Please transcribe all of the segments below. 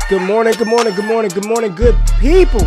Good morning, good morning, good morning, good morning, good people.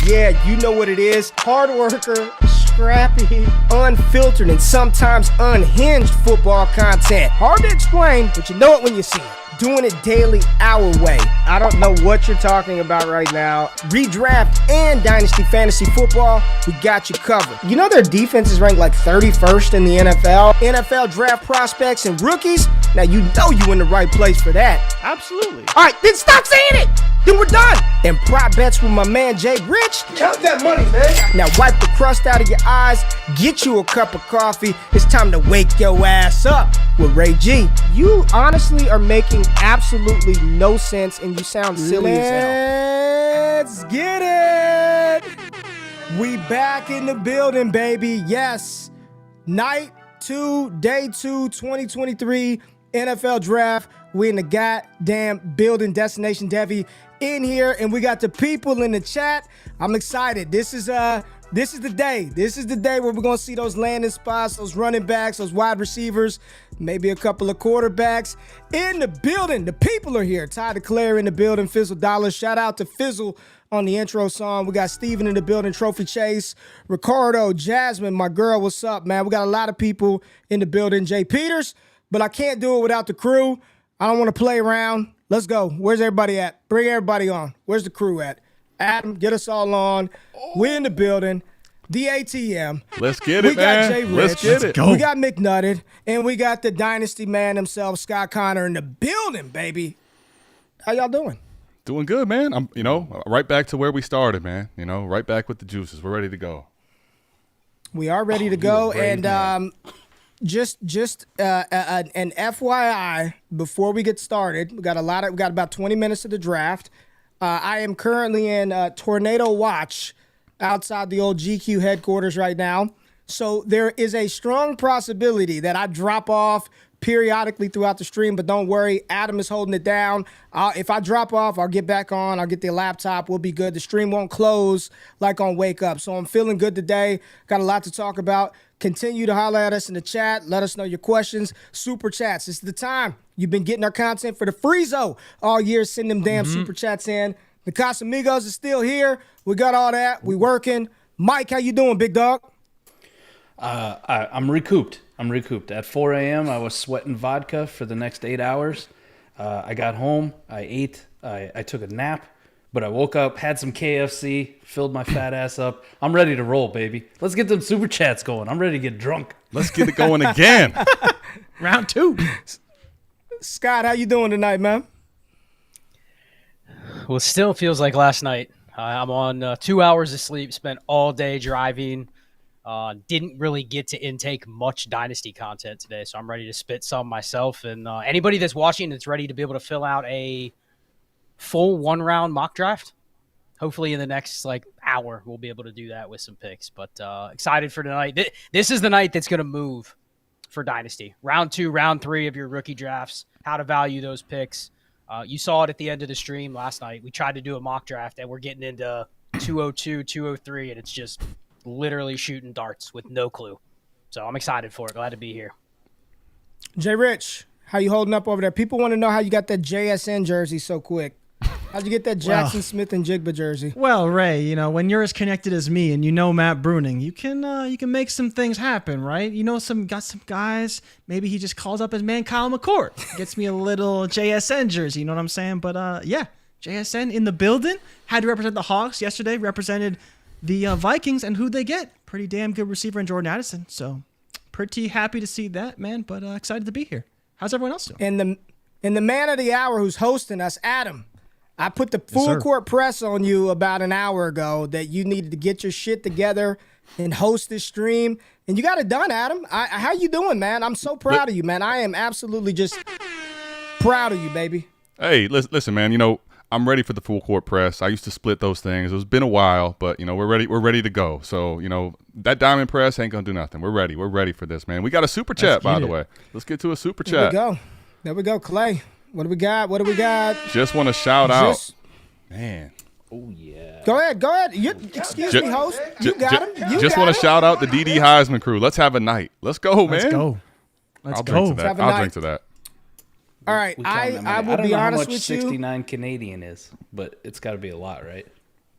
Yeah, you know what it is. Hard worker, scrappy, unfiltered, and sometimes unhinged football content. Hard to explain, but you know it when you see it. Doing it daily our way. I don't know what you're talking about right now. Redraft and Dynasty Fantasy Football, we got you covered. You know their defense is ranked like 31st in the NFL. NFL draft prospects and rookies. Now you know you in the right place for that. Absolutely. All right, then stop saying it. Then we're done. And prop bets with my man JRich. Count that money, man. Now wipe the crust out of your eyes, get you a cup of coffee. It's time to wake your ass up with Ray G. You honestly are making absolutely no sense and you sound silly as hell. Let's get it. We back in the building, baby. Yes. Night 2, day 2, 2023 NFL Draft. We in the goddamn building. Destination Devi in here, and we got the people in the chat. I'm excited. This is the day. This is the day where we're gonna see those landing spots, those running backs, those wide receivers, maybe a couple of quarterbacks in the building. The people are here. Ty DeClaire in the building. Fizzle Dollars. Shout out to Fizzle on the intro song. We got Steven in the building. Trophy Chase, Ricardo, Jasmine, my girl. What's up, man? We got a lot of people in the building. Jay Peters, but I can't do it without the crew. I don't want to play around. Let's go. Where's everybody at? Bring everybody on. Where's the crew at? Adam, get us all on. We're in the building. The ATM. Let's get it, man. We got JRich. Let's get it. We got McNutted. And we got the Dynasty man himself, Scott Connor, in the building, baby. How y'all doing? Doing good, man. I'm, right back to where we started, man. Right back with the juices. We're ready to go. We are ready to go. And just an FYI before we get started, we got about 20 minutes of the draft. I am currently in tornado watch outside the old GQ headquarters right now. So there is a strong possibility that I drop off periodically throughout the stream, but don't worry, Adam is holding it down. If I drop off, I'll get back on. I'll get the laptop. We'll be good. The stream won't close like on Wake Up. So I'm feeling good today. Got a lot to talk about. Continue to holler at us in the chat. Let us know your questions. Super chats. It's the time. You've been getting our content for the Free-Zo all year. Send them damn super chats in. The Casamigos is still here. We got all that. We working. Mike, how you doing, big dog? I'm recouped. At 4 a.m., I was sweating vodka for the next 8 hours. I got home. I ate. I took a nap. But I woke up, had some KFC, filled my fat ass up. I'm ready to roll, baby. Let's get them super chats going. I'm ready to get drunk. Let's get it going again. Round 2. Scott, how you doing tonight, man? Well, it still feels like last night. I'm on 2 hours of sleep, spent all day driving. Didn't really get to intake much Dynasty content today, so I'm ready to spit some myself. And anybody that's watching that's ready to be able to fill out a full one-round mock draft, hopefully in the next hour, we'll be able to do that with some picks. But excited for tonight. This is the night that's going to move for Dynasty. Round 2, round 3 of your rookie drafts, how to value those picks. You saw it at the end of the stream last night. We tried to do a mock draft, and we're getting into 202, 203, and it's just literally shooting darts with no clue. So I'm excited for it. Glad to be here. JRich, how you holding up over there? People want to know how you got that JSN jersey so quick. How'd you get that Jackson Smith and Jigba jersey? Well, Ray, when you're as connected as me and Matt Bruning, you can make some things happen, right? Got some guys. Maybe he just calls up his man Kyle McCord, gets me a little JSN jersey. You know what I'm saying? But yeah, JSN in the building. Had to represent the Hawks yesterday. Represented the Vikings, and who'd they get? Pretty damn good receiver in Jordan Addison. So pretty happy to see that, man. But excited to be here. How's everyone else doing? And the man of the hour who's hosting us, Adam. I put the full court press on you about an hour ago that you needed to get your shit together and host this stream. And you got it done, Adam. How you doing, man? I'm so proud of you, man. I am absolutely just proud of you, baby. Hey, listen, man. I'm ready for the full court press. I used to split those things. It's been a while, but we're ready. We're ready to go. So that diamond press ain't gonna do nothing. We're ready. We're ready for this, man. We got a super chat, by the way. Let's get to a super chat. There we go, Clay. What do we got? Just want to shout out, man. Oh yeah. Go ahead. Excuse me, host. You got him. Just want to shout out the DD Heisman crew. Let's have a night. Let's go, man. Let's go. I'll drink to that. All right, We count that money. I will don't be know honest how much with you. 69 Canadian is, but it's got to be a lot, right?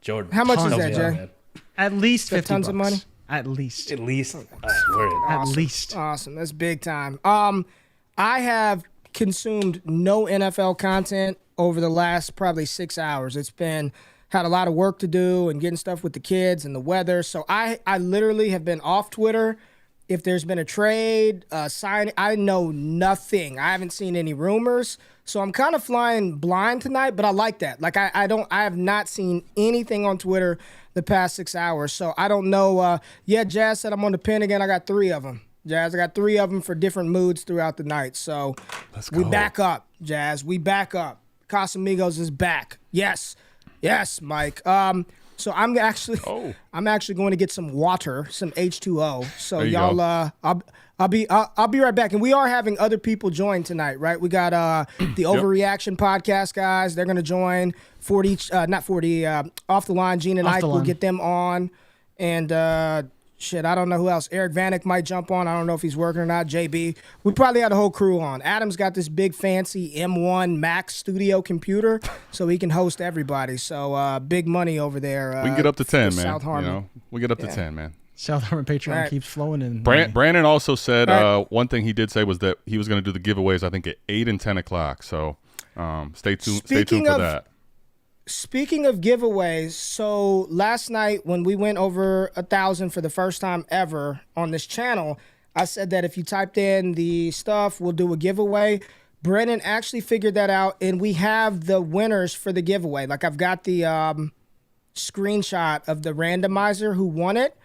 Jordan. How much is help that, me Jay? out, man. At least Got 50 tons of bucks. money? At least. At least. We're in. At least. Awesome. That's big time. I have consumed no NFL content over the last probably 6 hours. It's been had a lot of work to do and getting stuff with the kids and the weather. So I literally have been off Twitter. If there's been a trade, sign, I know nothing. I haven't seen any rumors. So I'm kind of flying blind tonight, but I like that. Like I have not seen anything on Twitter the past 6 hours. So I don't know. Jazz said I'm on the pin again. I got 3 of them. Jazz, I got 3 of them for different moods throughout the night. So we back up, Jazz. We back up. Casamigos is back. Yes, Mike. So I'm actually going to get some water, some H2O. So There you y'all, go. I'll be right back. And we are having other people join tonight, right? We got the Overreaction podcast guys. They're going to join. Off the line. Gene and Off Ike the will line. get them on. And I don't know who else. Eric Vanek might jump on. I don't know if he's working or not. JB. We probably had a whole crew on. Adam's got this big fancy M1 Max studio computer, so he can host everybody. So big money over there. We can get up to 10, man. South Harmon. You know, we get up to 10, man. South Harmon Patreon Right. keeps flowing in. Brandon also said Right. one thing he did say was that he was going to do the giveaways, I think, at 8 and 10 o'clock. So stay tuned for that. Speaking of giveaways, so last night when we went over 1,000 for the first time ever on this channel, I said that if you typed in the stuff, we'll do a giveaway. Brennan actually figured that out, and we have the winners for the giveaway. Like I've got the screenshot of the randomizer who won it.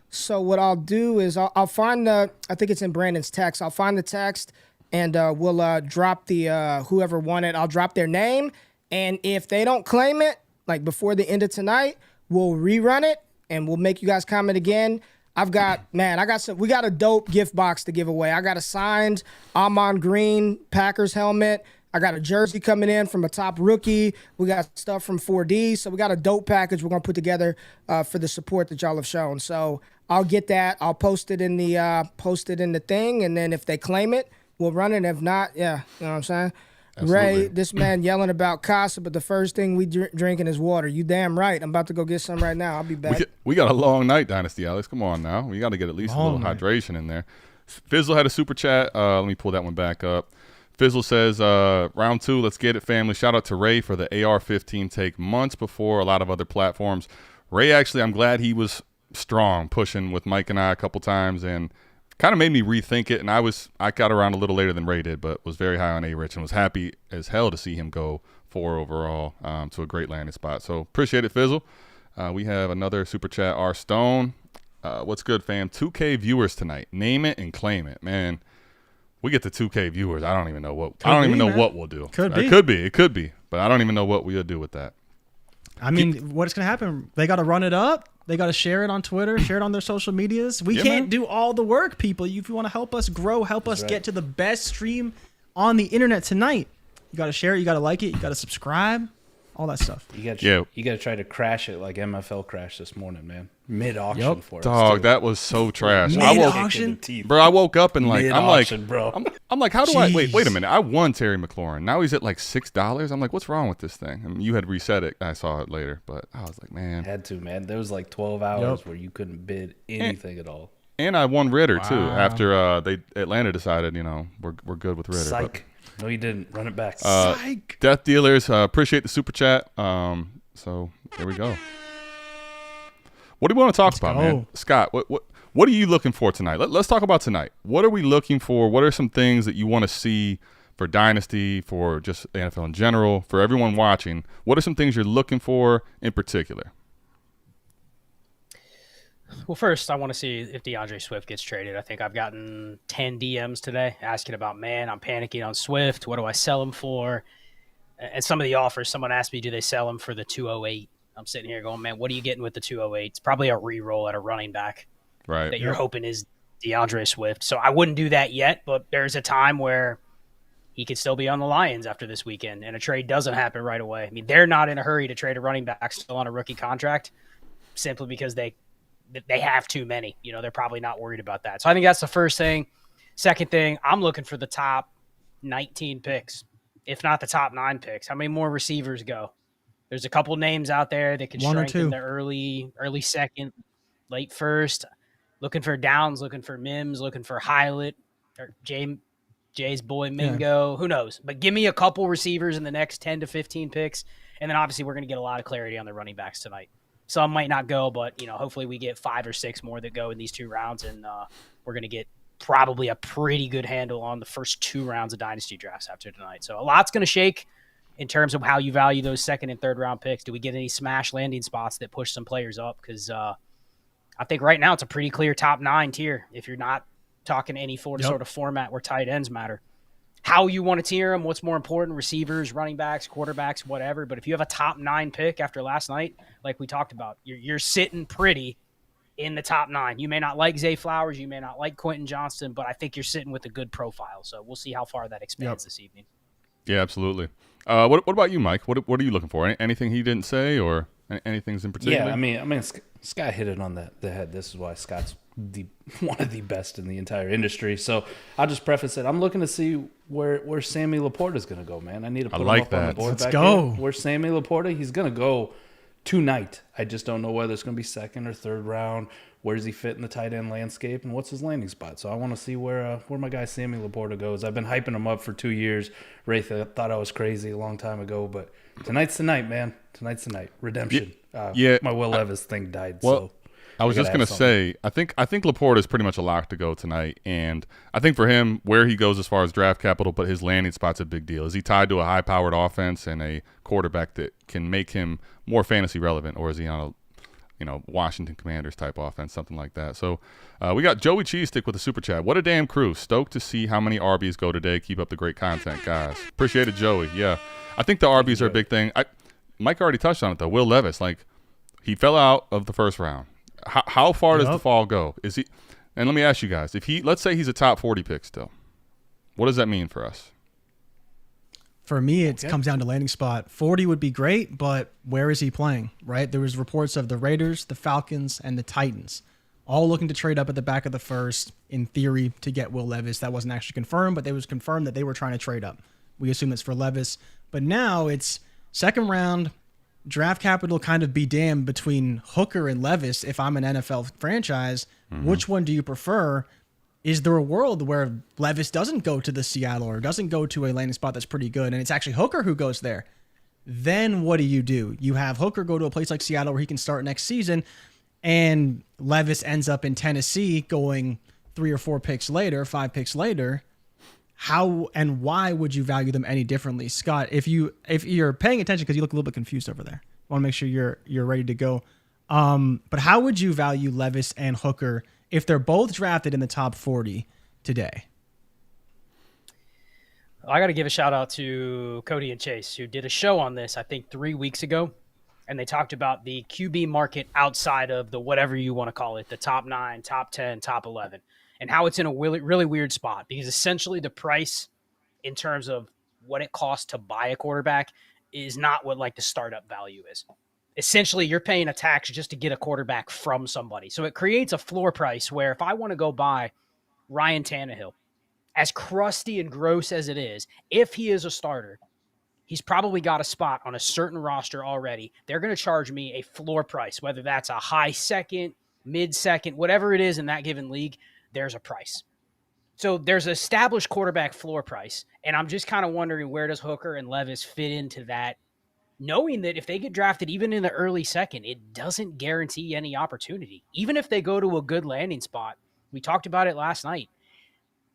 So what I'll do is I'll find I think it's in Brandon's text. I'll find the text, and we'll drop the whoever won it. I'll drop their name. And if they don't claim it, like before the end of tonight, we'll rerun it and we'll make you guys comment again. We got a dope gift box to give away. I got a signed Amon Green Packers helmet. I got a jersey coming in from a top rookie. We got stuff from 4D. So we got a dope package we're going to put together for the support that y'all have shown. So I'll get that. I'll post it in the thing. And then if they claim it, we'll run it. If not, yeah, you know what I'm saying? Absolutely. Ray, this man yelling about Casa, but the first thing we drinking is water. You damn right. I'm about to go get some right now. I'll be back. We got a long night, Dynasty Alex. Come on now. We got to get at least a little hydration in there. Fizzle had a super chat. Let me pull that one back up. Fizzle says, round 2, let's get it, family. Shout out to Ray for the AR-15 take months before a lot of other platforms. Ray, actually, I'm glad he was strong, pushing with Mike and I a couple times, and kind of made me rethink it. And I got around a little later than Ray did, but was very high on A-Rich and was happy as hell to see him go 4 overall to a great landing spot. So appreciate it, Fizzle. We have another super chat, R. Stone. What's good, fam? 2K viewers tonight. Name it and claim it, man. We get to 2K viewers. I don't even know what. I don't even know what we'll do. It could be, but I don't even know what we'll do with that. I mean, what's going to happen? They got to run it up. They got to share it on Twitter, share it on their social medias. We can't do all the work, people. If you want to help us grow, help us get to the best stream on the internet tonight, you got to share it. You got to like it. You got to subscribe. All that stuff. You got to try to crash it like MFL crashed this morning, man. Mid-auction for us. Dog, too. that was so trash. Mid-auction? Bro, I woke up and like bro. I'm like, how do I wait a minute? I won Terry McLaurin. Now he's at like $6. I'm like, what's wrong with this thing? I mean, you had reset it. I saw it later, but I was like, man. Had to, man. There was like 12 hours where you couldn't bid anything at all. And I won Ritter too after Atlanta decided, we're good with Ritter. Psych. No, you didn't. Run it back. Psych. Death Dealers, appreciate the super chat. So there we go. What do you want to talk about, man? Scott, what are you looking for tonight? Let's talk about tonight. What are we looking for? What are some things that you want to see for Dynasty, for just the NFL in general, for everyone watching? What are some things you're looking for in particular? Well, first, I want to see if DeAndre Swift gets traded. I think I've gotten 10 DMs today asking about, man, I'm panicking on Swift. What do I sell him for? And some of the offers, someone asked me, do they sell him for the 208? I'm sitting here going, man, what are you getting with the 208? It's probably a re-roll at a running back that you're hoping is DeAndre Swift. So I wouldn't do that yet, but there's a time where he could still be on the Lions after this weekend, and a trade doesn't happen right away. I mean, they're not in a hurry to trade a running back still on a rookie contract simply because they have too many. They're probably not worried about that. So I think that's the first thing. Second thing, I'm looking for the top 19 picks if not the top 9 picks. How many more receivers go? There's a couple names out there that can One or strengthen two. the early second, late first. Looking for Downs, looking for Mims, looking for Hylett or Jay's boy Mingo. Who knows? But give me a couple receivers in the next 10 to 15 picks, and then obviously we're going to get a lot of clarity on the running backs tonight. Some might not go, but hopefully we get 5 or 6 more that go in these 2 rounds, and we're going to get probably a pretty good handle on the first 2 rounds of dynasty drafts after tonight. So a lot's going to shake in terms of how you value those second and third round picks. Do we get any smash landing spots that push some players up? Because I think right now it's a pretty clear top 9 tier if you're not talking any sort of format where tight ends matter. How you want to tier them, what's more important, receivers, running backs, quarterbacks, whatever. But if you have a top 9 pick after last night, like we talked about, you're sitting pretty in the top 9. You may not like Zay Flowers, you may not like Quentin Johnston, but I think you're sitting with a good profile. So we'll see how far that expands this evening. Yeah, absolutely. What about you, Mike? What are you looking for? Anything he didn't say or anything in particular? Yeah, I mean, Scott hit it on the head. This is why Scott's one of the best in the entire industry. So I'll just preface it. I'm looking to see where Sammy Laporta is going to go, man. I need to put him up on the board. Let's back go. here. Where Sammy Laporta, he's going to go tonight. I just don't know whether it's going to be second or third round. Where does he fit in the tight end landscape, and what's his landing spot? So I want to see where my guy Sammy Laporta goes. I've been hyping him up for 2 years. Ray thought I was crazy a long time ago, but tonight's the night, man. Tonight's the night. Redemption. My Will Levis thing died. Well, so I was just going to say, I think Laporta is pretty much a lock to go tonight, and I think for him, where he goes as far as draft capital, but his landing spot's a big deal. Is he tied to a high-powered offense and a quarterback that can make him more fantasy relevant, or is he on a Washington Commanders type offense, something like that? So we got Joey Cheesestick with a super chat. What a damn crew. Stoked to see how many RBs go today. Keep up the great content, guys. Appreciate it, Joey. Yeah, I think the RBs are a big thing. Mike already touched on it, though. Will Levis, he fell out of the first round. How far does the fall go? Is he? And let me ask you guys, let's say he's a top 40 pick still, what does that mean for us? For me, it comes down to landing spot. 40 would be great, but where is he playing, right? There was reports of the Raiders, the Falcons, and the Titans all looking to trade up at the back of the first, in theory, to get Will Levis. That wasn't actually confirmed, but it was confirmed that they were trying to trade up. We assume it's for Levis. But now it's second round, draft capital kind of be damned between Hooker and Levis. If I'm an NFL franchise, which one do you prefer? Is there a world where Levis doesn't go to the Seattle or doesn't go to a landing spot that's pretty good, and it's actually Hooker who goes there? Then what do? You have Hooker go to a place like Seattle where he can start next season, and Levis ends up in Tennessee going 3 or 4 picks later, 5 picks later. How and why would you value them any differently? Scott, if you're paying attention, because you look a little bit confused over there, I want to make sure you're ready to go. But how would you value Levis and Hooker if they're both drafted in the top 40 today? I got to give a shout out to Cody and Chase, who did a show on this, I think 3 weeks ago. And they talked about the QB market outside of the whatever you want to call it, the top 9, top 10, top 11, and how it's in a really, really weird spot, because essentially the price in terms of what it costs to buy a quarterback is not what the startup value is. Essentially, you're paying a tax just to get a quarterback from somebody. So it creates a floor price where if I want to go buy Ryan Tannehill, as crusty and gross as it is, if he is a starter, he's probably got a spot on a certain roster already. They're going to charge me a floor price, whether that's a high second, mid second, whatever it is in that given league, there's a price. So there's an established quarterback floor price, and I'm just kind of wondering, where does Hooker and Levis fit into that, knowing that if they get drafted even in the early second, it doesn't guarantee any opportunity. Even if they go to a good landing spot, we talked about it last night.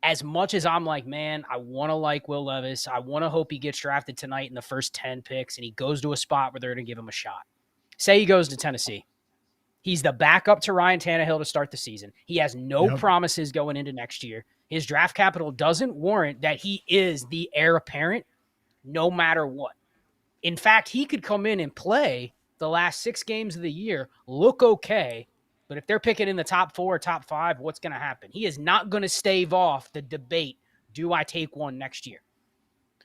As much as I'm like, man, I want to like Will Levis, I want to hope he gets drafted tonight in the first 10 picks and he goes to a spot where they're going to give him a shot. Say he goes to Tennessee. He's the backup to Ryan Tannehill to start the season. He has no promises going into next year. His draft capital doesn't warrant that he is the heir apparent no matter what. In fact, he could come in and play the last 6 games of the year, look okay, but if they're picking in the top 4 or top 5, what's going to happen? He is not going to stave off the debate, do I take one next year?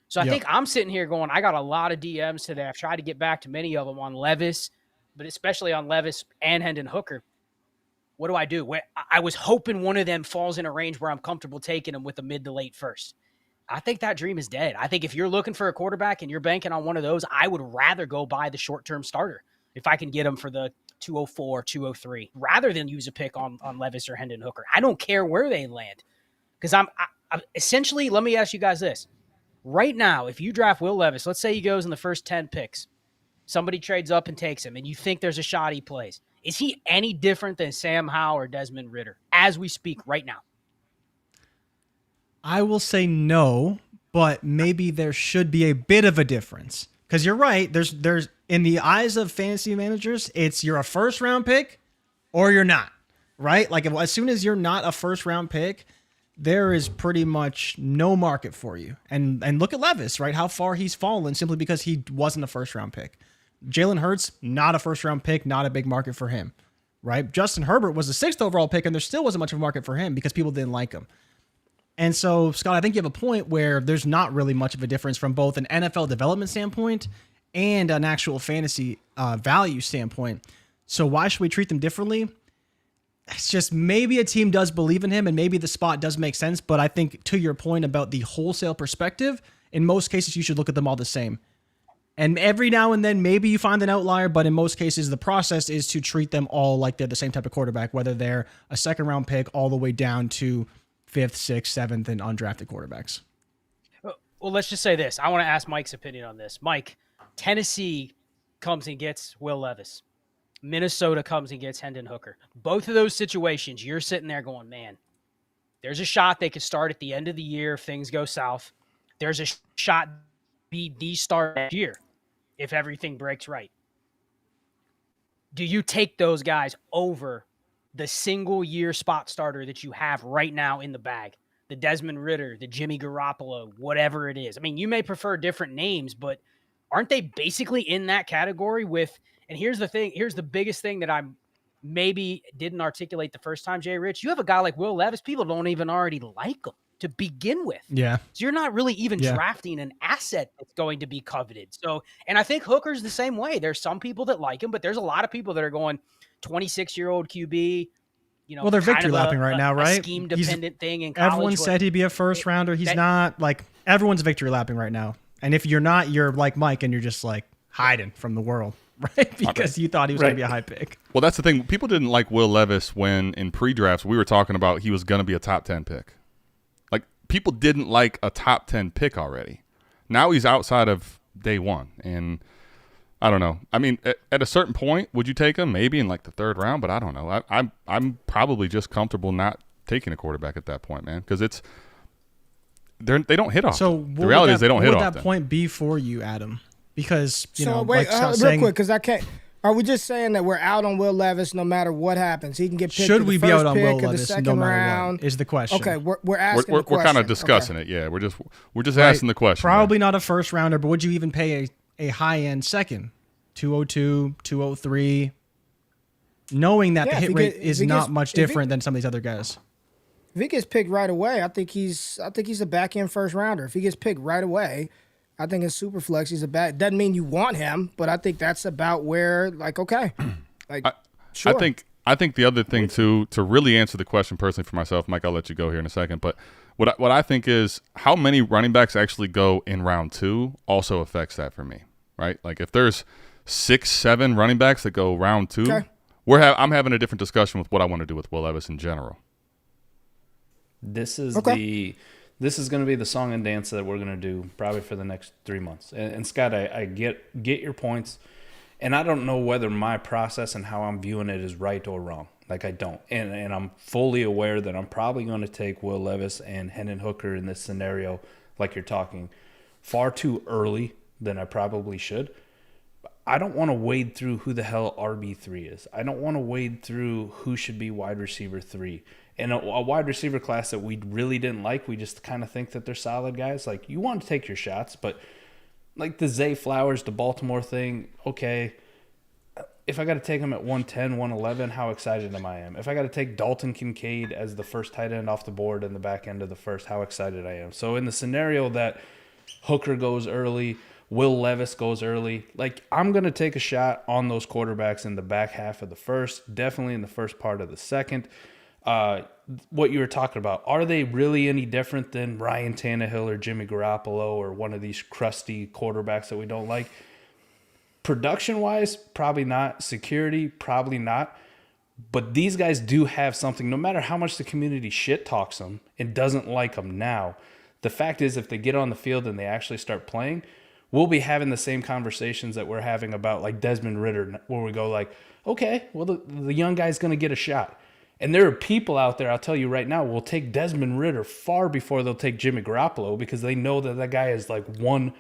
So I think I'm sitting here going, I got a lot of DMs today. I've tried to get back to many of them on Levis, but especially on Levis and Hendon Hooker. What do I do? I was hoping one of them falls in a range where I'm comfortable taking them with a mid to late first. I think that dream is dead. I think if you're looking for a quarterback and you're banking on one of those, I would rather go buy the short-term starter if I can get him for the 204, 203, rather than use a pick on Levis or Hendon Hooker. I don't care where they land. Because I'm essentially, let me ask you guys this. Right now, if you draft Will Levis, let's say he goes in the first 10 picks, somebody trades up and takes him, and you think there's a shot he plays. Is he any different than Sam Howell or Desmond Ridder as we speak right now? I will say no, but maybe there should be a bit of a difference. Because you're right. There's in the eyes of fantasy managers, you're a first round pick or you're not, right? Like as soon as you're not a first round pick, there is pretty much no market for you. And look at Levis, right? How far he's fallen simply because he wasn't a first round pick. Jalen Hurts, not a first round pick, not a big market for him, right? Justin Herbert was the 6th overall pick, and there still wasn't much of a market for him because people didn't like him. And so, Scott, I think you have a point where there's not really much of a difference from both an NFL development standpoint and an actual fantasy value standpoint. So why should we treat them differently? It's just maybe a team does believe in him and maybe the spot does make sense. But I think to your point about the wholesale perspective, in most cases, you should look at them all the same. And every now and then, maybe you find an outlier, but in most cases, the process is to treat them all like they're the same type of quarterback, whether they're a second-round pick all the way down to 5th, 6th, 7th, and undrafted quarterbacks. Well, let's just say this. I want to ask Mike's opinion on this. Mike, Tennessee comes and gets Will Levis. Minnesota comes and gets Hendon Hooker. Both of those situations, you're sitting there going, man, there's a shot they could start at the end of the year if things go south. There's a shot be the start next year if everything breaks right. Do you take those guys over the single-year spot starter that you have right now in the bag? The Desmond Ridder, the Jimmy Garoppolo, whatever it is. I mean, you may prefer different names, but aren't they basically in that category with – and here's the thing. Here's the biggest thing that I maybe didn't articulate the first time, JRich. You have a guy like Will Levis. People don't even already like him to begin with. Yeah. So you're not really even drafting an asset that's going to be coveted. So, and I think Hooker's the same way. There's some people that like him, but there's a lot of people that are going 26-year-old QB. You know, well, they're victory lapping right now, right? Scheme dependent thing in college. Everyone said he'd be a first rounder. He's not. Like, everyone's victory lapping right now. And if you're not, you're like Mike and you're just like hiding from the world, right? Because you thought he was going to be a high pick. Well, that's the thing. People didn't like Will Levis when in pre-drafts we were talking about he was going to be a top 10 pick. Like, people didn't like a top 10 pick already. Now he's outside of day one. And I don't know. I mean, at a certain point, would you take him? Maybe in like the 3rd round, but I don't know. I'm probably just comfortable not taking a quarterback at that point, man, because they don't hit often. So the reality is they don't hit often. What would that point be for you, Adam? Because wait, real quick, because I can't. Are we just saying that we're out on Will Levis no matter what happens? He can get picked. Should we be out on Will Levis no matter round. what? Is the question? Okay, we're asking. We're kind of discussing it. Yeah, we're just asking the question. Probably not a first rounder, but would you even pay a high end second, 202, 203, knowing that the hit rate is not much different than some of these other guys? If he gets picked right away, I think he's a back end first rounder. If he gets picked right away, I think in super flex he's a back. Doesn't mean you want him, but I think that's about where sure. I think the other thing too, to really answer the question personally for myself, Mike, I'll let you go here in a second, but what I think is how many running backs actually go in round 2 also affects that for me, right? Like if there's 6, 7 running backs that go round 2, okay. I'm having a different discussion with what I want to do with Will Levis in general. This is going to be the song and dance that we're going to do probably for the next 3 months. And Scott, I get your points, and I don't know whether my process and how I'm viewing it is right or wrong. Like I don't, and I'm fully aware that I'm probably going to take Will Levis and Hendon Hooker in this scenario, like you're talking, far too early than I probably should. I don't want to wade through who the hell RB3 is. I don't want to wade through who should be wide receiver 3. And a wide receiver class that we really didn't like, we just kind of think that they're solid guys. Like, you want to take your shots, but like the Zay Flowers, the Baltimore thing, okay. If I got to take him at 110, 111, how excited am I? If I got to take Dalton Kincaid as the first tight end off the board in the back end of the first, how excited I am. So in the scenario that Hooker goes early, Will Levis goes early, like I'm going to take a shot on those quarterbacks in the back half of the first, definitely in the first part of the second. what you were talking about. Are they really any different than Ryan Tannehill or Jimmy Garoppolo or one of these crusty quarterbacks that we don't like? Production-wise, probably not. Security, probably not. But these guys do have something. No matter how much the community shit talks them and doesn't like them now, the fact is if they get on the field and they actually start playing, we'll be having the same conversations that we're having about like Desmond Ridder, where we go like, okay, well, the young guy's going to get a shot. And there are people out there, I'll tell you right now, will take Desmond Ridder far before they'll take Jimmy Garoppolo because they know that guy is like one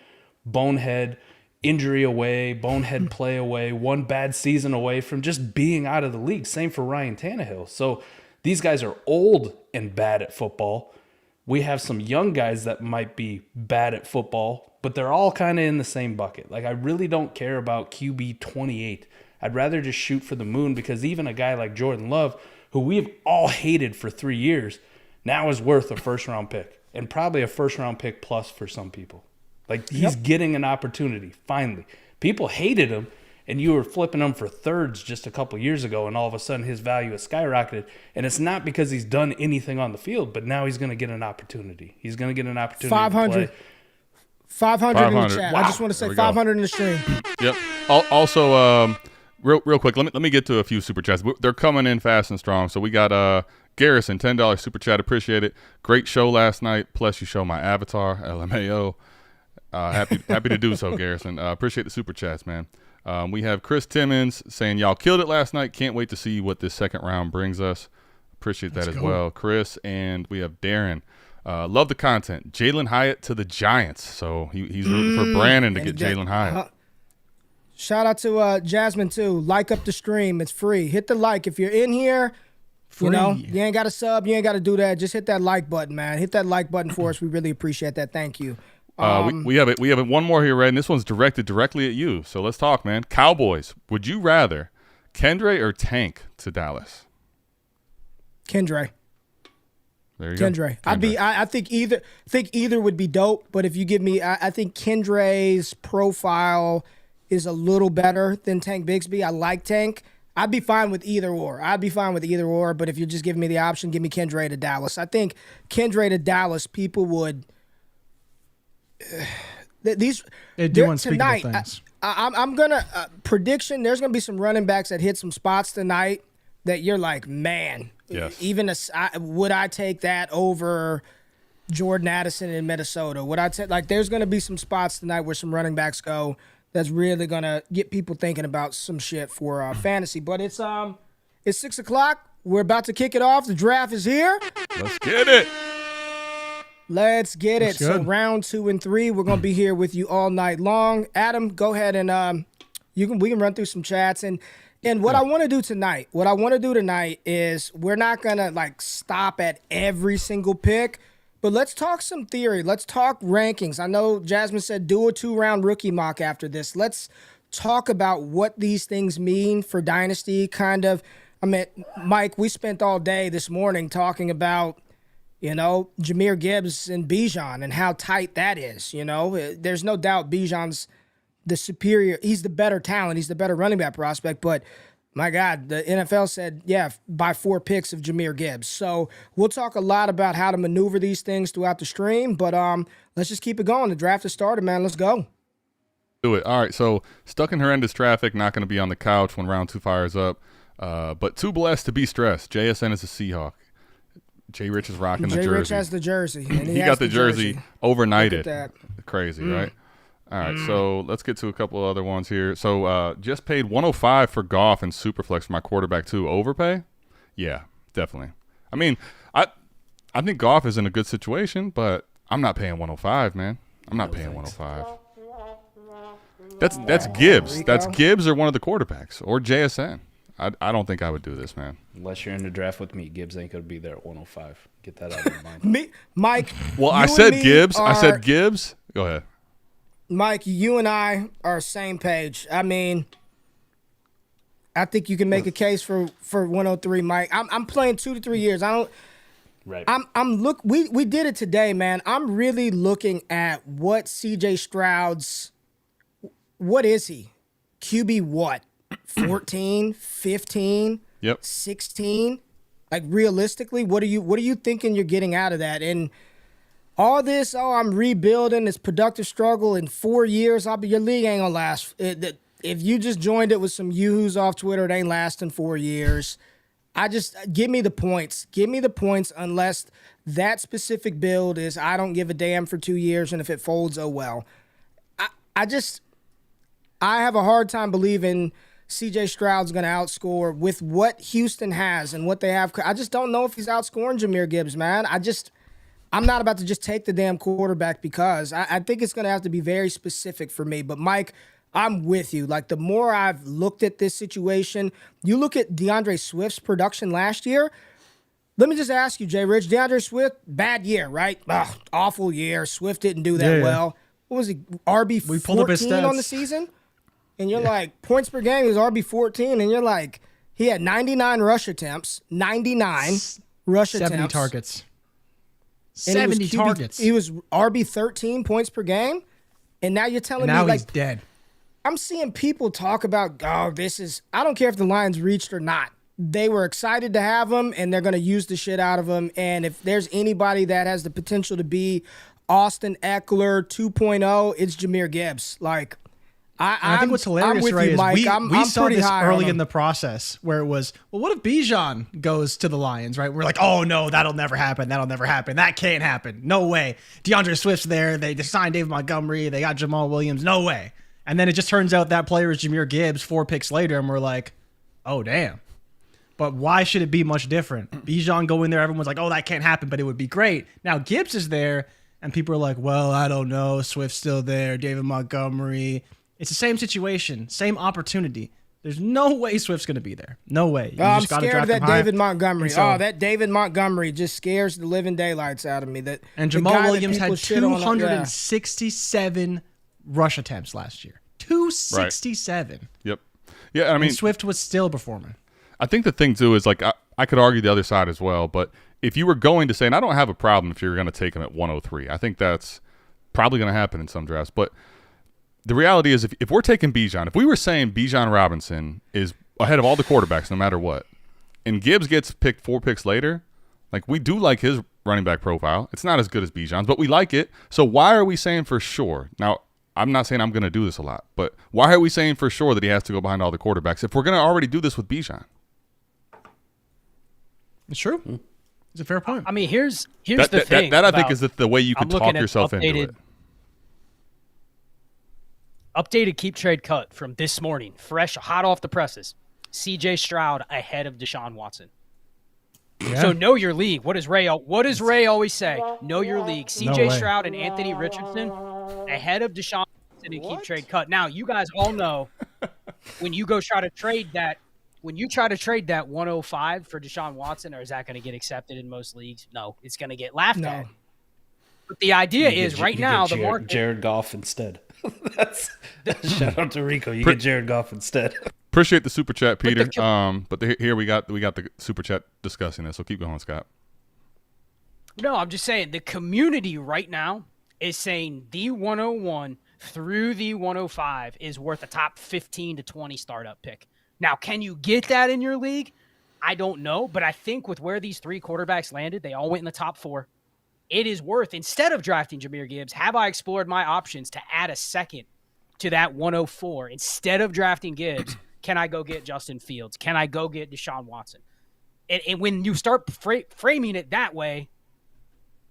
bonehead injury away, bonehead play away, one bad season away from just being out of the league. Same for Ryan Tannehill. So these guys are old and bad at football. We have some young guys that might be bad at football, but they're all kind of in the same bucket. Like, I really don't care about QB 28. I'd rather just shoot for the moon because even a guy like Jordan Love, who we've all hated for 3 years, now is worth a first-round pick and probably a first-round pick plus for some people. Like, he's getting an opportunity, finally. People hated him, and you were flipping him for thirds just a couple years ago, and all of a sudden his value has skyrocketed. And it's not because he's done anything on the field, but now he's going to get an opportunity. He's going to get an opportunity 500. to play. 500 in the chat. Wow. I just want to say 500 in the stream. Yep. Also, real quick, let me get to a few super chats. They're coming in fast and strong. So we got Garrison, $10 super chat. Appreciate it. Great show last night. Plus, you show my avatar, LMAO. Happy to do so, Garrison. Appreciate the super chats, man. We have Chris Timmons saying, y'all killed it last night. Can't wait to see what this second round brings us. Appreciate that as well, Chris. And we have Darren. Love the content. Jalen Hyatt to the Giants. So he's rooting for Brandon to get Jalen Hyatt. Shout out to Jasmine, too. Like up the stream. It's free. Hit the like. If you're in here, you know, you ain't got to sub. You ain't got to do that. Just hit that like button, man. Hit that like button for us. We really appreciate that. Thank you. We have one more here, Red, and this one's directed directly at you. So let's talk, man. Cowboys, would you rather Kendre or Tank to Dallas? Kendre. There you go. Kendre. I think either would be dope, but if you give me, I think Kendre's profile is a little better than Tank Bigsby. I like Tank. I'd be fine with either or. But if you're just giving me the option, give me Kendre to Dallas. I think Kendre to Dallas, people would. They do unspeakable tonight, things. I'm gonna prediction. There's gonna be some running backs that hit some spots tonight that you're like, man. Yes. Even would I take that over Jordan Addison in Minnesota? Would I take there's gonna be some spots tonight where some running backs go that's really gonna get people thinking about some shit for fantasy. But it's 6 o'clock. We're about to kick it off. The draft is here. Let's get it. Let's get it. That's So good. round 2 and 3, we're gonna be here with you all night long. Adam, go ahead and we can run through some chats and what I want to do tonight. What I want to do tonight is we're not gonna stop at every single pick, but let's talk some theory. Let's talk rankings. I know Jasmine said do a 2-round rookie mock after this. Let's talk about what these things mean for Dynasty. Kind of. I mean, Mike, we spent all day this morning talking about, Jahmyr Gibbs and Bijan and how tight that is. There's no doubt Bijan's the superior. He's the better talent. He's the better running back prospect. But, my God, the NFL said, buy 4 picks of Jahmyr Gibbs. So we'll talk a lot about how to maneuver these things throughout the stream. But let's just keep it going. The draft has started, man. Let's go. Do it. All right, so stuck in horrendous traffic, not going to be on the couch when round 2 fires up. But too blessed to be stressed. JSN is a Seahawk. JRich is rocking the jersey. JRich has the jersey. And he got the jersey overnighted. Look at that. Crazy, right? All right, so let's get to a couple of other ones here. So just paid 105 for Goff and Superflex for my quarterback too. Overpay? Yeah, definitely. I mean, I think Goff is in a good situation, but I'm not paying 105, man. I'm not paying 105. That's Gibbs. That's Gibbs or one of the quarterbacks or JSN. I don't think I would do this, man. Unless you're in the draft with me, Gibbs ain't going to be there at 105. Get that out of your mind. Mike. Well, I said Gibbs. I said Gibbs. Go ahead. Mike, you and I are same page. I mean, I think you can make a case for 103, Mike. I'm playing 2 to 3 years. I don't. Right. We did it today, man. I'm really looking at what CJ Stroud's. What is he? QB what? 14, 15, Yep. 16. Like realistically, what are you thinking you're getting out of that? And all this, I'm rebuilding, this productive struggle in 4 years. Your league ain't gonna last. If you just joined it with some yoo-hoos off Twitter, it ain't lasting 4 years. Give me the points. Give me the points unless that specific build is I don't give a damn for 2 years, and if it folds, oh well. I have a hard time believing CJ Stroud's going to outscore with what Houston has and what they have. I just don't know if he's outscoring Jahmyr Gibbs, man. I'm not about to just take the damn quarterback because I think it's going to have to be very specific for me. But, Mike, I'm with you. Like, the more I've looked at this situation, you look at DeAndre Swift's production last year. Let me just ask you, JRich, DeAndre Swift, bad year, right? Ugh, awful year. Swift didn't do that well. What was he, RB 14 on the season? And you're like, points per game is RB 14, and you're like, he had 99 rush attempts, 99 rush 70 attempts. targets. And 70 targets. He was RB 13 points per game, and now you're telling me now like he's dead. I'm seeing people talk about, I don't care if the Lions reached or not. They were excited to have him, and they're going to use the shit out of him. And if there's anybody that has the potential to be Austin Eckler 2.0, it's Jahmyr Gibbs. Like, I think what's hilarious, Ray, is we saw this early in the process where it was, well, what if Bijan goes to the Lions, right? We're like, oh, no, that'll never happen. That'll never happen. That can't happen. No way. DeAndre Swift's there. They just signed David Montgomery. They got Jamal Williams. No way. And then it just turns out that player is Jahmyr Gibbs 4 picks later, and we're like, oh, damn. But why should it be much different? Bijan going there, everyone's like, oh, that can't happen, but it would be great. Now Gibbs is there, and people are like, well, I don't know. Swift's still there. David Montgomery. It's the same situation, same opportunity. There's no way Swift's going to be there. No way. I'm scared of that David Montgomery. That David Montgomery just scares the living daylights out of me. And Jamal Williams had 267 rush attempts last year. 267. Right. Yep. Yeah, I mean, and Swift was still performing. I think the thing, too, is like I could argue the other side as well, but if you were going to say, and I don't have a problem if you're going to take him at 103. I think that's probably going to happen in some drafts, but the reality is, if we're taking Bijan, if we were saying Bijan Robinson is ahead of all the quarterbacks no matter what, and Gibbs gets picked 4 picks later, like we do like his running back profile. It's not as good as Bijan's, but we like it. So why are we saying for sure? Now, I'm not saying I'm going to do this a lot, but why are we saying for sure that he has to go behind all the quarterbacks if we're going to already do this with Bijan? It's true. It's a fair point. I mean, here's the thing. That I think is the way you can talk yourself into it. Updated keep trade cut from this morning, fresh, hot off the presses. CJ Stroud ahead of Deshaun Watson. Yeah. So know your league. What does Ray always say? Know your league. CJ Stroud and Anthony Richardson ahead of Deshaun Watson and keep trade cut. Now, you guys all know when you go try to trade that, 105 for Deshaun Watson, or is that going to get accepted in most leagues? No, it's going to get laughed at. But the idea is right now the market. Jared Goff instead. Shout out to Rico. You get Jared Goff instead. Appreciate the super chat, Peter. But here we got the super chat discussing this. So keep going, Scott. No, I'm just saying the community right now is saying the 101 through the 105 is worth a top 15 to 20 startup pick. Now, can you get that in your league? I don't know, but I think with where these 3 quarterbacks landed, they all went in the top 4. It is worth, instead of drafting Jahmyr Gibbs, have I explored my options to add a second to that 104? Instead of drafting Gibbs, can I go get Justin Fields? Can I go get Deshaun Watson? And when you start framing it that way,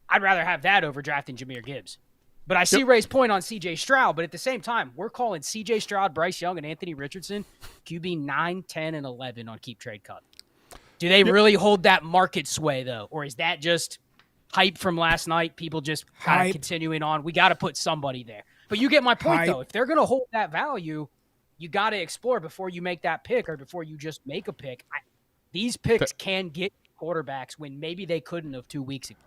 I'd rather have that over drafting Jahmyr Gibbs. But I see Ray's point on CJ Stroud, but at the same time, we're calling CJ Stroud, Bryce Young, and Anthony Richardson QB 9, 10, and 11 on keep trade cut. Do they really hold that market sway, though? Or is that just hype from last night, people just kind of continuing on? We got to put somebody there. But you get my point, though. If they're going to hold that value, you got to explore before you make that pick or before you just make a pick. These picks can get quarterbacks when maybe they couldn't have 2 weeks ago.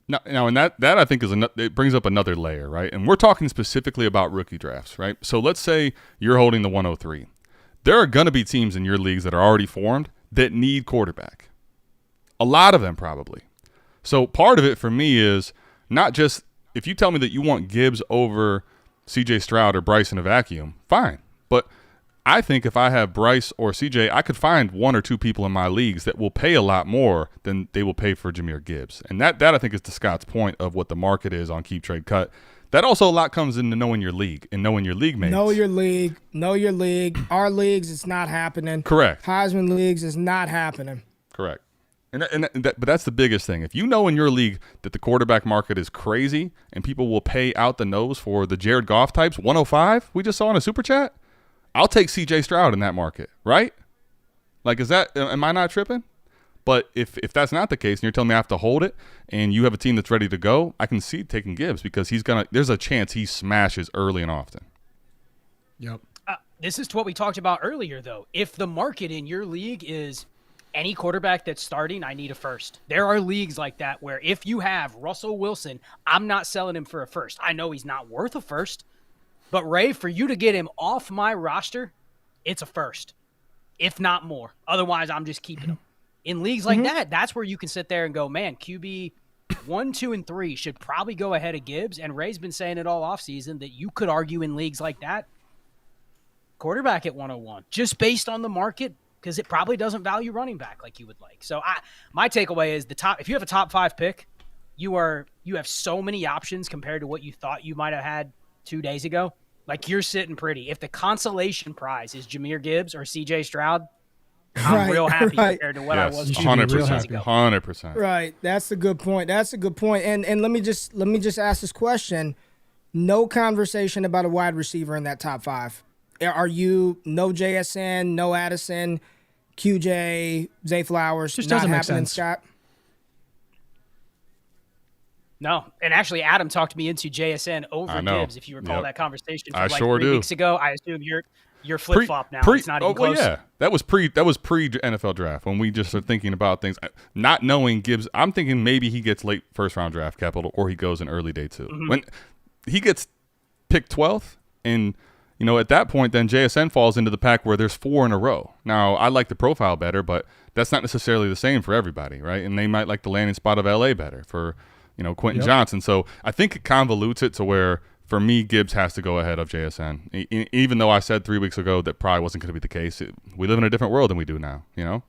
Now, and that I think it brings up another layer, right? And we're talking specifically about rookie drafts, right? So let's say you're holding the 103. There are going to be teams in your leagues that are already formed that need quarterback. A lot of them probably. So part of it for me is not just if you tell me that you want Gibbs over CJ Stroud or Bryce in a vacuum, fine. But I think if I have Bryce or CJ, I could find one or two people in my leagues that will pay a lot more than they will pay for Jahmyr Gibbs. And that I think is to Scott's point of what the market is on keep, trade, cut. That also a lot comes into knowing your league and knowing your league mates. Know your league. Know your league. Our leagues, it's not happening. Correct. Heisman leagues is not happening. Correct. But that's the biggest thing. If you know in your league that the quarterback market is crazy and people will pay out the nose for the Jared Goff types, 105 we just saw in a super chat, I'll take CJ Stroud in that market, right? Like, am I not tripping? But if that's not the case and you're telling me I have to hold it and you have a team that's ready to go, I can see taking Gibbs because there's a chance he smashes early and often. Yep. This is what we talked about earlier, though. If the market in your league is any quarterback that's starting, I need a first. There are leagues like that where if you have Russell Wilson, I'm not selling him for a first. I know he's not worth a first, but Ray, for you to get him off my roster, it's a first, if not more. Otherwise, I'm just keeping him. In leagues like that, that's where you can sit there and go, man, QB 1, 2, and 3 should probably go ahead of Gibbs. And Ray's been saying it all offseason that you could argue in leagues like that, quarterback at 101, just based on the market, because it probably doesn't value running back like you would like. So my takeaway is if you have a top 5 pick, you have so many options compared to what you thought you might have had 2 days ago. Like, you're sitting pretty. If the consolation prize is Jahmyr Gibbs or CJ Stroud, I'm real happy compared to what I was 100%. 100%. Right. That's a good point. And let me just ask this question. No conversation about a wide receiver in that top 5. Are you no JSN, no Addison, QJ, Zay Flowers? Just not doesn't make happening, sense. Scott? No. And actually, Adam talked me into JSN over Gibbs, if you recall that conversation from like 3 weeks ago. I assume you're flip-flop now. It's not even close. Well, yeah. That was pre NFL draft when we just are thinking about things. Not knowing Gibbs, I'm thinking maybe he gets late first-round draft capital or he goes in early day 2. Mm-hmm. When he gets picked 12th and – at that point, then JSN falls into the pack where there's 4 in a row. Now, I like the profile better, but that's not necessarily the same for everybody, right? And they might like the landing spot of LA better for, Quentin Johnson. So I think it convolutes it to where, for me, Gibbs has to go ahead of JSN. Even though I said 3 weeks ago that probably wasn't going to be the case. We live in a different world than we do now, Yeah,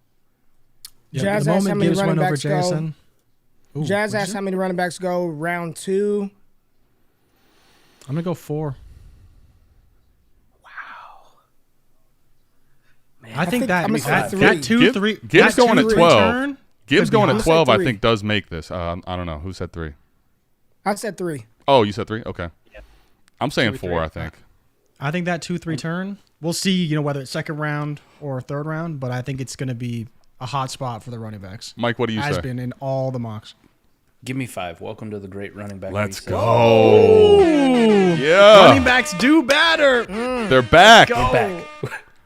Jazz the asked how moment many Gibbs running went over backs JSN. go. Jazz asked how many running backs go round 2. I'm going to go 4. I think that 2-3. Gibbs going at 12. Gibbs going at 12, I 3. think, does make this. I don't know. Who said 3? I said 3. Oh, you said 3? Okay. Yeah. I'm saying 4, I think. I think that 2-3 turn. We'll see, whether it's second round or third round, but I think it's going to be a hot spot for the running backs. Mike, what do you say? Has been in all the mocks. Give me 5. Welcome to the great running back. Let's go. Yeah. Running backs do better. They're back. We're back.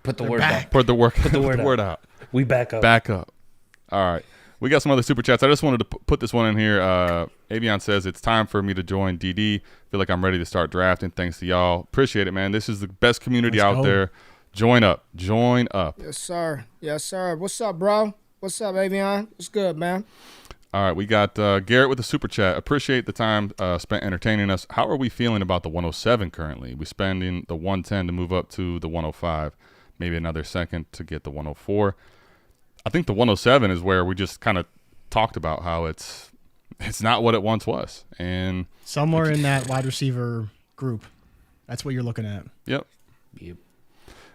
Put the word out. Put the word out. We back up. Back up. All right. We got some other super chats. I just wanted to put this one in here. Avion says, it's time for me to join DD. Feel like I'm ready to start drafting. Thanks to y'all. Appreciate it, man. This is the best community out there. Join up. Join up. Yes, sir. Yes, sir. What's up, bro? What's up, Avion? What's good, man? All right. We got Garrett with the super chat. Appreciate the time spent entertaining us. How are we feeling about the 107 currently? We spending the 110 to move up to the 105. Maybe another second to get the 104. I think the 107 is where we just kind of talked about how it's not what it once was. And somewhere in that wide receiver group, that's what you're looking at. Yep.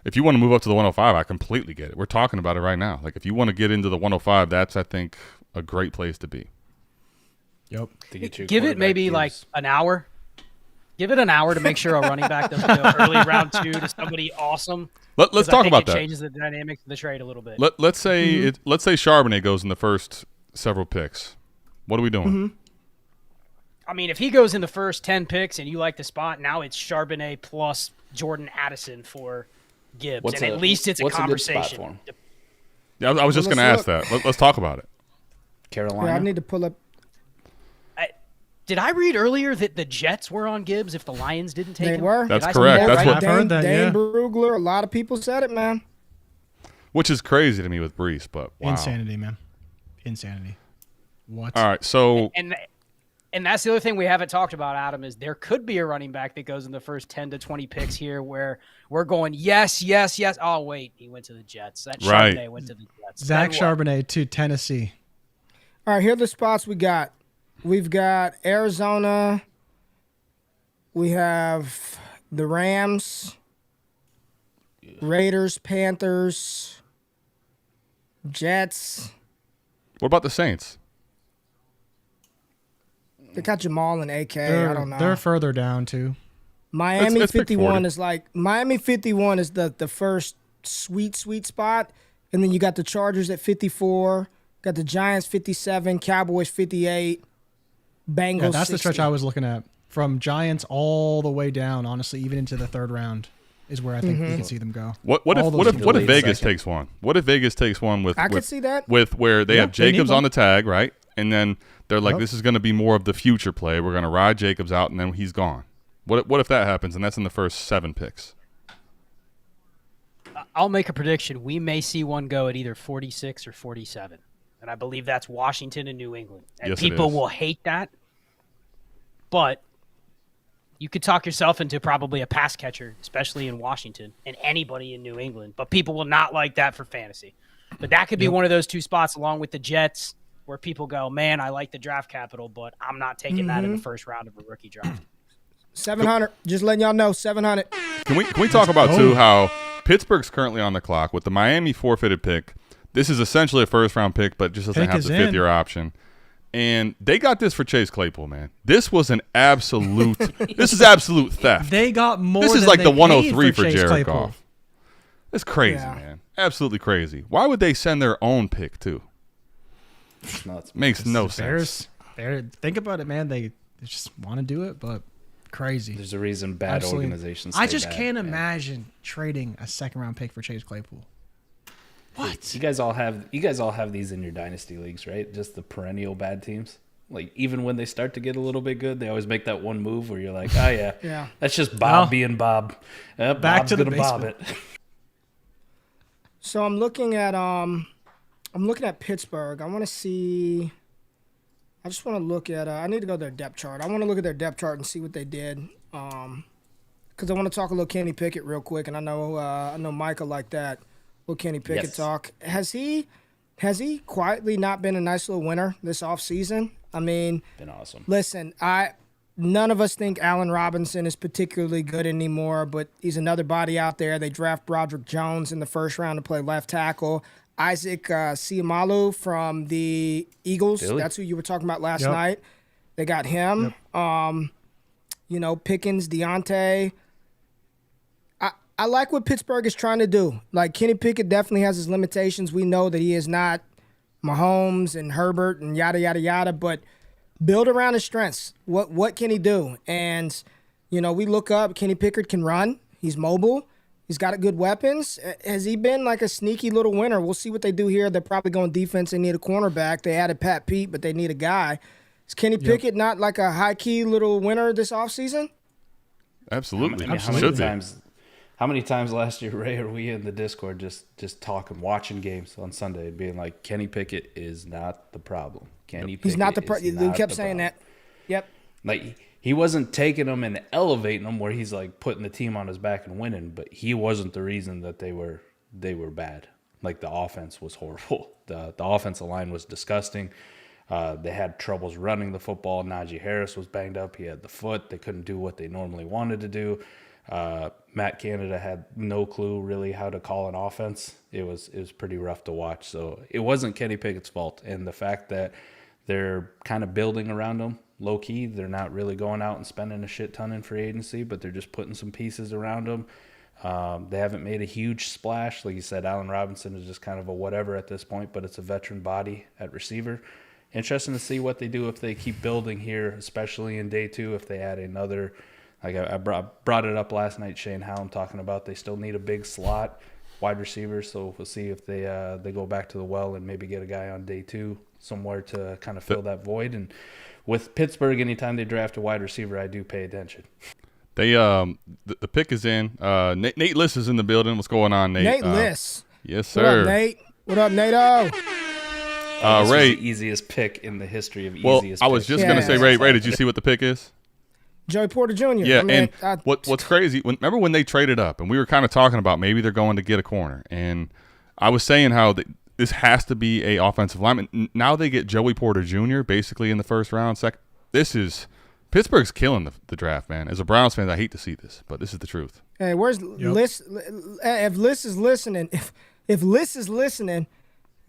If you want to move up to the 105, I completely get it. We're talking about it right now. Like, if you want to get into the 105, that's, I think, a great place to be. Yep. Give it maybe like an hour. Give it an hour to make sure a running back doesn't go early round 2 to somebody awesome. Let's talk about that. It changes the dynamics of the trade a little bit. Let's say let's say Charbonnet goes in the first several picks. What are we doing? Mm-hmm. I mean, if he goes in the first 10 picks and you like the spot, now it's Charbonnet plus Jordan Addison for Gibbs, at least it's a conversation. A good spot for him? Yeah, I was just going to ask that. Let's talk about it. Carolina. Yeah, I need to pull up. Did I read earlier that the Jets were on Gibbs if the Lions didn't take him? They were. That's correct. That's what I've heard that. Dane Brugler. A lot of people said it, man. Which is crazy to me with Brees, but wow. Insanity, man. Insanity. What? All right, so and And that's the other thing we haven't talked about, Adam, is there could be a running back that goes in the first 10 to 20 picks here where we're going, yes. Oh, wait, he went to the Jets. That Right. Charbonnet went to the Jets. Zach Then what? Charbonnet to Tennessee. All right, here are the spots we got. We've got Arizona. We have the Rams, Raiders, Panthers, Jets. What about the Saints? They got Jamal and AK. I don't know. They're further down too. Miami Let's pick 51 40. is like Miami 51 is the first sweet spot, and then you got the Chargers at 54, got the Giants 57, Cowboys 58, Bengals. Yeah, that's the 60. stretch I was looking at. From Giants all the way down, honestly, even into the third round is where I think we can see them go. What All those if teams. Vegas takes one? What if Vegas takes one with I could see that. with where they have they need Jacobs one. on the tag, right? And then they're like, Yep. this is going to be more of the future play. We're going to ride Jacobs out, and then he's gone. What if that happens, and that's in the first 7 picks? I'll make a prediction. We may see one go at either 46 or 47. And I believe that's Washington and New England. And Yes, it people is. will hate that. But you could talk yourself into probably a pass catcher, especially in Washington, and anybody in New England. But people will not like that for fantasy. But that could be one of those two spots along with the Jets where people go, man, I like the draft capital, but I'm not taking that in the first round of a rookie draft. 700. Just letting y'all know, 700. Can we talk about too how Pittsburgh's currently on the clock with the Miami forfeited pick? This is essentially a first round pick, but just doesn't Pick have is the in. 5th year option. And they got this for Chase Claypool, man. This was an absolute. This is absolute theft. They got more. This is than like they the paid 103 for Chase Jared Claypool. Goff. It's crazy, Yeah. man. Absolutely crazy. Why would they send their own pick too? It's nuts. Makes no sense. Think about it, man. They just want to do it, but crazy. There's a reason bad Absolutely. organizations. I stay just bad, can't man. imagine trading a second round pick for Chase Claypool. What? You guys all have these in your dynasty leagues, right? Just the perennial bad teams. Like even when they start to get a little bit good, they always make that one move where you're like, oh yeah, Yeah. that's just Bob Well, being Bob. back Bob's to the gonna Bob it. basement. So I'm looking at Pittsburgh. I want to see. I just want to look at. I need to go to their depth chart. I want to look at their depth chart and see what they did. Because I want to talk a little Kenny Pickett real quick, and I know Michael like that. Little Kenny Pickett Yes. talk. Has he quietly not been a nice little winner this offseason? I mean, Been awesome. listen, none of us think Allen Robinson is particularly good anymore, but he's another body out there. They draft Broderick Jones in the first round to play left tackle. Isaac Siamalu from the Eagles. Philly. That's who you were talking about last Yep. night. They got him. Pickens, Deontay. I like what Pittsburgh is trying to do. Like, Kenny Pickett definitely has his limitations. We know that he is not Mahomes and Herbert and yada, yada, yada, but build around his strengths. What can he do? And, we look up, Kenny Pickett can run. He's mobile. He's got good weapons. Has he been like a sneaky little winner? We'll see what they do here. They're probably going defense. They need a cornerback. They added Pat Pete, but they need a guy. Is Kenny Pickett not like a high-key little winner this offseason? Absolutely. I mean, Should be. how many times last year, Ray, are we in the Discord just talking, watching games on Sunday, being like, Kenny Pickett is not the problem. Kenny Pickett He's not the is They not kept the saying problem. that. Yep. Like he wasn't taking them and elevating them where he's like putting the team on his back and winning, but he wasn't the reason that they were bad. Like the offense was horrible. The offensive line was disgusting. They had troubles running the football. Najee Harris was banged up. He had the foot. They couldn't do what they normally wanted to do. Matt Canada had no clue really how to call an offense. It was pretty rough to watch. So it wasn't Kenny Pickett's fault. And the fact that they're kind of building around him low key, they're not really going out and spending a shit ton in free agency, but they're just putting some pieces around him. They haven't made a huge splash. Like you said, Allen Robinson is just kind of a whatever at this point, but it's a veteran body at receiver. Interesting to see what they do if they keep building here, especially in day 2, if they add another. Like I brought it up last night, Shane Hallam talking about they still need a big slot wide receiver, so we'll see if they go back to the well and maybe get a guy on day 2 somewhere to kind of fill that void. And with Pittsburgh, anytime they draft a wide receiver, I do pay attention. They the pick is in. Nate Liss is in the building. What's going on, Nate? Nate Liss. Yes, What up, sir. Nate? What up, Nato? This was Ray. the easiest pick in the history of Well, easiest I was picks. just Yeah. gonna say, Ray, did you see what the pick is? Joey Porter Jr. Yeah, I mean, and what's crazy? Remember when they traded up, and we were kind of talking about maybe they're going to get a corner, and I was saying how this has to be a offensive lineman. Now they get Joey Porter Jr. basically in the first round. This is Pittsburgh's killing the draft, man. As a Browns fan, I hate to see this, but this is the truth. Hey, where's Liz? If Liz is listening, if Liz is listening,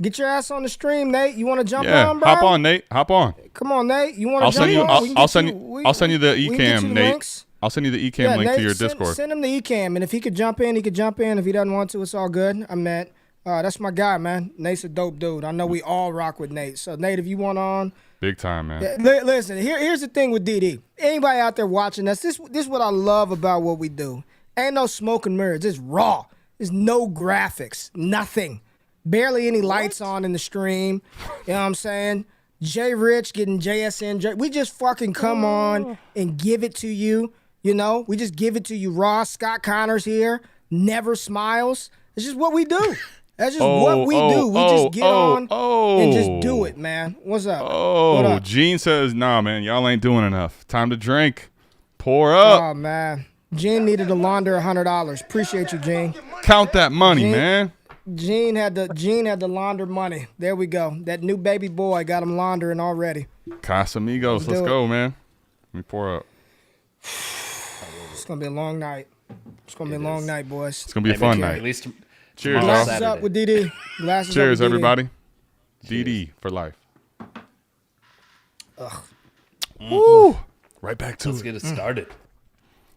get your ass on the stream, Nate. You want to jump Yeah, on, bro? hop on, Nate. Hop on. Come on, Nate. You want I'll to jump send you. on? We can I'll get send you. you. I'll send you the we can get eCam, you the Nate. links. I'll send you the eCam link Nate, to your send, Discord. Send him the eCam, and if he could jump in, he could jump in. If he doesn't want to, it's all good. I meant that's my guy, man. Nate's a dope dude. I know we all rock with Nate. So Nate, if you want on, Big time, man. listen. Here's the thing with DD. Anybody out there watching us, this is what I love about what we do. Ain't no smoke and mirrors. It's raw. There's no graphics. Nothing. Barely any lights on in the stream. You know what I'm saying? JRich getting JSN. We just fucking come on and give it to you. You know, we just give it to you raw. Scott Connors here. Never smiles. It's just what we do. That's just what we do. We just get on and just do it, man. What's up? What up? Gene says, nah, man, y'all ain't doing enough. Time to drink. Pour up. Oh, man. Gene needed to launder $100. Appreciate you, Gene. Count that money, Gene- man. Gene had to launder money. There we go. That new baby boy got him laundering already. Casamigos, let's do go, man. Let me pour up. It's gonna be a long night. It's gonna be a long night, boys. It's gonna be a fun At night. least Cheers, tomorrow's y'all. Glasses Saturday. up with DD. Glasses Cheers, up with DD. everybody. DD for life. Woo. Right back to Let's it. get it started.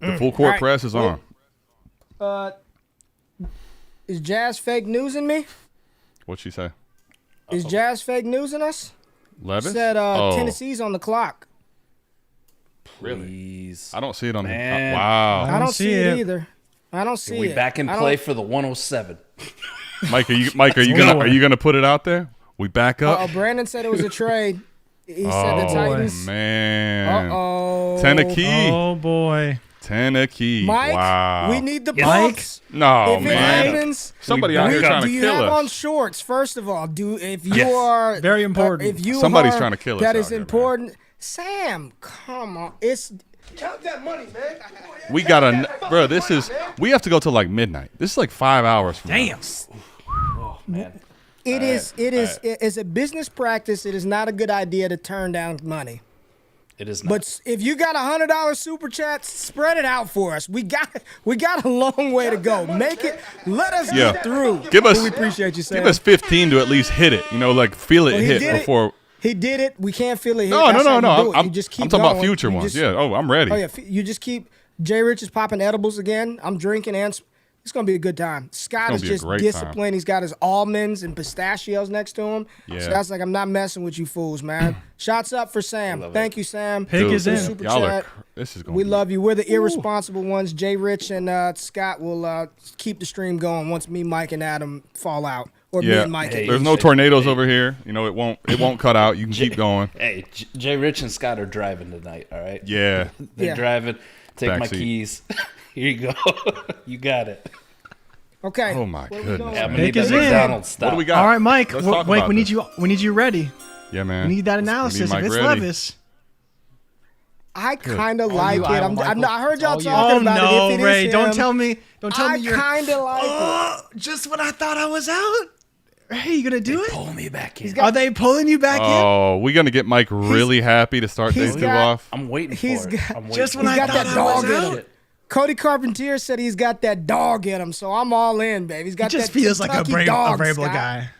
The full court All right. press is on. Is Jazz fake news in me? What'd she say? Is Jazz fake news in us? Levis? Said Oh, Tennessee's on the clock. really? Please. I don't see it on Man. the. Wow. I don't see see it it. either. I don't see We it. back in I play don't- for the 107. Mike, are you gonna put it out there? We back up. Oh, Brandon said it was a trade. He said the Titans. Man. Uh-oh. Tennessee. Oh boy. Tennessee. Mike, Wow. we need the Mike? pumps. No, if it man. happens, Somebody out here back up. trying do to you kill have on us. shorts? First of all, if you Yes. are Very important. if you Somebody's are- trying to kill us That out is here, man. important. Sam, come on, it's count that money, man. We got a bro. We have to go till like midnight. This is like 5 hours from now. Damn. It is as a business practice. It is not a good idea to turn down money. It is not. But if you got $100 super chat, spread it out for us. We got a long way to go. Make it. Let us Yeah. get through. Give us. We appreciate you, Sam. Give us 15 to at least hit it. You know, like feel it Well, he hit did it. before. He did it. We can't feel it. Hit. No. That's how you do it. I'm, You just keep I'm talking about going. future You ones. just- Yeah. Oh, I'm ready. Oh yeah. You just keep. JRich is popping edibles again. I'm drinking and. It's gonna be a good time. Scott gonna is be a just great disciplined. time. He's got his almonds and pistachios next to him. Yeah. Scott's like, I'm not messing with you fools, man. Shots up for Sam. Thank you, Sam. Pick Dude, is in. Super y'all chat. this is going. We love you. We're the irresponsible ones. JRich and Scott will keep the stream going once me, Mike, and Adam fall out, or me Yeah. and Mike. Hey, There's no tornadoes over here. You know, it won't cut out. You can keep going. Hey, Jay Rich and Scott are driving tonight, all right? Yeah. They're Yeah. driving. Take my Backseat. keys. Here you go. You got it. Okay. Oh my Where we goodness. going? Yeah, I'm man. gonna need Pick that is in. McDonald's stop. What do we got? All right, Mike. Let's talk Mike, about we need this. you ready. Yeah, man. We need that We analysis. Mike If it's ready. Levis. I kind of like you, it. Iowa Michael. I heard y'all It's all you. talking Oh about no, it. If it Ray! is Don't him, tell me I you're. kind of like it. Oh, just when I thought I was out. Hey, you gonna do it? Pull me back in. Are they pulling you back in? Oh, we gonna get Mike really happy to start he's day two got- off. I'm waiting He's for it. got- I'm waiting. Just when He's I got thought that I was dog in out. him. Cody Carpentier said he's got that dog in him, so I'm all in, baby. He's He got just that feels like a Kentucky dog, Vrabel Scott. guy.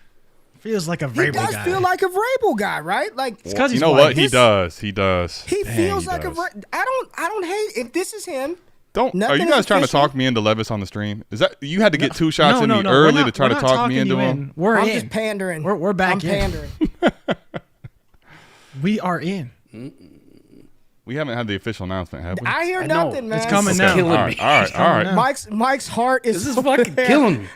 Feels like a He Vrabel does guy. feel like a Vrabel guy, right? Like It's 'cause You he's know white. what? He does. He does. he Dang, feels he like does. I don't hate if this is him. Don't. Are Nothing you is guys trying to official. talk me into Levis on the stream? Is that you had to get two shots no, in no, me no. early We're not- to try we're to not talk me talking into you him? in. We're I'm in. just pandering. We're back I'm in. pandering. We are in. We haven't had the official announcement, have we? I hear I know. nothing, man. It's coming It's now. killing All me. right. All right. All right. now. Mike's heart is This is fucking killing me.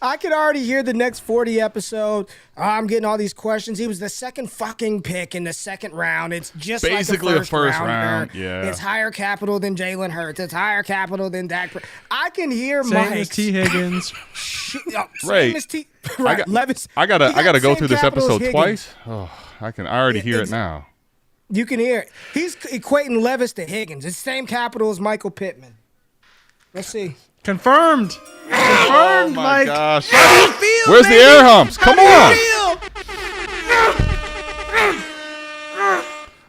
I could already hear the next 40 episode. I'm getting all these questions. He was the second fucking pick in the second round. It's just basically like a first round. Yeah, it's higher capital than Jalen Hurts. It's higher capital than Dak. I can hear Same Mike. as T. Higgins. Ray, Same as T. Right, Levis. I gotta go same through this capital as episode Higgins. twice. Oh, I already hear it now. You can hear it. He's equating Levis to Higgins. It's the same capital as Michael Pittman. Let's see. Confirmed. Confirmed, Oh my Mike. gosh. How do you feel, Where's baby? the air humps? How Come do on.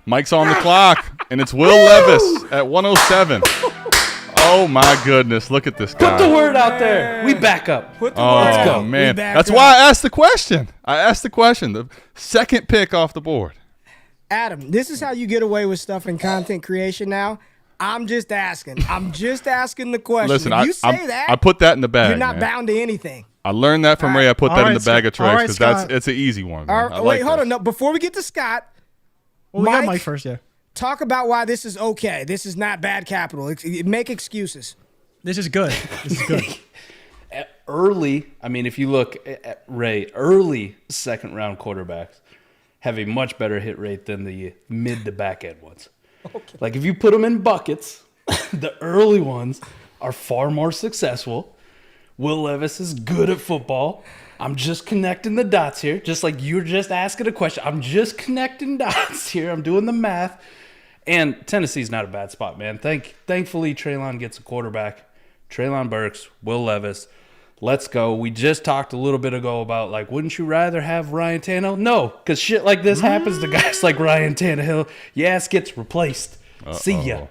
Mike's on the clock, and it's Will Levis at 107. Oh my goodness! Look at this guy. Put the word out there. We back up. Put the word Oh out. man, We back that's up. why I asked the question. The second pick off the board. Adam, this is how you get away with stuff in content creation now. I'm just asking. The question. Listen, if you say I put that in the bag. you're not man. bound to anything. I learned that from All Ray. I put All that in right, the bag of Scott. All tricks right, because Scott. it's an easy one. Man. All right, I wait, like hold this. on. No, before we get to Scott, Well, we got Mike- Mike first, yeah. talk about why this is okay. This is not bad capital. Make excuses. This is good. This is good. Early, I mean, if you look at Ray, early second round quarterbacks have a much better hit rate than the mid to back end ones. Okay. Like if you put them in buckets, the early ones are far more successful. Will Levis is good at football. I'm just connecting the dots here, just like you're just asking a question. I'm just connecting dots here. I'm doing the math. And Tennessee's not a bad spot, man. Thankfully, Treylon gets a quarterback. Treylon Burks, Will Levis. Let's go. We just talked a little bit ago about, like, wouldn't you rather have Ryan Tannehill? No, because shit like this happens to guys like Ryan Tannehill. Your ass gets replaced. See ya.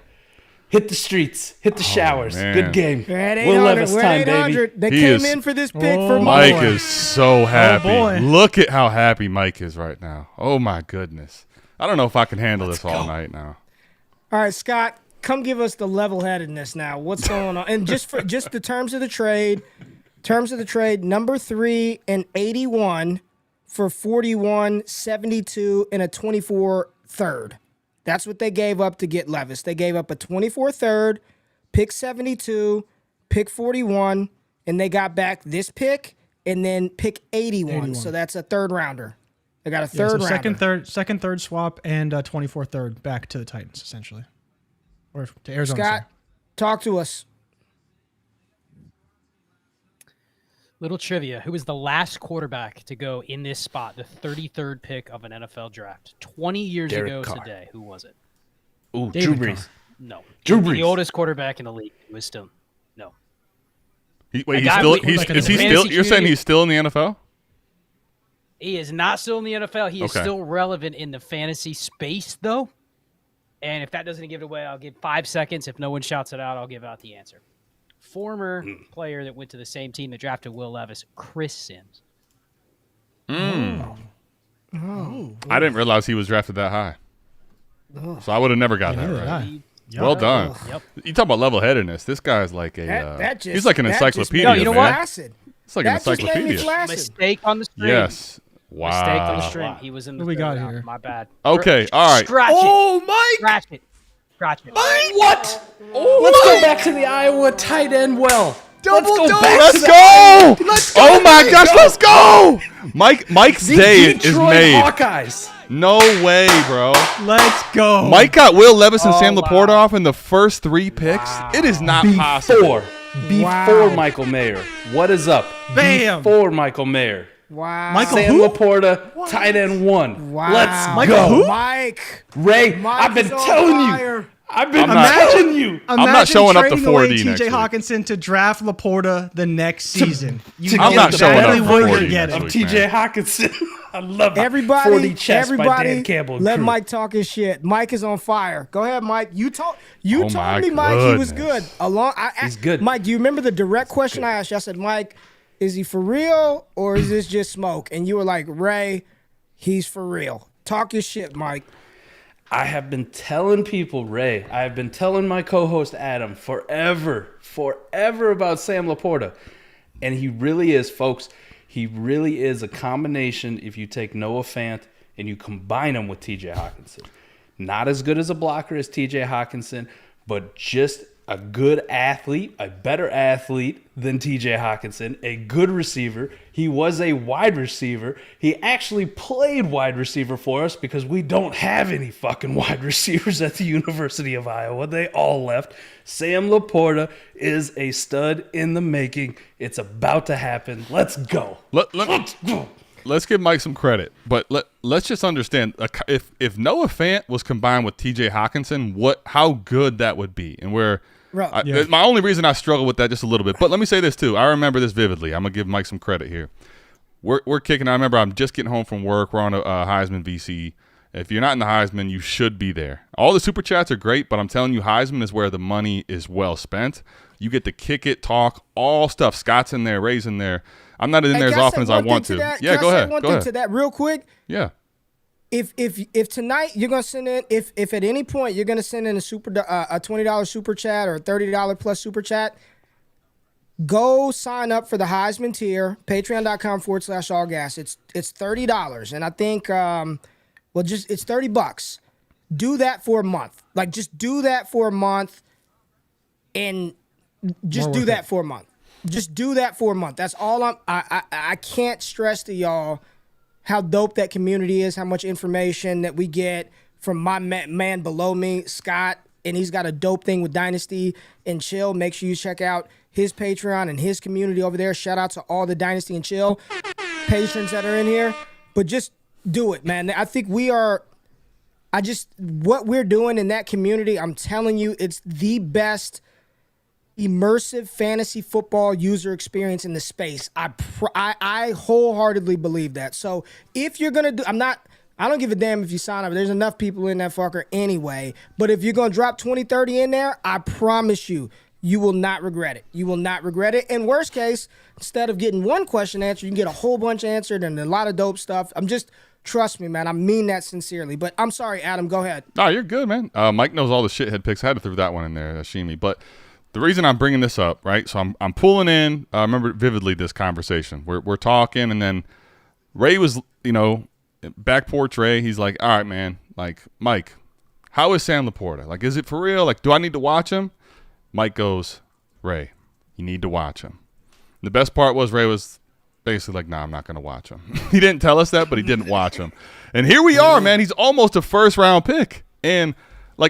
Hit the streets. Hit the showers. man. Good game. We're at Will 800. Levis We're time, at baby. 800. They He came is- in for this pick Oh, for Mike Mike. is so happy. boy. Look at how happy Mike is right now. Oh my goodness. I don't know if I can handle this all night now. All right, Scott, come give us the level-headedness now. What's going on? And just the terms of the trade. Number 3 and 81 for 41, 72, and a 24 third. That's what they gave up to get Levis. They gave up a 24 third, pick 72, pick 41, and they got back this pick and then pick 81. So that's a third rounder. They got a Yeah, third so rounder. second, third swap, and 24 third back to the Titans, essentially. Or to Arizona. Scott, talk to us. Little trivia. Who was the last quarterback to go in this spot, the 33rd pick of an NFL draft? 20 years Derek ago Carr. today. Who was it? Ooh, David Drew Brees. Carr. No. Drew The Brees. oldest quarterback in the league. He was still. No. Wait, A he's guy still we- he's, like in is the he fantasy still you're saying community- he's still in the NFL? He is not still in the NFL. He is Okay. still relevant in the fantasy space, though. And if that doesn't give it away, I'll give 5 seconds. If no one shouts it out, I'll give out the answer. Former player that went to the same team that drafted Will Levis, Chris Sims. I didn't realize he was drafted that high. So I would have never got that right. Well done. Yep. You talk about level-headedness. This guy's like a That just, he's like an that just encyclopedia, made me you know man. what? flaccid. It's like an That just made me encyclopedia. flaccid. Mistake on the string. Yes. Mistake on the Wow. string. He was in the What we third got round. here? My bad. Okay, all right. Scratch it. Oh, Mike! Scratch it. Scratch it. What? Let's go back to the Iowa tight end well. Let's go back Let's to the go! Let's Oh go, my Mike. gosh, let's go! Mike's day is Detroit made. Hawkeyes. No way, bro. Let's go. Mike got Will Levis and Oh, Sam Laporta wow. off in the first 3 picks. It is not possible. Before Wow. Michael Mayer. What is up? Bam. Before Michael Mayer. Wow. Michael Sam who? Laporta, tight end 1. Wow. Let's Michael go. who? Mike. Ray, Mike I've been is on telling fire. you. I've been I'm not- telling you. I'm not Imagine showing up to trading away 4D next TJ week. Hawkinson to draft Laporta the next season. You I'm get not the showing up badly for what 4D you're getting. next Of week, TJ man. Hawkinson. I love it. Everybody, 4D chess by everybody, Dan Campbell. and let crew. Mike talk his shit. Mike is on fire. Go ahead, Mike. You Oh told my me, Mike, he was goodness. good. He's good. Mike, do you remember the direct question I asked you? I said, Mike, is he for real or is this just smoke? And you were like, Ray, he's for real. Talk your shit, Mike. I have been telling people, Ray, I have been telling my co-host Adam forever about Sam Laporta. And he really is, folks. He really is a combination if you take Noah Fant and you combine him with TJ Hawkinson. Not as good as a blocker as TJ Hawkinson, but just a good athlete, a better athlete than TJ Hawkinson, a good receiver. He was a wide receiver. He actually played wide receiver for us because we don't have any fucking wide receivers at the University of Iowa. They all left. Sam Laporta is a stud in the making. It's about to happen. Let's go. Let's go. Let's give Mike some credit, but let's just understand if Noah Fant was combined with T.J. Hawkinson, how good that would be, and my only reason I struggle with that just a little bit. But let me say this too. I remember this vividly. I'm gonna give Mike some credit here. We're kicking. I remember I'm just getting home from work. We're on a Heisman VC. If you're not in the Heisman, you should be there. All the super chats are great, but I'm telling you, Heisman is where the money is well spent. You get to kick it, talk, all stuff. Scott's in there, Ray's in there. I'm not in there as often as I want to. Yeah, go ahead. One thing to that real quick. Yeah. If tonight you're gonna send in, if at any point you're gonna send in a $20 super chat or a $30 plus super chat, go sign up for the Heisman tier, patreon.com/allgas. It's $30, and I think it's $30. Do that for a month. Like, just do that for a month, and just do that for a month. Just do that for a month. That's all I can't stress to y'all how dope that community is, how much information that we get from my man below me, Scott, and he's got a dope thing with Dynasty and Chill. Make sure you check out his Patreon and his community over there. Shout out to all the Dynasty and Chill patrons that are in here. But just do it, man. I think what we're doing in that community, I'm telling you, it's the best immersive fantasy football user experience in the space. I wholeheartedly believe that. So if you're gonna do, I don't give a damn if you sign up. There's enough people in that fucker anyway. But if you're gonna drop 20, 30 in there, I promise you, you will not regret it. You will not regret it. In worst case, instead of getting one question answered, you can get a whole bunch answered and a lot of dope stuff. Trust me, man. I mean that sincerely. But I'm sorry, Adam. Go ahead. No, you're good, man. Mike knows all the shithead picks. I had to throw that one in there, Shimi. But the reason I'm bringing this up, right? So I'm pulling in. I remember vividly this conversation. We're talking, and then Ray was, back porch Ray. He's like, "All right, man. Like, Mike, how is Sam Laporta? Like, is it for real? Like, do I need to watch him?" Mike goes, "Ray, you need to watch him." And the best part was Ray was basically like, "Nah, I'm not going to watch him." He didn't tell us that, but he didn't watch him. And here we are, man. He's almost a first-round pick, and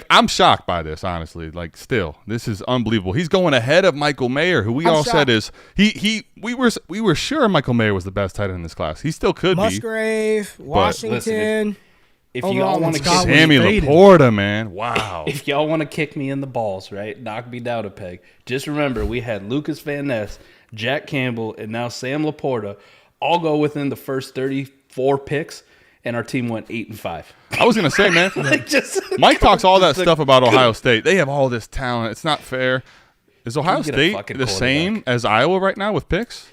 I'm shocked by this, honestly. Still, this is unbelievable. He's going ahead of Michael Mayer, who said is we were sure Michael Mayer was the best tight end in this class. He still could Musgrave, be. Washington. Listen, if y'all want to Sammy Laporta, man, wow. If y'all want to kick me in the balls, right, knock me down a peg. Just remember, we had Lucas Van Ness, Jack Campbell, and now Sam Laporta all go within the first 34 picks. And our team went 8-5. I was gonna say, man, Mike talks all that stuff about Ohio State. They have all this talent. It's not fair. Is Ohio State the same as Iowa right now with picks?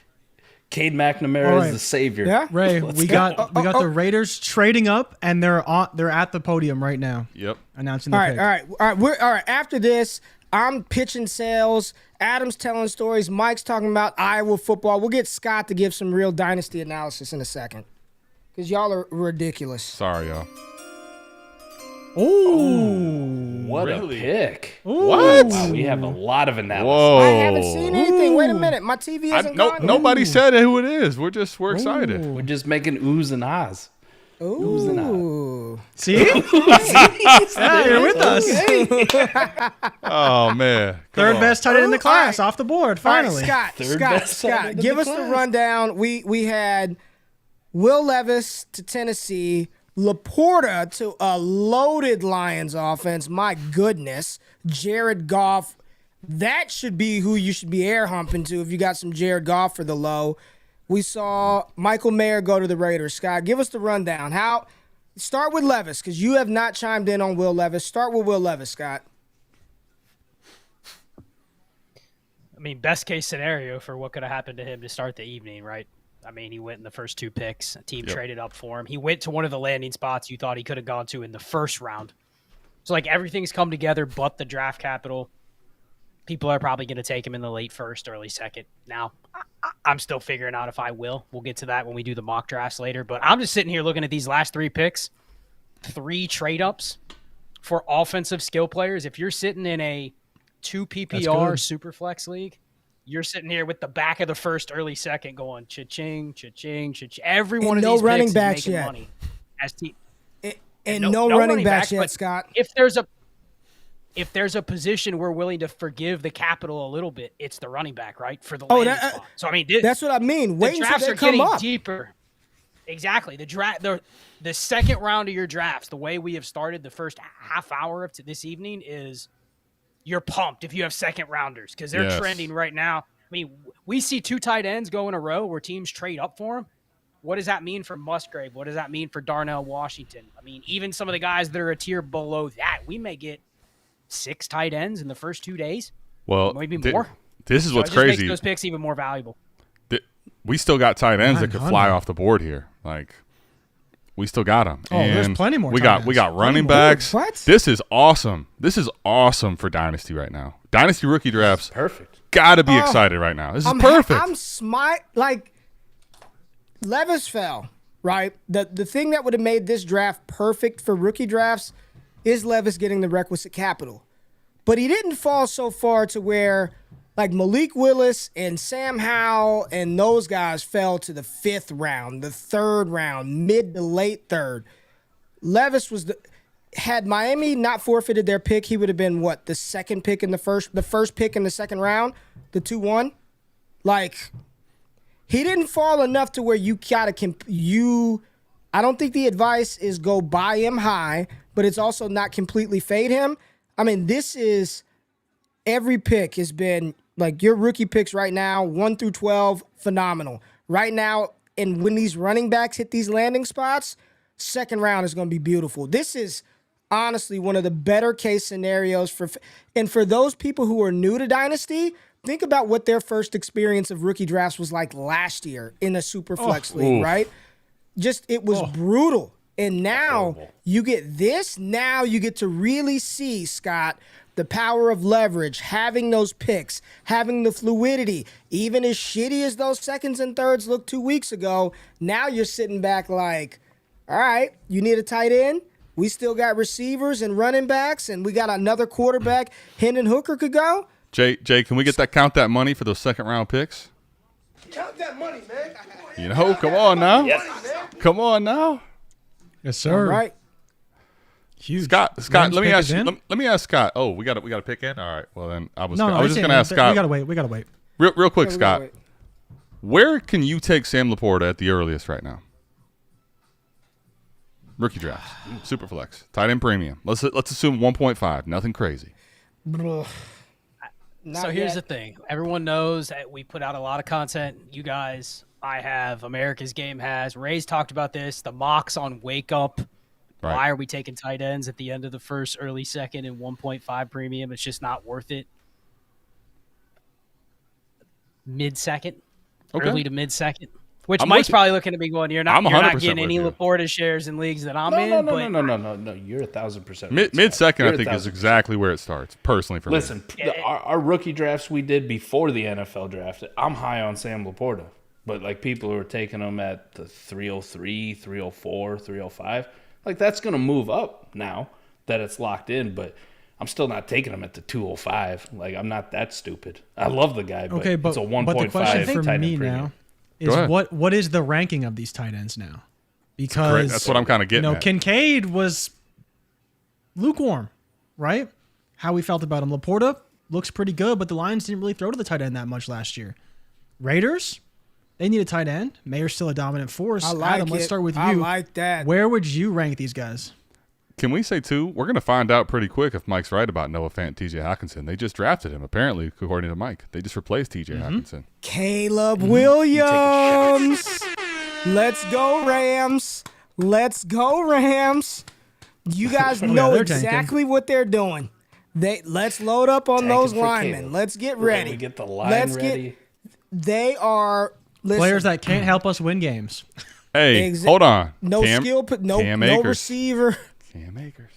Cade McNamara is the savior. Yeah, Ray, we got the Raiders trading up, and they're at the podium right now. Yep, announcing the pick. All right. After this, I'm pitching sales. Adam's telling stories. Mike's talking about Iowa football. We'll get Scott to give some real dynasty analysis in a second. Because y'all are ridiculous. Sorry, y'all. Ooh. What a pick. Ooh. What? Wow, we have a lot of analysis. Whoa. I haven't seen anything. Wait a minute. My TV isn't gone. Nobody said who it is. We're excited. We're just making oohs and ahs. Oohs and ahs. See? Yeah, you're with us. Oh, man. Third best tight end in the class, off the board, finally. All right, Scott, give us the rundown. We had Will Levis to Tennessee, Laporta to a loaded Lions offense. My goodness. Jared Goff. That should be who you should be air humping to if you got some Jared Goff for the low. We saw Michael Mayer go to the Raiders. Scott, give us the rundown. Start with Levis, because you have not chimed in on Will Levis. Start with Will Levis, Scott. I mean, best case scenario for what could have happened to him to start the evening, right? I mean, he went in the first two picks. A team traded up for him. He went to one of the landing spots you thought he could have gone to in the first round. So, everything's come together but the draft capital. People are probably going to take him in the late first, early second. Now, I'm still figuring out if I will. We'll get to that when we do the mock drafts later. But I'm just sitting here looking at these last three picks. 3 trade-ups for offensive skill players. If you're sitting in a 2 That's PPR good. super flex league, you're sitting here with the back of the first, early second going cha-ching, cha-ching, cha-ching. Every one of no these running picks backs is making yet. money. And no running backs yet, but Scott. if there's a position we're willing to forgive the capital a little bit, it's the running back, right? For the landing spot. So I mean, That's what I mean. Wait the until drafts they are come getting up. deeper. Exactly. The second round of your drafts, the way we have started the first half hour of this evening is you're pumped if you have second rounders because they're trending right now. I mean, we see 2 tight ends go in a row where teams trade up for them. What does that mean for Musgrave? What does that mean for Darnell Washington? I mean, even some of the guys that are a tier below that, we may get 6 tight ends in the first 2 days. Well, maybe more. This is what's it just crazy. makes those picks even more valuable. We still got tight ends that could 900. fly off the board here. Like, we still got them. Oh, there's plenty more We tight got ends. running more. backs. What? This is awesome. This is awesome for Dynasty right now. Dynasty rookie drafts. Perfect. Got to be excited right now. This is perfect. Like Levis fell, right? The thing that would have made this draft perfect for rookie drafts is Levis getting the requisite capital. But he didn't fall so far to where like Malik Willis and Sam Howell and those guys fell to the 5th round, the 3rd round, mid to late 3rd. Levis had Miami not forfeited their pick, he would have been the second pick in the first pick in the second round, the 2-1. Like, he didn't fall enough to where you gotta I don't think the advice is go buy him high, but it's also not completely fade him. I mean, this is every pick has been like your rookie picks right now, 1 through 12, phenomenal. Right now, and when these running backs hit these landing spots, second round is going to be beautiful. This is honestly one of the better case scenarios for those people who are new to Dynasty. Think about what their first experience of rookie drafts was like last year in a super flex league, right? It was brutal. And now you get this. Now you get to really see, Scott, the power of leverage, having those picks, having the fluidity. Even as shitty as those seconds and thirds looked 2 weeks ago, now you're sitting back like, all right, you need a tight end? We still got receivers and running backs, and we got another quarterback. Hendon Hooker could go. Jay, can we count that money for those second round picks? Count that money, man. You know, come on now. Come on now. Yes, sir. All right. Huge. Scott, Rams let me pick ask is you. in? Let me ask Scott. Oh, we got a pick in. All right. Well then, I was No, just it's going to ask Scott. We gotta wait. Real quick, Yeah, we Scott. gotta wait. Where can you take Sam Laporta at the earliest right now? Rookie draft, super flex, tight end premium. Let's assume 1.5. Nothing crazy. So here's the thing. Everyone knows that we put out a lot of content. You guys, I have, America's Game has. Ray's talked about this. The mocks on Wake Up. Right. Why are we taking tight ends at the end of the first, early second, and 1.5 premium? It's just not worth it. Mid-second. Okay. Early to mid-second. Which I'm Mike's with you. probably looking at me going, you're not 100% getting any with you. Laporta shares in leagues that I'm in. No. You're 1,000%. Mid second, I You're think, is 1,000%. exactly where it starts. Personally, for me. Listen, our rookie drafts we did before the NFL draft, I'm high on Sam Laporta. But, like, people who are taking him at the 303, 304, 305, like, that's going to move up now that it's locked in. But I'm still not taking him at the 205. Like, I'm not that stupid. I love the guy, but, Okay, but it's a but 1.5 the question for tight end me premium. now Go is ahead. what is the ranking of these tight ends now? Great. Because That's what I'm kind of getting at. Kincaid was lukewarm, right? How we felt about him. Laporta looks pretty good, but the Lions didn't really throw to the tight end that much last year. Raiders, they need a tight end. Mayer's still a dominant force. I like Adam, let's it. start with you. I like that. Where would you rank these guys? Can we say, too, we're going to find out pretty quick if Mike's right about Noah Fant and T.J. Hawkinson. They just drafted him, apparently, according to Mike. They just replaced T.J. Hawkinson. Caleb Williams. Let's go, Rams. Let's go, Rams. You guys know they're tanking. exactly what they're doing. Let's load up on Tanking those for linemen. Caleb. Let's get We're ready. gonna get the line Let's ready. They are Players that can't help us win games. Hey, hold on. no Cam, skill, no Cam Akers. receiver. Cam Akers.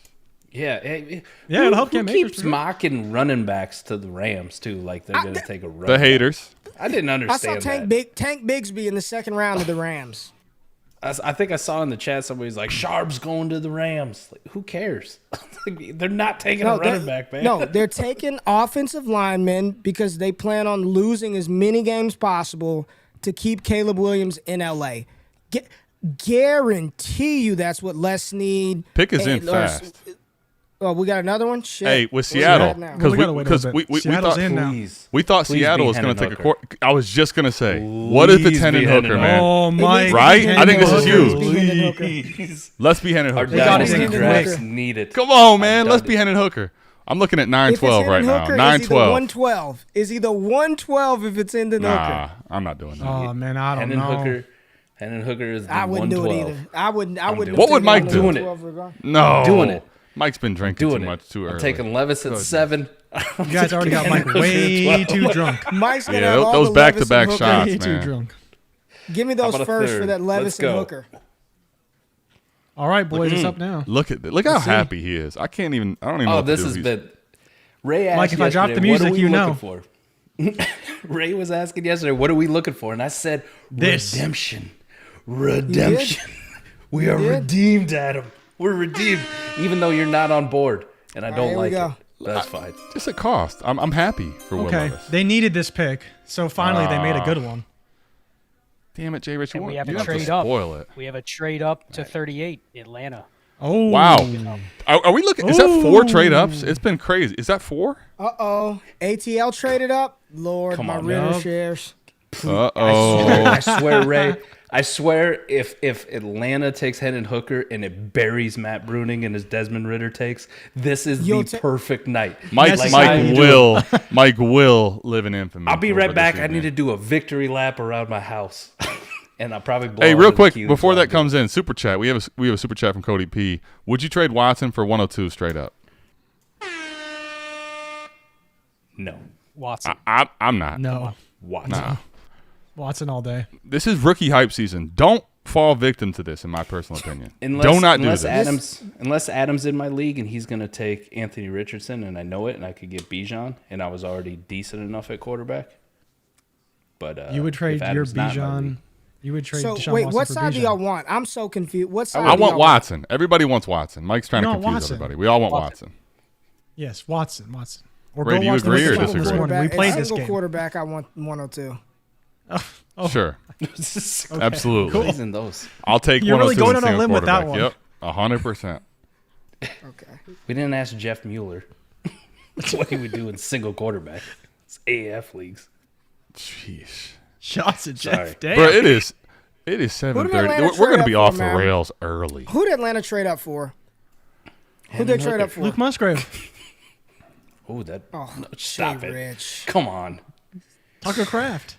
Yeah, Yeah, it'll help who Cam Akers keeps for sure. mocking running backs to the Rams too? Like they're going to take a run. The haters. I didn't I saw understand that. Tank Bigsby in the second round of the Rams. I think I saw in the chat somebody's like, Sharp's going to the Rams. Like, who cares? Like, they're not taking a running back, man. No, they're taking offensive linemen because they plan on losing as many games possible to keep Caleb Williams in L.A. Guarantee you that's what Les Snead. Pick is in fast. Oh, we got another one? Shit. Hey, with Seattle, because we thought Seattle was going to take a quarter. I was just going to say, what if it's Hendon Hooker, man? Oh, Mike. Right? I think this is Please. huge. Let's be Hendon Our Hooker. dynasty drafts need it. Come on, man. Let's be Hendon Hooker. I'm looking at 9-12 right now. 9-12. 112. Is either 112 if it's Hendon Hooker? Nah, I'm not doing that. Oh, man, I don't know. Hendon Hooker is the I wouldn't do it 112. either. I wouldn't. What would Mike do? Doing it. No. Doing it. Mike's been drinking too much too early. I'm taking Levis at 7. You guys already got Mike way too drunk. Mike's gonna have all those the back-to-back Levis and shots, Way Hooker. too man. drunk. Give me those How about a first third? for that Levis Let's and go. Hooker. All right, boys, it's up now. Look how Let's see. happy he is. I don't even know Oh, what to this do. has He's- been. Ray asked Mike, if I drop the yesterday, what are music, we you know. looking for? Ray was asking yesterday, what are we looking for? And I said, This. redemption. Redemption. We are redeemed, Adam. We're redeemed, even though you're not on board. And I don't here we like go. it. That's fine. Just a cost. I'm happy for Will Okay, Levis. they needed this pick, so finally they made a good one. Damn it, JRich. And we have you a have to trade up. spoil it. We have a trade up to 38, Atlanta. Oh, Wow. Are we looking? Is that 4 trade ups? It's been crazy. Is that 4? Uh-oh. ATL traded up. Lord, Come my on, Ritter man. shares. Uh-oh. I swear, Ray. I swear, if Atlanta takes Hendon Hooker and it buries Matt Bruning and his Desmond Ritter takes, this is You'll the perfect night. Mike will live in infamy. I'll be over right this back. I evening. need to do a victory lap around my house, and I'll probably blow. Hey, out real the quick Achilles before while I that do comes in, super chat. We have a super chat from Cody P. Would you trade Watson for 102 straight up? it. No, Watson. I'm not. no, Watson. Nah. Watson all day. This is rookie hype season. Don't fall victim to this, in my personal opinion. Unless, Do not do unless this. Unless Adam's in my league and he's going to take Anthony Richardson, and I know it, and I could get Bijan, and I was already decent enough at quarterback. But You would trade if your Adam's not in my Bijan. league- You would trade So, Deshaun wait, Watson what for side do Bijan. y'all want? I'm so confused. What side I do want y'all Watson. Everybody wants Watson. Mike's trying to You want confuse Watson. everybody. We all want Watson. Yes, Watson. Or Ray, do you watch the agree or Lakers disagree? this morning. We Quarterback- played a this single game. quarterback, I want 102. Sure. Absolutely. He's in those. I'll take You're 102 really going and on a single limb with that quarterback. one. Yep. 100%. Okay. We didn't ask Jeff Mueller. That's what he would do in single quarterback. It's AAF leagues. Jeez. Shots at Sorry. Jeff. Damn. Bro, it is Who did 7:30. Atlanta We're trade going to up be for, off the man? rails early. Who did Atlanta trade up for? Who did they trade up for? Luke Musgrave. Oh, that. Oh, no, stop it. Rich. Come on. Tucker Kraft.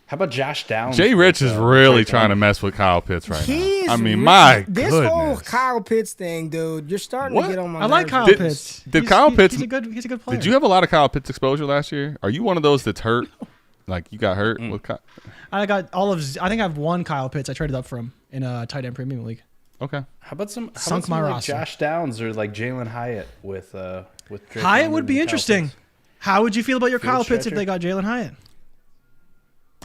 How about Josh Downs? JRich is really Drake trying to London? mess with Kyle Pitts right He's now. I mean, my this goodness. whole Kyle Pitts thing, dude. You're starting What? to get on my I like nerves. Kyle Did- Pitts. did Kyle Pitts- He's a good player. Did you have a lot of Kyle Pitts exposure last year? Are you one of those that's hurt? Like you got hurt with Kyle? I got all of. I think I have one Kyle Pitts. I traded up for him in a tight end premium league. Okay. How about some? How Sunk about my some like roster. Josh Downs or like Jalen Hyatt with Drake Hyatt London would be and Kyle interesting. Pitts? How would you feel about your Field Kyle Pitts if stretcher? they got Jalen Hyatt?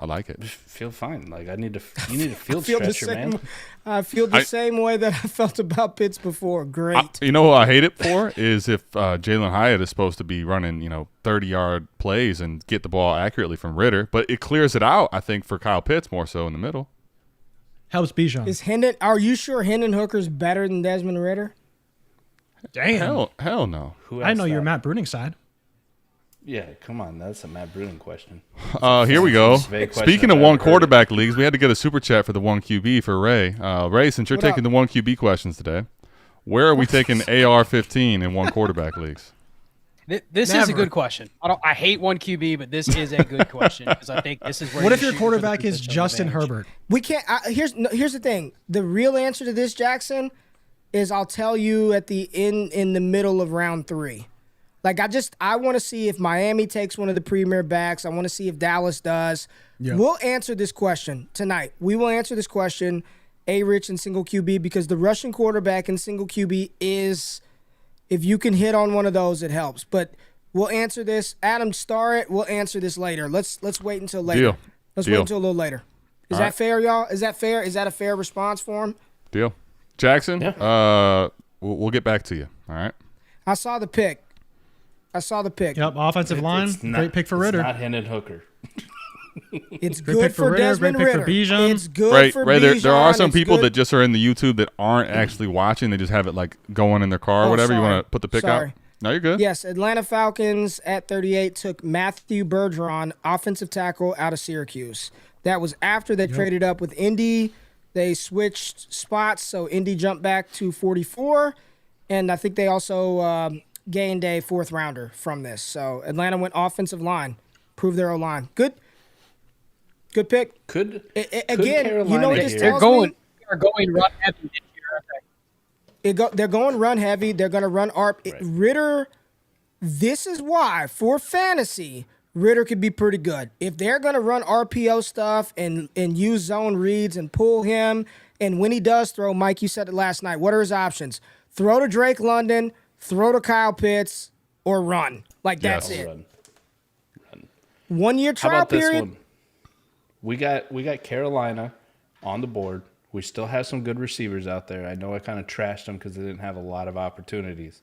I like it. Feel fine. Like I need to. You need a field feel the stretcher, same. man. I feel the I- same way that I felt about Pitts before. Great. You know who I hate it for is if Jalen Hyatt is supposed to be running, 30-yard plays and get the ball accurately from Ritter, but it clears it out, I think, for Kyle Pitts more so in the middle. Helps Bijan. Is Hendon? Are you sure Hendon Hooker's better than Desmond Ritter? Damn. Hell no. Who I asked know you're that? Matt Bruning's side. Yeah, come on. That's a Matt Bruning question. Here we go. Vague question Speaking if of I one ever heard quarterback leagues, we had to get a super chat for the one QB for Ray. Ray, since you're What taking up? the one QB questions today, where are we taking AR-15 in one quarterback leagues? This is a Never. good question. I hate one QB, but this is a good question because I think this is where. What you're if your shooting for the quarterback is position Justin advantage. Herbert? We can't. Here's the thing. The real answer to this, Jackson, is I'll tell you at the in the middle of round 3. Like I want to see if Miami takes one of the premier backs. I want to see if Dallas does. Yeah. We'll answer this question tonight. We will answer this question, JRich and single QB, because the Russian quarterback and single QB is, if you can hit on one of those, it helps. But we'll answer this. Adam, star it. We'll answer this later. Let's wait until later. Deal. Let's Deal. wait until a little later. Is All that right. fair, y'all? Is that fair? Is that a fair response for him? Deal. Jackson, Yeah. we'll get back to you. All right. I saw the pick. Yep, offensive line. It's not- Great pick for Ritter. It's not Hendon Hooker. It's Great good pick for Ritter, Desmond great pick for Ritter. Bijan. It's good Right, for right. Bijan. There are some It's people good- that just are in the YouTube that aren't actually watching. They just have it like going in their car or Oh, whatever. You sorry. want to put the pick Sorry. out? No, you're good. Yes, Atlanta Falcons at 38 took Matthew Bergeron, offensive tackle, out of Syracuse. That was after they traded up with Indy. They switched spots, so Indy jumped back to 44, and I think they also gained a fourth rounder from this. So Atlanta went offensive line, proved their O-line. Good pick. Could Again, Carolina you know what here- this They're tells going. me? They're going run heavy this year. I think. They're going run heavy. They're going to run ARP. Ritter, this is why, for fantasy, Ritter could be pretty good. If they're going to run RPO stuff and use zone reads and pull him, and when he does throw, Mike, you said it last night, what are his options? Throw to Drake London, throw to Kyle Pitts, or run. Like, that's Yes. it. Run. 1 year How trial about this period. one? We got Carolina on the board. We still have some good receivers out there. I know I kind of trashed them because they didn't have a lot of opportunities.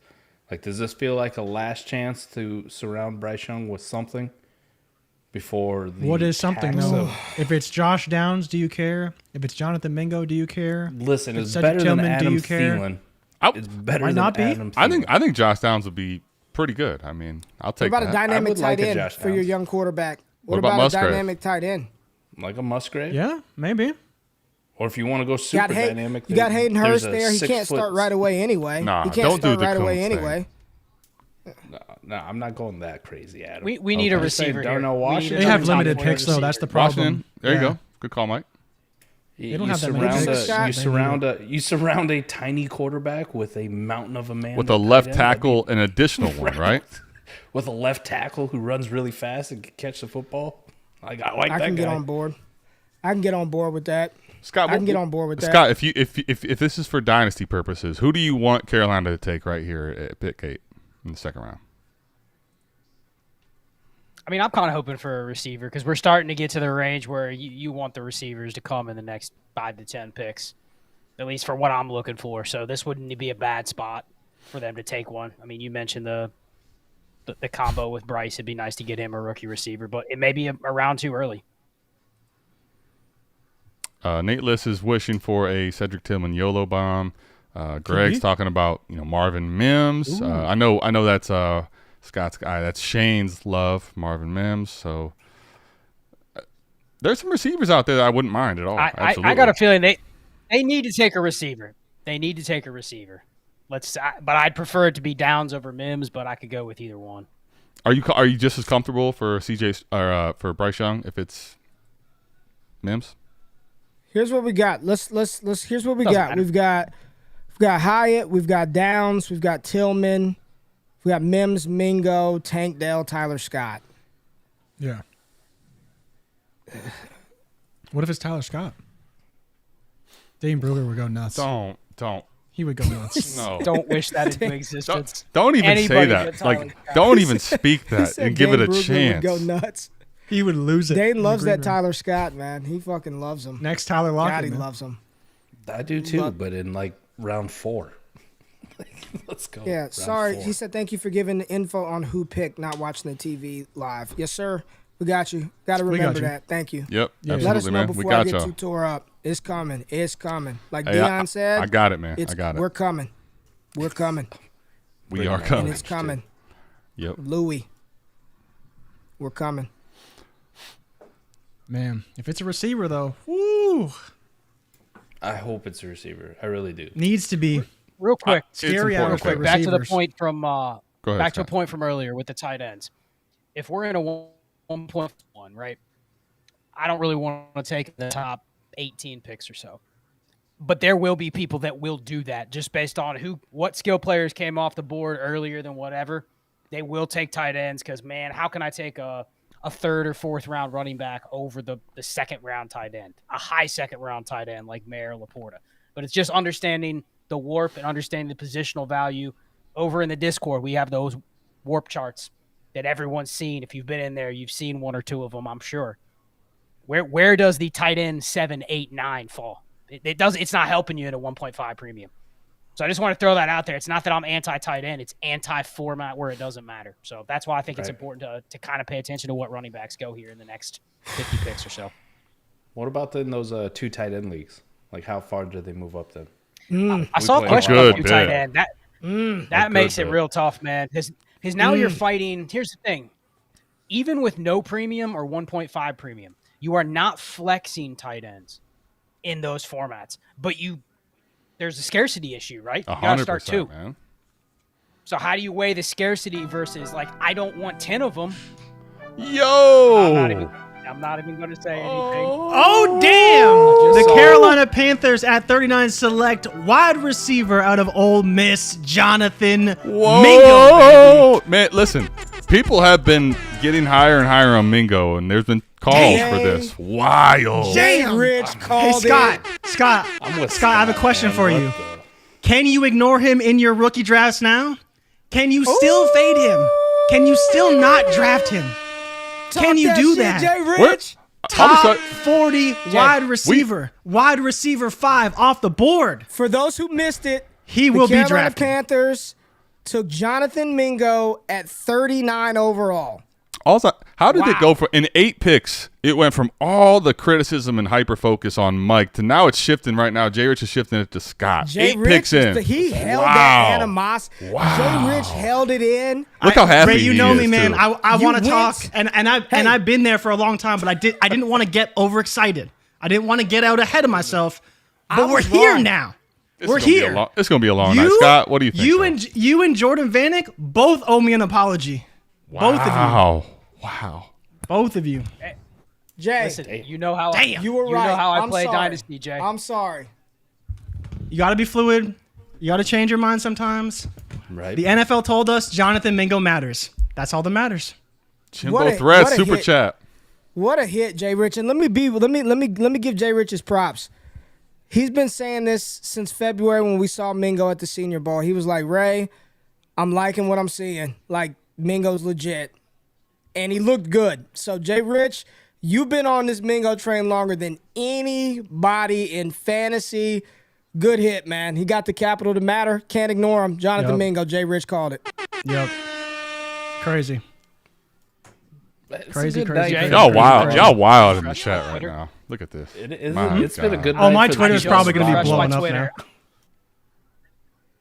Like, does this feel like a last chance to surround Bryce Young with something before the What is something tax though? of- If it's Josh Downs, do you care? If it's Jonathan Mingo, do you care? Listen, If it's Cedric better than Tillman, do Adam you care? Thielen. I- It's better Why than not be? Adam I Thielen. think Josh Downs would be pretty good. I mean, I'll What take about that. a dynamic would like tight a end Josh for your Downs. young quarterback? What about about a Musgrave? dynamic tight end? Like a Musgrave. Yeah, maybe. Or if you want to go super You dynamic, got Hayden there's Hurst a there. He can't 6 foot- start right away anyway. Nah, he can't don't do start the right away Coons thing. anyway. No, I'm not going that crazy, Adam. We need a I'm just saying receiver here. Darnell We need Washington. a They have top limited 20 picks though. That's the receiver. problem. Washington. There you Yeah. go. Good call, Mike. You don't have that many surround picks. you surround a tiny quarterback with a mountain of a man With at a tight left end, that'd be- tackle, an additional one, right? with a left tackle who runs really fast and can catch the football. I like I that can guy. get on board. I can get on board with that. Scott, I can get on board with that. Scott, if this is for dynasty purposes, who do you want Carolina to take right here at pick 8 in the second round? I mean, I'm kind of hoping for a receiver because we're starting to get to the range where you want the receivers to come in the next 5 to 10 picks, at least for what I'm looking for. So this wouldn't be a bad spot for them to take one. I mean, you mentioned the combo with Bryce. It'd be nice to get him a rookie receiver, but it may be a round too early. Nate Liss is wishing for a Cedric Tillman YOLO bomb. Greg's be. talking about Marvin Mims. I know that's Scott's guy. That's Shane's love, Marvin Mims. So there's some receivers out there that I wouldn't mind at all. Absolutely. I got a feeling they need to take a receiver. They need to take a receiver. But I'd prefer it to be Downs over Mims, but I could go with either one. Are you just as comfortable for CJ or for Bryce Young if it's Mims? Here's what we got. Here's what we Doesn't got. matter. We've got Hyatt, we've got Downs, we've got Tillman, we got Mims, Mingo, Tank Dell, Tyler Scott. Yeah. What if it's Tyler Scott? Dane Brugler would go nuts. Don't. He would go nuts. No. Don't wish that into existence. Don't even say Anybody that. but Tyler Like, Scott. don't even speak He that said and give it Dane a Brugler chance. Would go nuts. He would lose it. Dane in loves the green that room. Tyler Scott, man. He fucking loves him. Next Tyler God, Lockett. he man. loves him. I do too, Look. but in like round 4. Let's go. Yeah, round sorry. 4. He said thank you for giving the info on who picked, not watching the TV live. Yes, sir. We got you. Got to We got remember you. that. Thank you. Yep, Yeah. absolutely, Let us know man. We before I got get y'all. too tore up. It's coming. It's coming. Like Hey, Deion said. I got it, man. It's, I got it. We're coming. We're coming. We are And coming. it's coming. Yep. Louis. We're coming. Man, if it's a receiver though, woo, I hope it's a receiver. I really do. needs to be Real quick, scary important hours to for pick. back to the receivers. point from Go ahead, back to a Scott. point from earlier with the tight ends. If we're in a 1.1, right? I don't really want to take the top 18 picks or so. But there will be people that will do that just based on what skill players came off the board earlier than whatever. They will take tight ends because, man, how can I take a third or fourth round running back over the second round tight end, a high second round tight end like Mayer or Laporta? But it's just understanding the warp and understanding the positional value. Over in the Discord, we have those warp charts that everyone's seen. If you've been in there, you've seen one or two of them, I'm sure. Where does the tight end 7, 8, 9 fall? It does. It's not helping you at a 1.5 premium. So I just want to throw that out there. It's not that I'm anti-tight end. It's anti-format where it doesn't matter. So that's why I think it's important to kind of pay attention to what running backs go here in the next 50 picks or so. What about in those 2 tight end leagues? Like, how far do they move up then? I saw a question about tight end. That makes it bit. real tough, man. Because now you're fighting. Here's the thing. Even with no premium or 1.5 premium, you are not flexing tight ends in those formats. But there's a scarcity issue, right? You got to start 2. Man. So how do you weigh the scarcity versus, like, I don't want 10 of them. Yo! I'm not even going to say anything. Oh, damn! The Carolina Panthers at 39 select wide receiver out of Ole Miss, Jonathan Mingo. Baby. Man, listen. People have been getting higher and higher on Mingo, and there's been calls for this. Wild. JRich called Hey, Scott, I have a question for you. Can you ignore him in your rookie drafts now? Can you still fade him? Can you still not draft him? Can you do that? JRich? Top 40 wide receiver. Wide receiver 5 off the board. For those who missed it, He will be Carolina drafted. Panthers took Jonathan Mingo at 39 overall. Also, how did it go in 8 picks? It went from all the criticism and hyper focus on Mike to now it's shifting right now. JRich is shifting it to Scott. 8 picks in. He held that animosity. JRich held it in. Look how happy Ray, you he know is, me, man. too. I want to went- talk, and I've been there for a long time, but I didn't want to get overexcited. I didn't want to get out ahead of myself. But we're here now. We're here. It's going to be a long night. Scott, what do you think? You and Jordan Vanek both owe me an apology. Both of you. Wow. Both of you. Jay, Listen, you know how you were you right. know how I I'm play sorry. Dynasty, Jay. I'm sorry. You got to be fluid. You got to change your mind sometimes. Right. The NFL told us Jonathan Mingo matters. That's all that matters. Jimbo Threat, what a super hit. chat. What a hit, JRich. And let me give JRich his props. He's been saying this since February when we saw Mingo at the Senior Bowl. He was like, Ray, I'm liking what I'm seeing. Like, Mingo's legit. And he looked good. So, JRich, you've been on this Mingo train longer than anybody in fantasy. Good hit, man. He got the capital to matter. Can't ignore him. Jonathan Mingo, JRich called it. Yep. Crazy. Crazy. Y'all wild. Y'all wild in the chat right now. Look at this. It's been a good Oh, night my for the Twitter's Eagles. probably going to be Refresh my blowing up Twitter. now.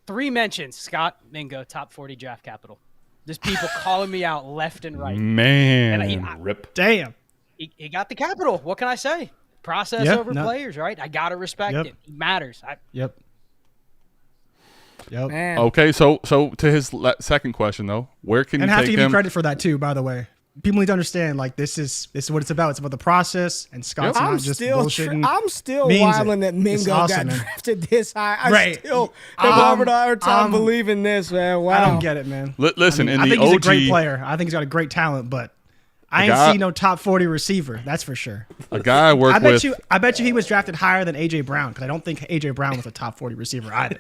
3 mentions, Scott Mingo, top 40 draft capital. Just people calling me out left and right. Man. And Rip. Damn. he got the capital. What can I say? Process Yeah, over no. players, right? I got to respect it. He matters. Yep. Man. Okay, so to his second question, though, where can And you I have take to give you him? credit for that too, by the way. People need to understand, like, this is what it's about. It's about the process, and Scott's I'm not just still bullshitting. I'm still means wilding it. that Mingo It's awesome, got man. drafted this high. I Right. still have a hard time um, believing this, man. Wow. I don't get it, man. Listen, I in the think OG, he's a great player. I think he's got a great talent, but I ain't guy- see no top 40 receiver. That's for sure. a guy I work I bet with. I bet you he was drafted higher than AJ Brown, because I don't think AJ Brown was a top 40 receiver either.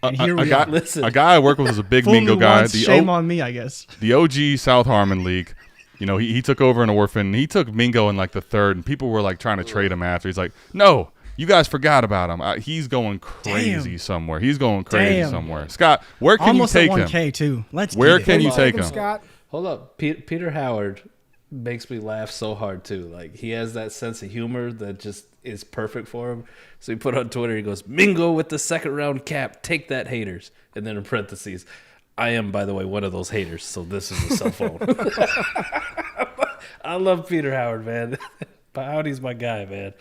And here we are. Listen. A guy I work with is a big Fool me Mingo guy. once, shame on me, I guess. The OG South Harmon League. You know, he took over an orphan. He took Mingo in like the 3rd, and people were like trying to trade him after. He's like, no, you guys forgot about him. He's going crazy somewhere. He's going crazy somewhere. Scott, where can Almost you take at him? 1K too. Let's Where get it. can you take him? Scott? Hold up. Peter Howard makes me laugh so hard, too. Like, he has that sense of humor that just is perfect for him. So he put on Twitter, he goes, Mingo with the 2nd round cap. Take that, haters. And then in parentheses, I am, by the way, one of those haters, so this is a cell phone. I love Peter Howard, man. Howdy's my guy, man.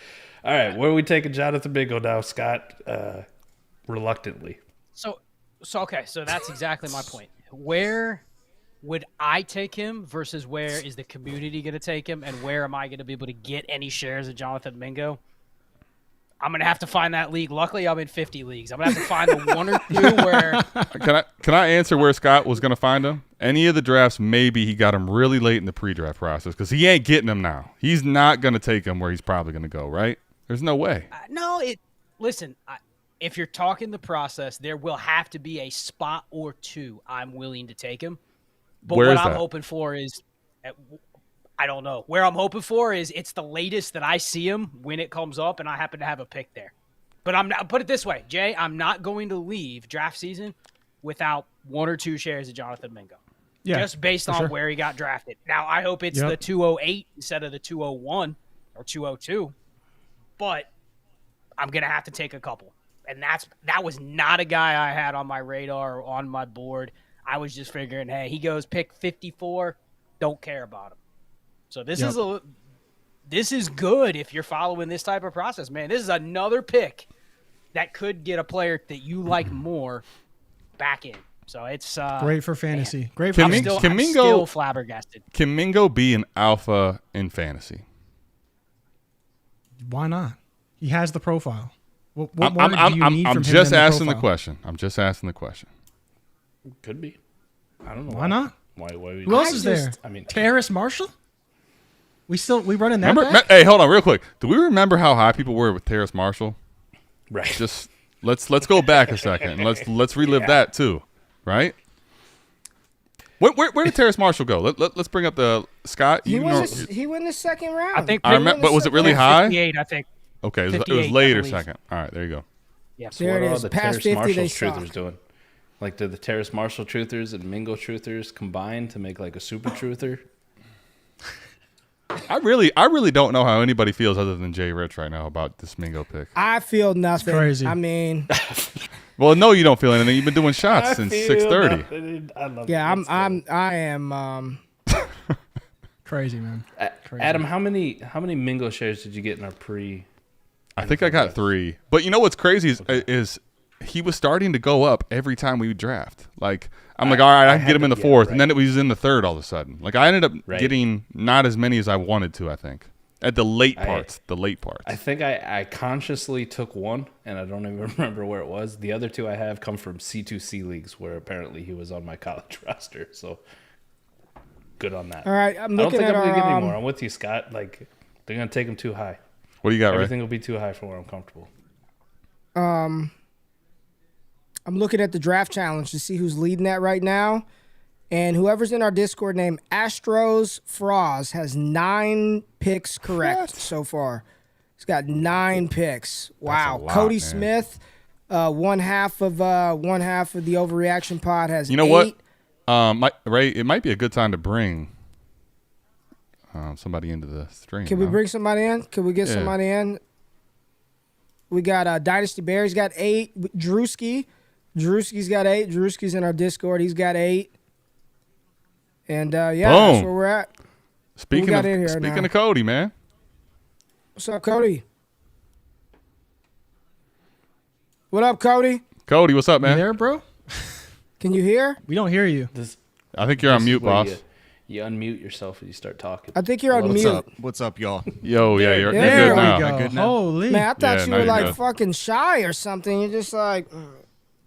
All right, where are we taking Jonathan Mingo now, Scott? Reluctantly. So okay, so that's exactly my point. Where would I take him versus where is the community going to take him, and where am I going to be able to get any shares of Jonathan Mingo? I'm going to have to find that league. Luckily, I'm in 50 leagues. I'm going to have to find the 1 or 2 where Can I answer where Scott was going to find him? Any of the drafts, maybe he got him really late in the pre-draft process because he ain't getting him now. He's not going to take him where he's probably going to go, right? There's no way. listen, if you're talking the process, there will have to be a spot or 2 I'm willing to take him. But Where what is I'm that? hoping for is I don't know. Where I'm hoping for is it's the latest that I see him when it comes up, and I happen to have a pick there. But I'm not. Put it this way, Jay. I'm not going to leave draft season without 1 or 2 shares of Jonathan Mingo. Yeah, just based on where he got drafted. Now I hope it's the 208 instead of the 201 or 202. But I'm gonna have to take a couple, and that was not a guy I had on my radar or on my board. I was just figuring, hey, he goes pick 54. Don't care about him. So this is good if you're following this type of process, man. This is another pick that could get a player that you like more back in. So it's great for fantasy. Man. Great for I'm fantasy. still flabbergasted. Can Mingo be an alpha in fantasy? Why not? He has the profile. What more do you need from him just than asking the profile? question. I'm just asking the question. Could be. I don't know. Why not? Why Who else is there? I mean, Terrace Marshall? We running that Remember? back? Hey, hold on, real quick. Do we remember how high people were with Terrace Marshall? right. Just let's go back a second and let's relive that too, right? Where did Terrace Marshall go? Let's bring up the Scott. He went in the second round. I think. I remember, but was it really high? 58, I think. Okay, it was 58, later I believe. second. All right, there you go. Yeah. So There what it are all is. the Past Terrace 50, they Marshall truthers suck. doing? Like, did the Terrace Marshall truthers and Mingo truthers combine to make like a super truther? I really don't know how anybody feels other than JRich right now about this Mingo pick. I feel nothing. crazy. I mean, Well, no, you don't feel anything. You've been doing shots since 6:30. I love yeah, it. I am. Crazy, man. Crazy. Adam, how many Mingo shares did you get in our pre? I think I got 3. But you know what's crazy is he was starting to go up every time we would draft. Like, I'm like, all right, I can get him in the 4th. And then it was in the 3rd all of a sudden. Like, I ended up getting not as many as I wanted to, I think. At the late parts. I think I consciously took one, and I don't even remember where it was. The other 2 I have come from C2C leagues, where apparently he was on my college roster. So good on that. All right, I'm I don't looking think at I'm going to get our. any more. I'm with you, Scott. Like, they're going to take him too high. What do you got, Ray? Everything will be too high for where I'm comfortable. I'm looking at the draft challenge to see who's leading that right now. And whoever's in our Discord named Astros Froz has 9 picks correct so far. He's got 9 picks. Wow. lot, Cody man. Smith, one half of the overreaction pod has You know 8. what? Ray, it might be a good time to bring somebody into the stream. Can we huh? bring somebody in? Can we get Yeah. somebody in? We got Dynasty Bear. He's got 8. Drewski's got 8. Drewski's in our Discord. He's got 8. And yeah, that's Boom. where we're at. Speaking got in here speaking now? of Cody, man. What's up, Cody? What up, Cody? Cody, what's up, You man? there, bro? Can you hear? We don't hear you. I think you're on This is mute, where boss. You unmute yourself and you start talking. I think you're on What's mute. up? What's up, y'all? Yo, yeah, you're There good we now. go. Good now? Holy. Man, I thought Yeah, you now were you're like good. fucking shy or something. You're just like,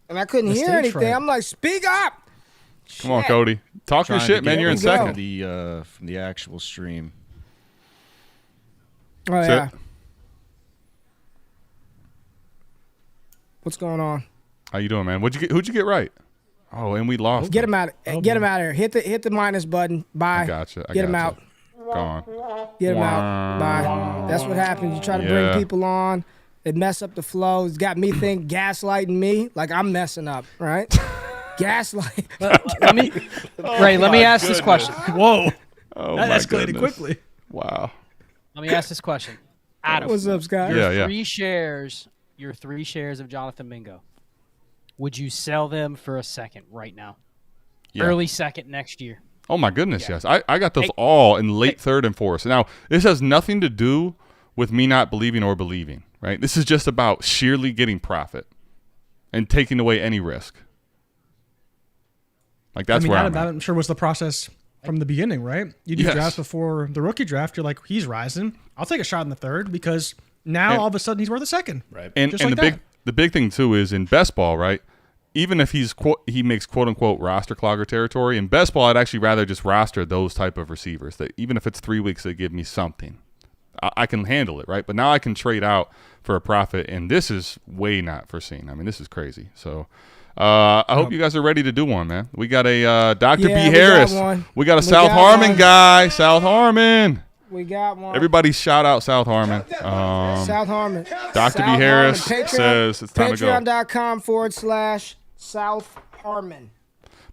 and I couldn't The hear stage anything. fright. I'm like, speak up. Come on, Shit. Cody. Talk your Trying shit, to man. get You're in Here we go. second. from the actual stream. Oh Sit. yeah. What's going on? How you doing, man? Who'd you get right? Oh, and we lost. Get him out. Get him out of here. Hit the minus button. Bye. I gotcha. Get him out. Gone. Get him out. Bye. That's what happens. You try to Yeah. bring people on. They mess up the flow. It's got me gaslighting me like I'm messing up, right? Gaslight. Let me, Ray. Let me ask this question. Whoa. Oh, That my escalated goodness. quickly. Wow. Let me ask this question. Adam, What's up, Scott? Yeah, yeah. your 3 shares of Jonathan Mingo. Would you sell them for a second right now? Yeah. Early second next year. Oh my goodness, yes. I got those all in late 3rd and 4th. Now, this has nothing to do with me not believing or believing, right? This is just about sheerly getting profit and taking away any risk. Like that's where Adam, I'm at. I'm sure was the process from the beginning, right? You do Yes. drafts before the rookie draft. You're like, he's rising. I'll take a shot in the 3rd because now And- all of a sudden he's worth a 2nd. Right. And Just and like the big thing too is in best ball, right? Even if he makes quote unquote roster clogger territory in best ball, I'd actually rather just roster those type of receivers that even if it's 3 weeks, they give me something. I can handle it, right? But now I can trade out for a profit, and this is way not foreseen. I mean, this is crazy. So I hope you guys are ready to do one, man. We got a Dr. Yeah, B. we Harris. got one. We got a We South got Harmon one. guy. South Harmon. We got one. Everybody shout out South Harmon. South Harmon. Dr. B. South Harris Harmon. says it's time to go. Patreon.com/South Harmon.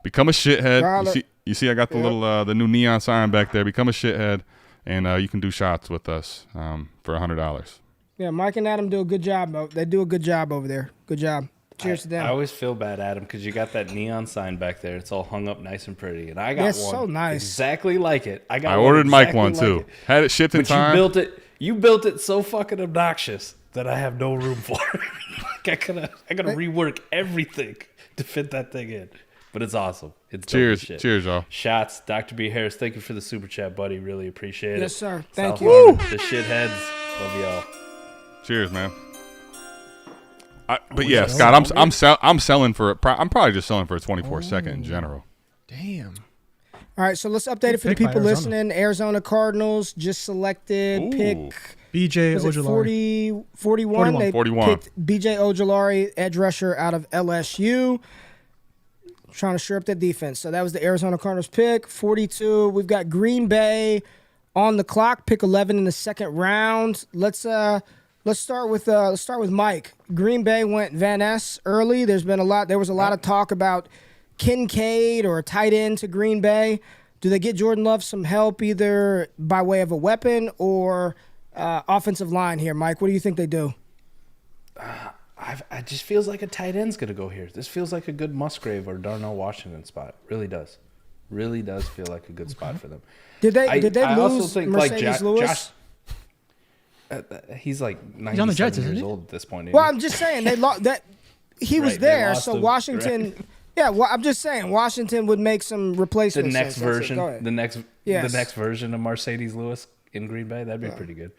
Become a shithead. Garlic. You see, I got the little the new neon sign back there. Become a shithead, and you can do shots with us for $100. Yeah, Mike and Adam do a good job. They do a good job over there. Good job. Cheers to them. I always feel bad, Adam, because you got that neon sign back there. It's all hung up nice and pretty, and I got That's one so nice. exactly like it. I ordered Mike exactly one like too. it. Had it shipped in But time. you built it so fucking obnoxious that I have no room for it. Like I gotta rework everything to fit that thing in. But it's awesome. It's dope Cheers, as shit. cheers, y'all. Shots, Dr. B. Harris. Thank you for the super chat, buddy. Really appreciate it. Yes, sir. Thank South you. Harmon, the shitheads. Love y'all. Cheers, man. But yeah, Scott, I'm selling for. I'm probably just selling for a 24-second in general. Damn. All right, so let's update it for the Pick by people Arizona. listening. Arizona Cardinals just selected Ooh. pick BJ was it Ojulari. 41? They 41. picked BJ Ojulari, edge rusher out of LSU. Trying to shore up that defense. So that was the Arizona Cardinals pick. 42. We've got Green Bay on the clock, pick 11 in the second round. Let's start with Mike. Green Bay went Van Ness early. There was a lot of talk about Kincaid or a tight end to Green Bay. Do they get Jordan Love some help either by way of a weapon or offensive line here, Mike? What do you think they do? I just feels like a tight end's gonna go here. This feels like a good Musgrave or Darnell Washington spot. Really does. Really does feel like a good spot for them. Did they I also lose think Mercedes Lewis? Josh. He's He's like on the 97 Jets, isn't years he? old at this point. Well, isn't I'm just saying they lost that he was Right, they there, lost so him, Washington. right. Yeah, well, I'm just saying Washington would make some he? replacements. The next That's it. version, Go ahead. the Yes. next version of Mercedes Lewis in Green Bay, that'd be pretty good.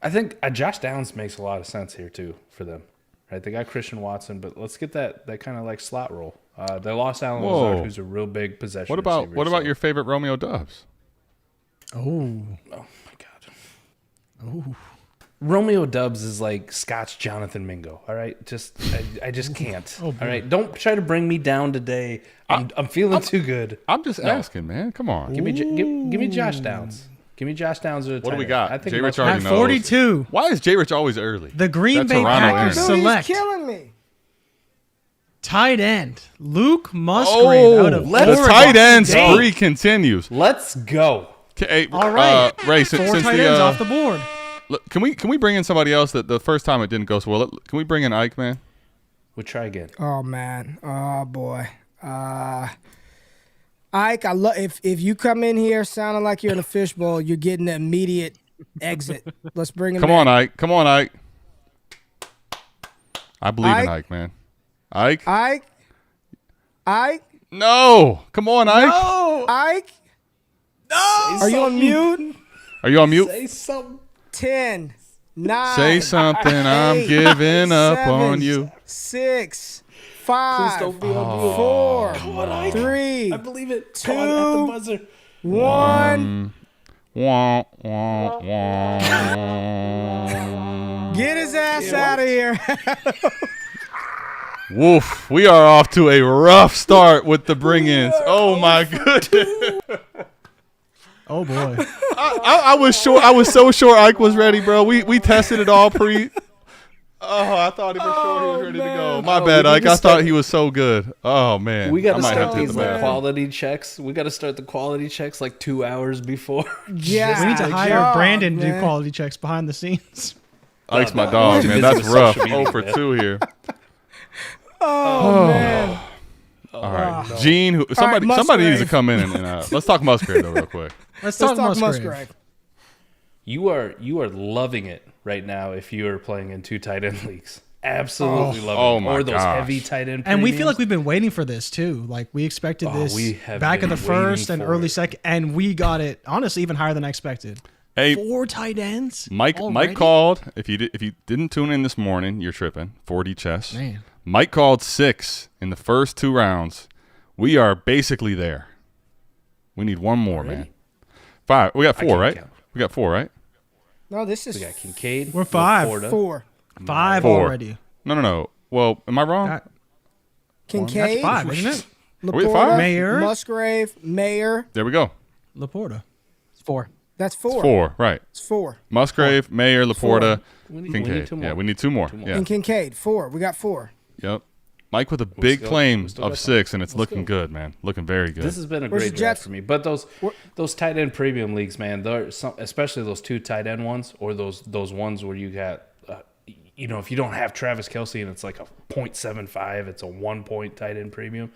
I think Josh Downs makes a lot of sense here too for them. Right, they got Christian Watson, but let's get that kind of like slot role. They lost Alan Whoa. Lazard, who's a real big possession. What about receiver, your favorite Romeo Doubs? Oh. Oh my god. Oh. Romeo Doubs is like Scott's Jonathan Mingo. All right, I just can't. All right, don't try to bring me down today. I'm feeling too good. I'm just asking, man. Come on. Give me Josh Downs. Give me Josh Downs. Or a What do tight we end. got? I think J. Rich Musgrave- already At knows. 42, Why is J. Rich always early? the Green That Bay Toronto Packers energy. Dude, he's select killing me. tight end Luke Musgrave out of the Oregon. tight end State. spree continues. Let's go. Hey, All right, Ray, 4 since tight ends off the board. look, can we bring in somebody else that the first time it didn't go so well? Can we bring in Ike, man? We'll try again. Oh man. Oh boy. Ike, I love if you come in here sounding like you're in a fishbowl, you're getting an immediate exit. Let's bring him. Come in. on, Ike. Come on, Ike. I believe in Ike? Ike, man. Ike? Ike. No. Come on, Ike. Ike. No. Are you on mute? Are you on mute? Say something. 10, 9. Say something. I'm 8, giving up 7, on you. 6, 5, don't be on mute. 4, Come on, Ike. 3, I believe it. 2, Come on, at the buzzer. 1. Wah, wah, wah. Get his ass out of here. Woof. We are off to a rough start with the bring-ins. Oh, my goodness. Oh boy. I was sure. I was so sure Ike was ready, bro. We tested it all pre. Oh, I thought he was sure he was ready to go. My bad, we Ike. just I thought he was so good. Oh man, We got I to might have start to hit these the bathroom. quality checks. We got to start the quality checks like 2 hours before. Yeah, We need to hire God, Brandon to do man. quality checks behind the scenes. Ike's my no. dog, Too man. busy That's with rough. social media, 0 for man. 2 here. Oh, man. All right, Gene. Somebody Musgrave. needs to come in and let's talk Musgrave though, real quick. Let's Let's talk talk Musgrave. Musgrave. You are loving it right now if you are playing in 2 tight end leagues. Absolutely loving Oh it. my Or those gosh. heavy tight end And we feel premiums. like we've been waiting for this too. Like we expected this we have back in been the first waiting and for early it. second, and we got it honestly even higher than I expected. Hey, 4 tight ends. Mike already? called. If you didn't tune in this morning, you're tripping. 4D chess. Man. Mike called 6 in the first 2 rounds. We are basically there. We need one more, man. 5. We got 4, can't right? count. We got 4, right? No, this is We got Kincaid. We're 5. Laporta. 4. 5 4. already. No. Well, am I wrong? Kincaid. That's 5, isn't it? we at Laporta, 5? Mayer. Musgrave, Mayer. There we go. Laporta. It's 4. That's 4. 4, right. It's 4. Musgrave, Mayer, Laporta, We need Kincaid. 2 more. Yeah, we need 2 more. Yeah. And Kincaid, 4. We got 4. Yep. Mike with a big go. claim We still of got 6, and it's Let's looking go. good, man. Looking very good. This has been a Where's great the draft Jets? for me. But those tight end premium leagues, man, especially those 2 tight end ones, or those ones where you got, if you don't have Travis Kelce and it's like a 0.75, it's a 1-point tight end premium.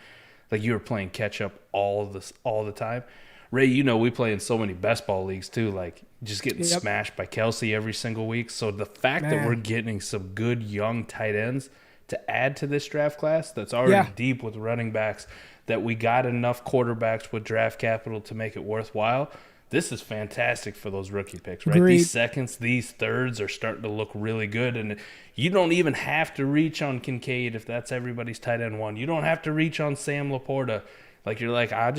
Like you were playing catch up all the time. Ray, we play in so many best ball leagues too. Like just getting smashed by Kelce every single week. So the fact that we're getting some good young tight ends to add to this draft class that's already deep with running backs, that we got enough quarterbacks with draft capital to make it worthwhile. This is fantastic for those rookie picks, right? Agreed. These seconds, these thirds are starting to look really good. And you don't even have to reach on Kincaid if that's everybody's tight end 1. You don't have to reach on Sam Laporta. Like you're like, I'll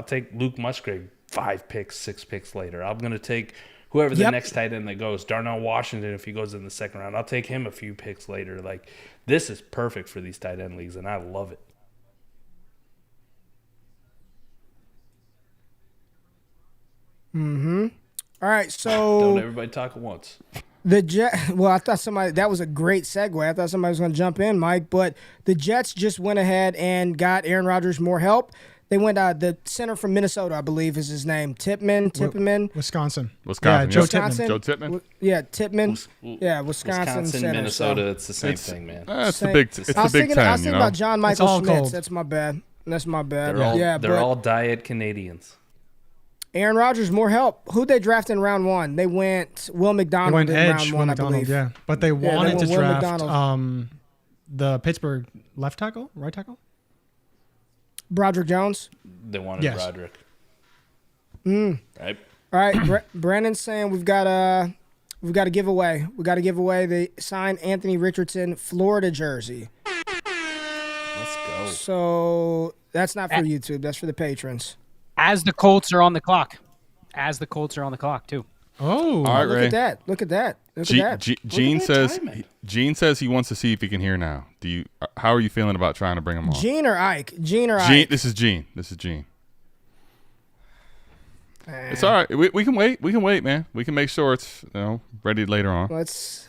take Luke Musgrave 5 picks, 6 picks later. I'm going to take whoever the next tight end that goes. Darnell Washington, if he goes in the second round, I'll take him a few picks later. Like this is perfect for these tight end leagues, and I love it. All right, so Don't everybody talk at once. the Jet. Well, I thought that was a great segue. I thought somebody was going to jump in, Mike. But the Jets just went ahead and got Aaron Rodgers more help. They went the center from Minnesota, I believe, is his name, Tippmann. Wisconsin. Yeah, Joe Wisconsin. Joe Tippmann. Yeah, Tippmann. Yeah, Wisconsin center, Minnesota, so. it's the same thing, man. It's the Same. Big. It's I was the Big thinking, Ten. I was thinking about John Michael all Schmitz. cold. That's my bad. They're all diet Canadians. Aaron Rodgers, more help. Who'd they draft in round 1? They went Will They McDonald went in edge, round 1, I McDonald, believe. yeah. But they they wanted went to Will draft McDonald. the Pittsburgh right tackle? Broderick Jones. They wanted Yes. Broderick. Right? All right, Brandon's saying we've got a giveaway. We got to give away the signed Anthony Richardson Florida jersey. Let's go. So that's not for YouTube. That's for the patrons. As the Colts are on the clock. Too. Oh. All right, Look Ray. at that. Look at that. Look at that. Gene Look at that says timing. Gene says he wants to see if he can hear now. How are you feeling about trying to bring him on? Gene or Ike? Gene or Gene, Ike? this is Gene. It's all right. We can wait. We can wait, man. We can make sure it's ready later on. Let's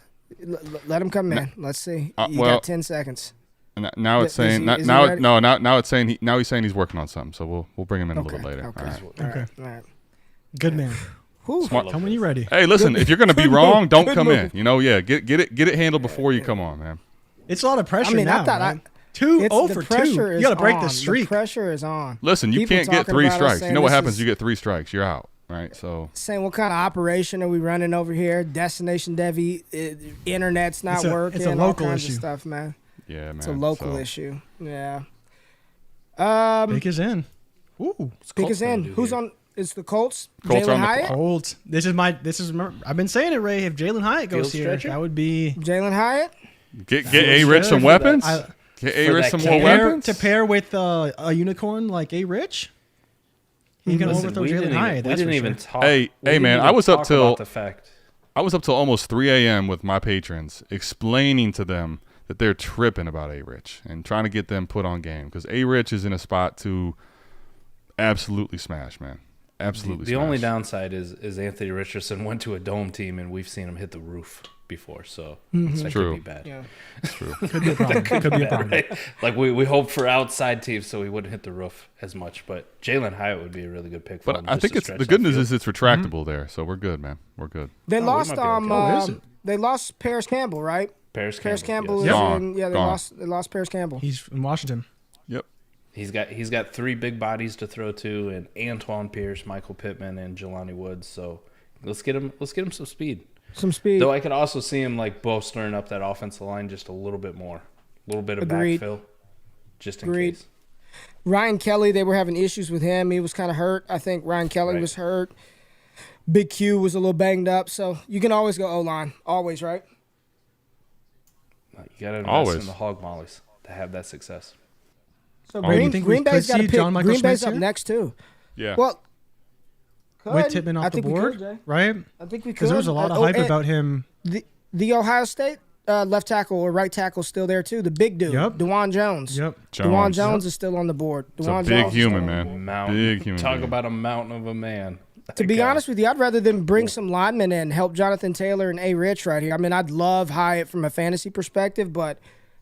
let him come in. Let's see. You well, got 10 seconds. And now it's Is saying he- is he now ready? now it's saying he's saying he's working on something. So we'll bring him in a little later. Okay. All right. All right. All right. Good man. Whew. Come when you're ready. Hey, listen. If you're gonna be Good wrong, move. don't Good come move. in. Get it handled before you come on, man. It's a lot of pressure I mean, now. I thought man. it's, 2-0 the for pressure 2. is You got to break on. the streak. The pressure is on. Listen, you People can't get talking 3 about us strikes. saying You know what this happens? is- You get 3 strikes, you're out. Right. So Saying what kind of operation are we running over here? Destination Devi, internet's not working. it's a all local kinds issue. of stuff, man. yeah, man. It's a local So, issue. Yeah. Pick is in. Ooh. Pick us gonna in. do Who's here? on? It's the Colts. Colts are Jalen on the Hyatt. Colts. I've been saying it, Ray. If Jalen Hyatt goes Field here, stretcher? that would be Jalen Hyatt. get A-Rich some weapons. Get A-Rich that some more camp. weapons. to pair with a unicorn like A-Rich. He can overthrow we Jalen didn't Hyatt. even, we that's didn't for even sure. talk. Hey, we hey, didn't man, even I was up talk till- about the fact. I was up till almost 3 a.m. with my patrons explaining to them that they're tripping about A-Rich and trying to get them put on game because A-Rich is in a spot to absolutely smash, man. Absolutely The smash. only downside is Anthony Richardson went to a dome team, and we've seen him hit the roof before, so that True. could be bad. Yeah. Could be a problem. Could be a problem. Right? Like we hope for outside teams, so he wouldn't hit the roof as much. But Jalen Hyatt would be a really good pick for But him. I just think to it's stretch the good that news field. is it's retractable there, so we're good, man. We're good. They we lost. might be okay. Oh, is it? They lost Paris Campbell, right? Paris Paris Campbell yes. is Gone. in. Yeah, they Gone. lost Paris Campbell. He's in Washington. Yep. He's got 3 big bodies to throw to, and Antoine Pierce, Michael Pittman, and Jelani Woods. So let's get him some speed. Some speed. Though I could also see him like bolstering up that offensive line just a little bit more, a little bit of Agreed. backfill, just in Agreed. case. Ryan Kelly, they were having issues with him. He was kind of hurt. I think Ryan Kelly Right. was hurt. Big Q was a little banged up. So you can always go O-line. Always, right? You got to invest Always. in the hog mollies to have that success. So Oh, you think we Green Bay's could got to see pick. John Michael Green Bay's Schmitz up here? next, too. Yeah. Well, With could. Tippmann I off the think we board, could, Jay. right? I think we could. Because there was a lot of hype and about him. The Ohio State left tackle or right tackle still there too. The big dude, Yep. DeJuan Jones. Yep. DeJuan Jones is still on the board. It's a DeJuan big Jones is human, still on the board. man. Mountain. Big human. Talk being. about a mountain of a man. To be honest with you, I'd rather than bring some linemen in, help Jonathan Taylor and Rich right here. I mean, I'd love Hyatt from a fantasy perspective, but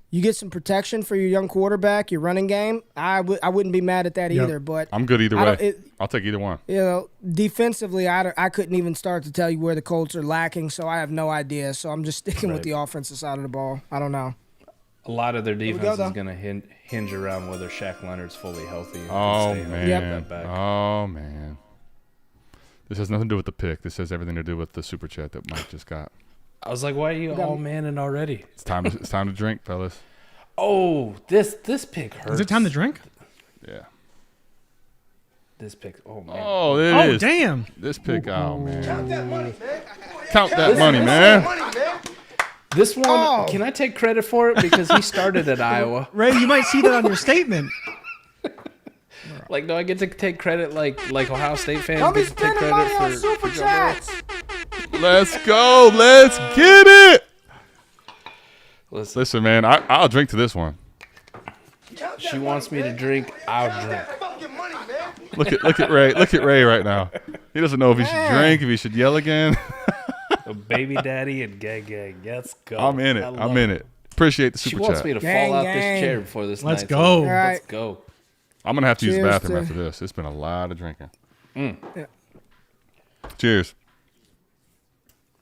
you get some protection for your young quarterback, your running game. I wouldn't be mad at that Yep. either. But I'm good either I don't- way. I'll take either one. you know, defensively, I couldn't even start to tell you where the Colts are lacking, so I have no idea. So I'm just sticking with the offensive side of the ball. I don't know. A lot of their we go, defense though. is going to hinge around whether Shaq Leonard's fully healthy. And Oh, can stay man. Yep. that back. Oh, man. This has nothing to do with the pick. This has everything to do with the super chat that Mike just got. I was like, why are you all manning already? It's time to drink, fellas. Oh, this pick hurts. Is it time to drink? Yeah. This pick. Oh man. Oh, it Oh, is. damn. This pick, oh, man. Count that money, man. Count that money, man. This one, Oh. can I take credit for it because he started at Iowa? Ray, you might see that on your statement. Like, do I get to take credit like Ohio State fans Don't be get to take spending money credit on for super Joe Burrow? chats. Let's go. Let's get it. Listen, Listen, man, I'll drink to this one. she wants me to drink. I'll drink. Look at Ray. Look at Ray right now. He doesn't know if he should drink, if he should yell again. A baby daddy and gang. Let's go. I'm in it. I love I'm in it. Appreciate the She super wants chat. me to Gang, fall out gang. this chair before this Let's night's go. over. All right. Let's go. I'm gonna have to use the Cheers bathroom to- after this. It's been a lot of drinking. Yeah. Cheers.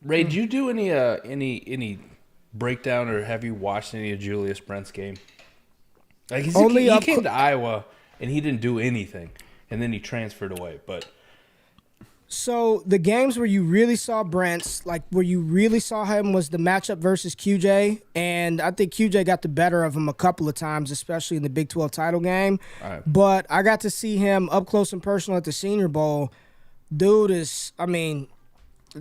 Ray, did you do any breakdown or have you watched any of Julius Brent's game? Like Only he up came cl- to Iowa and he didn't do anything, and then he transferred away. But So the games where you really saw Brent's, like where you really saw him, was the matchup versus QJ, and I think QJ got the better of him a couple of times, especially in the Big 12 title game. Right. But I got to see him up close and personal at the Senior Bowl. Dude is, I mean,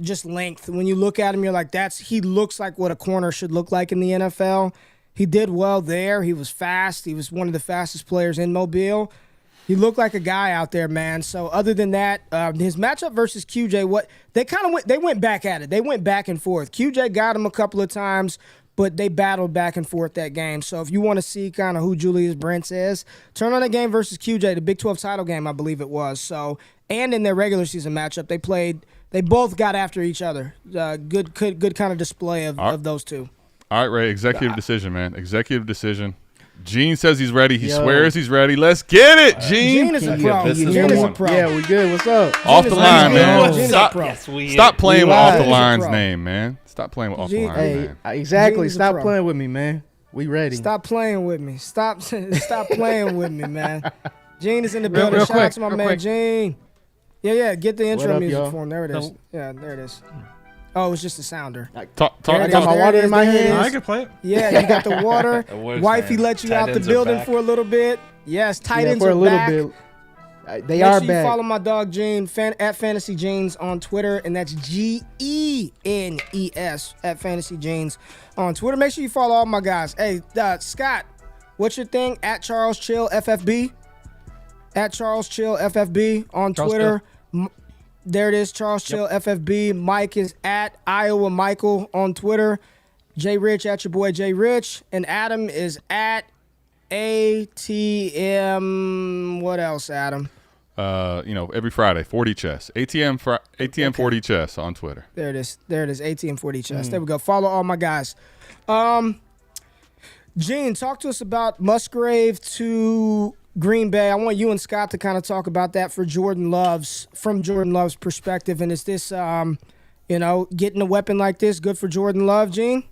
just length. When you look at him, you're like, he looks like what a corner should look like in the NFL. He did well there. He was fast. He was one of the fastest players in Mobile. He looked like a guy out there, man. So other than that, his matchup versus QJ, they went back at it. They went back and forth. QJ got him a couple of times, but they battled back and forth that game. So if you want to see kind of who Julius Brents is, turn on that game versus QJ, the Big 12 title game, I believe it was. So, and in their regular season matchup, they both got after each other. Good kind of display of those two. All right, Ray. Executive decision, man. Executive decision. Gene says he's ready. He swears he's ready. Let's get it, Gene. Gene is a Gene, pro. this is Gene is a one. pro. Yeah, we good. What's up? Off the line, man. Gene is a Stop, pro. yes, we stop playing with off the live. line's Pro. name, man. Stop playing with off the Gene- line's Hey, name. exactly. Gene is a Stop pro. playing with me, man. We ready. Stop playing with me. Stop playing with me, man. Gene is in the building. real Shout out quick, to my real man quick. Gene. Yeah. Get the intro up, music y'all? for him. There it is. Yeah, there it is. Oh, it's just a sounder. Talk, There I it got is, my there water it is, in my there it hand. I is. could play it. Yeah, you got the water. It works, Wifey man. let you Tight out the ends are building back. for a little bit. Yes, tight Yeah, ends for are a little back. bit. They Make are sure back. you follow my dog Gene at Fantasy Jeans on Twitter, and that's GENES at Fantasy Jeans on Twitter. Make sure you follow all my guys. Hey, Scott, what's your thing? At Charles Chill FFB. At Charles Chill FFB on Charles Twitter. There it is, Charles Chill FFB. Mike is at Iowa Michael on Twitter. JRich at your boy JRich, and Adam is at ATM. What else, Adam? Every Friday, 40 chess. ATM 40 chess on Twitter. There it is. ATM 40 chess. There we go. Follow all my guys. Gene, talk to us about Musgrave to Green Bay. I want you and Scott to kind of talk about that from Jordan Love's perspective. And is this, getting a weapon like this good for Jordan Love, Gene?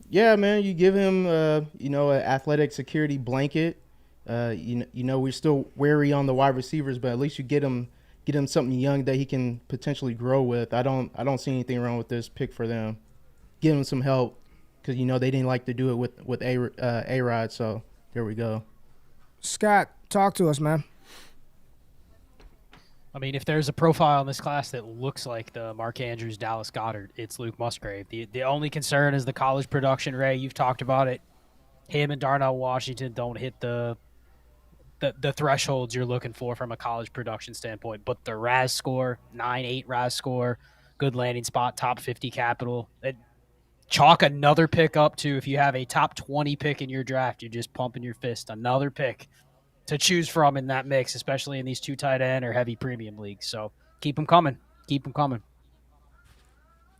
Yeah, man. You give him, an athletic security blanket. We're still wary on the wide receivers, but at least you get him something young that he can potentially grow with. I don't see anything wrong with this pick for them. Give him some help because they didn't like to do it with A-Rod. So there we go. Scott, talk to us, man. I mean, if there's a profile in this class that looks like the Mark Andrews, Dallas Goedert, it's Luke Musgrave. The only concern is the college production, Ray. You've talked about it. Him and Darnell Washington don't hit the thresholds you're looking for from a college production standpoint. But the RAS score, 9.8 RAS score, good landing spot, top 50 capital. chalk another pick up to if you have a top 20 pick in your draft, you're just pumping your fist. Another pick to choose from in that mix, especially in these 2 tight end or heavy premium leagues. So keep them coming. Keep them coming.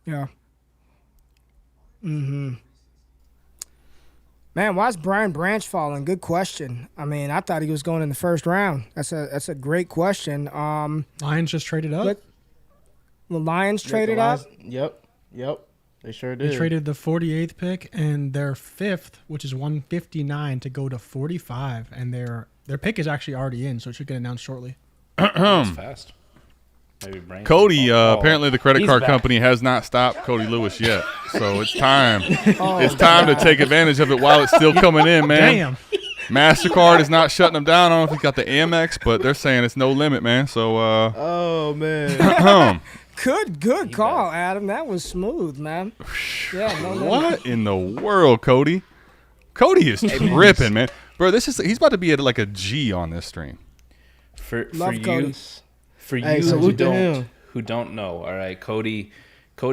Yeah. Mm-hmm. Man, why is Brian Branch falling? Good question. I mean, I thought he was going in the first round. That's a great question. Lions just traded up. But the Lions Yeah, traded the up. Lions- Yep. They sure did. They traded the 48th pick and their 5th, which is 159, to go to 45, and their pick is actually already in, so it should get announced shortly. That's fast. Maybe Brain Cody, Oh, apparently the credit he's card back. company has not stopped Cody Lewis yet. So it's time. It's time to take advantage of it while it's still coming in, man. Damn. MasterCard is not shutting them down. I don't know if he's got the Amex, but they're saying it's no limit, man. So, Oh man. Good call, Adam. That was smooth, man. Yeah, no, what in the world, Cody? Cody is tripping, man. Bro, he's about to be at like a G on this stream. For Love you, Cody. for Hey, you salute to him. who don't know, all right, Cody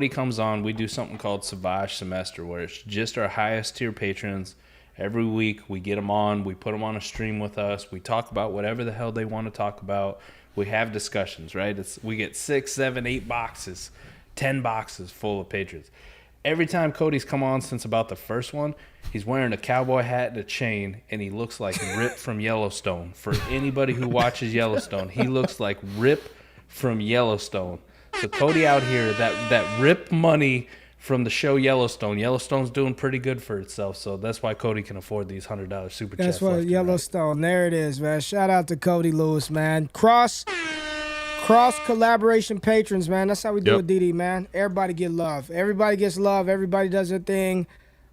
comes on. We do something called Savage Semester, where it's just our highest tier patrons. Every week we get them on. We put them on a stream with us. We talk about whatever the hell they want to talk about. We have discussions, right? We get 6, 7, 8 boxes, 10 boxes full of patrons. Every time Cody's come on since about the first one, he's wearing a cowboy hat and a chain, and he looks like Rip from Yellowstone. For anybody who watches Yellowstone, he looks like Rip from Yellowstone. So Cody out here, that Rip money from the show Yellowstone. Yellowstone's doing pretty good for itself, so that's why Cody can afford these $100 super chats. That's what left and right. Yellowstone. There it is, man. Shout out to Cody Lewis, man. Cross collaboration patrons, man. That's how we do Yep. it, DD, man. Everybody get love. Everybody gets love. Everybody does their thing.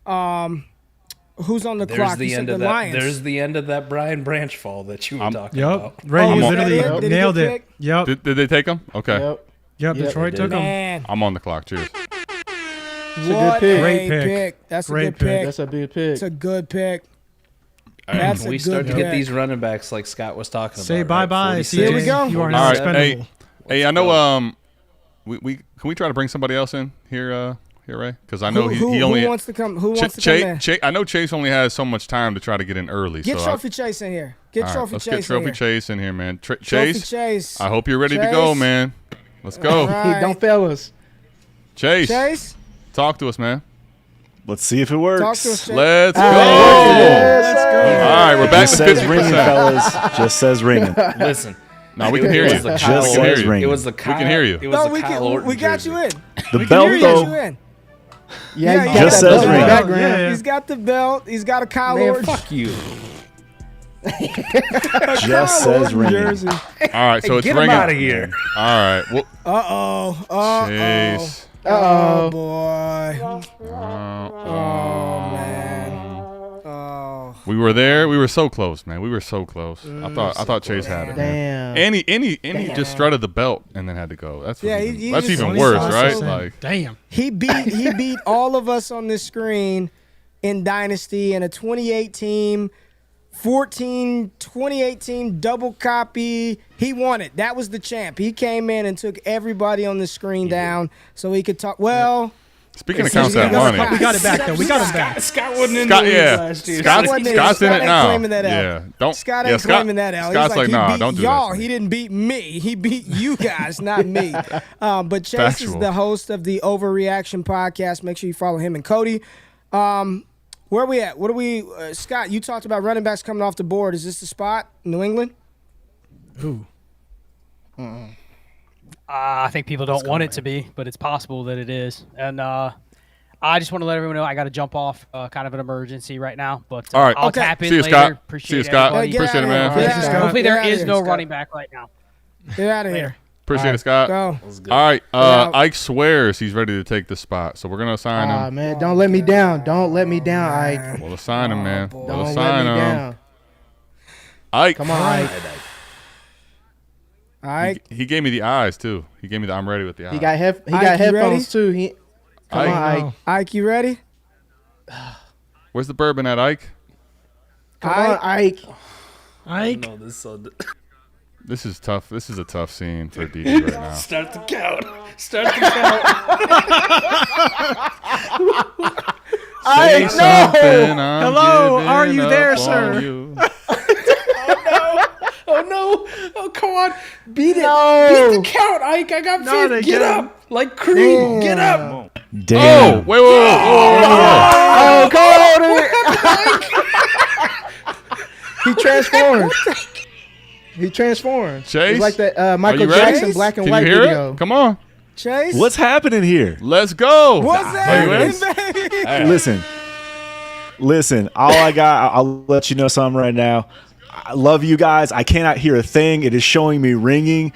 Who's on the There's clock? the You end said of the that. Lions. There's the end of that Brian Branch fall that you were talking Yep. about. Ray Oh, was that literally it? Did he nailed get it. picked? Yep. Did they take him? Okay. Yep. Yep. Yep, Detroit they took did. him. Man, I'm on the clock. Cheers. what pick. a Great pick. pick. That's a Great good pick. pick. That's a big pick. That's a good pick. All right, That's can a we good start to get pick. these running backs like Scott was talking about? Say right? bye-bye, 46. CJ. Here we go. You are All now right. expendable. Hey, I know. We can we try to bring somebody else in here, Ray? Because I know he only who wants to come? Who wants to come in? I know Chase only has so much time to try to get in early. Get so Trophy Chase in here. Get all right, Trophy let's Chase get Trophy in here. Chase in here, man. Trophy Chase, Chase. I hope you're ready to go, Chase. man. Let's go, All right. Hey, don't fail us. Chase. Chase, Talk to us, man. Let's see if it works. talk to us. Chase. Let's go. Let's go. All right, we're back Just to says ringing, 50%. fellas. Just says ringing. Listen, No, we can hear it you. was the We Just Kyle can says hear you. ring. It was the Kyle, can hear you. It was No, the we Kyle can. Orton We got jersey. you in. The We belt, can though. get you in. Yeah, he you got Just that says belt in the ring. background. Yeah. He's got the belt. He's got a Kyle Man, Orton. fuck you. Just says ringing. jersey. All right, so it's Get him ringing. out of here. All right. Well, Uh-oh. Chase. Oh, boy. Oh, man. Oh. We were there. We were so close, man. We were so close. I thought Chase had it. Man. Damn. And he just strutted the belt and then had to go. That's Yeah, even, he that's just- even he worse, just- right? 25%. Like, Damn. He beat all of us on this screen in Dynasty in a 2018 double copy. He won it. That was the champ. He came in and took everybody on the screen down so he could talk. Well, speaking of It's counts that just- money, We got it back, though. We got him back. Scott wasn't in Scott, the league yeah, last year. Scott's wasn't in it. in Scott it ain't now. claiming that L. Yeah, don't. Scott yeah, ain't claiming that L. Scott's He's like, he nah, beat don't do y'all. that. He didn't beat me. He beat you guys, not me. But Chase is Factual. the host of the Overreaction podcast. Make sure you follow him and Cody. Where are we at? What are we? Scott, you talked about running backs coming off the board. Is this the spot? New England? Ooh. I think people don't want it to be, but it's possible that it is. And I just want to let everyone know I got to jump off, kind of an emergency right now. But All right. I'll Okay. tap in See you, later. Scott. Appreciate See you, Scott. everybody. Get Appreciate out it, of here. man. Get Thanks, out of Scott. here. Hopefully Get there out of is here, no Scott. running back right now. Get out of here. Appreciate it, Scott. Go. All right. Yeah. Ike swears he's ready to take the spot, so we're gonna assign Ah, him. man, don't let me down. Don't let me down, Ike. We'll assign him, man. We'll Don't let assign me him. down. Ike. Come on, Ike. All right. He gave me the eyes too. He gave me the I'm ready with the eyes. He got Ike, you headphones ready? too. He come Ike. on, Ike. No. Ike, you ready? Where's the bourbon at, Ike? Come on, Ike. Ike. No, this is so. This is tough. This is a tough scene for DD right now. Start the count. Start the count. say something. I'm Hello, giving are you up there, on sir? you. Oh no! Oh come on! Beat it! No. Beat the count, Ike! I got Not faith. Get again. up! Like Creed, get up! Damn. Oh, wait. Oh, Cody! He transformed. He transformed. Chase, It's like that are Michael you ready? Jackson black and Can white you hear video. it? Come on. Chase, What's happening here? Let's go. what's Are you ready? that? Listen. All I got, I'll let you know something right now. I love you guys. I cannot hear a thing. It is showing me ringing.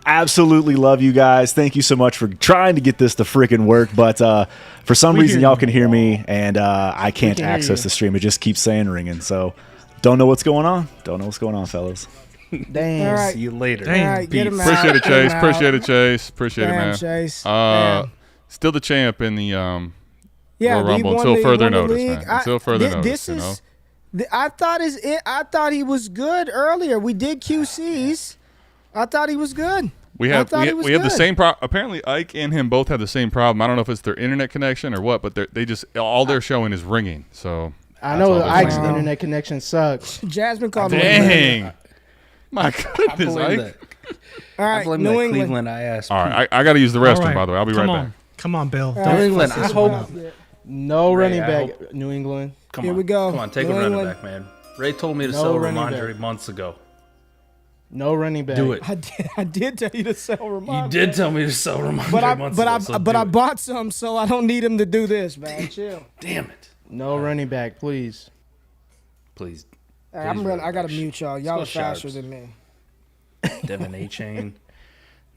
Absolutely love you guys. Thank you so much for trying to get this to freaking work. But for some reason, hear y'all you. can hear me, and I can't can hear access you. the stream. It just keeps saying ringing. So don't know what's going on. Don't know what's going on, fellas. Damn. All right. See you later. Dang. All right, get him out. Appreciate it, Get him Chase. out. Appreciate it, Chase. Appreciate it, Damn, man. Chase. Damn. Still the champ in the Yeah, Royal he Rumble won until the- further won the notice, league. man. Until further notice, This you know. is. I thought he was good earlier. We did QCs. I thought he was good. We I have thought he was we have the good. same problem. Apparently, Ike and him both have the same problem. I don't know if it's their internet connection or what, but they just all they're showing is ringing. So I that's know all they're Ike's saying. internet connection sucks. Jasmine called him. Dang, my I goodness, blame Ike. that. All I right, blame New that England. Cleveland ISP. All right, I got to use the All restroom, right. by the way. I'll be Come right on. back. Come on, Bill. All Don't right, England, fuck I this hope- one up. No Ray, running I back. hope- New England. Come Here on. we go. Come on, take New a running England. back, man. Ray told me to No sell running Ramondre back. months ago. No running back. Do it. I did tell you to sell Ramon. You did tell me to sell Ramondre but I months but ago. I so but do I it. bought some, so I don't need him to do this, man. Chill. Damn it. No running back, please. Please. All right, I'm Please, running. I gotta Rush. mute y'all. Y'all are Let's go faster Sharps. than me. Devin A. Chain.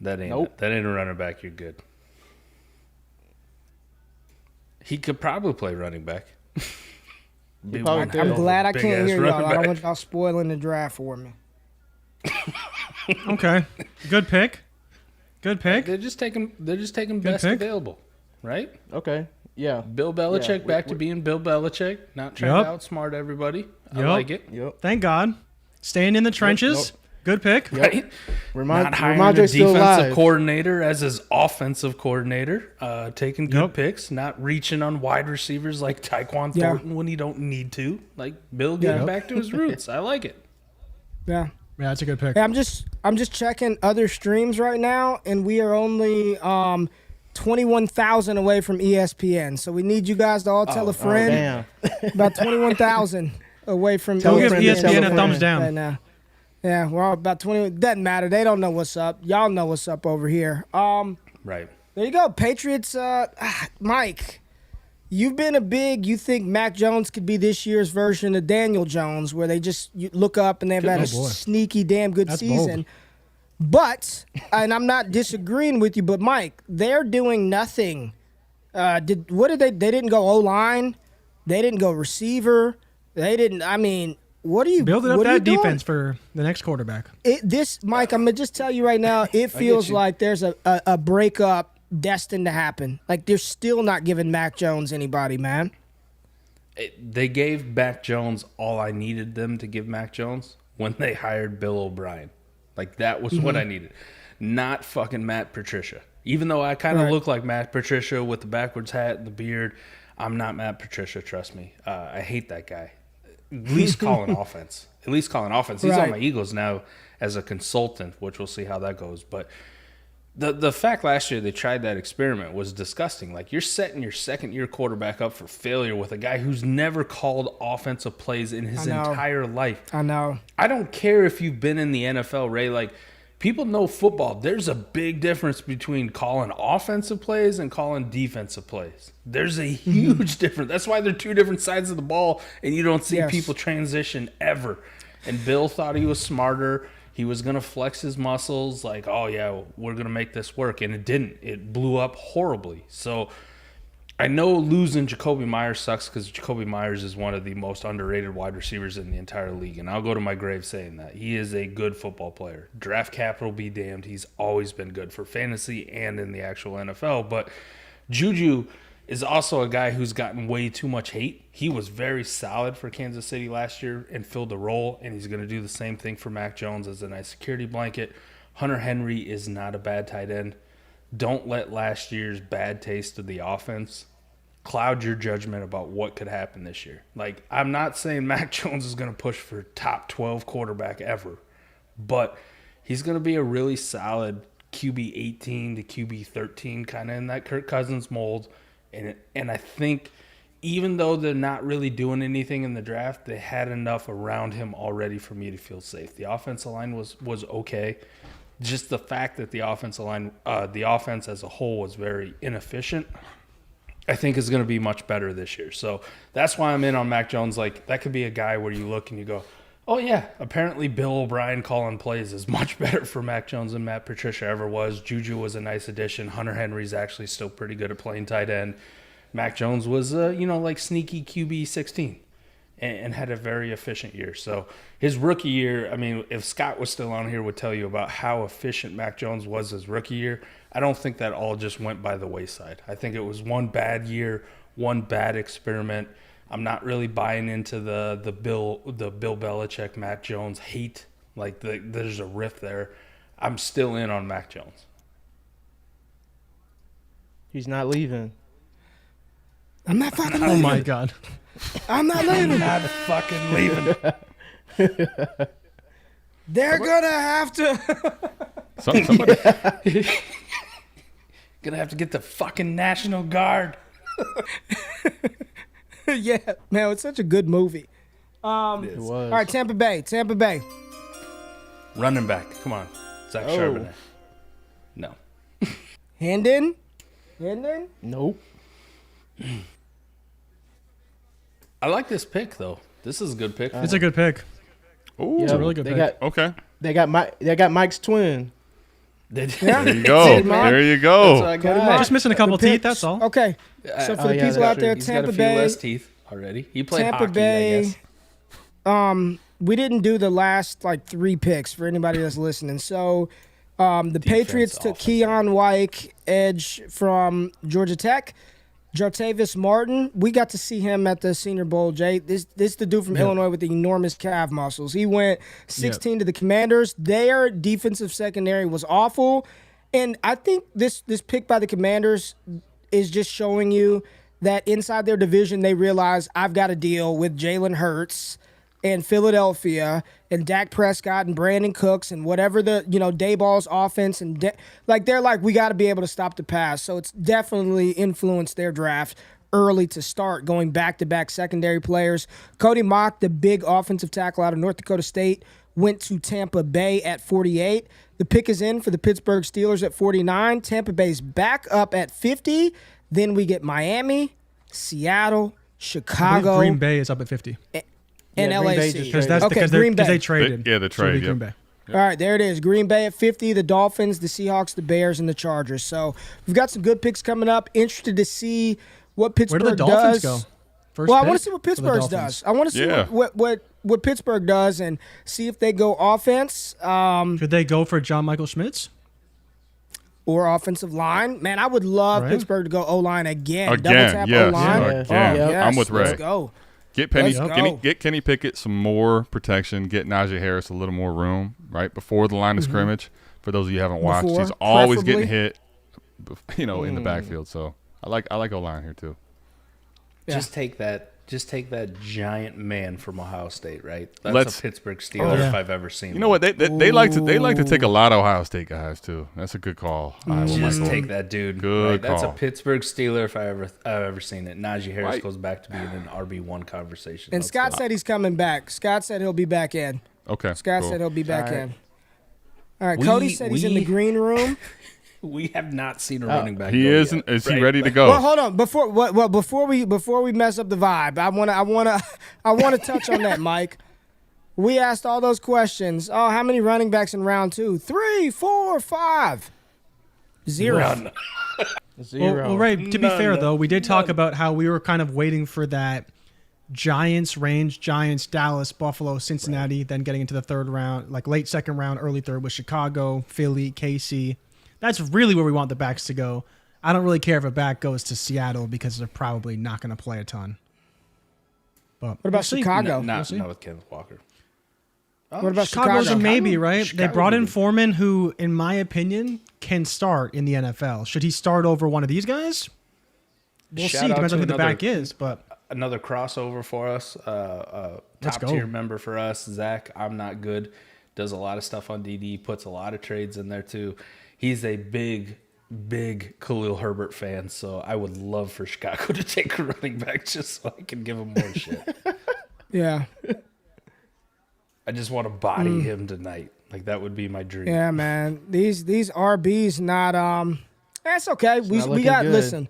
That ain't Nope. that ain't a running back. You're good. He could probably play running back. Be probably one could. hell I'm of a glad I big can't ass hear y'all. running I don't back. want y'all spoiling the draft for me. Okay. Good pick. Good pick. They're just taking Good best pick. available, right? Okay. Yeah. Bill Belichick Yeah, back to being Bill Belichick, not trying Yup. to outsmart everybody. I Yup. like it. Yep. Thank God. Staying in the trenches. Good pick. Right? Not hiring a Ramondre's still defensive alive. coordinator as his offensive coordinator, taking good Yep. picks, not reaching on wide receivers like Tyquan Yeah. Thornton when he don't need to. Like Bill getting Yeah. back to his roots. I like it. Yeah. Yeah, that's a good pick. Hey, I'm just checking other streams right now, and we are only 21,000 away from ESPN. So we need you guys to all tell a friend. Damn. About 21,000 away from Tell Don't give a friend to tell ESPN a a thumbs friend. down. right now. Yeah, we're all about 20. Doesn't matter. They don't know what's up. Y'all know what's up over here. Right. There you go. Patriots, Mike, you've been you think Mac Jones could be this year's version of Daniel Jones, where you look up and they've had a boy. sneaky, damn good That's season. But, and I'm not disagreeing with you, but Mike, they're doing nothing. They didn't go O-line. They didn't go receiver. They didn't, what are you Building up what are you that doing? defense for the next quarterback. Mike, I'm gonna just tell you right now, it feels like there's a breakup destined to happen. Like they're still not giving Mac Jones anybody, man. They gave Mac Jones all I needed them to give Mac Jones when they hired Bill O'Brien. Like that was what I needed. Not fucking Matt Patricia. Even though I kind of look like Matt Patricia with the backwards hat and the beard, I'm not Matt Patricia, trust me. I hate that guy. At least calling offense. At least calling offense. He's on Right. my Eagles now as a consultant, which we'll see how that goes. But the fact last year they tried that experiment was disgusting. Like you're setting your second-year quarterback up for failure with a guy who's never called offensive plays in his I know. entire life. I know. I don't care if you've been in the NFL, Ray. Like, people know football. There's a big difference between calling offensive plays and calling defensive plays. There's a huge difference. That's why they're two different sides of the ball, and you don't see Yes. people transition ever. And Bill thought he was smarter. He was going to flex his muscles like, oh, yeah, we're going to make this work. And it didn't. It blew up horribly. So I know losing Jacoby Myers sucks because Jacoby Myers is one of the most underrated wide receivers in the entire league. And I'll go to my grave saying that. He is a good football player. Draft capital be damned. He's always been good for fantasy and in the actual NFL. But Juju is also a guy who's gotten way too much hate. He was very solid for Kansas City last year and filled the role, and he's going to do the same thing for Mac Jones as a nice security blanket. Hunter Henry is not a bad tight end. Don't let last year's bad taste of the offense cloud your judgment about what could happen this year. Like, I'm not saying Mac Jones is going to push for top 12 quarterback ever, but he's going to be a really solid QB 18 to QB 13, kind of in that Kirk Cousins mold. And I think even though they're not really doing anything in the draft, they had enough around him already for me to feel safe. The offensive line was okay. Just the fact that the offensive line, the offense as a whole was very inefficient, I think is going to be much better this year. So that's why I'm in on Mac Jones. Like, that could be a guy where you look and you go, oh, yeah, apparently Bill O'Brien calling plays is much better for Mac Jones than Matt Patricia ever was. Juju was a nice addition. Hunter Henry's actually still pretty good at playing tight end. Mac Jones was, like sneaky QB 16 and had a very efficient year. So his rookie year, I mean, if Scott was still on here, would tell you about how efficient Mac Jones was his rookie year. I don't think that all just went by the wayside. I think it was one bad year, one bad experiment. I'm not really buying into the Bill Belichick, Mac Jones hate. Like, there's a rift there. I'm still in on Mac Jones. He's not leaving. I'm not fucking Oh leaving. my God. I'm not leaving. Not fucking leaving. They're gonna have to. Somebody, Gonna have to get the fucking National Guard. Yeah, man, it's such a good movie. It was. All right, Tampa Bay. Running back. Come on. Zach Charbonnet. No. Hendon. Nope. I like this pick, though. This is a good pick. It's a good pick. ooh, It's a really good They pick. got okay. they got Mike's twin. There you go. There you go. That's what I got. Just missing a couple teeth, that's all. Okay, so for the yeah, people that's out there, He's got Tampa a few Bay. less teeth already. He played Tampa hockey, Bay. I guess. We didn't do the last like 3 picks for anybody that's listening. So the Patriots took offense. Keon White, edge from Georgia Tech. Jartavis Martin, we got to see him at the Senior Bowl, Jay. This is the dude from Illinois with the enormous calf muscles. He went 16 to the Commanders. Their defensive secondary was awful. And I think this pick by the Commanders is just showing you that inside their division, they realize I've got to deal with Jalen Hurts and Philadelphia and Dak Prescott and Brandon Cooks and whatever the, Dayball's offense and they're like, we got to be able to stop the pass. So it's definitely influenced their draft early to start, going back-to-back secondary players. Cody Mock, the big offensive tackle out of North Dakota State, went to Tampa Bay at 48. The pick is in for the Pittsburgh Steelers at 49. Tampa Bay's back up at 50. Then we get Miami, Seattle, I Chicago, believe Green Bay is up at 50. and Yeah, Green Bay LAC. just Because that's Okay, because Green they Bay. traded. Yeah, the So it'll be trade, Green yep. Bay. All right, there it is. Green Bay at 50, the Dolphins, the Seahawks, the Bears, and the Chargers. So we've got some good picks coming up. Interested to see what Where Pittsburgh do the Dolphins does. go? First Well, I pick want to see what for the Pittsburgh Dolphins? does. I want to see Yeah. what Pittsburgh does and see if they go offense Should they go for John Michael Schmitz? or offensive line. Man, I would love Right. Pittsburgh to go O-line again. Double Again, tap yes. O-line. Again. Oh, yes. I'm with Ray. Let's go. Get Penny, Let's go. get Kenny Pickett some more protection. Get Najee Harris a little more room right before the line of scrimmage. For those of you who haven't watched, Before, he's always preferably. getting hit, in the backfield. So I like O-line here too. Yeah. Just take that giant man from Ohio State, right? That's Let's- a Pittsburgh Steeler yeah. if I've ever seen. You know what? They like to take a lot of Ohio State guys too. That's a good call. Iowa Just Michael. take that dude. Good right? That's a call. Pittsburgh Steeler if I've ever seen it. Najee Harris Right. goes back to being an RB1 conversation. And Let's Scott go. said he's coming back. Scott said he'll be back in. Okay. Scott cool. said he'll be back All right. in. All right, We- Cody said he's in the we- green room. we have not seen a running back. He go isn't. yet, Is he right? ready to Like, go? Well, hold on. Before we mess up the vibe, I wanna touch on that, Mike. We asked all those questions. Oh, how many running backs in round 2? 3, 4, 5. 0. None. Zero. Well, Ray, to be fair, though, we did talk about how we were kind of waiting for that Giants range, Giants, Dallas, Buffalo, Cincinnati, then getting into the third round, like late second round, early third with Chicago, Philly, KC. That's really where we want the backs to go. I don't really care if a back goes to Seattle because they're probably not going to play a ton. But What about Chicago? Not see. with Kenneth Walker. What about Chicago's Chicago? a maybe, right? Chicago They brought in would be- Foreman, who, in my opinion, can start in the NFL. Should he start over one of these guys? We'll Shout see. out Depends to on who the another- back is, but Another crossover for us. Let's Top go. tier member for us, Zach. I'm not good. Does a lot of stuff on DD. Puts a lot of trades in there too. He's a big Khalil Herbert fan. So I would love for Chicago to take a running back just so I can give him more shit. Yeah. I just want to body him tonight. Like that would be my dream. Yeah, man. These RBs not that's okay. not We looking got good. listen.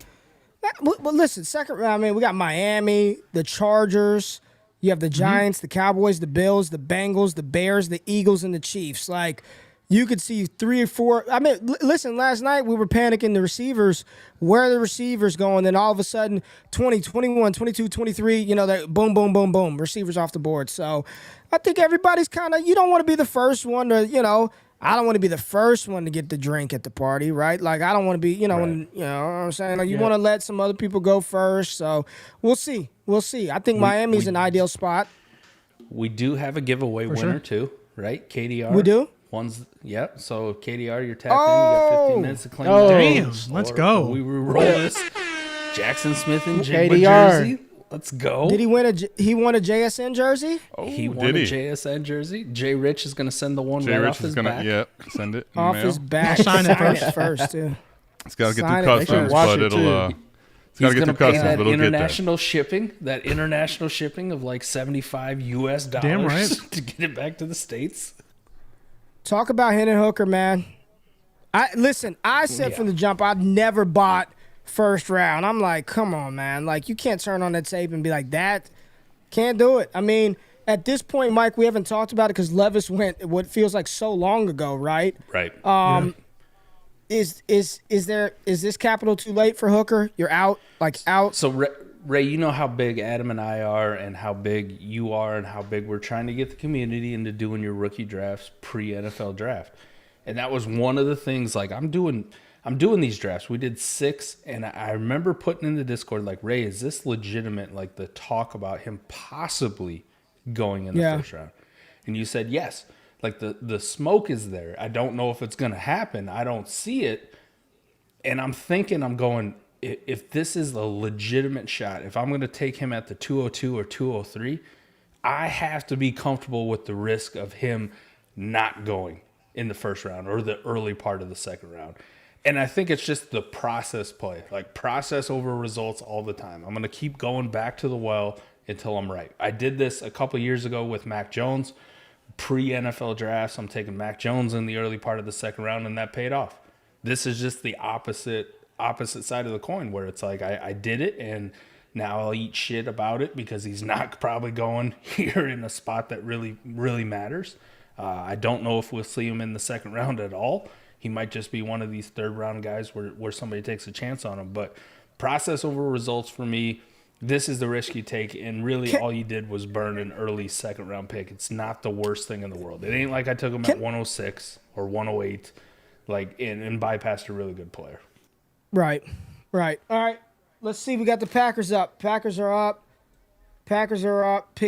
But listen, second round, I mean, we got Miami, the Chargers, you have the Giants, the Cowboys, the Bills, the Bengals, the Bears, the Eagles, and the Chiefs. Like, you could see 3 or 4. I mean, listen, last night we were panicking the receivers. Where are the receivers going? Then all of a sudden, 20, 21, 22, 23, you know, they're boom, boom, boom, boom, receivers off the board. So I think everybody's kind of, you don't want to be the first one to, you know, I don't want to be the first one to get the drink at the party, right? Like, I don't want to be, you know, when, you know what I'm saying? Like, you want to let some other people go first. So we'll see. We'll see. I think Miami's an ideal spot. We do have a giveaway winner too, right? KDR. We do? Yep. So KDR, you're tapped in. You got 15 minutes to claim the Damn, tickets. let's Or go. We roll this. Jackson Smith and Jigba KDR. jersey. Let's go. Did he win he won a JSN jersey? He Oh, won a did he? JSN jersey. JRich is going to send the one right JRich off his is gonna back. send it in Off the mail. his back. Sign it first, too. It's got to get Sign through it. customs, Wash but it, it'll too. it's got He's to get going through to pay customs, that but it'll get there. international shipping of like $75 Damn right. to get it back to the States. Talk about Hendon Hooker, man. I said from the jump, I'd never bought first round. I'm like, come on, man. Like, you can't turn on that tape and be like, that. Can't do it. I mean, at this point, Mike, we haven't talked about it because Levis went what feels like so long ago, right? Right. Is this capital too late for Hooker? You're out, like out. So, Ray, you know how big Adam and I are and how big you are and how big we're trying to get the community into doing your rookie drafts pre-NFL draft. And that was one of the things, like, I'm doing these drafts. We did 6, and I remember putting in the Discord, like, Ray, is this legitimate, like, the talk about him possibly going in the first round? And you said yes. Like, the smoke is there. I don't know if it's going to happen. I don't see it. And I'm going, if this is a legitimate shot, if I'm going to take him at the 202 or 203, I have to be comfortable with the risk of him not going in the first round or the early part of the second round. And I think it's just the process play, like process over results all the time. I'm going to keep going back to the well until I'm right. I did this a couple years ago with Mac Jones, pre-NFL drafts. I'm taking Mac Jones in the early part of the second round, and that paid off. This is just the opposite side of the coin, where it's like I did it, and now I'll eat shit about it because he's not probably going here in a spot that really, really matters. I don't know if we'll see him in the second round at all. He might just be one of these third-round guys where somebody takes a chance on him. But process over results for me, this is the risk you take, and really all you did was burn an early second-round pick. It's not the worst thing in the world. It ain't like I took him at 106 or 108 and bypassed a really good player. Right. All right. Let's see. We got the Packers up. Packers are up. Pick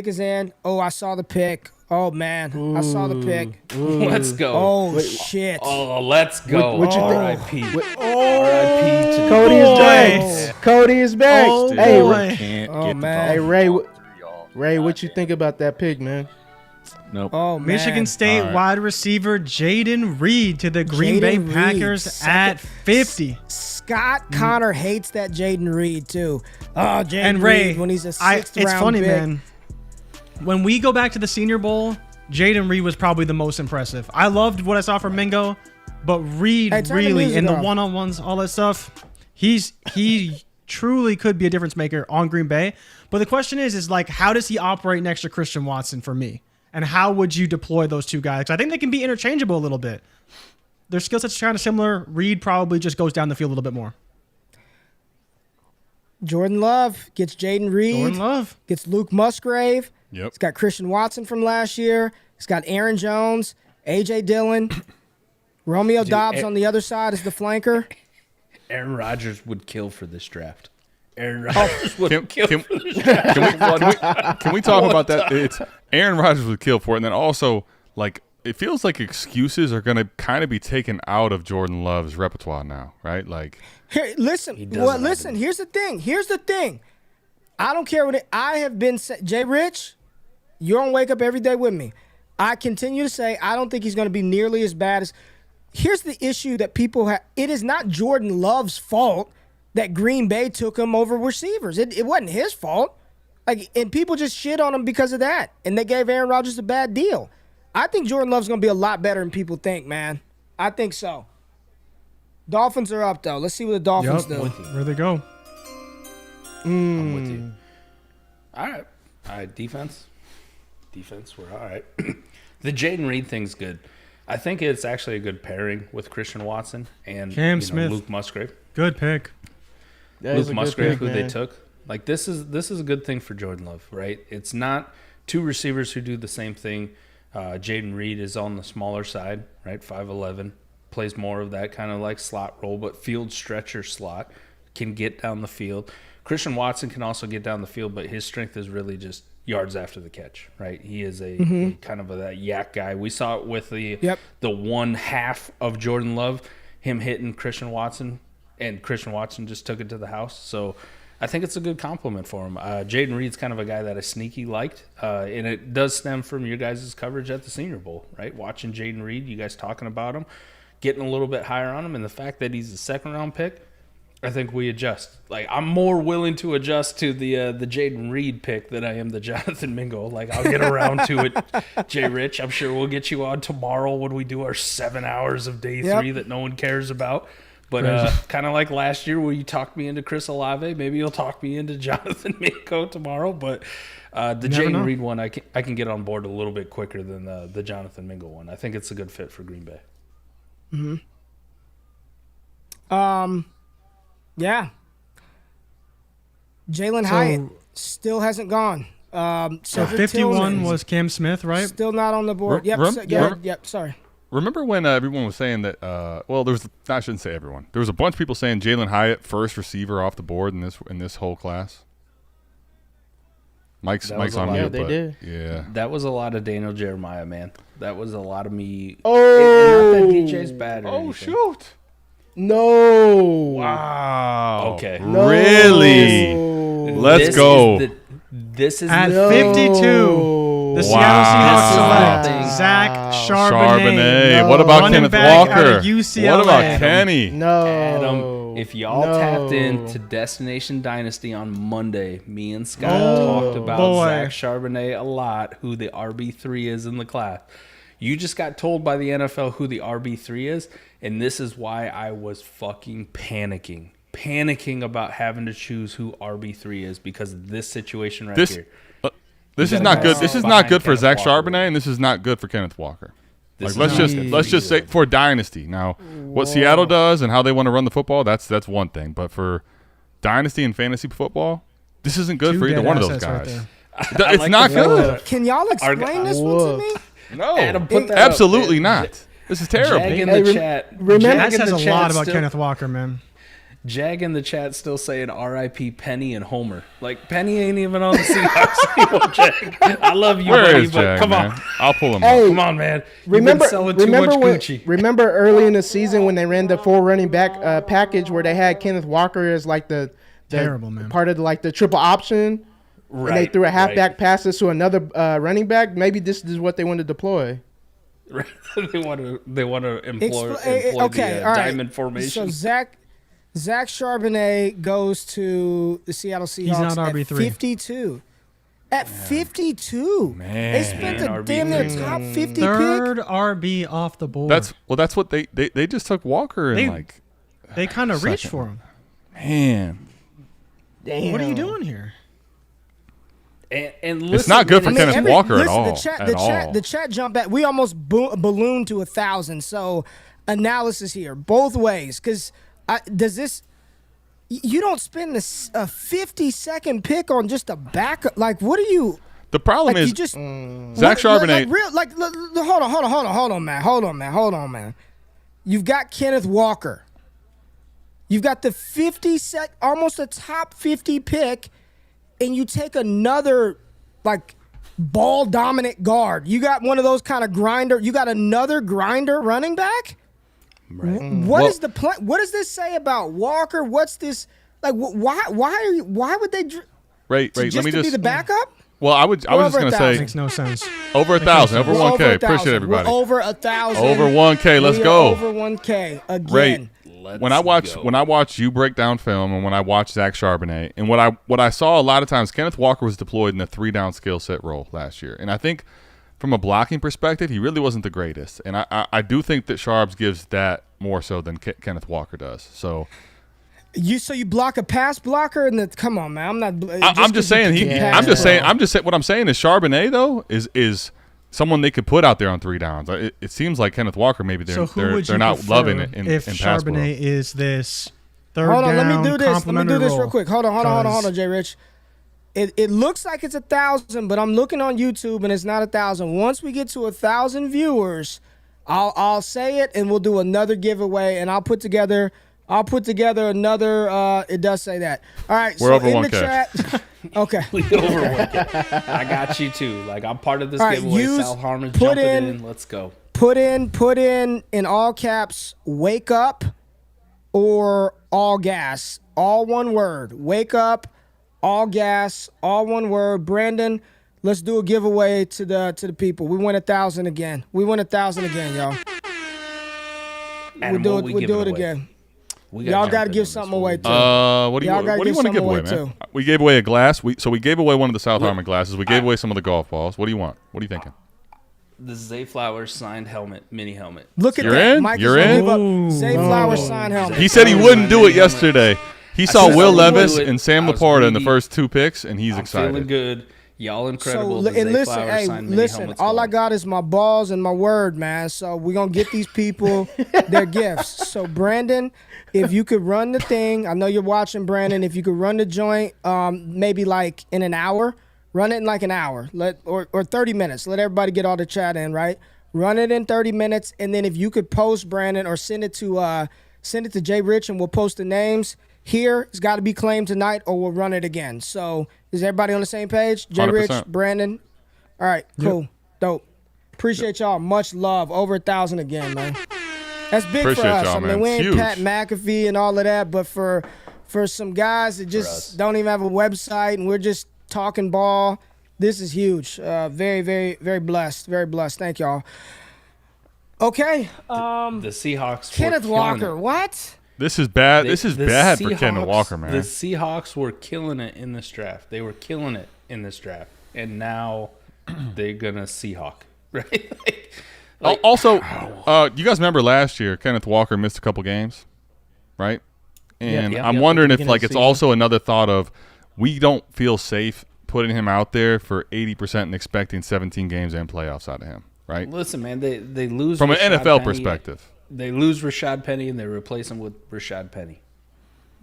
is in. Oh, I saw the pick. Oh, man. I saw the pick. Let's go. Oh, shit. Oh, let's go. What you think? R.I.P. R.I.P. to Cody is back. Boy. Cody is back. Oh, hey, boy. Can't Oh, get man. hey, the Ray. ball. Ray, what you think about that pick, man? Nope. Oh, man. Michigan State All right. wide receiver Jaden Reed to the Green Bay Jaden Reed, Packers at 50. Scott Connor hates that Jaden Reed, too. Oh, Jaden And Ray, Reed when he's a sixth round it's funny, pick. man. When we go back to the Senior Bowl, Jaden Reed was probably the most impressive. I loved what I saw from Mingo, but Reed Hey, turn the really music in the off. one-on-ones, all that stuff, he truly could be a difference maker on Green Bay. But the question is like, how does he operate next to Christian Watson for me? And how would you deploy those two guys? 'Cause I think they can be interchangeable a little bit. Their skill sets are kind of similar. Reed probably just goes down the field a little bit more. Jordan Love gets Jaden Reed. Jordan Love. Gets Luke Musgrave. Yep. It's got Christian Watson from last year. It's got Aaron Jones, A.J. Dillon, Romeo Dobbs on the other side as the flanker. Aaron Rodgers would kill for this draft. Aaron Rodgers would kill can- for this draft. Can we talk about that? It's Aaron Rodgers would kill for it, and then also like it feels like excuses are going to kind of be taken out of Jordan Love's repertoire now, right? Like, here, listen. Here's the thing. I don't care what I have been saying. JRich, you're on Wake Up every day with me. I continue to say I don't think he's going to be nearly as bad as. Here's the issue that people have. It is not Jordan Love's fault that Green Bay took him over receivers. It wasn't his fault. Like, and people just shit on him because of that. And they gave Aaron Rodgers a bad deal. I think Jordan Love's going to be a lot better than people think, man. I think so. Dolphins are up, though. Let's see what the Dolphins do. Where they go? I'm with you. All right. Defense, we're all right. The Jaden Reed thing's good. I think it's actually a good pairing with Christian Watson and Cam Smith. Luke Musgrave. Good pick. Luke Musgrave, who they took. Like, this is a good thing for Jordan Love, right? It's not two receivers who do the same thing. Jaden Reed is on the smaller side, right? 5'11", plays more of that kind of like slot role, but field stretcher slot, can get down the field. Christian Watson can also get down the field, but his strength is really just yards after the catch, right? He is a kind of that yak guy. We saw it with the one half of Jordan Love, him hitting Christian Watson, and Christian Watson just took it to the house. So I think it's a good compliment for him. Jaden Reed's kind of a guy that I sneaky liked, and it does stem from your guys' coverage at the Senior Bowl, right? Watching Jaden Reed, you guys talking about him, getting a little bit higher on him, and the fact that he's a second-round pick, I think we adjust. Like, I'm more willing to adjust to the Jaden Reed pick than I am the Jonathan Mingo. Like, I'll get around to it, JRich. I'm sure we'll get you on tomorrow when we do our 7 hours of day 3 that no one cares about. But kind of like last year where you talked me into Chris Olave, maybe you'll talk me into Jonathan Mingo tomorrow. But the Jaden Reed one, I can get on board a little bit quicker than the Jonathan Mingo one. I think it's a good fit for Green Bay. Yeah. Jalen Hyatt still hasn't gone. So 51 was Cam Smith, right? Still not on the board. Sorry. Remember when everyone was saying that? I shouldn't say everyone. There was a bunch of people saying Jalen Hyatt first receiver off the board in this whole class. Mike's on mute, they did. Yeah. That was a lot of Daniel Jeremiah, man. That was a lot of me. Oh, not that DJ's bad or anything. Shoot. No. Wow. Okay. No. Really? Let's go. This is at 52. The Seattle Seahawks select Zach Charbonnet. What about Kenneth Walker? UCLA. What about Kenny? No. Adam, if y'all tapped into Destination Dynasty on Monday, me and Scott talked about Zach Charbonnet a lot, who the RB3 is in the class. You just got told by the NFL who the RB3 is, and this is why I was fucking panicking about having to choose who RB3 is because of this situation here. This is not good. This is not good for Zach Charbonnet, and this is not good for Kenneth Walker. Let's just say for Dynasty. Now, what Seattle does and how they want to run the football, that's one thing. But for Dynasty and fantasy football, this isn't good for either one of those guys. It's not good. Can y'all explain this one to me? No, Adam, put that absolutely not. This is terrible. Jag in the chat. That says a lot about Kenneth Walker, man. Jag in the chat still saying R.I.P. Penny and Homer. Like, Penny ain't even on the Seahawks anymore, Jag. I love you, Where buddy, is but Jag, come man? on. I'll pull him Hey, up. Come on, man. You've been selling too much Gucci. Remember early in the season when they ran the 4 running back package where they had Kenneth Walker as like the terrible man part of like the triple option? Right. And they threw a halfback passes to another running back. Maybe this is what they want to deploy. they want to employ the diamond formation. So Zach Charbonnet goes to the Seattle Seahawks. He's not RB3. At 52. At 52. Man. They spent a damn near top 50 Third pick. RB off the board. That's what they just took Walker and they kind of reached for him. Man. Damn. What are you doing here? And listen, it's not good for Kenneth Walker at all. The chat jumped back. We almost ballooned to 1,000. So analysis here, both ways. Because does this? You don't spend a 50-second pick on just a backup. Like, what are you? The problem is you just Zach Charbonnet. Hold on, man. You've got Kenneth Walker. You've got the almost a top 50 pick. And you take another, like, ball dominant guard. You got one of those kind of grinder. You got another grinder running back. Right. What is the plan? What does this say about Walker? What's this like? Why would they? Ray, Just let me to be just. the backup? Well, I was We're just over gonna 1,000. say Makes no sense. over 1,000, over We're 1K. over 1,000. Appreciate everybody. We're over 1,000. Over 1K. Let's We are go. Over 1K again. Ray, Let's when I watch you break down film, and when I watch Zach Charbonnet, and what I saw a lot of times, Kenneth Walker was deployed in the 3-down skill set role last year, and I think from a blocking perspective, he really wasn't the greatest, and I do think that Sharbs gives that more so than Kenneth Walker does. So You block a pass blocker and come on, man. I'm just saying what I'm saying is Charbonnet though is someone they could put out there on 3 downs. It seems like Kenneth Walker maybe So who would they're you not prefer loving it in if pass Charbonnet pro. is this third Hold on, down let me do this. Let me do complementary this role? real quick. Hold on, Because- JRich. It looks like it's 1,000, but I'm looking on YouTube and it's not 1,000. Once we get to 1,000 viewers, I'll say it and we'll do another giveaway and I'll put together another. It does say that. All right, We're so over in 1K. the chat. Okay. We over 1K. I got you too. Like I'm part of this All right, giveaway. use- Sal Harmon's put jumping in- in. Let's go. Put in all caps, wake up, or all gas. All one word. Wake up, all gas, all one word. Brandon, let's do a giveaway to the people. We win 1,000 again. We win 1,000 again, y'all. Adam, We'll what do we it giving away? again. We Y'all jump gotta in give on this something one. away too. What do you Y'all gotta want to give give away, something man? away, We gave away a glass. So we gave away one of the South Harmon glasses. We gave away some of the golf balls. What do you want? What are you thinking? The Zay Flowers signed helmet, mini helmet. Look at You're that. in? Mike You're is in? gonna give up Zay Flowers sign helmet. He said he wouldn't do it yesterday. He saw said Will I wouldn't Levis do it. and Sam I was Laporta in the greedy. first 2 picks, and he's I'm excited. feeling good. Y'all incredible. So The and Zay listen, Flowers hey, signed mini listen. helmets All I going. got is my balls and my word, man. So we're gonna get these people their gifts. So Brandon, if you could run the thing, I know you're watching, Brandon. If you could run the joint, maybe like in an hour, run it in like an hour, or 30 minutes. Let everybody get all the chat in, right? Run it in 30 minutes, and then if you could post Brandon or send it to JRich, and we'll post the names. Here, it's got to be claimed tonight, or we'll run it again. So, is everybody on the same page? JRich, 100%. Brandon. All right, cool, dope. Appreciate y'all. Much love. Over 1,000 again, man. That's big Appreciate for us. y'all, I mean, man. we It's ain't huge. Pat McAfee and all of that, but for some guys that just don't even have a website and we're just talking ball, this is huge. Very, very, very blessed. Very blessed. Thank y'all. Okay. The Seahawks. were Kenneth killing Walker. it. What? This is bad. This is The bad for Kenneth Seahawks- Walker, man. The Seahawks were killing it in this draft. They were killing it in this draft, and now they're gonna Seahawk, right? Also, you guys remember last year, Kenneth Walker missed a couple games, right? And Yeah. I'm Yeah. wondering if Beginning like of it's season. also another thought of we don't feel safe putting him out there for 80% and expecting 17 games and playoffs out of him, right? Listen, man, they lose From an Rashad NFL Penny. perspective. They lose Rashad Penny and they replace him with Rashad Penny.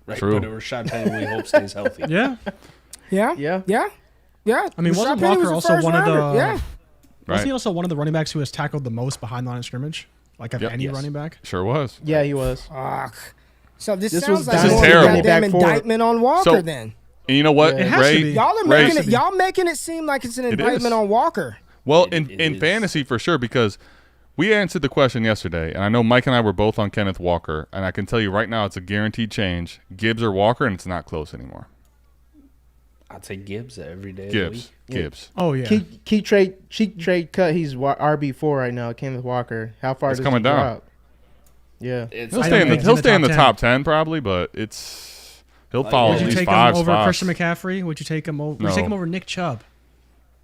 Right, True. but Rashad Penny we hope stays healthy. Yeah. Yeah. Yeah. Yeah. Yeah. I mean, wasn't Rashad Penny Walker was a also first one of the- rounder. Yeah. Right. Wasn't he also one of the running backs who has tackled the most behind the line of scrimmage? Like of Yep. any Yes. running back? Sure was. Yeah, he was. Fuck. So this This sounds was like This is more of a terrible. goddamn Back forward. indictment on Walker. So- then And you know what, It has Ray? to be. y'all are Ray- making it seem like it's an It indictment is. on Walker. Well, It in is. fantasy for sure, because we answered the question yesterday, and I know Mike and I were both on Kenneth Walker, and I can tell you right now it's a guaranteed change. Gibbs or Walker, and it's not close anymore. I'd say Gibbs every day. Of the Gibbs. week. Gibbs. Oh yeah. Cheap trade cut. He's RB4 right now. Kenneth Walker. How far It's does coming he down. drop? Yeah. It's He'll I stay don't in the think he's he'll in the stay in the top top 10 probably, but he'll follow would Would at you least take five him over spots. Christian McCaffrey? Would you take him over? Would you No. take him over Nick Chubb?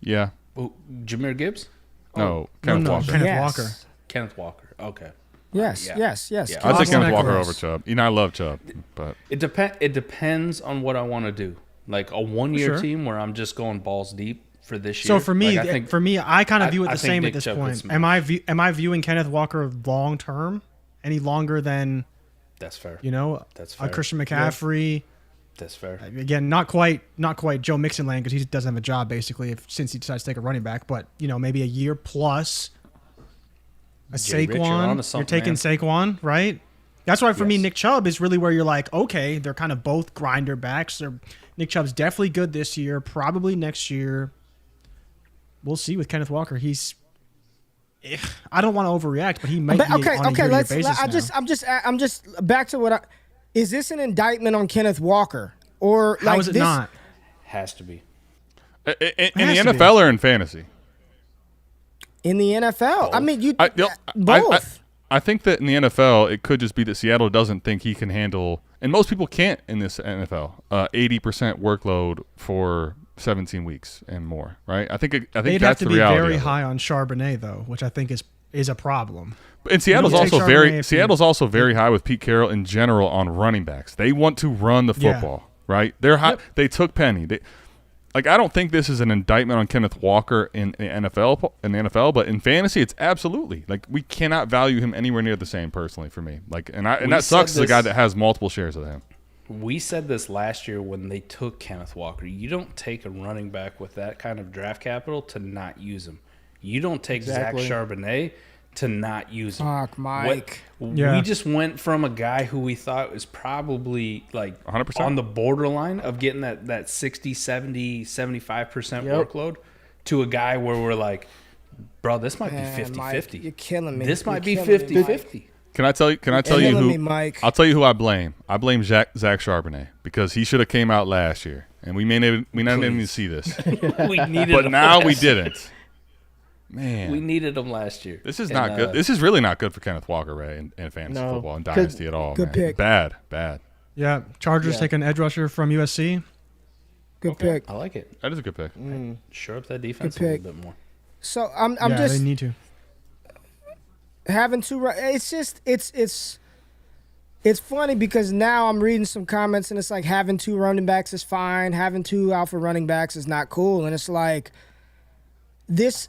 Yeah. Ooh, Jameer Gibbs, No. Kenneth no, Walker. Kenneth Yes. Walker. Kenneth Walker. Okay. Yes, Yeah. yes. Yeah. I'd take Wasn't Kenneth that Walker close. over Chubb. You know, I love Chubb, but It depends on what I want to do. Like a 1 year Sure. team where I'm just going balls deep for this year. So for me, like, I think I kind of view it I the think same Nick at this Chubb point. could Am I viewing Kenneth Walker long term any longer than that's fair. a That's fair. Christian McCaffrey? That's fair. Again, not quite Joe Mixon land because he doesn't have a job basically since he decides to take a running back. But maybe a year plus. A Jay Rich, you're Saquon, onto you're something, taking man. Saquon, right? That's why for me, Yes. Nick Chubb is really where you're like, okay, they're kind of both grinder backs. Nick Chubb's definitely good this year, probably next year. we'll see with Kenneth Walker. I don't want to overreact, but he might But, be on a year-to-year basis now. I'm just back to is this an indictment on Kenneth Walker or How like is it this? not? Has to be. In the has to be. NFL or in fantasy? In the NFL, I mean, both. I think that in the NFL, it could just be that Seattle doesn't think he can handle, and most people can't in this NFL, 80% workload for 17 weeks and more, right? I think They'd have that's to the be reality. very of it. high on Charbonnet, though, which I think is a problem. And Seattle's You don't take also Charbonnet also very high with Pete Carroll in general on running backs. They want to run the Yeah. football, right? They're high. Yep. They took Penny. I don't think this is an indictment on Kenneth Walker in the NFL, but in fantasy, it's absolutely like we cannot value him anywhere near the same personally for me. Like, and that sucks as a guy that has multiple shares of him. We said this last year when they took Kenneth Walker. You don't take a running back with that kind of draft capital to not use him. You don't take Exactly. Zach Charbonnet to not use him. Fuck, Mike. Yeah. We just went from a guy who we thought was probably like 100%. on the borderline of getting that 60, 70, 75% workload to a guy where we're like, bro, this might Man, be 50-50. Mike, you're killing me. This might be You're killing me, 50-50. Can I tell you killing who? me, Mike. I'll tell you who I blame. I blame Zach Charbonnet because he should have came out last year, and we not even see this. We needed But him now we last- didn't. Man, We needed him last year. this is And, not good. This is really not good for Kenneth Walker, Ray, in fantasy No. football and dynasty at all. Good man. pick. Bad. Yeah, Chargers Yeah. take an edge rusher from USC. Good pick. I like it. That is a good pick. Shore up that defense a Good little pick. bit more. So I'm Yeah, just they need to. having two. It's just it's funny because now I'm reading some comments and it's like having two running backs is fine, having two alpha running backs is not cool, and it's like this.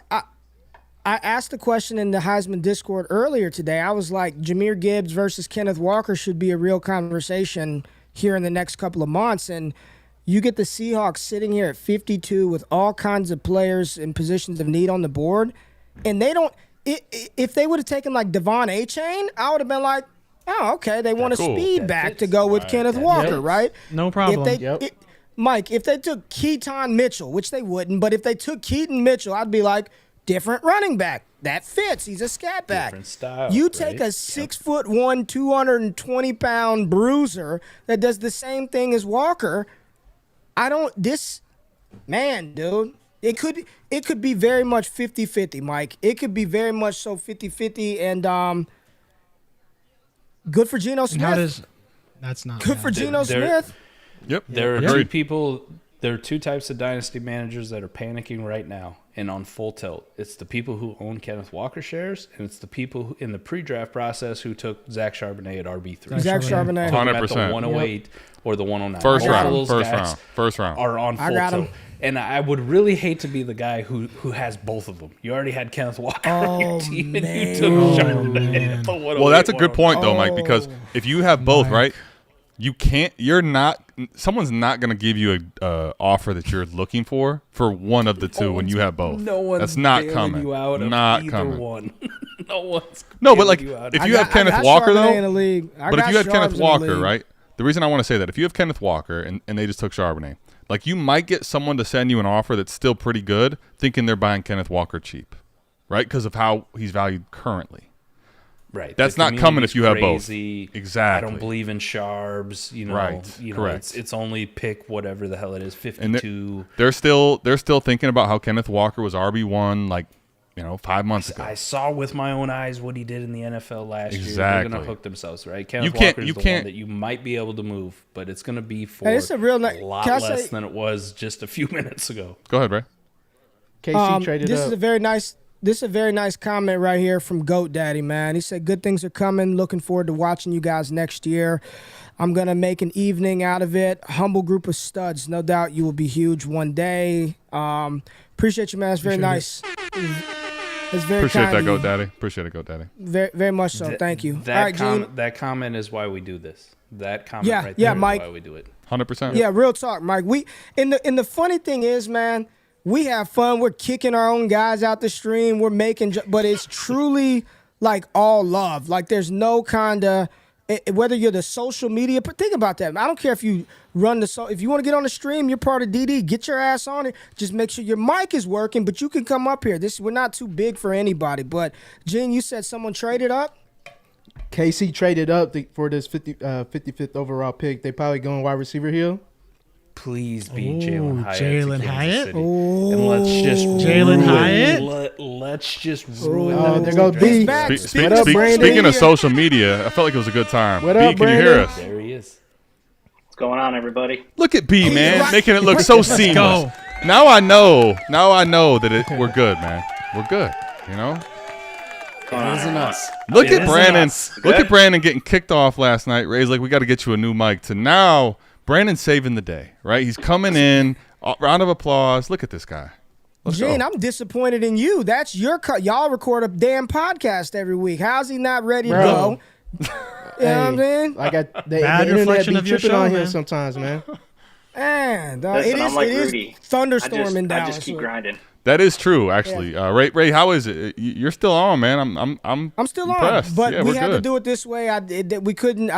I asked the question in the Heisman Discord earlier today. I was like, Jahmyr Gibbs versus Kenneth Walker should be a real conversation here in the next couple of months, and you get the Seahawks sitting here at 52 with all kinds of players in positions of need on the board, and they don't. If they would have taken like Devon A-Chain, I would have been like, oh, okay, they want a cool. speed That back fits. to go with Kenneth Walker, fits. right? No problem. If they, Yep. Mike, if they took Keaton Mitchell, which they wouldn't, but if they took Keaton Mitchell, I'd be like, different running back. That fits. He's a scat back. Different style, You take right? a 6'1", 220-pound bruiser that does the same thing as Walker. Dude. It could be very much 50-50, Mike. It could be very much so 50-50, and good for Geno And how Smith. does that's not Good bad. for Geno They're- Smith. Yep. There are Yeah. two people. There are two types of dynasty managers that are panicking right now and on full tilt. It's the people who own Kenneth Walker shares, and it's the people who, in the pre-draft process who took Zach Charbonnet at RB3. Zach Charbonnet. Took him at 100%. the 108 or the 109. First Both of round. those guys First round. are on full I got tilt. him. And I would really hate to be the guy who has both of them. You already had Kenneth Walker on your team, and you took Charbonnet at the 108. Well, that's a good point though, Mike, Oh, because if you have both, Mike. right? You can't. You're not. Someone's not going to give you a offer that you're looking for one of the two when you have both. No one's That's not bailing coming. you out of Not either coming. one. No one's No, but bailing like you out if of you have Kenneth Walker Charbonnet in the though, league. but if you had Kenneth Walker, right? The reason I want to say that if you have Kenneth Walker and they just took Charbonnet, like you might get someone to send you an offer that's still pretty good, thinking they're buying Kenneth Walker cheap, right? Because of how he's valued currently. Right. That's The not coming if you have both. crazy. Exactly. I don't believe in Sharbs. You know. Right. You know, Correct. It's only pick whatever the hell it is. And 52. they're still thinking about how Kenneth Walker was RB1 like 5 months ago. I saw with my own eyes what he did in the NFL last year. They're Exactly. going to hook themselves, right? Kenneth can't- Walker's you the can't- one that you might be able to move, but it's going to be for Hey, it's a real a lot can I less say- than it was just a few minutes ago. Go ahead, Ray. KC traded this up. is a very nice. This is a very nice comment right here from Goat Daddy, man. He said, "Good things are coming. Looking forward to watching you guys next year. I'm gonna make an evening out of it. Humble group of studs. No doubt you will be huge one day. Appreciate you, man. It's very nice. It's very Appreciate kind that, of Goat you. Daddy. Appreciate it, Goat Daddy. Very, very much so. Thank you. That All right, Gene. that comment is why we do this. That comment Yeah, right yeah, there is Mike. why we do it. 100%. Yeah, real talk, Mike. We and the funny thing is, man, we have fun. We're kicking our own guys out the stream. We're making, but it's truly like all love. Like there's no kind of. whether you're the social media, but think about that. I don't care if you run if you want to get on the stream, you're part of DD, get your ass on it. Just make sure your mic is working, but you can come up here. We're not too big for anybody. But Gene, you said someone traded up? KC traded up for this 55th overall pick. They probably going wide receiver here. Please be Jalen Hyatt. Jalen Hyatt? And let's just Jalen Hyatt? Let's just ruin Oh, that. there goes B. What up, Brandon? Speaking of social media, I felt like it was a good time. What B, up, can you hear Brandon? us? There he is. What's going on, everybody? Look at B, man, making it look so seamless. go. Now I know that we're good, man. We're good. You know. It isn't us. Look It at isn't Brandon. us. Look at Brandon getting kicked off last night. Ray's like, we got to get you a new mic. To now, Brandon's saving the day. Right? He's coming in. Round of applause. Look at this guy. Let's Gene, go. I'm disappointed in you. That's your cut. Y'all record a damn podcast every week. How's he not ready to Bro. go? You know what I'm saying? Like the Bad internet reflection be of your tripping show, on here man. sometimes, man. Man, dog, Listen, I'm like it is Rudy. thunderstorm in I Dallas. just keep grinding. That is true, actually. Ray, how is it? You're still on, man. I'm still impressed. on, but Yeah, we we're had to good. do it this way. I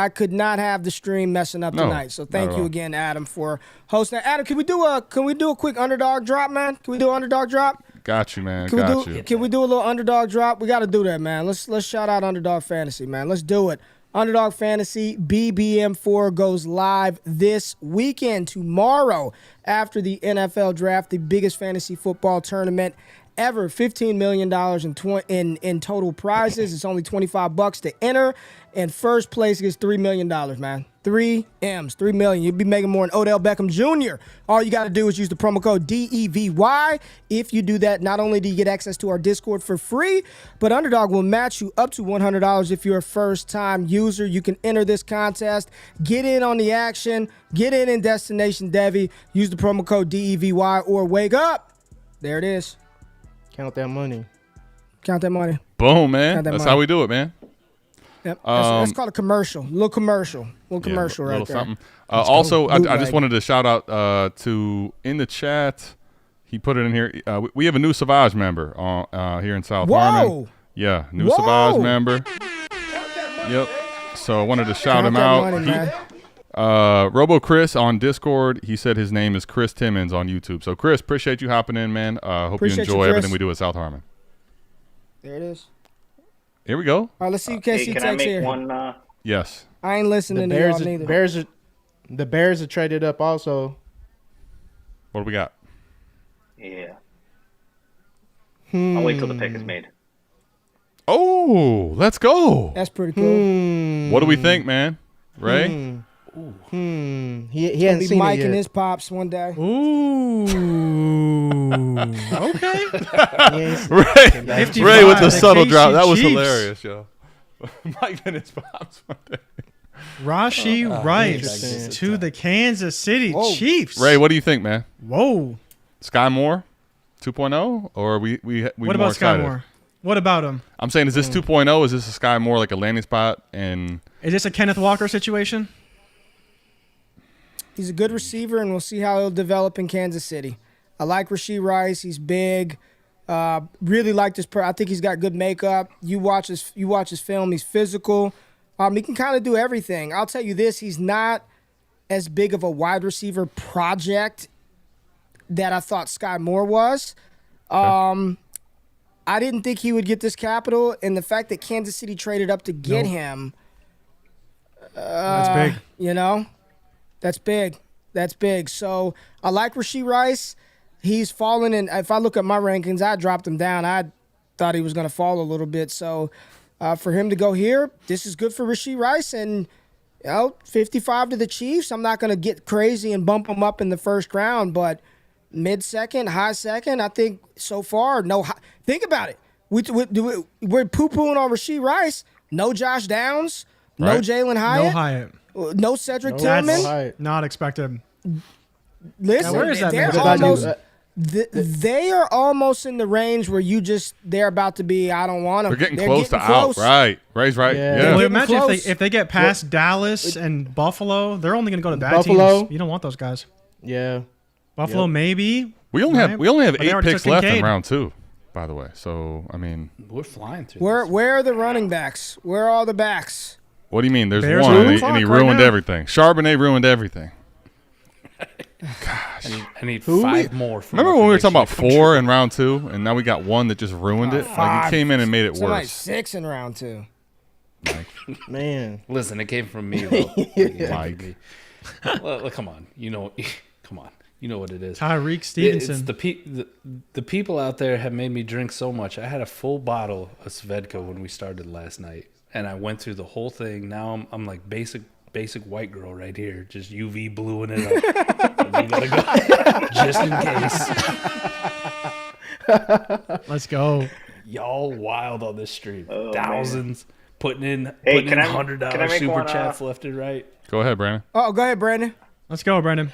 could not have the stream messing up No, tonight. So thank not at you all. again, Adam, for hosting. Adam, can we do a quick underdog drop, man? Can we do an underdog drop? Got you, man. Can Got we do? you. Can we do a little underdog drop? We got to do that, man. Let's shout out Underdog Fantasy, man. Let's do it. Underdog Fantasy BBM4 goes live this weekend, tomorrow, after the NFL Draft, the biggest fantasy football tournament ever. $15 million in total prizes. It's only $25 to enter, and first place gets $3 million, man. 3 M's, 3 million. You'll be making more than Odell Beckham Jr. All you got to do is use the promo code DEVY. If you do that, not only do you get access to our Discord for free, but Underdog will match you up to $100 if you're a first-time user. You can enter this contest, get in on the action, get in Destination Devy, use the promo code DEVY or wake up. There it is. Count that money. Count that money. Boom, man. Got that That's money. how we do it, man. Yep. That's called a commercial. Little commercial right little there. something. Also, I Bootleg. just wanted to shout out to in the chat. He put it in here. We have a new Savage member here in South Harmon. Whoa. Yeah, new Whoa. Savage member. Yep. So I wanted to shout Count him that out. money, man. Robo Chris on Discord. He said his name is Chris Timmons on YouTube. So Chris, appreciate you hopping in, man. Hope Appreciate you you, enjoy Chris. everything we do at South Harmon. There it is. Here we go. All right, let's see who Hey, KC can I takes make here. one? Yes. I ain't listening to y'all neither. The Bears are traded up also. What do we got? Yeah. I'll wait till the pick is made. Oh, let's go. That's pretty cool. What do we think, man? Ray? He He'll hasn't be seen it Mike yet. and his pops one day. Ooh. Okay. Ray with the 55, subtle the drop. KC That was Chiefs. hilarious, yo. Mike and his pops one day. Rashi Rice interesting. to the Kansas City Whoa. Chiefs. Ray, what do you think, man? Whoa. Sky Moore 2.0 or are we What more about Sky excited? Moore? What about him? I'm saying, is this 2.0? Is this a Sky Moore like a landing spot? And Is this a Kenneth Walker situation? He's a good receiver, and we'll see how he'll develop in Kansas City. I like Rashee Rice. He's big. Really like this. I think he's got good makeup. You watch his film. He's physical. He can kind of do everything. I'll tell you this: he's not as big of a wide receiver project that I thought Sky Moore was. I didn't think he would get this capital, and the fact that Kansas City traded up to get him, That's big. you know, that's big. That's big. So I like Rashee Rice. He's fallen, and if I look at my rankings, I dropped him down. I thought he was going to fall a little bit. So for him to go here, this is good for Rashee Rice. And, 55 to the Chiefs. I'm not going to get crazy and bump him up in the first round, but mid-second, high-second, I think so far, think about it. We're poo-pooing on Rashee Rice. No Josh Downs. No Right. Jalen No Hyatt. Hyatt. No Cedric That's Tillman. Hyatt. not expected. Listen, Now, where is that they're man? What about you? almost, they are almost in the range where they're about to be, I don't want them. they're getting close to out. Right. Ray's right. Yeah. Yeah. Well, getting imagine close. if they get past Dallas and Buffalo, they're only going to go to bad Buffalo? teams. You don't want those guys. Yeah. Buffalo, Yep. maybe. We only have Right. 8 But they already picks took left in Kincaid. round 2, by the way. So, I mean, We're flying through. Where this. are the running backs? Where are all the backs? What do you mean? There's Bears one, are on the and clock he right ruined now. everything. Charbonnet ruined everything. I need 5 more. For Remember my when we were talking about prediction. 4 in round 2, and now we got one that just ruined it? Like, it came in and made it So like worse. 6 in round 2. Man. Listen, it came from me, though. Mike. Well, come on. Come on. You know what it is. Tyreek It's Stevenson. the people out there have made me drink so much. I had a full bottle of Svedka when we started last night, and I went through the whole thing. Now I'm like basic white girl right here, just UV blueing it up. We gotta go just in case. Let's go. Y'all wild on this stream. Oh, Thousands putting in can I $100 make super one, chats left and right. Go ahead, Brandon. Oh, go ahead, Brandon. Let's go, Brendan.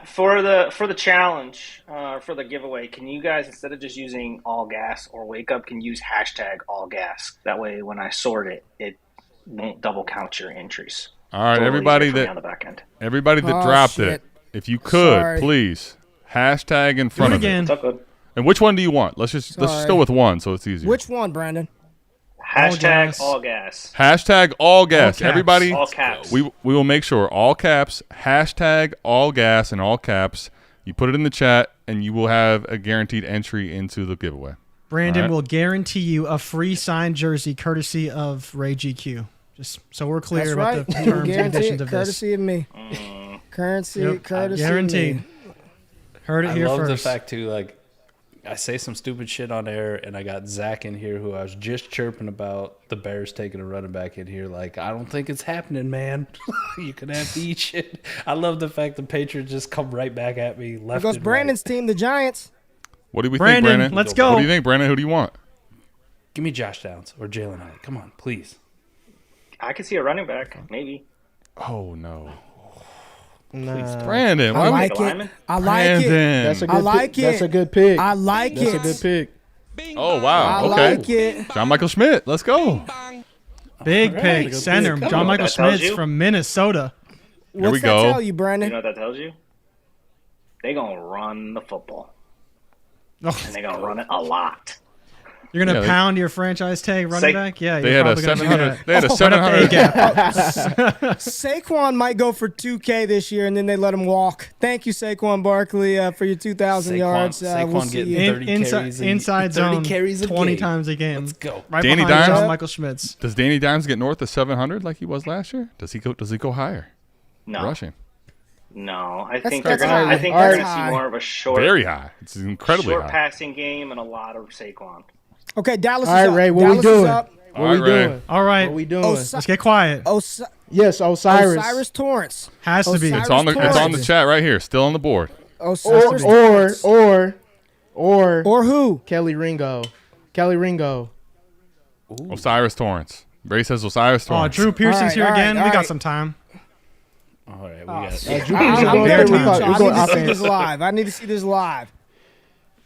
For the challenge, for the giveaway, can you guys, instead of just using all gas or wake up, can use hashtag all gas? That way, when I sort it, it won't double count your entries. All right, Totally everybody easier for me that on the back end. Oh, dropped shit. it, if you could, Sorry. please hashtag in Do front it of it. again. It's all good. And which one do you want? Let's just Sorry. go with one, so it's easier. Which one, Brandon? Hashtag gas. all gas. Hashtag all gas. caps. Everybody, All caps. we will make sure all caps. Hashtag all gas in all caps. You put it in the chat, and you will have a guaranteed entry into the giveaway. Brandon All right. will guarantee you a free signed jersey courtesy of Ray GQ. Just so we're clear That's about right. the terms and Guarantee conditions it, of this. courtesy of me. Courtesy Yep, of guaranteed. me. Heard it I here love first. the fact too, like I say some stupid shit on air, and I got Zach in here who I was just chirping about the Bears taking a running back in here. Like, I don't think it's happening, man. You can have to eat shit. I love the fact the Patriots just come right back at me. There Left goes and Brandon's right. team, the Giants. What do we Brandon, think, Brandon? let's go. What do you think, Brandon? Who do you want? Give me Josh Downs or Jalen Hyatt. Come on, please. I can see a running back, maybe. Oh no, Nah. Brandon. I Why like would, it. I like it. Brandon? That's a good I like pick. it. That's a good pick. I like That's it. a good pick. Oh wow. I Okay. like it. John Michael Schmidt. Let's go. Big pick, Good center, pick. John Michael That tells Schmitz you. from Minnesota. Here we What's that go. tell you, Brandon? You know what that tells you? They're going to run the football. Oh, And they're going to run it a lot. you're gonna Yeah, they- pound your franchise tag running Say- back? Yeah, They you're had a probably gonna do 700. that. They had a Run up the 700. A-gap. Saquon might go for 2K this year, and then they let him walk. Thank you, Saquon Barkley, for your 2,000 yards. Saquon We'll see getting you. 30 Inside, carries a- inside 30 zone, carries a 20 game. times a game. Let's go. Right Danny behind Dimes? John Michael Schmitz. Does Danny Dimes get north of 700 like he was last year? Does he go higher? No. Rushing. No. I That's think they're high. going to All right. see more of a short, Very high. It's incredibly short high. passing game and a lot of Saquon. Okay, Dallas All is right, up. Ray, what Dallas we doing? is up. What All we right, Ray. doing? All right, What we doing? let's get quiet. Yes, Osiris. Osiris Torrance. Has to be. Osiris It's on the Torrance. chat right here, still on the board. Osiris Torrance. Or who? Kelly Ringo. Kelly Ringo. Osiris Torrance. Ray says Osiris Oh, Torrance. Drew Pearson's here all right, again. all We got right. some time. All right, we Oh, got shit. Drew I'm Pearson going there, third. We Tom, call- so we I going need to see offense. this live. I need to see this live.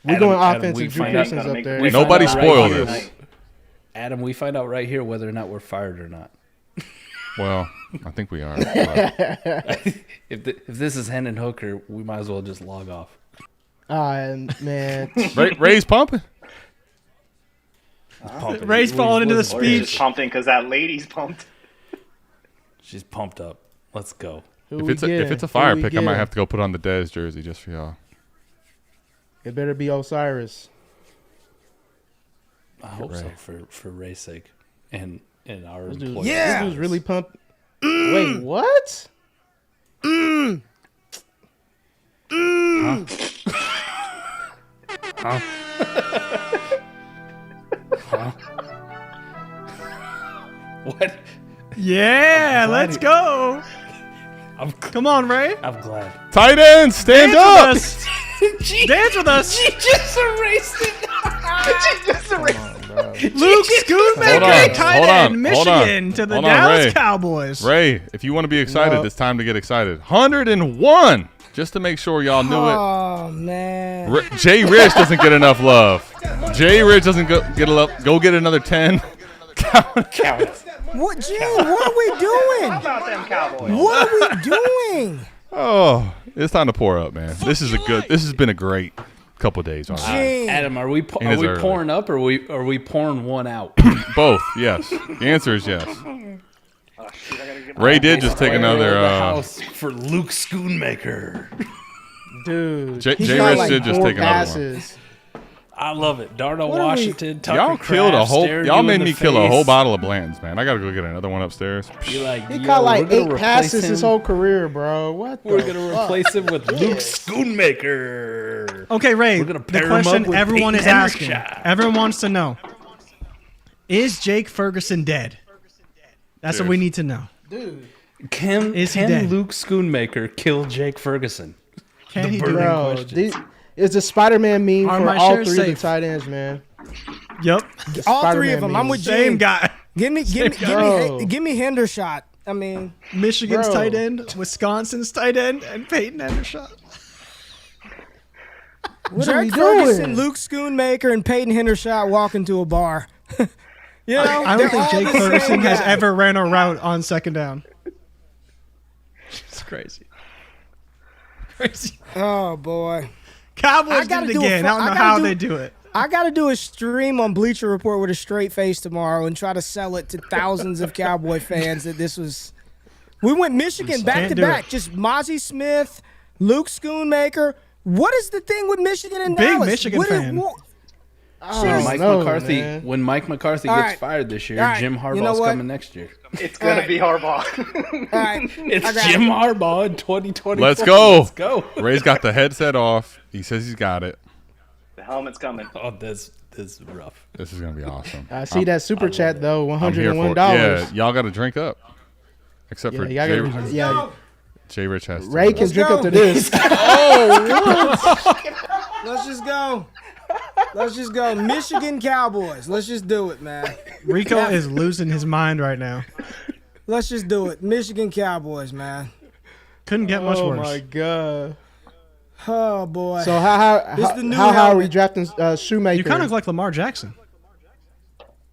We're going Adam, offense we and Drew find out- Pearson's up there. we Nobody find out spoil right here- this. Adam, we find out right here whether or not we're fired or not. Well, I think we are. but- If this is Hen and Hooker, we might as well just log off. Man. Ray's pumping. Ray's falling into the Or you're just speech. pumping because that lady's pumped. She's pumped up. Let's go. Who If we it's a getting? fire Who we pick, I might getting? have to go put on the Dez jersey just for y'all. It better be Osiris. I hope so Ray. for Ray's sake and our This dude- employees. Yeah. This dude's really pumped. Wait, what? What? Yeah, let's go. Come on, Ray. I'm glad. Tight end, stand Dance up. with us. Dance with us. Just erased it. Luke Schoonmaker, Hold on, tight hold end, on, hold on. Michigan to the Hold on, Dallas Ray. Cowboys. Ray, if you want to be excited, No. it's time to get excited. 101, just to make sure y'all knew it. Oh, man. JRich doesn't get enough love. JRich doesn't go get another 10. What, Gene, what are we doing? How about them Cowboys? What are we doing? Oh, it's time to pour up, man. This has been a great couple days already. Gene. Adam, are we And it's early. pouring up or are we pouring one out? Both, yes. The answer is yes. Oh, shoot, I gotta get Ray did just take Player another. of the house for Luke Schoonmaker. Dude, J- he's J- got Rich like did just 4 take another one. passes. I love it. Darnell What are we- Washington, Tucker Y'all killed a Kraft whole. staring Y'all you made in the me kill a face. whole bottle of Blanton's, man. I gotta go get another one upstairs. You're like, He yo, caught like we're gonna 8 replace passes him. his whole career, bro. What the We're gonna fuck? replace him with Luke Schoonmaker. Okay, Ray. We're gonna The pair him question up with everyone is Peyton asking, Hendershot. everyone wants to know: is Jake Ferguson dead? That's what we need to know. Dude, Can Is he dead? Luke Schoonmaker kill Jake Ferguson? Can he do burning it? bro, question. it's a Spider-Man meme Are for my all shares 3 of the safe? tight ends, man. Yep. All 3 of Spider-Man them. I'm memes. with Same Gene. guy. Give me Bro. Hendershot. I mean, Michigan's Bro. tight end, Wisconsin's tight end, and Peyton Hendershot. What are we Jake Ferguson, doing? Luke Schoonmaker, and Peyton Hendershot walk into a bar. You know, I they're don't think all Jake the same Ferguson has guy. ever ran a route on 2nd down. It's crazy. Crazy. Oh boy. Cowboys I did gotta it do a again. fu- I don't I know gotta how do- they do it. I got to do a stream on Bleacher Report with a straight face tomorrow and try to sell it to thousands of Cowboy fans that this was. We went Michigan back Can't to do back. it. Just Mozzie Smith, Luke Schoonmaker. What is the thing with Michigan and Big Dallas? Michigan What is- fan. what- Oh, Mike no, McCarthy, man. when Mike McCarthy All gets right. fired this year, All right. Jim You Harbaugh's know what? coming next year. It's gonna be Harbaugh. All right. It's I got Jim it. Harbaugh in 2020. Let's go. Let's go. Ray's got the headset off. He says he's got it. The helmet's coming. Oh, this is rough. This is gonna be awesome. I see that super chat though, I'm here for $101. it. Yeah, y'all got to drink up. Except for Yeah, y'all gotta- yeah. Jay Rich has to. Ray can drink go. up to this. Let's just go. Let's just go. Michigan Cowboys. Let's just do it, man. Rico is losing his mind right now. Let's just do it. Michigan Cowboys, man. Couldn't get much Oh worse. my god. Oh boy. So how This is the new how are we helmet. drafting Shoemaker? You kind of look like Lamar Jackson.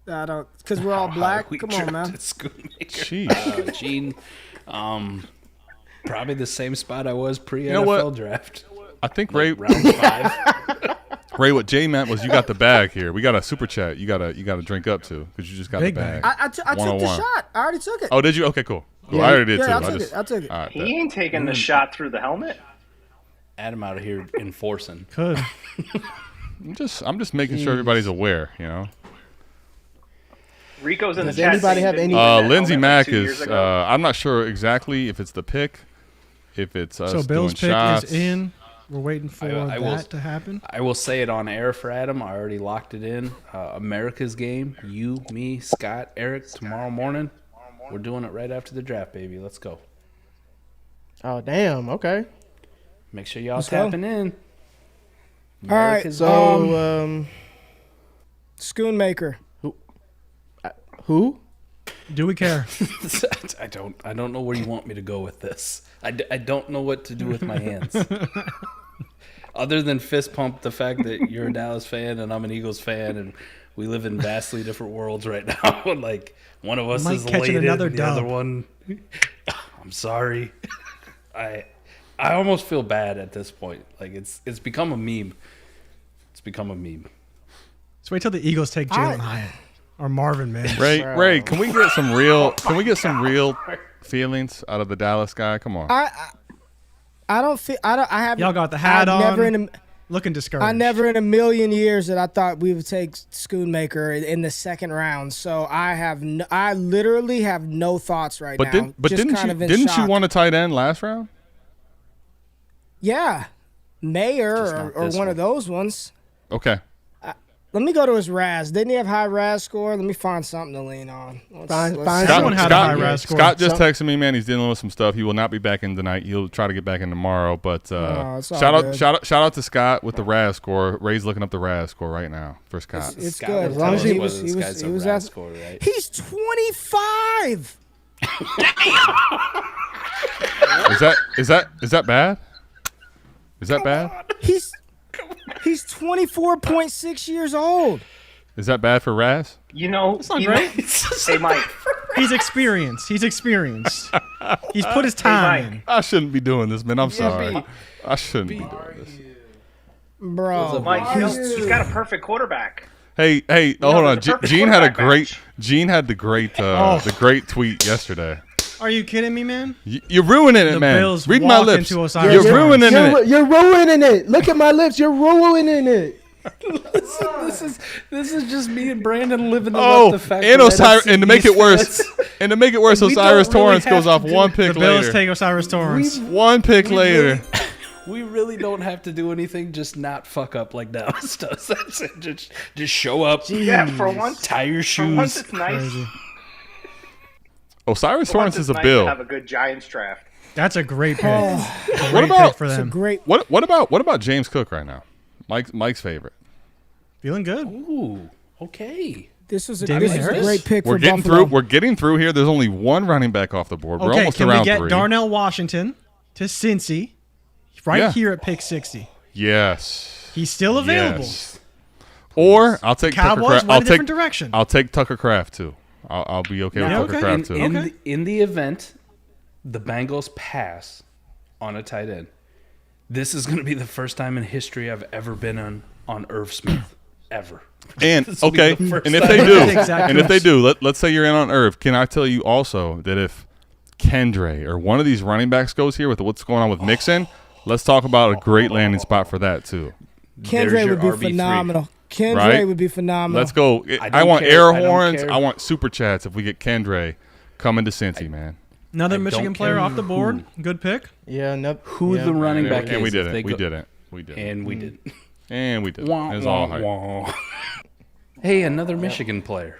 I don't, because we're all black. We Come on, man. drafted Schoonmaker. Jeez. Gene, probably the same spot I was pre-NFL know what? draft. I think Ray. Round 5. Ray, what Jay meant was you got the bag here. We got a super chat. You gotta drink up to because you just got Big the bag. bag. I took the 101. shot. I already took it. Oh, did you? Okay, cool. Cool. Yeah. I already did Yeah, too. I I took just, it. I took it. All right, He bet. ain't taking the shot through the helmet. Adam out of here enforcing. Could. I'm just making sure everybody's aware. You know. Rico's in Does the chat. anybody saying have that any- he had that Lindsey helmet Mack like 2 is. years ago. I'm not sure exactly if it's the pick, if it's us So Bill's doing pick shots. is in. We're waiting for I will- that to happen. I will say it on air for Adam. I already locked it in. America's game. You, me, Scott, Eric. Tomorrow morning. We're doing it right after the draft, baby. Let's go. Oh damn. Okay. Make sure y'all Let's go. tapping in. All right, America's So Schoonmaker. who? Do we care? I don't know where you want me to go with this. I don't know what to do with my hands. Other than fist pump the fact that you're a Dallas fan and I'm an Eagles fan and we live in vastly different worlds right now. Like one of us Might is catch elated another and the other dub. one I'm sorry. I almost feel bad at this point. Like it's become a meme. It's become a meme. Let's wait till the Eagles take Jalen Hyatt or Marvin Mims. Ray, can we get some real? Can we get some real feelings out of the Dallas guy? Come on. I don't feel. I don't. I have. Y'all got the hat I've on. Never in a, Looking discouraged. I never in a million years that I thought we would take Schoonmaker in the second round. So I literally have no thoughts right But now. Just didn't kind you of in didn't you shock. want a tight end last round? Yeah, Mayer Just or not one this of one. those ones. Okay. Let me go to his RAS. Didn't he have high RAS score? Let me find something to lean on. Find Someone had a high RAS score. Scott just So- texted me, man. He's dealing with some stuff. He will not be back in tonight. He'll try to get back in tomorrow. But it's all shout good. out to Scott with the RAS score. Ray's looking up the RAS score right now for Scott. It's Scott good. will As long as tell he us was, whether he this was, guy's he a was rat at, score, right? He's 25. Is that bad? Is that bad? He's 24.6 years old. Is that bad for Raz? You know, That's not you great. know- hey Mike, He's experienced. He's put his time in. I shouldn't be doing this, man. I'm sorry. be- I shouldn't be doing this. Bro, Mike, he's got a perfect quarterback. Hey, know, hold on. the perfect Gene had quarterback the great tweet yesterday. Are you kidding me, man? You're ruining it, The man. Bills Read my walk lips. into Osiris You're Torrance. ruining it. You're ruining it. Look at my lips. You're ruining it. This is just me and Brandon living Oh, up the fact and that Osiris, NFC and to make it East worse, fans- We don't Osiris really Torrance have goes to off do- one The pick Bills later. take Osiris Torrance. One pick later. We really don't have to do anything. Just not fuck up like Dallas does. That's it. Just show up. Yeah, for once. Tie your For once, shoes. it's nice. Osiris For once, Torrance is it's a nice Bill. to have a good Giants draft. That's a great pick. Oh, Great about- pick for it's a them? great. What about James Cook right now? Mike's favorite. Feeling good. Ooh, okay. This was a David this is a Harris? great pick We're for getting Buffalo. through. We're getting through here. There's only one running back off the board. We're Okay, almost can around we get 3. Darnell Washington to Cincy right Yeah. here at pick 60? Yes. He's still available. Yes. Or I'll take Cowboys Tucker Kraft. went a different direction. I'll take Tucker Kraft too. I'll be okay with Yeah, Tucker okay. Kraft too. Okay. In the event the Bengals pass on a tight end, this is going to be the first time in history I've ever been on Irv Smith ever. And This will be okay, the first and if time. they do, Exactly. and if they do, let's say you're in on Irv. Can I tell you also that if Kendre or one of these running backs goes here with what's going on with Mixon, let's talk about a great landing spot for that too. There's Kendra your would be RB3. phenomenal. Kendra Right? would be phenomenal. Let's go. I I don't want care. air I don't horns. care. I want super chats if we get Kendre coming to Cincy, man. Another I Michigan don't player care off the board. Good pick. Yeah, no. Who yeah. the running back And is. we if didn't. they We go- didn't. We didn't. And we did. And we did. It Wah, was all wah, hype. wah. Hey, another Michigan player.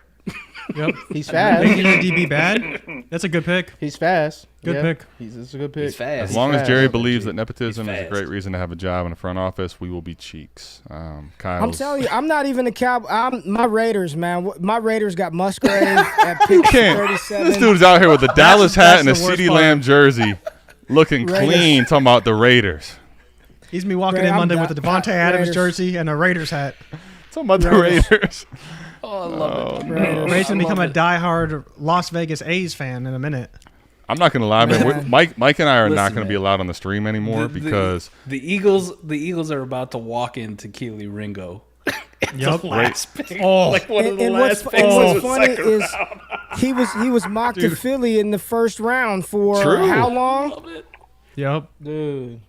Yep. He's fast. Making the DB bad. That's a good pick. He's fast. Good Yeah. pick. It's a good pick. He's fast. As long as fast. Jerry believes that nepotism He's is a fast. great reason to have a job in the front office, we will be cheeks. I'm Kyle's, telling you, I'm not even a cow. I'm my Raiders, man. My Raiders got Musgrave at pick can't. 37. This dude's out here with a Dallas hat and a that's the worst CeeDee part. Lamb jersey, looking Raiders. clean. Talking about the Raiders. He's me walking Ray, in I'm Monday da- with a Devontae Adams Raiders. jersey and a Raiders hat. Talking about the Raiders. Raiders. Oh, I love it. Raiders. Ray's gonna I become a love it. diehard Las Vegas A's fan in a minute. I'm not gonna lie, man. Man. Mike and I are not Listen, gonna be man. allowed on the stream anymore because the Eagles are about to walk into Keely Ringo. Yup. Last pick. Oh. Like one of And, the and last what's, picks and of what's the funny second is round. he was mocked to Philly in the first round for True. how long? Yup. Dude.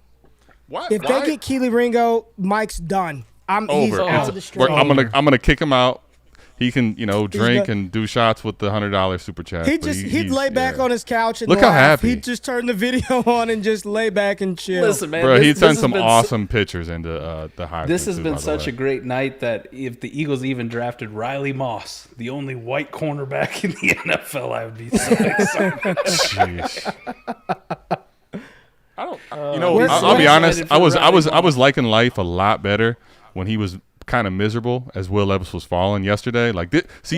what? If they get Keely Ringo, Mike's done. He's over, out of the street. I'm gonna kick him out. He can, drink done. and do shots with the $100 super chat. He'd but he'd lay back on his couch and Look how laugh. happy. He'd just turn the video on and just lay back and chill. Listen, man. Bro, this- he'd this send has some been awesome pictures into the highlights. This has too, been by the such way. a great night that if the Eagles even drafted Riley Moss, the only white cornerback in the NFL, I would be so excited. Jeez. I don't. We're I'll so be honest. excited I for was Riley liking life a lot better when he was kind of miserable as Will Levis was falling yesterday. Like,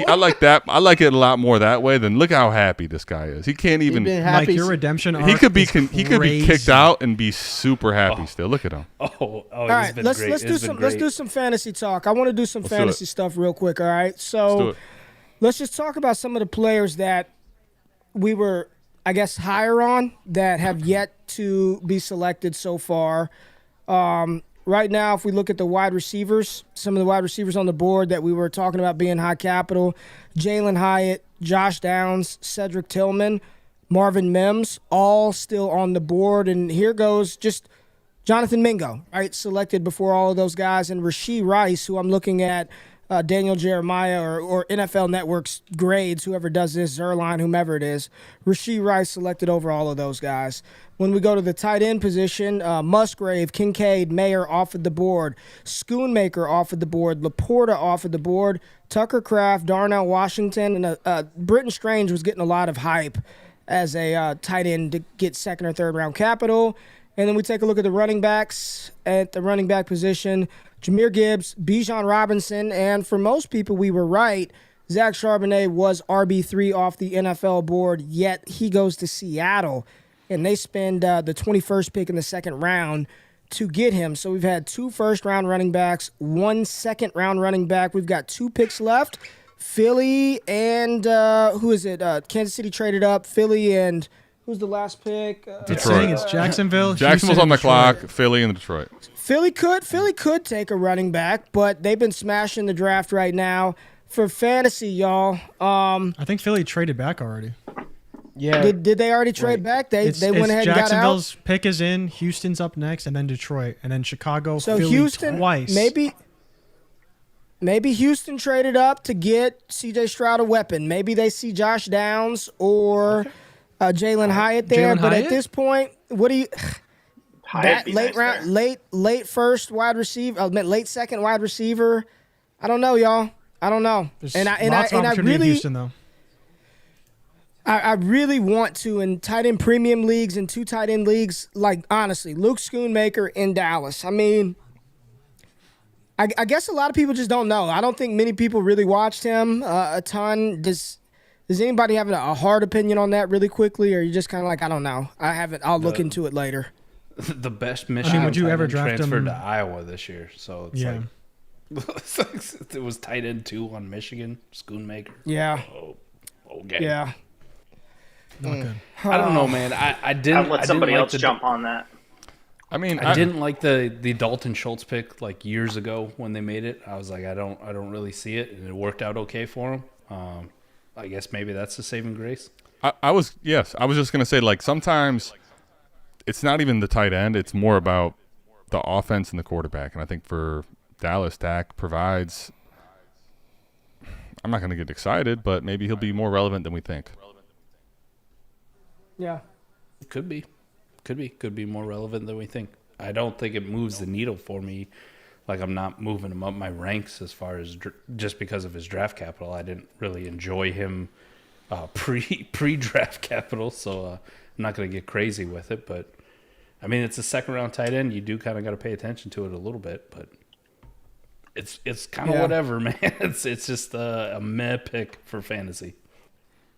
I like that. I like it a lot more that way than look how happy this guy is. He can't even. been Mike, happy. your redemption arc He could be is he could be kicked crazy. out and be super happy still. Look at him. All All right, let's do some fantasy talk. I want to do some Let's do fantasy it. stuff real quick. All right, Let's do so it. let's just talk about some of the players that we were, I guess, higher on that have yet to be selected so far. Right now, if we look at the wide receivers, some of the wide receivers on the board that we were talking about being high capital, Jalen Hyatt, Josh Downs, Cedric Tillman, Marvin Mims, all still on the board. And here goes just Jonathan Mingo, right, selected before all of those guys, and Rashee Rice, who I'm looking at, Daniel Jeremiah or NFL Network's grades, whoever does this, Zerline, whomever it is. Rashee Rice selected over all of those guys. When we go to the tight end position, Musgrave, Kincaid, Mayer off of the board, Schoonmaker off of the board, Laporta off of the board, Tucker Kraft, Darnell Washington, and Britton Strange was getting a lot of hype as a tight end to get second or third round capital. And then we take a look at the running backs. At the running back position, Jahmyr Gibbs, Bijan Robinson, and for most people, we were right. Zach Charbonnet was RB3 off the NFL board, yet he goes to Seattle, and they spend the 21st pick in the second round to get him. So we've had 2 first-round running backs, 1 second-round running back. We've got 2 picks left. Philly and who is it? Kansas City traded up. Philly and who's the last pick? It's saying it's Jacksonville. Jacksonville's Houston, on the and Detroit. clock. Philly and Detroit. Philly could take a running back, but they've been smashing the draft right now. For fantasy, y'all. I think Philly traded back already. Yeah. Did they already trade back? They went ahead and got out. Jacksonville's pick is in. Houston's up next, and then Detroit, and then Chicago. So Philly Houston twice. Maybe Houston traded up to get CJ Stroud a weapon. Maybe they see Josh Downs or Jalen Hyatt there. Jalen But Hyatt? at this point, what do you? Hyatt be late nice round, there. late first wide receiver, late second wide receiver. I don't know, y'all. I don't know. There's And lots of I opportunity in really, Houston, though. I really want to in tight end premium leagues and 2 tight end leagues. Like honestly, Luke Schoonmaker in Dallas. I mean, I guess a lot of people just don't know. I don't think many people really watched him a ton. Does anybody have a hard opinion on that really quickly, or you just kind of like, I don't know. I haven't. I'll look into it later. The best Michigan would you tight ever end draft transferred him? to Iowa this year, so it's Yeah. like it was tight end 2 on Michigan, Schoonmaker. Yeah, Okay. yeah. Not good. I don't know, man. I didn't. I'll let I somebody didn't else like jump on that. I mean, I didn't like the Dalton Schultz pick like years ago when they made it. I was like, I don't really see it, and it worked out okay for him. I guess maybe that's the saving grace. I was just gonna say, like, sometimes it's not even the tight end; it's more about the offense and the quarterback. And I think for Dallas, Dak provides. I'm not gonna get excited, but maybe he'll be more relevant than we think. Yeah. Could be more relevant than we think. I don't think it moves the needle for me. Like, I'm not moving him up my ranks as far as just because of his draft capital. I didn't really enjoy him pre draft capital, so I'm not going to get crazy with it. But I mean, it's a second round tight end. You do kind of got to pay attention to it a little bit, but it's kind of whatever, man. It's just a meh pick for fantasy.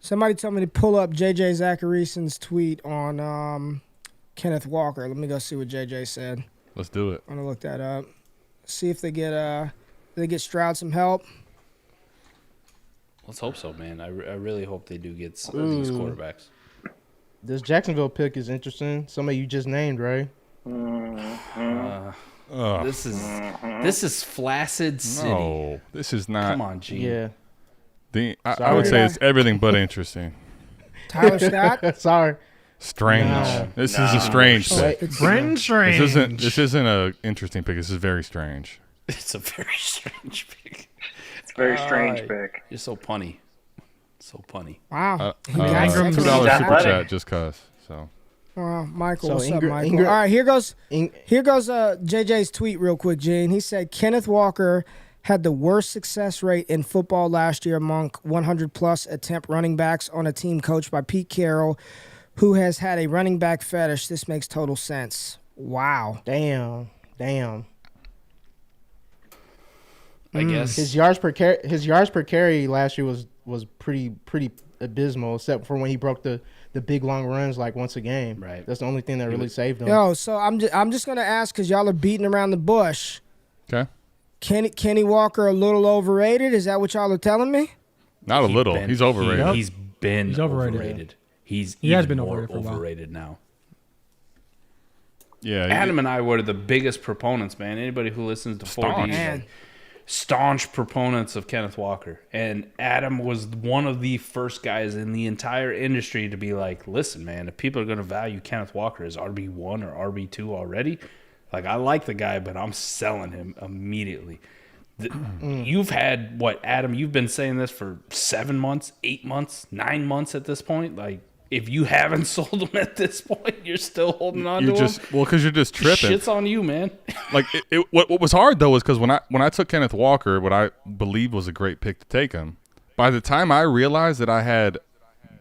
Somebody told me to pull up JJ Zacharyason's tweet on Kenneth Walker. Let me go see what JJ said. Let's do it. I'm gonna look that up. See if they get Stroud some help. Let's hope so, man. I really hope they do get some of these quarterbacks. This Jacksonville pick is interesting. Somebody you just named, right? This is Flaccid City. No, this is not. Come on, G. Yeah. I would say it's everything but interesting. Tyler Scott. Sorry. Strange. No. This is a strange pick. Strange. This isn't a interesting pick. This is very strange. It's a very strange pick. It's a very strange pick. You're so punny. So punny. Wow. Ingram's $2 super athletic. chat just cause. So Michael, So what's up, Michael? Ingram- All right, here goes JJ's tweet real quick, Gene. He said Kenneth Walker had the worst success rate in football last year among 100-plus attempt running backs on a team coached by Pete Carroll, who has had a running back fetish. This makes total sense. Wow. Damn. I guess His yards per carry last year was pretty abysmal, except for when he broke the big long runs like once a game. Right. That's the only thing that really saved him. Yo, so I'm just gonna ask because y'all are beating around the bush. okay, Kenny Walker a little overrated? Is that what y'all are telling me? not a little. He's overrated. He's been He's overrated. overrated. He's He has even been more overrated for a while. overrated now. Yeah, Adam and I were the biggest proponents, man. Anybody who listens to 4D, Staunch. Man. staunch proponents of Kenneth Walker. And Adam was one of the first guys in the entire industry to be like, listen, man, if people are going to value Kenneth Walker as RB1 or RB2 already, like, I like the guy, but I'm selling him immediately. You've had, what, Adam, you've been saying this for 7 months, 8 months, 9 months at this point? Like, if you haven't sold him at this point, you're still holding on to him? Because you're just tripping. Shit's on you, man. Like what was hard though was because when I took Kenneth Walker, what I believe was a great pick to take him, by the time I realized that I had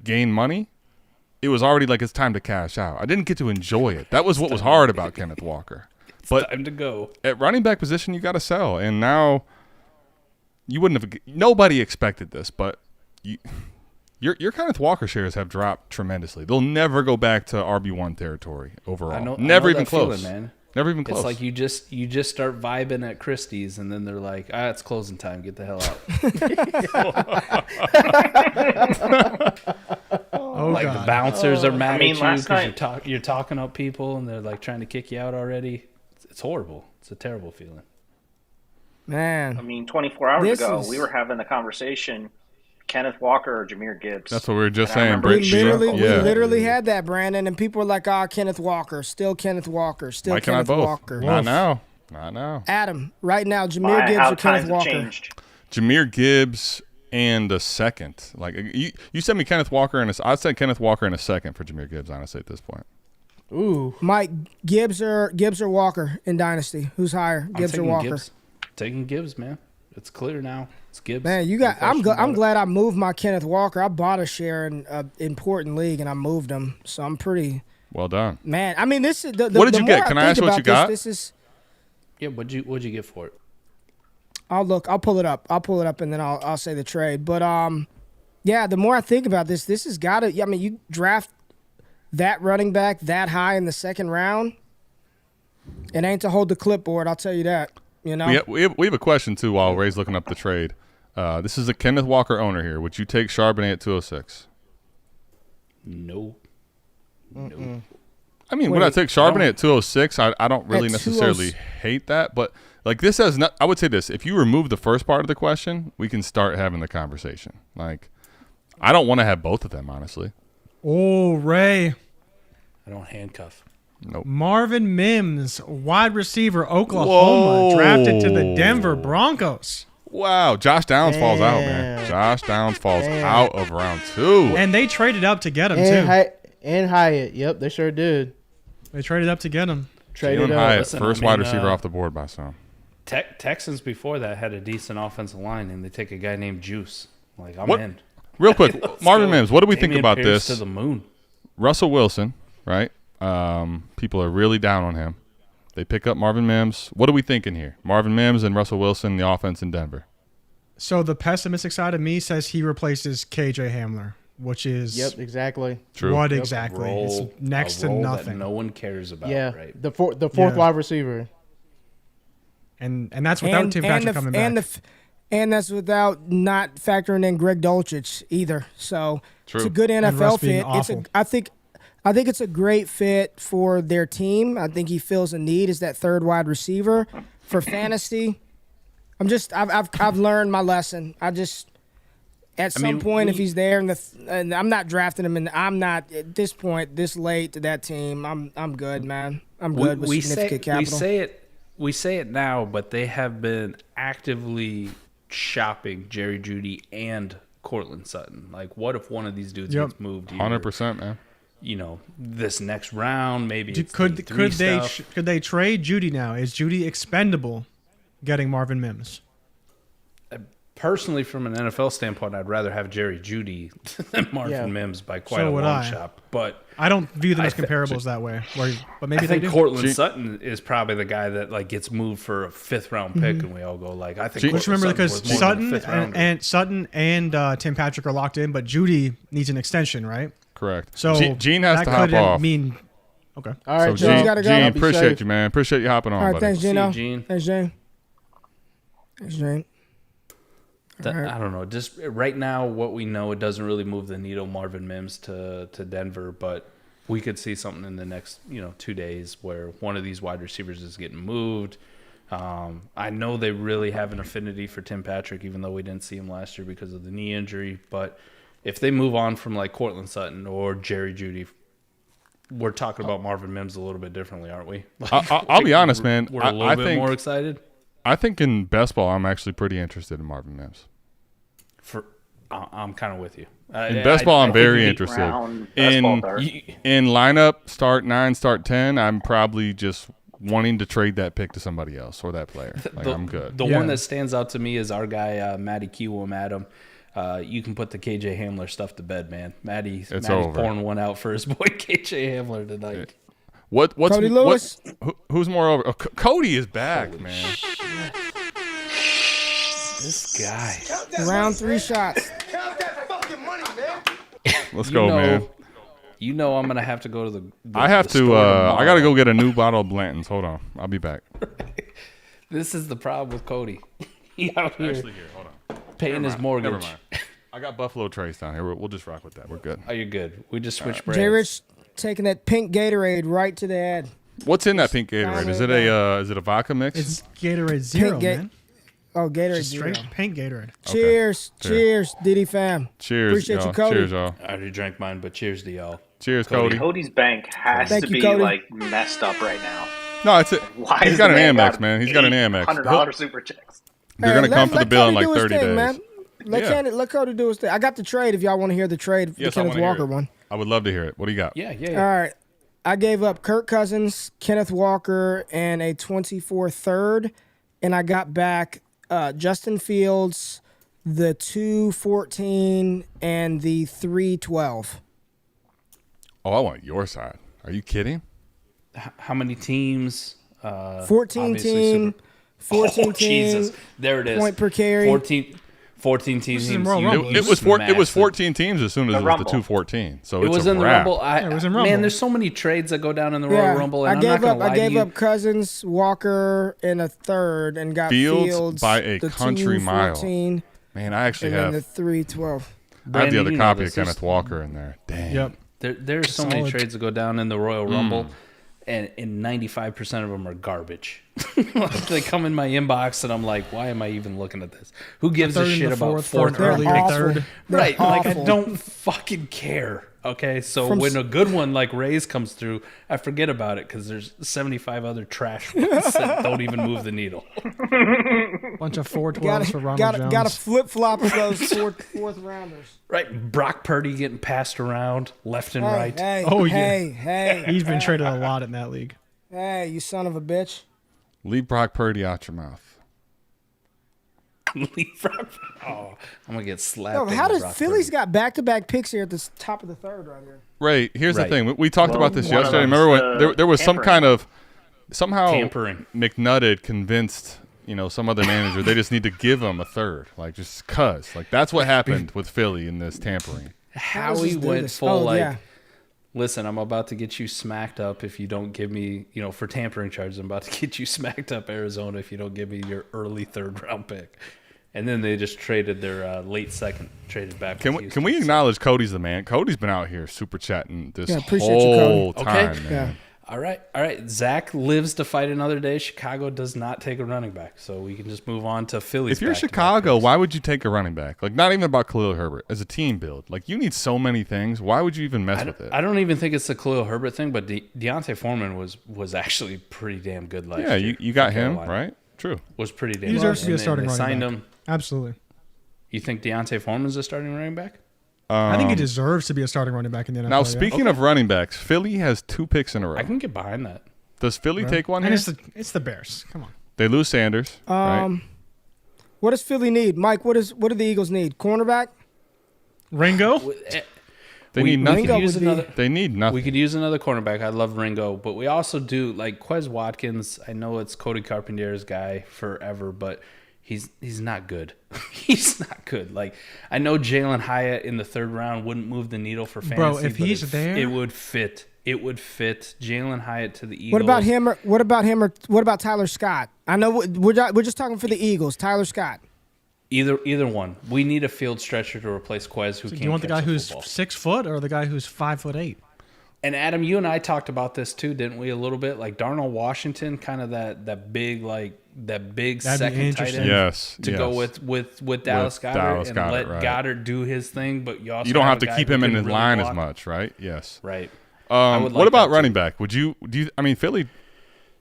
gained money, it was already like it's time to cash out. I didn't get to enjoy it. That was what was hard about Kenneth Walker. But Time to go. at running back position, you got to sell, and now you wouldn't have. Nobody expected this, but your Kenneth Walker shares have dropped tremendously. They'll never go back to RB1 territory overall. Never even close, man. Never even close. It's like you just start vibing at Christie's, and then they're like, it's closing time. Get the hell out. Oh, Like, God. the bouncers are mad I mean, at you last because night- you're talking up people, and they're like trying to kick you out already. It's It's horrible. It's a terrible feeling. Man. I mean, 24 hours This ago, is- we were having the conversation, Kenneth Walker or Jameer Gibbs. That's what we were just And I saying. remember Britt. We it literally, struggled. we Yeah. literally had that, Brandon, and people were like, Kenneth Walker, still Kenneth Walker, still Why can't I Kenneth both? Walker. Not now. Not now. Adam, right now, Jameer Why, Gibbs how or times Kenneth have Walker? changed. Jameer Gibbs and a second. Like you sent me Kenneth Walker and I'd say Kenneth Walker in a second for Jameer Gibbs. Honestly, at this point. Ooh. Mike, Gibbs or Walker in Dynasty? Who's higher, I'm Gibbs or taking Walker? Gibbs. Taking Gibbs, man. It's clear now. It's Gibbs. Man, you No got. I'm question about it. glad I moved my Kenneth Walker. I bought a share in an important league and I moved him, so I'm pretty. Well done. Man, I mean, this is the. What did the you more get? Can I think ask what about you got? This is. Yeah, what'd you get for it? I'll look. I'll pull it up. And then I'll say the trade. But yeah. The more I think about this has got to. I mean, you draft that running back that high in the second round. It ain't to hold the clipboard. I'll tell you that. You know. We have a question too while Ray's looking up the trade. This is a Kenneth Walker owner here. Would you take Charbonnet at 206? No. No. I mean, would I take Charbonnet at 206? I don't really At necessarily hate that, but like this has not. I would say this: if you remove the first part of the question, we can start having the conversation. Like, I don't want to have both of them, honestly. Oh, Ray. I don't handcuff. Nope. Marvin Mims, wide receiver, Oklahoma, Whoa. drafted to the Denver Broncos. Wow, Josh Downs falls out, man. Damn. Josh Downs falls out of round 2. And they traded up to get him, And, too. and Hyatt. Yep, they sure did. They traded up to get him. Traded Jalen up. Hyatt, Listen, first I mean, wide receiver off the board by some. Texans before that had a decent offensive line, and they take a guy named Juice. Like, I'm What? in. Real quick, Let's Marvin go. Mims, what do we think Dameon about Pierce this? To the moon. Russell Wilson, right? People are really down on him. They pick up Marvin Mims. What are we thinking here? Marvin Mims and Russell Wilson, the offense in Denver. So the pessimistic side of me says he replaces KJ Hamler, which is Yep, exactly. True. what exactly? Role- It's next a to role that nothing. no one cares about, Yeah, right? the fourth Yeah. wide receiver. And that's without Tim Patrick coming back. And that's without not factoring in Greg Dulcich either. So True. it's a good And NFL Russ being fit. It's awful. I think it's a great fit for their team. I think he fills a need as that third wide receiver for fantasy. I've learned my lesson. At some point, if he's there and I'm not drafting him, and I'm not at this point this late to that team, I'm good, man. I'm good with significant capital. We say it now, but they have been actively shopping Jerry Jeudy and Cortland Sutton. Like, what if one of these dudes Yep. gets moved? 100%, man. You know, this next round, maybe. It's Could D3 they stuff. could they trade Judy now? Is Judy expendable? Getting Marvin Mims. Personally, from an NFL standpoint, I'd rather have Jerry Jeudy than Marvin Yeah. Mims by quite So a would long I. shot. But I don't view them I as thi- comparables that way. But maybe I they think do. Cortland Sutton is probably the guy that like gets moved for a 5th round pick, Mm-hmm. and we all go like, I think. Just Just Cortland remember Sutton's because worth more than a Sutton 5th rounder. and Sutton and Tim Patrick are locked in, but Judy needs an extension, right? Correct. So Gene has that to hop could off. mean okay. All So right, Gene, gotta go. Gene, Y'all be appreciate safe. you, man. Appreciate you hopping on, All right, buddy. thanks, See you, Gino. Gene. Thanks, Jane. Thanks, Jane. I don't know. Just right now, what we know, it doesn't really move the needle. Marvin Mims to Denver, but we could see something in the next 2 days where one of these wide receivers is getting moved. I know they really have an affinity for Tim Patrick, even though we didn't see him last year because of the knee injury. But if they move on from like Cortland Sutton or Jerry Jeudy, we're talking about Marvin Mims a little bit differently, aren't we? I'll be honest, man. We're a little I bit think more excited. I think in best ball, I'm actually pretty interested in Marvin Mims. I'm kind of with you. In best ball, I'm very interested. Round baseball dart. In lineup, start 9, start 10, I'm probably just wanting to trade that pick to somebody else or that player. Like, I'm good. The Yeah. one that stands out to me is our guy, Matty Kiwum Adam. You can put the KJ Hamler stuff to bed, man. Maddie's over. pouring one out for his boy KJ Hamler tonight. What's Cody Lewis? Who's more over? Oh, Cody is back, man. This guy. Round 3 shots. Let's go, man. You know I'm gonna have to go to the I have the to. store I gotta tomorrow. go get a new bottle of Blanton's. Hold on, I'll be back. This is the problem with Cody. He out here Actually, here, hold on. paying his mortgage. Never mind. I got Buffalo Trace down here. We'll just rock with that. We're good. Oh, you're good. We just switched brands. JRich taking that pink Gatorade right to the head. What's in that pink Gatorade? Is it a vodka mix? It's Gatorade Zero, man. Oh, Gatorade Just Zero. straight pink Gatorade. Cheers. Okay. Cheers, Diddy fam. Cheers, Appreciate y'all. you, Cody. Cheers, y'all. I already drank mine, but cheers to y'all. Cheers, Cody. Cody's bank has Thank to you, be Cody. like messed up right now. No, it's it. Why He's is got the an man Amex, man. He's got an Amex. $100 super checks. They're gonna come for the bill in Cody like do his 30 thing, days. Man. Let Cody do his thing. I got the trade if y'all want to hear the trade, Yes, the I Kenneth wanna hear Walker it. one. I would love to hear it. What do you got? Yeah. All right. I gave up Kirk Cousins, Kenneth Walker, and a 24 third, and I got back Justin Fields, the 214, and the 312. Oh, I want your side. Are you kidding? How many teams? 14 obviously team, 14 Oh, team, Jesus. There it is. point per carry. 14 teams. is in Royal Rumble. It was massive. 14 teams as soon as it was the Rumble. 214. So It it's was a in the wrap. Rumble. it was in Rumble. Man, there's so many trades that go down in the Royal Yeah, Rumble, and I I'm not gave gonna up. lie I gave to you. up Cousins, Walker, and a third, and got Fields by a the country mile. 214, Man, I actually and then the have 312. the Brandon, other you know copy this. of Kenneth Walker in there. Damn. Yep. There's so many Solid. trades that go down in the Royal Rumble, and 95% of them are garbage. They come in my inbox, and I'm like, why am I even looking at this? Who gives a Third and shit the about fourth for an fourth round early picks? third. They're Right, like I awful. don't fucking care. Okay, so From when a good one like Ray's comes through, I forget about it because there's 75 other trash ones that don't even move the needle. Bunch of 412s for Ronald Jones. Got to flip flop those fourth rounders. Right, Brock Purdy getting passed around left and right. Hey, Oh, yeah. hey, He's been traded a lot in that league. hey, you son of a bitch. Leave Brock Purdy out your mouth. Oh, I'm gonna get slapped. Yo, into how does Brock Philly's Purdy. got back-to-back picks here at the top of the third right here? Ray, here's Right. the thing. We talked Well, about this one of yesterday. them's, Remember when there was some tampering. kind of somehow Tampering. McNutted convinced some other manager they just need to give him a third, like just cuz like that's what happened with Philly in this tampering. How does Howie this do went this? full Oh, like, yeah. listen, I'm about to get you smacked up if you don't give me, for tampering charges. I'm about to get you smacked up, Arizona, if you don't give me your early third round pick. And then they just traded their late second, traded back. Can with we Houston. acknowledge Cody's the man? Cody's been out here super chatting this Yeah, appreciate you, Cody. whole Okay. time, man. Yeah. All right. Zach lives to fight another day. Chicago does not take a running back, so we can just move on to Philly's. If you're back-to-back Chicago, picks. why would you take a running back? Like, not even about Khalil Herbert as a team build. Like, you need so many things. Why would you even mess with it? I don't even think it's the Khalil Herbert thing, but Deontay Foreman was actually pretty damn good last Yeah, year. you got for him Carolina. right. True. Was pretty damn He deserves good. to be a And then starting they running signed back. him. Absolutely. You think Deontay Foreman's a starting running back? I think he deserves to be a starting running back in the NFL. Now, yeah. speaking of running backs, Philly has 2 picks in a row. I can get behind that. Does Philly take one and here? it's the Bears. Come on. They lose Sanders. Right? What does Philly need, Mike? What do the Eagles need? Cornerback? Ringo? They we need nothing. Mingo could use would be- another. They need nothing. We could use another cornerback. I love Ringo, but we also do like Quez Watkins. I know it's Cody Carpenter's guy forever, but he's not good. He's not good. Like I know Jalen Hyatt in the third round wouldn't move the needle for fantasy. Bro, if but he's there- it would fit. It would fit Jalen Hyatt to the Eagles. What about him? What about Tyler Scott? I know we're just talking for the Eagles. Tyler Scott. Either one. We need a field stretcher to replace Quez, who Do can't you want the catch guy who's football. 6 foot or the guy who's 5'8"? And Adam, you and I talked about this too, didn't we? A little bit, like Darnell Washington, kind of that big That'd be second tight interesting. end. Yes, to yes. go with Dallas Goedert Dallas and Goedert, let right. Goddard do his thing, but you also You don't have a to guy keep who him in can his really line as block. much, right? Yes. Right. I would What like about that, running too. back? Do you? I mean, Philly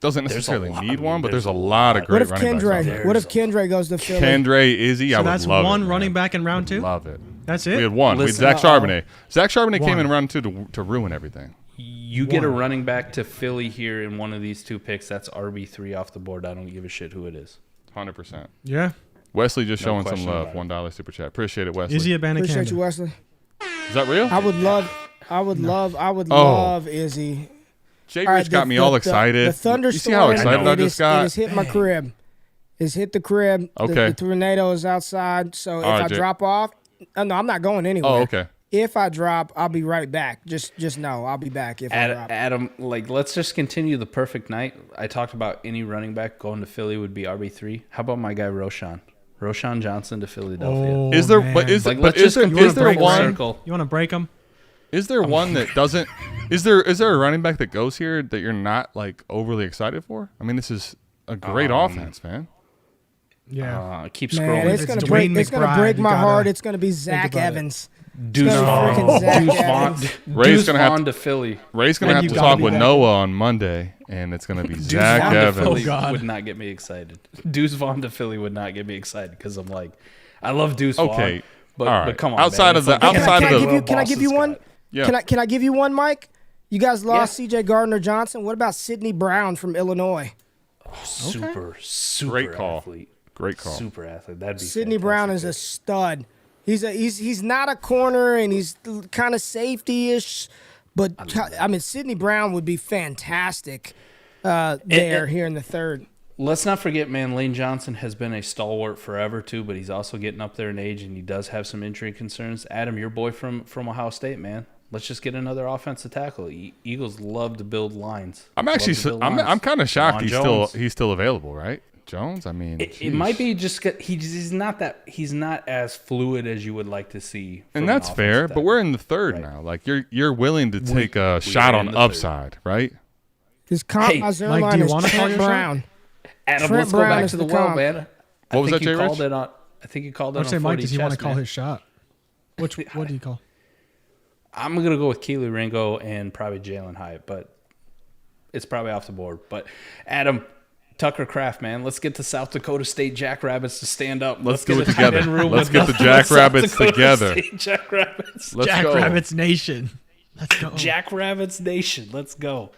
doesn't There's a necessarily lot- need I mean, one, but there's there's a a lot of lot. great What if running backs. out Kendra? there. What if Kendra goes to Philly? Kendra, Izzy, I So would that's love one it, man. running back in round 2? Love it. That's We it? had one. Listen, we had Zach Charbonnet. Zach Charbonnet came One. in round 2 to ruin everything. You get a running back to Philly here in one of these 2 picks. That's RB3 off the board. I don't give a shit who it is. 100%. Yeah. Wesley just No showing some question love. about it. $1 super chat. Appreciate it, Wesley. Izzy Appreciate you, Abanikanda. Wesley. Is that real? I would love Oh. love Izzy. Jay All right, Rich got me all excited. The thunderstorm. You see how excited I just It got? has hit my crib. It's hit the crib. Okay. The tornado is outside. So if All right, I Jay. drop off, no, I'm not going anywhere. Oh, okay. If I drop, I'll be right back. Just know I'll be back if I drop. Adam, let's just continue the perfect night. I talked about any running back going to Philly would be RB3. How about my guy Roshan Johnson to Philadelphia? Oh, Is there? man. But is Like, but let's is just there? complete Is there break one? circle. You want to break him? Is there one that doesn't? Is there a running back that goes here that you're not like overly excited for? I mean, this is a great offense, man. Yeah. Keep Man, scrolling. it's gonna Dwayne break. It's gonna McBride, break you my gotta heart. It's gonna be Zach about it. Evans. Deuce It's gonna be Vaughn. freaking Zach Deuce Vaughn. Evans. Ray's Deuce gonna have Vaughn to Philly. Ray's gonna have you to gotta talk be with back. Noah on Monday, and it's gonna be Deuce Zach Vaughn to Evans. Philly God. would not get me excited. Deuce Vaughn to Philly would not get me excited because I'm like, I love Deuce Vaughn. Okay, but, all right. but come on, Outside man. of the- It's like- outside of the- Can I give you one? Yeah. Can I give you one, Mike? You guys lost C.J. Gardner-Johnson. What about Sidney Brown from Illinois? super Great call. athlete. Great call. Super athlete. That'd be Sidney Brown is a stud. He's not a corner and he's kind of safety-ish, but I mean Sidney Brown would be fantastic here in the third. Let's not forget, man, Lane Johnson has been a stalwart forever too, but he's also getting up there in age and he does have some injury concerns. Adam, your boy from Ohio State, man. Let's just get another offensive tackle. Eagles love to build lines. I'm actually I'm kind of shocked Juwan Jones. he's still available, right? Jones. I mean, It might be just he's not as fluid as you would like to see. and from that's an fair. offensive But tackle. we're in the third now. Like you're willing to take a shot are on in the third. upside, right? His comp Hey, zero Mike, do line you is wanna call Trent your shot? Brown. Adam, Trent let's go Brown back is to the the well, comp. man. What was that, you Jay called Rich? it on. I think you called it I'd on say, Mike, 40 does he want to chest, call man. his shot? What do you call? I'm gonna go with Keely Ringo and probably Jalen Hyatt, but it's probably off the board. But Adam, Tucker Kraft, man, let's get the South Dakota State Jackrabbits to stand up. Let's do get it a tight end together. room Let's with get the nothing but South Jackrabbits Dakota together. State Jackrabbits. Let's go. Jackrabbits Nation. Let's go. Jackrabbits Nation. Let's go.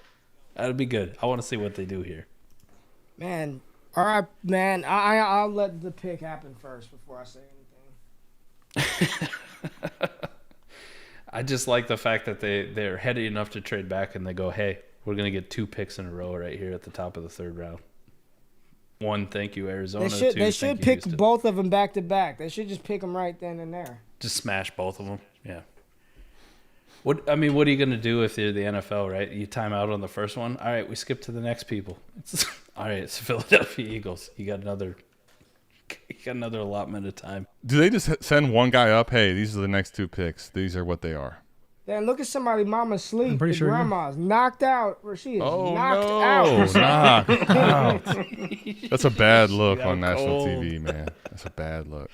That'd be good. I want to see what they do here. Man, all right, man. I'll let the pick happen first before I say anything. I just like the fact that they're heady enough to trade back and they go, hey, we're going to get 2 picks in a row right here at the top of the third round. 1, thank you, Arizona. They 2, should thank you, pick Houston. both of them back to back. They should just pick them right then and there. Just smash both of them. Yeah. What are you going to do if you're the NFL, right? You time out on the first one. All right, we skip to the next people. All right, it's Philadelphia Eagles. You got another allotment of time. Do they just send one guy up? Hey, these are the next 2 picks. These are what they are. Then look at somebody mama's sleep. pretty The sure, yeah. grandma's knocked out, or she is Oh knocked no! out. Knocked out. That's a bad look got on national cold. TV, man. That's a bad look.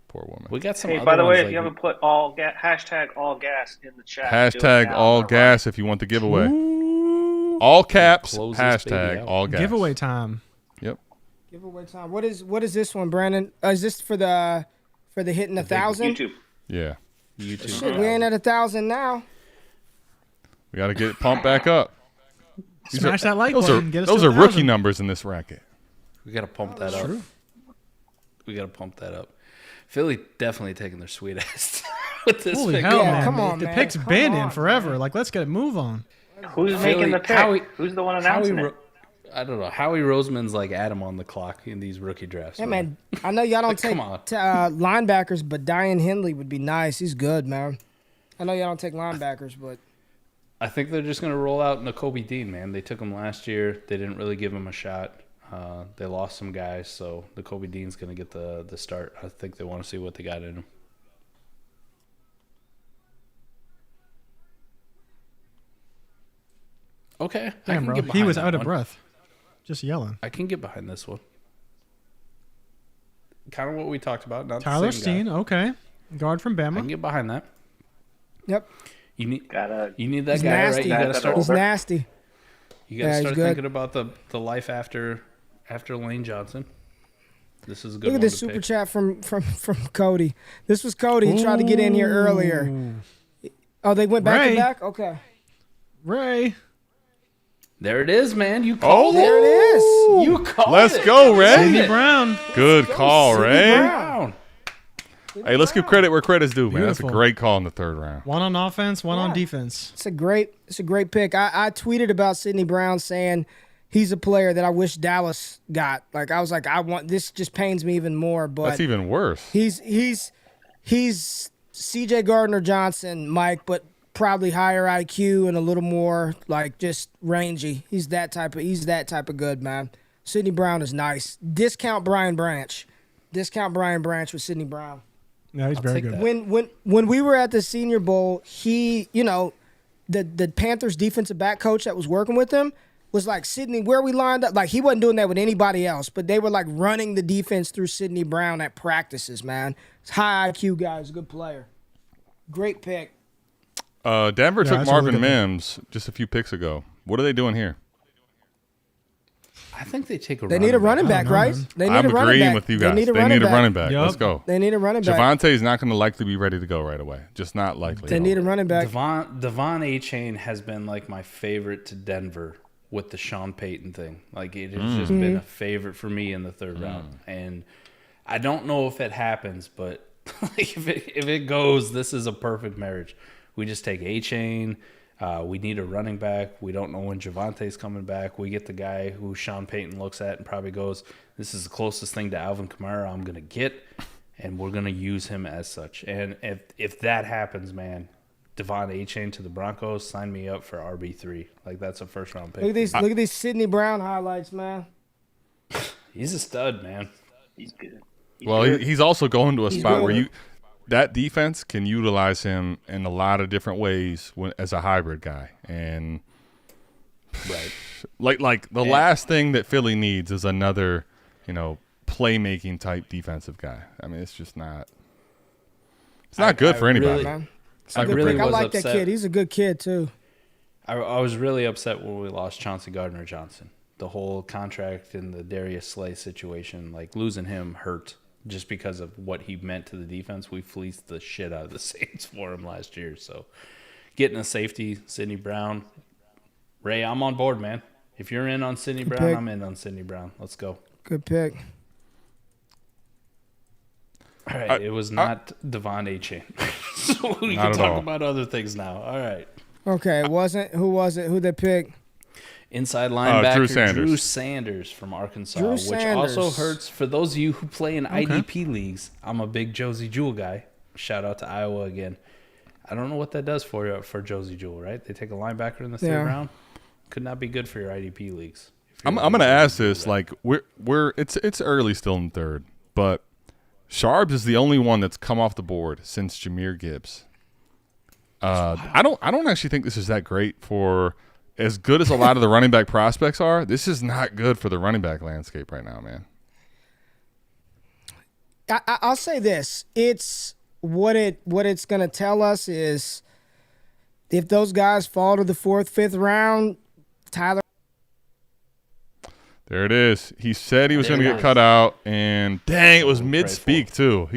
Poor woman. We got some Hey, other by the way, ones if like you haven't put hashtag all gas in the chat. do it Hashtag now. all gas if you want the giveaway. All caps. Close this baby Hashtag out. all gas. Giveaway time. Yep. Giveaway time. What is this one, Brandon? Is this for the hitting 1,000? YouTube. Yeah. YouTube. Shit, we ain't at 1,000 now. We got to get it pumped back up. Smash that like Those button. are Get us those to are rookie 1,000. numbers in this racket. We got to pump that up. We got to pump that up. Philly definitely taking their sweet ass with this Holy pick. hell, Yeah, man. come on, the man. pick's Come been on, in forever. Like, let's get a move on. Who's making the pick? Who's the one announcing it? I don't know. Howie Roseman's like Adam on the clock in these rookie drafts. Yeah, man. I know y'all don't take Come on. linebackers, but Diane Hindley would be nice. He's good, man. I know y'all don't take linebackers, but I think they're just going to roll out Nakobe Dean, man. They took him last year. They didn't really give him a shot. They lost some guys, so Nakobe Dean's going to get the start. I think they want to see what they got in him. Okay. I Damn, can bro. get He behind was that out of one. breath. Just yelling. I can get behind this one. Kind of what we talked about. Not Tyler the same Steen, guy. okay. Guard from I can Bama. get behind that. yep, You need Gotta that he's guy, nasty. right? You got to That's start. he's over. nasty. You got to Yeah, he's start good. thinking about the life after Lane Johnson. This is a good Look one at this to super pick. chat from Cody. This was Cody. He tried to get in here earlier. Oh, they went back Ray. to back? Okay. Ray. There it is, man. You called There it is. it. You called Let's it. go, Ray. Sidney Brown. Good call, Sidney Ray. Brown. Brown. Hey, let's give credit where credit's due, man. That's a Beautiful. great call in the third round. One on offense, one on Yeah. defense. It's a great pick. I tweeted about Sidney Brown saying he's a player that I wish Dallas got. Like I was like, I want this. Just pains me even more. But That's even worse. he's C.J. Gardner-Johnson, Mike, but probably higher IQ and a little more like just rangy. He's that type of good, man. Sidney Brown is nice. Discount Brian Branch with Sidney Brown. No, he's very take good. that. When we were at the Senior Bowl, he, the Panthers defensive back coach that was working with him was like, Sidney, where we lined up, like he wasn't doing that with anybody else, but they were like running the defense through Sidney Brown at practices, man. It's high IQ guy, he's a good player. Great pick. Denver took that's a Marvin really good Mims just a few picks ago. What are they doing here? I think they take a. They need a running back, right? They need I'm a running agreeing back. with you They guys. need a They running need a back. running back. Yup. Let's go. They need a running back. Javante is not going to likely be ready to go right away. Just not likely. They need a running back. Devon A-Chain has been like my favorite to Denver with the Sean Payton thing. Like it has just been a favorite for me in the third round. And I don't know if it happens, but like if it goes, this is a perfect marriage. We just take A-Chain. We need a running back. We don't know when Javante's coming back. We get the guy who Sean Payton looks at and probably goes, this is the closest thing to Alvin Kamara I'm going to get, and we're going to use him as such. And if that happens, man, Devon A-Chain to the Broncos, sign me up for RB3. Like, that's a first-round pick. Look at these Sidney Brown highlights, man. He's a stud, man. He's good. He's also going to a spot good. where that defense can utilize him in a lot of different ways as a hybrid guy. And like the last thing that Philly needs is another, playmaking type defensive guy. I mean, it's just not. It's not good for anybody. really- Man. It's I a good really pick. I was like that upset. kid. He's a good kid too. I was really upset when we lost Chauncey Gardner-Johnson. The whole contract and the Darius Slay situation, like losing him hurt just because of what he meant to the defense. We fleeced the shit out of the Saints for him last year. So getting a safety, Sidney Brown. Ray, I'm on board, man. If you're in on Sidney Brown, pick. I'm in on Sidney Brown. Let's go. Good pick. All right, it was not Devon A-Chain. So we Not can at talk all. about other things now. All right. Okay, it wasn't. Who was it? Who they picked? Inside linebacker Drew Sanders. Sanders from Arkansas, Drew which Sanders. also hurts for those of you who play in IDP leagues. I'm a big Josie Jewell guy. Shout out to Iowa again. I don't know what that does for you for Josie Jewell, right? They take a linebacker in the third Yeah. round. Could not be good for your IDP leagues. I'm going to ask this. Like it's early still in third, but Sharps is the only one that's come off the board since Jahmyr Gibbs. I don't actually think this is that great for as good as a lot of the running back prospects are. This is not good for the running back landscape right now, man. I'll say this. It's what it's gonna tell us is if those guys fall to the 4th, 5th round, Tyler. There it is. He said he was going to get cut out, and dang, it was mid-speak too.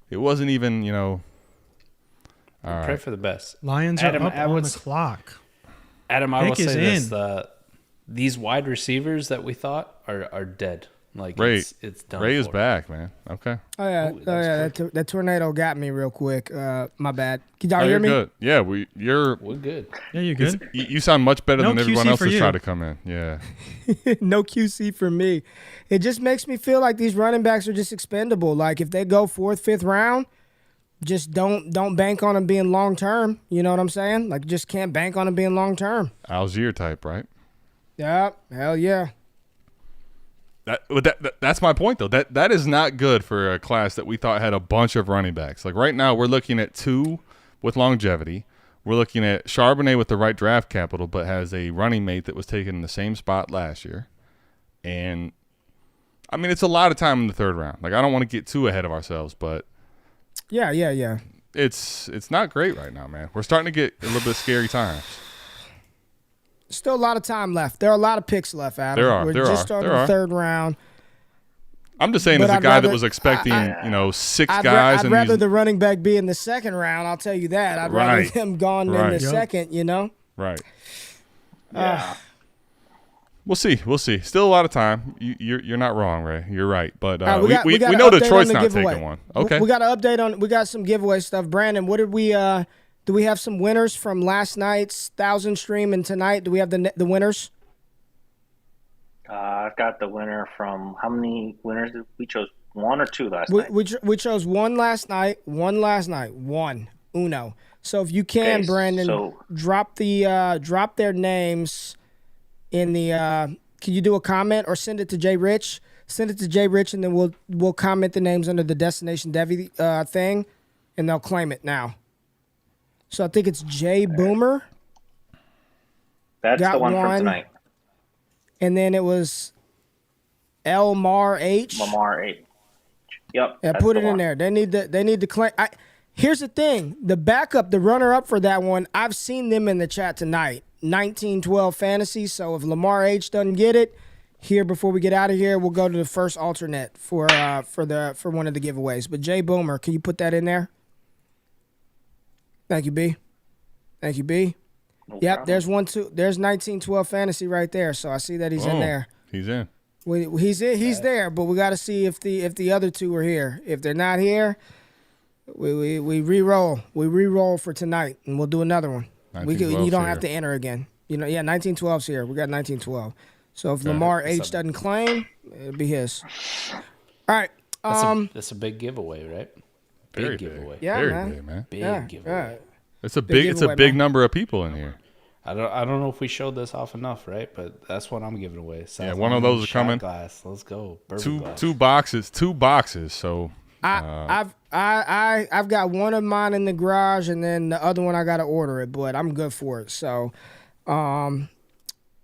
It wasn't even, All Pray right. for the best. Lions Adam, are up I on would the s- clock. Adam, I will Pick is say this: in. these wide receivers that we thought are dead. Like Ray, it's done. Ray is for. back, man. Okay. Oh yeah, Ooh, that was that tornado got me real quick. My bad. Can y'all Oh, hear you're me? good. Yeah, you're. We're good. Yeah, you're good. You sound much better No than everyone QC else for that's you. tried to come in. Yeah. No QC for me. It just makes me feel like these running backs are just expendable. Like if they go 4th, 5th round, just don't bank on them being long term. You know what I'm saying? Like just can't bank on them being long term. Algier type, right? Yeah, hell yeah. That's my point, though. That is not good for a class that we thought had a bunch of running backs. Like right now, we're looking at 2 with longevity. We're looking at Charbonnet with the right draft capital, but has a running mate that was taken in the same spot last year. And, I mean, it's a lot of time in the 3rd round. Like, I don't want to get too ahead of ourselves, but Yeah. it's not great right now, man. We're starting to get a little bit scary times. Still a lot of time left. There are a lot of picks left, Adam. There are, We're there just are, starting there the are. 3rd round. I'm just saying, But as a I'd guy that rather- was expecting, 6 I'd guys. and rather these, the running back be in the 2nd round. I'll tell you that. I'd rather Right. him gone in Right. the Yep. 2nd. You know. Right. Yeah. We'll see. Still a lot of time. You're not wrong, Ray. You're right. But All right, we got know an update Detroit's on the not giveaway. taking one. Okay. We got an update on. We got some giveaway stuff. Brandon, what did we? Do we have some winners from last night's 1,000 stream and tonight? Do we have the winners? I've got the winner from how many winners did we chose? 1 or 2 last night? We chose one last night. One. Uno. So if you can, Okay, Brandon, so- drop their names in the. Can you do a comment or send it to JRich? Send it to JRich, and then we'll comment the names under the Destination Devi thing. and they'll claim it now. So I think it's Jay Boomer. That's got the one from one. tonight. And then it was Lamar H. Lamar H. Yep. Yeah, that's put the it in one. there. They need to claim. Here's the thing: the backup, the runner-up for that one, I've seen them in the chat tonight. 1912 fantasy. So if Lamar H doesn't get it here before we get out of here, we'll go to the first alternate for one of the giveaways. But Jay Boomer, can you put that in there? Thank you, B. Thank you, B. No Yep, problem. there's 1912 fantasy right there. So I see that he's in there. He's in. He's there, but we got to see if the other two are here. If they're not here, we re-roll. We re-roll for tonight, and we'll do another one. You don't have to enter again. 1912's here. We got 1912. So if Lamar H doesn't claim, it'll be his. All right. That's a big giveaway, right? Very Big giveaway. Yeah, Very man. big, man. Big giveaway. It's a Big it's a giveaway, big man. number of people in here. I don't know if we showed this off enough, right? But that's what I'm giving away. Yeah, one of those are shot coming. Glass. Let's go. Bourbon glass. Two boxes. So I've got one of mine in the garage, and then the other one I got to order it, but I'm good for it. So,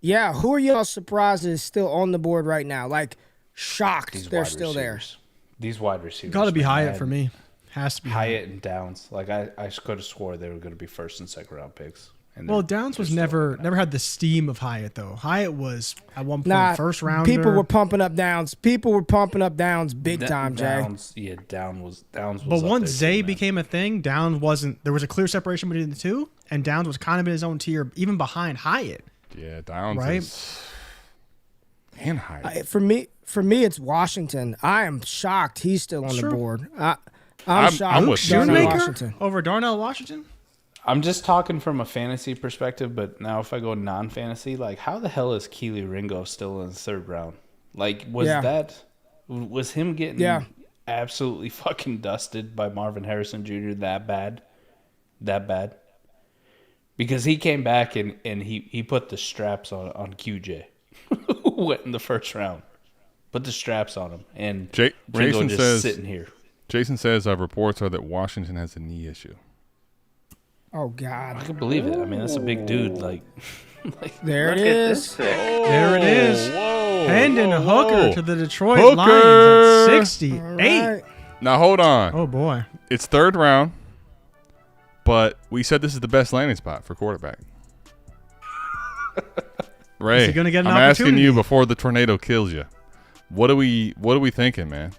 yeah. Who are y'all surprised is still on the board right now? Like shocked These they're wide still there. receivers. These wide receivers. Got to be man. Hyatt for me. Has to be Hyatt and Downs. Like I could have swore they were going to be first and second round picks. And Well, they're Downs was still never working out. had the steam of Hyatt though. Hyatt was at one point Nah, first rounder. people were pumping up Downs. People were pumping up Downs big time, Jay. Downs, yeah, Downs was. But up once there Zay too, man. became a thing, Downs wasn't. There was a clear separation between the two, and Downs was kind of in his own tier, even behind Hyatt. yeah, Downs Right. is and Hyatt. For me, it's Washington. I am shocked he's still on the board. I'm shocked. I'm with you. Darnell Shoemaker Washington. over Darnell Washington. I'm just talking from a fantasy perspective, but now if I go non-fantasy, like how the hell is Keely Ringo still in the third round? Like, was him getting absolutely fucking dusted by Marvin Harrison Jr. that bad? That bad? Because he came back and he put the straps on QJ, who went in the first round. Put the straps on him, and Ringo Jason just says sitting here. Jason says reports are that Washington has a knee issue. Oh I God, can believe it. I mean, that's a big dude. Like there it Look at is. this pick. There it is. Whoa, Hendon Hooker to the Detroit Hooker! Lions at 68. All right. Now hold on. Oh boy. It's third round, but we said this is the best landing spot for quarterback. Ray, Is he gonna get an I'm asking opportunity? you before the tornado kills you. What are we thinking, man?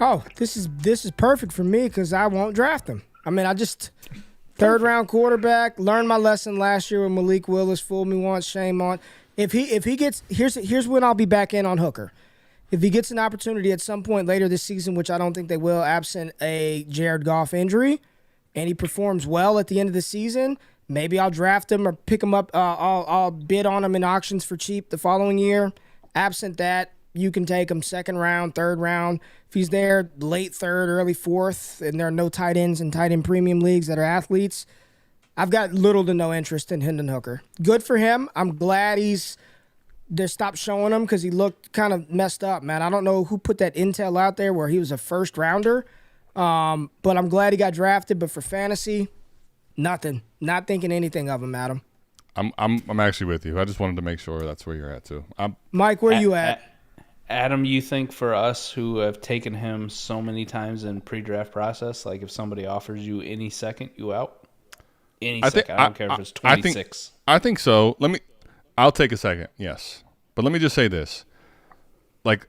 Oh, this is perfect for me because I won't draft him. I mean, third round quarterback. Learned my lesson last year with Malik Willis. Fooled me once, shame on. If he gets here's when I'll be back in on Hooker. If he gets an opportunity at some point later this season, which I don't think they will, absent a Jared Goff injury, and he performs well at the end of the season, maybe I'll draft him or pick him up. I'll bid on him in auctions for cheap the following year. Absent that, you can take him second round, third round. If he's there late third, early fourth, and there are no tight ends in tight end premium leagues that are athletes, I've got little to no interest in Hendon Hooker. Good for him. I'm glad they stopped showing him because he looked kind of messed up, man. I don't know who put that intel out there where he was a first rounder, but I'm glad he got drafted. But for fantasy, nothing. Not thinking anything of him, Adam. I'm actually with you. I just wanted to make sure that's where you're at too. Mike, where you at? Adam, you think for us who have taken him so many times in pre-draft process, like if somebody offers you any second, you out? I don't care if it's 26. I think so. I'll take a second, yes. But let me just say this. Let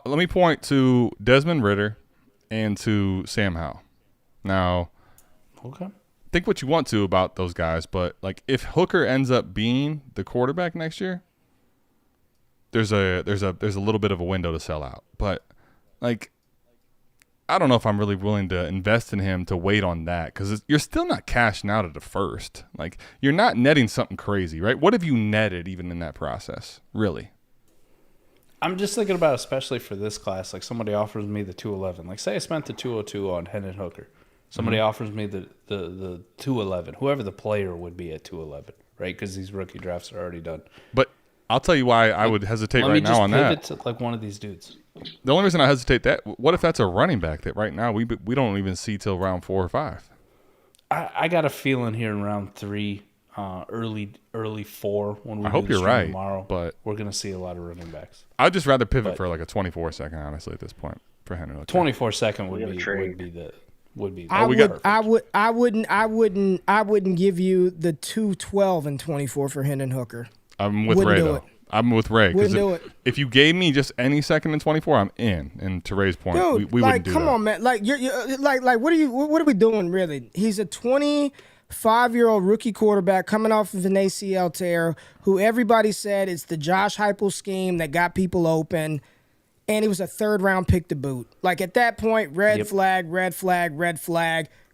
me point to Desmond Ridder and to Sam Howell. Now, Okay. think what you want to about those guys, but like if Hooker ends up being the quarterback next year, there's a little bit of a window to sell out. But like I don't know if I'm really willing to invest in him to wait on that because you're still not cashing out at the first. Like you're not netting something crazy, right? What have you netted even in that process, really? I'm just thinking about, especially for this class, like somebody offers me the 211. Like say I spent the 202 on Hendon Hooker. Somebody offers me the 211, whoever the player would be at 211, right? Because these rookie drafts are already done. But I'll tell you why I would hesitate right now on that. Let me just pivot to like one of these dudes. The only reason I hesitate that, what if that's a running back that right now we don't even see till round 4 or 5? I got a feeling here in round 3, early 4 when we I hope do the you're stream right, tomorrow. but we're gonna see a lot of running backs. I'd just rather pivot for like a 24-second, honestly, at this point for Henry Hooker. 24-second would be. I wouldn't give you the 212 and 24 for Hendon Hooker. I'm with Wouldn't Ray do though. it. I'm with Ray. Wouldn't do it. If you gave me just any second and 24, I'm in. And to Ray's point, Dude, we like, wouldn't do come that. on, man. Like, you're like, what are we doing, really? He's a 25-year-old rookie quarterback coming off of an ACL tear who everybody said it's the Josh Heupel scheme that got people open, and he was a third-round pick to boot. Like, at that point, red flag.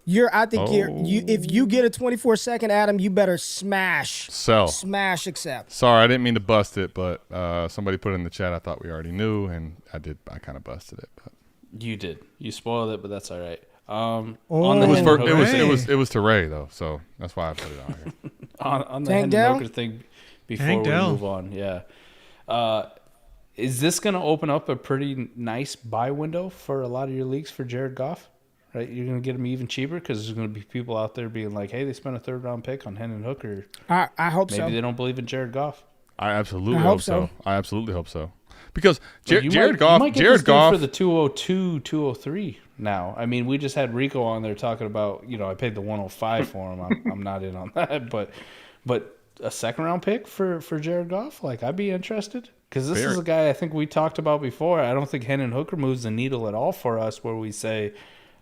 If you get a 24-second, Adam, you better smash accept. Sorry, I didn't mean to bust it, but somebody put it in the chat. I thought we already knew, and I did. I kind of busted it. But You did. You spoiled it, but that's all right. It was to Ray though, so that's why I put it on here. on the Tank Hendon Dell? Hooker thing before Tank we Dell. move on. Yeah. Is this going to open up a pretty nice buy window for a lot of your leagues for Jared Goff? Right, you're going to get him even cheaper because there's going to be people out there being like, "Hey, they spent a third-round pick on Hendon Hooker." I hope so. Maybe they don't believe in Jared Goff. I absolutely I hope hope so. so. I absolutely hope so. Because You Jared might Goff, get this dude for the 202, 203 now. I mean, we just had Rico on there talking about, I paid the 105 for him. I'm not in on that, but a second-round pick for Jared Goff, like, I'd be interested because this is a guy I think we talked about before. I don't think Hendon Hooker moves the needle at all for us where we say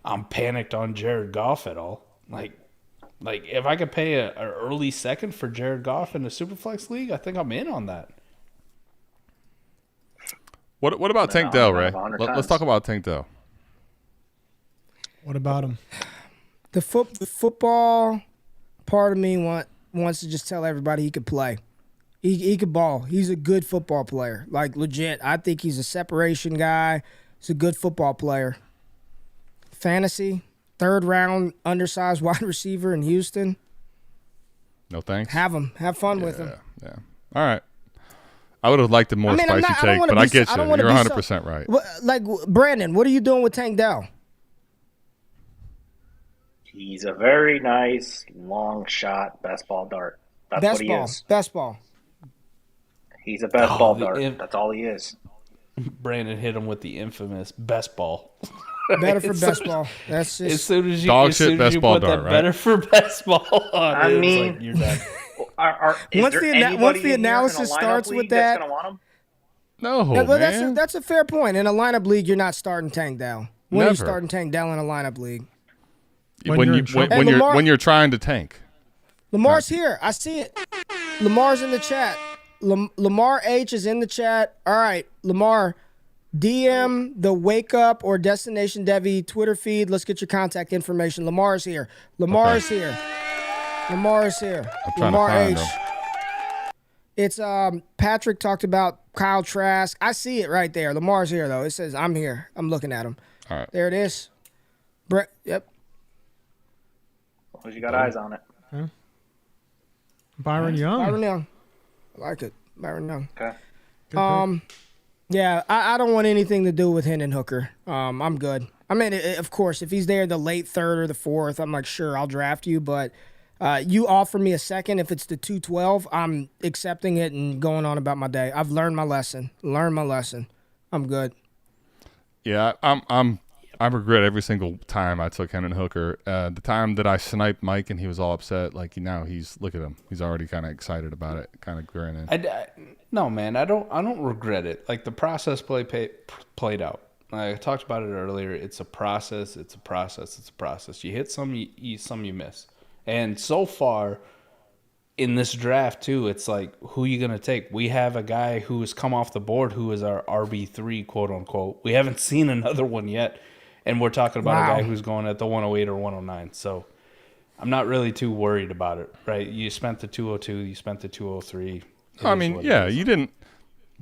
I'm panicked on Jared Goff at all. Like if I could pay an early second for Jared Goff in the Superflex League, I think I'm in on that. what about Tank Dell, Ray? 100 Let's times. talk about Tank Dell. What about him? The football part of me wants to just tell everybody he could play. He could ball. He's a good football player. Like, legit. I think he's a separation guy. He's a good football player. Fantasy, third round, undersized wide receiver in Houston. No thanks. Have him. Have fun with him. Yeah. All right. I would have liked a more spicy take, but I get you. You're 100% right. Like, Brandon, what are you doing with Tank Dell? He's a very nice, long shot best ball dart. That's what he is. Best ball. He's a best ball dart. if- That's all he is. Brandon hit him with the infamous best ball. Better for best ball. That's As just. soon as you, Dog as shit soon as best you ball put dart, that right? better for best ball on I it, mean- it's like, you're done. Once the analysis starts with that, gonna want him? No, Yeah, but man. that's a fair point. In a lineup league, you're not starting Tank Dell. When are you Never. starting Tank Dell in a lineup league? When you're trying to tank. Lamar's here. I see it. Lamar's in the chat. Lamar H is in the chat. All right, Lamar, DM the Wake Up or Destination Devi Twitter feed. Let's get your contact information. Lamar's here. Lamar's here. Lamar's here. I'm trying Lamar to find H. him. It's Patrick talked about Kyle Trask. I see it right there. Lamar's here though. It says I'm here. I'm looking at him. All right. There it is. Brett. Yep. As long as you got eyes on it. Byron Young. Byron Young. I like it. Byron Young. Okay. Yeah, I don't want anything to do with Hendon Hooker. I'm good. I mean, of course, if he's there in the late third or the fourth, I'm like, sure, I'll draft you. But you offer me a second. If it's the 212, I'm accepting it and going on about my day. I've learned my lesson. I'm good. Yeah, I regret every single time I took Hendon Hooker. The time that I sniped Mike and he was all upset, like now look at him. He's already kind of excited about it, kind of grinning. No, man, I don't regret it. Like the process played out. I talked about it earlier. It's a process. You hit some, you miss. And so far in this draft too, it's like, who are you going to take? We have a guy who has come off the board who is our RB3, quote unquote. We haven't seen another one yet. And we're talking about a guy who's going at the 108 or 109. So I'm not really too worried about it, right? You spent the 202, you spent the 203. I mean, yeah, you didn't.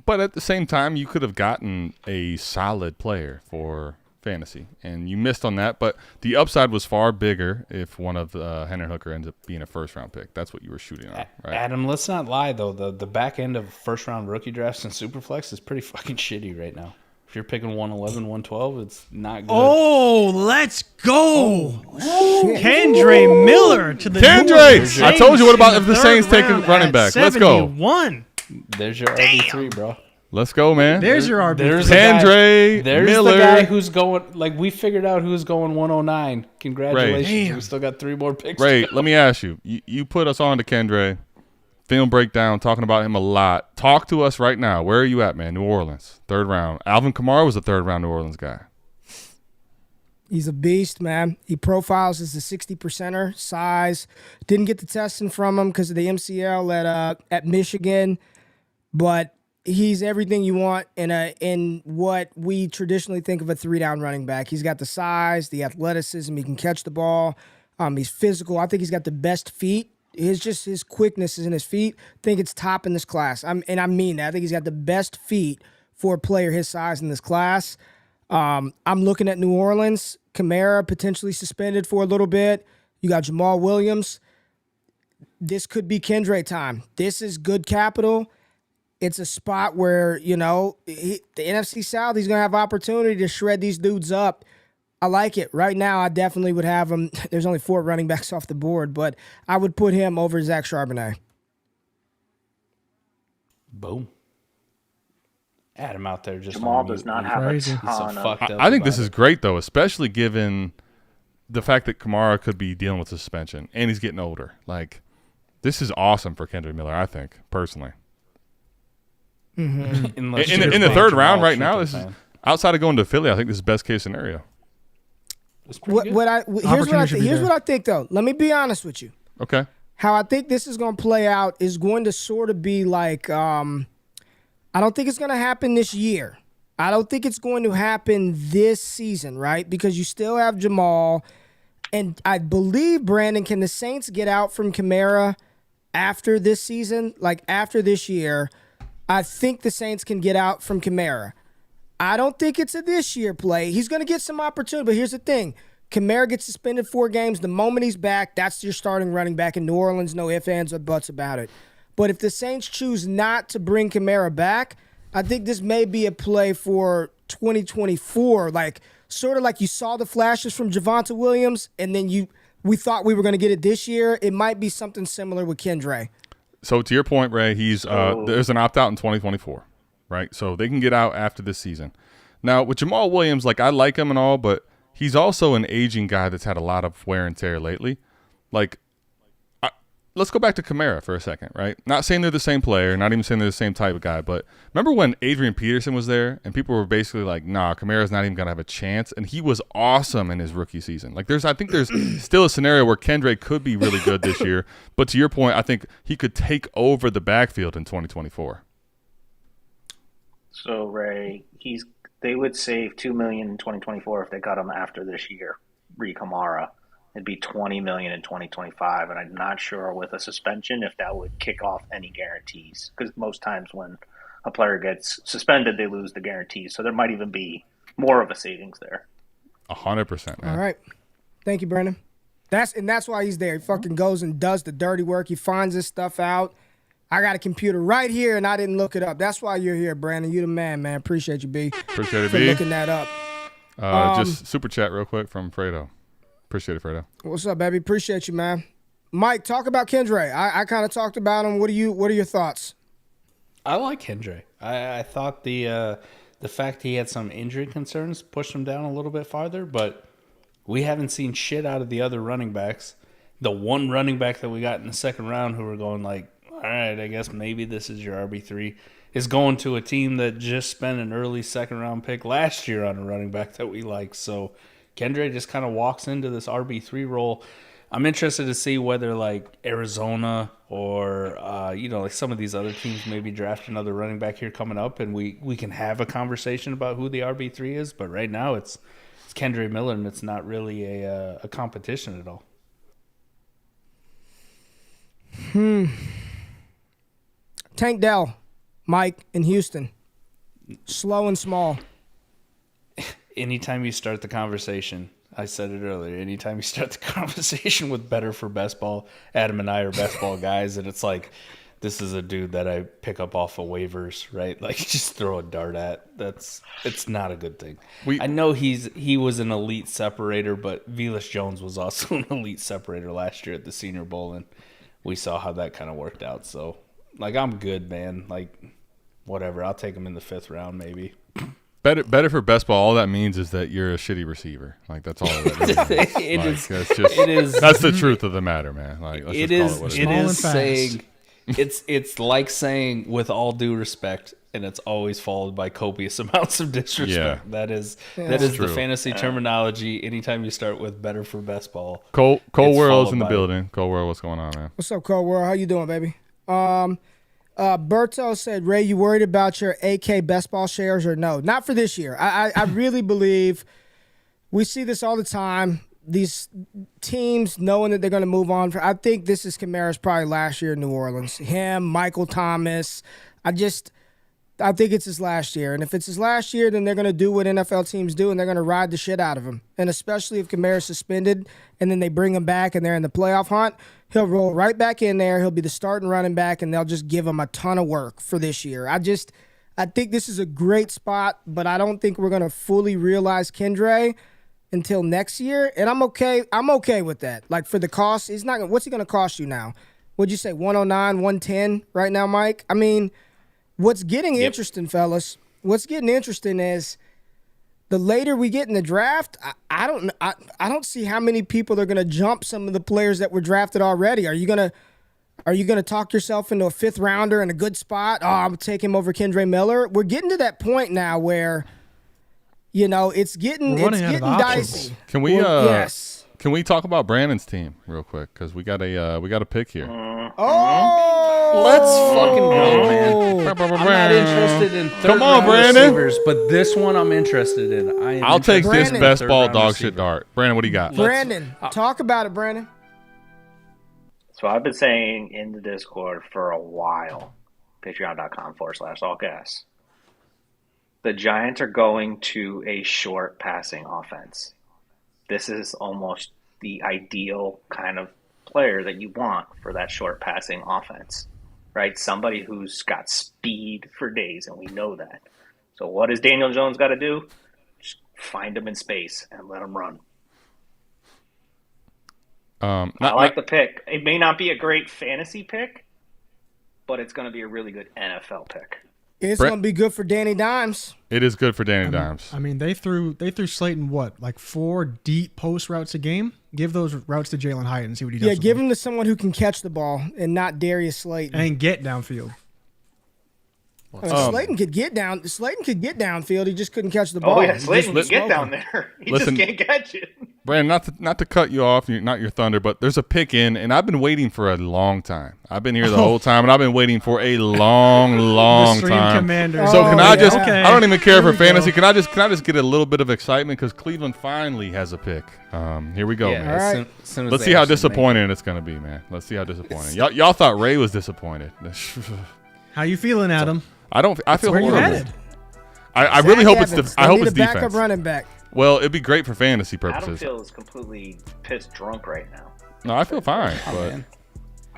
But at the same time, you could have gotten a solid player for fantasy, and you missed on that. But the upside was far bigger if one of Hendon Hooker ends up being a first-round pick. That's what you were shooting on, right? Adam, let's not lie, though. The back end of first-round rookie drafts and Superflex is pretty fucking shitty right now. If you're picking 111, 112, it's not good. Oh, let's go. Kendre Miller to the Kendre! I told you, what about if the Saints take a round running at back? Let's go. 71. There's your RB3, bro. Let's go, man. There's your RB. There's Kendre There's Miller. the guy who's going, like, we figured out who's going 109. Congratulations. Damn. We still got 3 more picks. Ray, let me ask you. You put us on to Kendre. Film breakdown, talking about him a lot. Talk to us right now. Where are you at, man? New Orleans, 3rd round. Alvin Kamara was a 3rd round New Orleans guy. He's a beast, man. He profiles as a 60%er, size. Didn't get the testing from him because of the MCL at Michigan, but he's everything you want in what we traditionally think of a 3-down running back. He's got the size, the athleticism. He can catch the ball. He's physical. I think he's got the best feet. His quickness is in his feet. I think it's top in this class. I mean that. I think he's got the best feet for a player his size in this class. I'm looking at New Orleans. Kamara potentially suspended for a little bit. You got Jamal Williams. This could be Kendre time. This is good capital. It's a spot where, the NFC South, he's going to have opportunity to shred these dudes up. I like it. Right now, I definitely would have him. There's only 4 running backs off the board, but I would put him over Zach Charbonnet. Boom. Adam out there just Jamal does not have a ton of. I think this is great, though, especially given the fact that Kamara could be dealing with suspension and he's getting older. Like, this is awesome for Kendre Miller, I think, personally. Mm-hmm. In the 3rd round right now, this is outside of going to Philly, I think this is best case scenario. Here's what I think, though. Let me be honest with you. Okay. How I think this is going to play out is going to sort of be like, I don't think it's going to happen this year. I don't think it's going to happen this season, right? Because you still have Jamal. And I believe, Brandon, can the Saints get out from Kamara after this season? Like after this year, I think the Saints can get out from Kamara. I don't think it's a this year play. He's going to get some opportunity, but here's the thing. Kamara gets suspended 4 games. The moment he's back, that's your starting running back in New Orleans. No ifs, ands, or buts about it. But if the Saints choose not to bring Kamara back, I think this may be a play for 2024. Like, sort of like you saw the flashes from Javonte Williams, and then we thought we were going to get it this year. It might be something similar with Kendre. So to your point, Ray, there's an opt-out in 2024. Right, so they can get out after this season. Now, with Jamal Williams, like, I like him and all, but he's also an aging guy that's had a lot of wear and tear lately. Like, let's go back to Kamara for a second, right? Not saying they're the same player, not even saying they're the same type of guy, but remember when Adrian Peterson was there and people were basically like, nah, Kamara's not even going to have a chance, and he was awesome in his rookie season. Like, I think there's still a scenario where Kendre could be really good this year, but to your point, I think he could take over the backfield in 2024. So Ray, they would save $2 million in 2024 if they got him after this year. Kamara, it'd be $20 million in 2025, and I'm not sure with a suspension if that would kick off any guarantees. Because most times when a player gets suspended, they lose the guarantees. So there might even be more of a savings there. 100%. Man. All right, thank you, Brandon. That's why he's there. He fucking goes and does the dirty work. He finds this stuff out. I got a computer right here, and I didn't look it up. That's why you're here, Brandon. You the man, man. Appreciate you, B. Appreciate it, for B. looking that up. Just super chat real quick from Fredo. Appreciate it, Fredo. What's up, baby? Appreciate you, man. Mike, talk about Kendre. I kind of talked about him. What are your thoughts? I like Kendre. I thought the fact he had some injury concerns pushed him down a little bit farther, but we haven't seen shit out of the other running backs. The one running back that we got in the 2nd round who were going like, all right, I guess maybe this is your RB3, is going to a team that just spent an early 2nd round pick last year on a running back that we like. So Kendre just kind of walks into this RB3 role. I'm interested to see whether like Arizona or like some of these other teams maybe draft another running back here coming up, and we can have a conversation about who the RB3 is. But right now it's Kendre Miller, and it's not really a competition at all. Tank Dell, Mike in Houston. Slow and small. anytime you start the conversation, I said it earlier, anytime you start the conversation with better for best ball, Adam and I are best ball guys, and it's like, this is a dude that I pick up off of waivers, right? Like, just throw a dart at. It's not a good thing. I know he was an elite separator, but Velus Jones was also an elite separator last year at the Senior Bowl, and we saw how that kind of worked out. So, like, I'm good, man. Like, whatever. I'll take him in the 5th round, maybe. Better for best ball. All that means is that you're a shitty receiver. Like, that's all that is. That's the truth of the matter, man. Like, let's just call it what it is. Saying it's like saying with all due respect, and it's always followed by copious amounts of disrespect. Yeah. That is the fantasy terminology. Anytime you start with better for best ball. Cole World's in the building. Cole World, what's going on, man? What's up, Cole World? How you doing, baby? Berto said, Ray, you worried about your AK best ball shares or no? Not for this year. I really believe we see this all the time. These teams knowing that they're going to move on. I think this is Kamara's probably last year in New Orleans. Him, Michael Thomas. I think it's his last year. And if it's his last year, then they're going to do what NFL teams do, and they're going to ride the shit out of him. And especially if Kamara's suspended and then they bring him back and they're in the playoff hunt, he'll roll right back in there. He'll be the starting running back, and they'll just give him a ton of work for this year. I think this is a great spot, but I don't think we're going to fully realize Kendre until next year. And I'm okay with that. Like, for the cost, what's he going to cost you now? What'd you say, 109, 110 right now, Mike? I mean, what's getting interesting, fellas, what's getting interesting is the later we get in the draft, I don't see how many people are going to jump some of the players that were drafted already. Are you going to talk yourself into a 5th rounder in a good spot? Oh, I'm going to take him over Kendre Miller. We're getting to that point now where, it's getting dicey. Can we talk about Brandon's team real quick? Because we got a pick here. Let's fucking go, man. I'm not interested in third-round receivers, but this one I'm interested in. I'll take this best ball dog shit dart. Brandon, what do you got? Brandon, talk about it, Brandon. So I've been saying in the Discord for a while, patreon.com/allgas. The Giants are going to a short passing offense. This is almost the ideal kind of player that you want for that short passing offense, right? Somebody who's got speed for days, and we know that. So what does Daniel Jones got to do? Just find him in space and let him run. I like the pick. It may not be a great fantasy pick, but it's going to be a really good NFL pick. It's going to be good for Danny Dimes. It is good for Danny Dimes. I mean, they threw Slayton like 4 deep post routes a game. Give those routes to Jalen Hyatt and see what he does. Yeah, give him to someone who can catch the ball and not Darius Slayton. And get downfield. Slayton could get down. Slayton could get downfield. He just couldn't catch the ball. Oh yeah, Slayton can get down there. He just can't catch it. Brandon, not to cut you off, not your thunder, but there's a pick in, and I've been waiting for a long time. I've been here the whole time, and I've been waiting for a long time. Commander. So can I just? Okay. I don't even care for fantasy. Can I just get a little bit of excitement because Cleveland finally has a pick. Here we go, man. All right. Let's see how disappointing it's gonna be, man. Let's see how disappointing. Y'all thought Ray was disappointed. How you feeling, Adam? I feel where horrible. you headed? I really hope it's. I hope it's defense. Backup running back. Well, it'd be great for fantasy purposes. Adam feels completely pissed drunk right now. No, I feel fine, but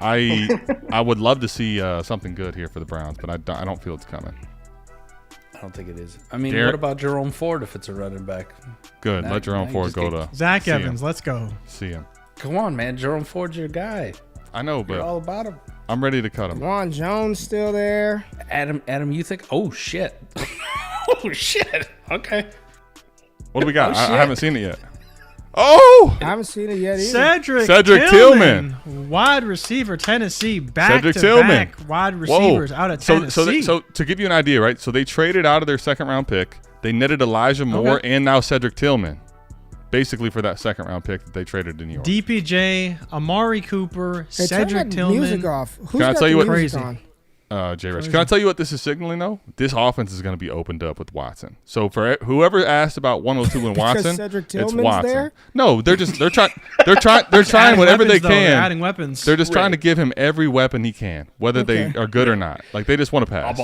I would love to see something good here for the Browns, but I don't feel it's coming. I don't think it is. I mean, what about Jerome Ford if it's a running back? Good. Let Jerome Ford go to Zach Evans. Let's go. See him. Come on, man. Jerome Ford's your guy. I know, but you're all about him. I'm ready to cut him. Juan Jones still there. Adam, you think? Oh shit. Oh shit. Okay. What do we got? I haven't seen it yet. Oh! I haven't seen it yet Cedric either. Tillman. Wide receiver, Tennessee. Back-to-back wide receivers out of Tennessee. So to give you an idea, right? So they traded out of their second-round pick. They netted Elijah Moore and now Cedric Tillman, basically for that second-round pick that they traded to New York. DPJ, Amari Cooper, Hey, Cedric turn that Tillman. music off. Who's Can I got tell you the what? music on? JRich. Can I tell you what this is signaling, though? This offense is going to be opened up with Watson. So for whoever asked about 102 and Watson, Cedric it's Tillman's Watson. there? No, they're trying whatever they can. They're adding weapons. They're just trying to give him every weapon he can, whether they are good or not. Like they just want to pass.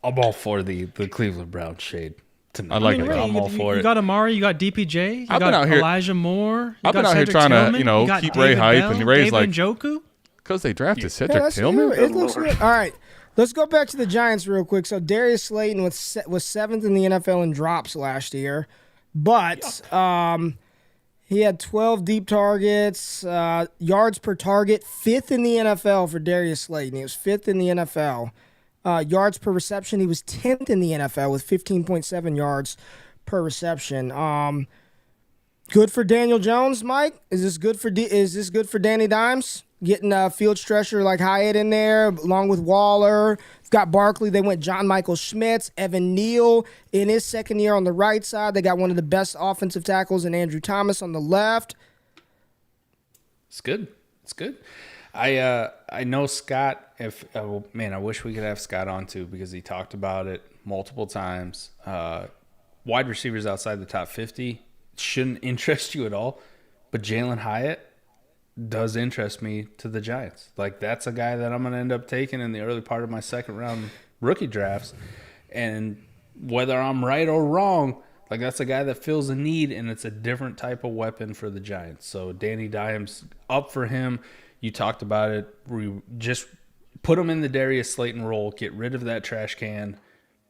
I'm all for the Cleveland Browns shade. tonight. I like I mean, it. Ray, I'm all for you it. got Amari, you got DPJ, you I've been got out here- Elijah Moore. You I've been got out here Cedric trying to, Tillman, you know, got keep Ray David hype, Bell, and Ray's David like- Njoku. Because they drafted Yeah, Cedric that's Tillman? It looks good. All right. Let's go back to the Giants real quick. So Darius Slayton was 7th in the NFL in drops last year, but he had 12 deep targets, yards per target, 5th in the NFL for Darius Slayton. He was 5th in the NFL. Yards per reception, he was 10th in the NFL with 15.7 yards per reception. Good for Daniel Jones, Mike. Is this good for Danny Dimes? Getting a field stretcher like Hyatt in there, along with Waller. Got Barkley. They went John Michael Schmitz, Evan Neal in his second year on the right side. They got one of the best offensive tackles in Andrew Thomas on the left. It's good. It's good. I know Scott. I wish we could have Scott on too, because he talked about it multiple times. Wide receivers outside the top 50 shouldn't interest you at all, but Jalen Hyatt does interest me to the Giants. Like, that's a guy that I'm going to end up taking in the early part of my second round rookie drafts. And whether I'm right or wrong, like, that's a guy that fills a need, and it's a different type of weapon for the Giants. So Danny Dimes, up for him. You talked about it. We just put him in the Darius Slayton role, get rid of that trash can,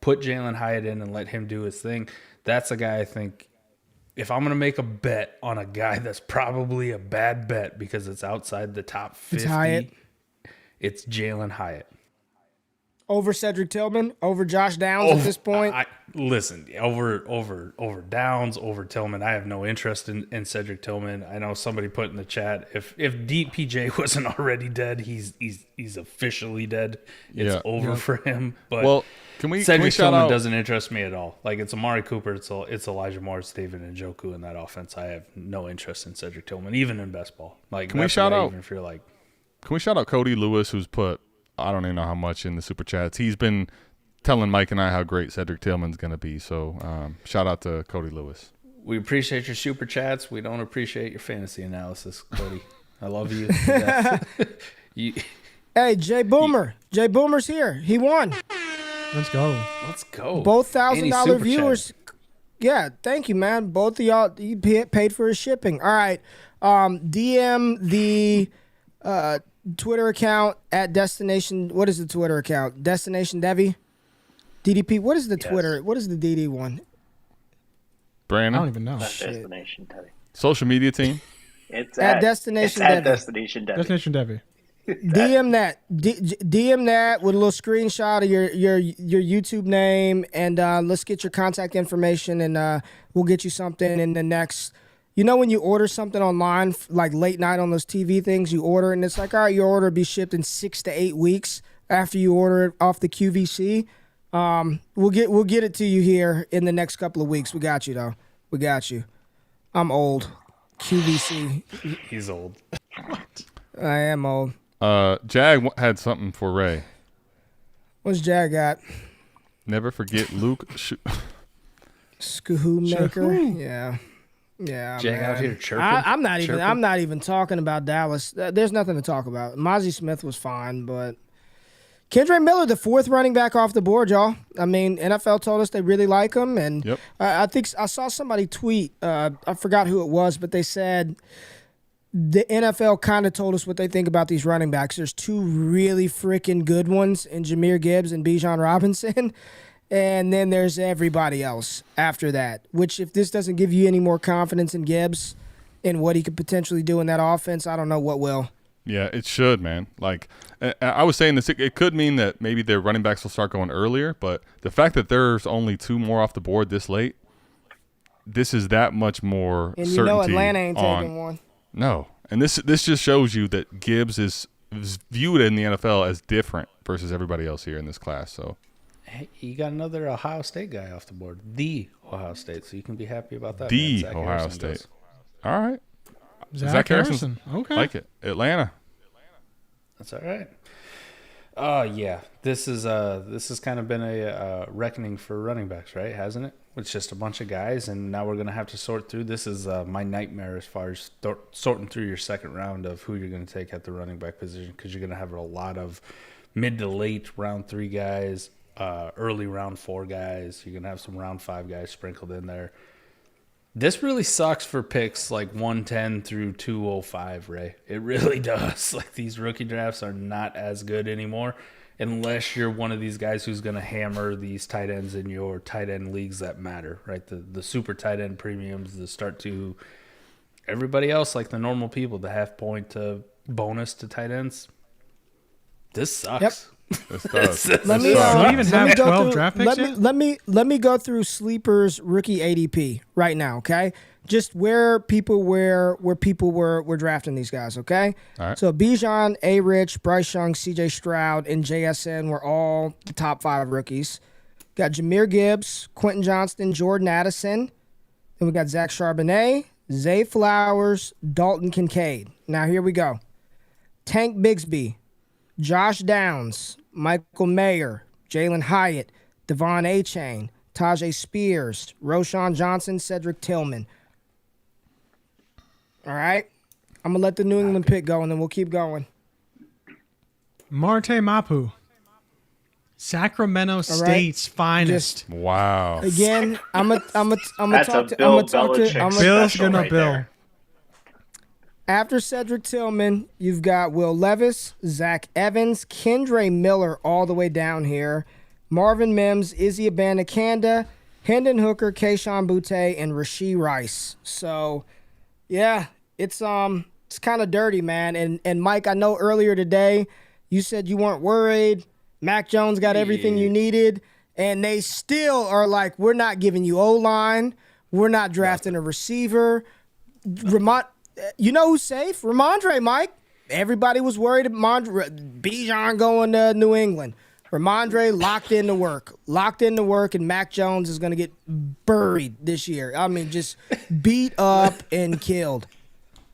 put Jalen Hyatt in and let him do his thing. That's a guy I think, if I'm going to make a bet on a guy that's probably a bad bet because it's outside the top 50, it's Jalen Hyatt. Over Cedric Tillman, over Josh Downs at this point. Listen, over Downs, over Tillman. I have no interest in Cedric Tillman. I know somebody put in the chat, if DPJ wasn't already dead, he's officially dead. It's over for him. But Cedric Tillman doesn't interest me at all. Like, it's Amari Cooper, it's Elijah Moore, it's David Njoku in that offense. I have no interest in Cedric Tillman, even in best ball. Like, can we shout out Cody Lewis, who's put, I don't even know how much in the super chats. He's been telling Mike and I how great Cedric Tillman's going to be. So shout out to Cody Lewis. We appreciate your super chats. We don't appreciate your fantasy analysis, Cody. I love you. Hey, Jay Boomer. Jay Boomer's here. He won. Let's go. Both $1,000 viewers. Yeah, thank you, man. Both of y'all, you paid for his shipping. All right. DM the Twitter account at Destination. What is the Twitter account? Destination Devi? DDP. What is the Twitter? What is the DD one? Brandon? I don't even know. Destination Devi. Social media team? It's at Destination it's Devi. at Destination Devi. Destination Devi. DM that. DM that with a little screenshot of your YouTube name, and let's get your contact information, and we'll get you something in the next. You know, when you order something online, like late night on those TV things, you order, and it's like, all right, your order will be shipped in 6 to 8 weeks after you order it off the QVC. We'll get it to you here in the next couple of weeks. We got you, though. We got you. I'm old. QVC. He's old. I am old. Jag had something for Ray. What's Jag got? Never forget Luke Skahoo-maker. Yeah, Jag out here chirping. I'm not even talking about Dallas. There's nothing to talk about. Mozzie Smith was fine, but Kendre Miller, the 4th running back off the board, y'all. I mean, NFL told us they really like him, and I think I saw somebody tweet. I forgot who it was, but they said the NFL kind of told us what they think about these running backs. There's 2 really freaking good ones in Jahmyr Gibbs and Bijan Robinson. And then there's everybody else after that, which if this doesn't give you any more confidence in Gibbs and what he could potentially do in that offense, I don't know what will. Yeah, it should, man. Like, I was saying this, it could mean that maybe their running backs will start going earlier, but the fact that there's only 2 more off the board this late, this is that much more and certainty. You know Atlanta ain't taking one. No. And this just shows you that Gibbs is viewed in the NFL as different versus everybody else here in this class. So, hey, you got another Ohio State guy off the board. The Ohio State. So you can be happy about that. The Ohio State. Goes. All right. Zach Harrison. Okay. Like it. Atlanta. That's all right. Yeah. This has kind of been a reckoning for running backs, right? Hasn't it? It's just a bunch of guys, and now we're going to have to sort through. This is my nightmare as far as sorting through your second round of who you're going to take at the running back position, because you're going to have a lot of mid to late round 3 guys, early round 4 guys. You're going to have some round 5 guys sprinkled in there. This really sucks for picks like 110 through 205, Ray. It really does. Like, these rookie drafts are not as good anymore unless you're one of these guys who's going to hammer these tight ends in your tight end leagues that matter, right? The super tight end premiums, the start to everybody else, like the normal people, the half point bonus to tight ends. This sucks. Yep. This does. Let me Do we even have 12 through, draft picks yet? let me go through Sleeper's rookie ADP right now, okay? Just where people were drafting these guys, okay? All right. So Bijan, JRich, Bryce Young, CJ Stroud, and JSN were all the top 5 rookies. Got Jahmyr Gibbs, Quentin Johnston, Jordan Addison. Then we got Zach Charbonnet, Zay Flowers, Dalton Kincaid. Now here we go. Tank Bigsby, Josh Downs, Michael Mayer, Jalen Hyatt, Devon Achane, Tajay Spears, Roshan Johnson, Cedric Tillman. All right? I'm going to let the New England pick go, and then we'll keep going. Marte Mapu. Sacramento State's finest. Wow. Again, I'm gonna That's talk a to Bill I'm gonna talk to Belichick I'm Bill's special gonna right Bill. there. After Cedric Tillman, you've got Will Levis, Zach Evans, Kendre Miller all the way down here, Marvin Mims, Izzy Abanikanda, Hendon Hooker, Keyshawn Butte, and Rashee Rice. So, yeah, it's kind of dirty, man. And Mike, I know earlier today you said you weren't worried. Mac Jones got everything you needed, and they still are like, we're not giving you O-line. We're not drafting a receiver. You know who's safe? Ramondre, Mike. Everybody was worried about Bijan going to New England. Ramondre locked into work, and Mac Jones is going to get buried this year. I mean, just beat up and killed.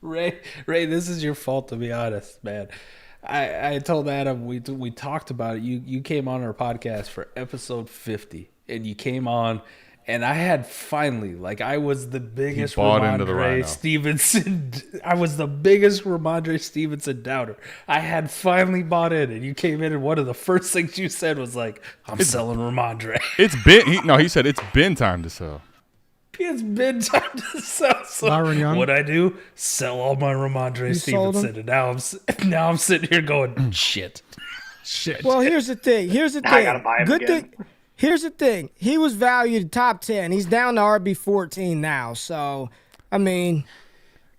Ray, this is your fault, to be honest, man. I told Adam, we talked about it. You came on our podcast for episode 50, and you came on, and I had finally, like, I was the biggest Ramondre Stevenson. I was the biggest Ramondre Stevenson doubter. I had finally bought in, and you came in, and one of the first things you said was like, "I'm selling Ramondre." He said it's been time to sell. It's been time to sell. So Byron Young. what I do? Sell all my Ramondre sold Stevenson, and now I'm sitting here going, shit. Well, here's the thing. I gotta buy him Good again. thing. Here's the thing. He was valued top 10. He's down to RB 14 now. So, I mean,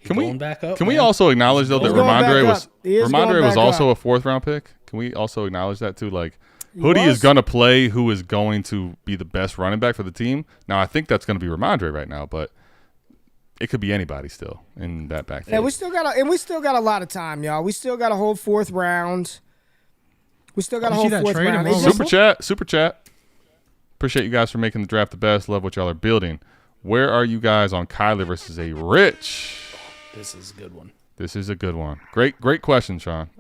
Going back up. Can we man. also acknowledge though that He's going back Ramondre up. He is going was back also up. a 4th round pick? Can we also acknowledge that too? Like, Hoodie was? is going to play who is going to be the best running back for the team. Now, I think that's going to be Ramondre right now, but it could be anybody still in that backfield. Yeah, we still got a lot of time, y'all. We still got a whole 4th round. We still got a You whole see that 4th trade round. of It's Russell? just- Super chat. Appreciate you guys for making the draft the best. Love what y'all are building. Where are you guys on Kyler versus JRich? This is a good one. This is a good one. Great question, Sean.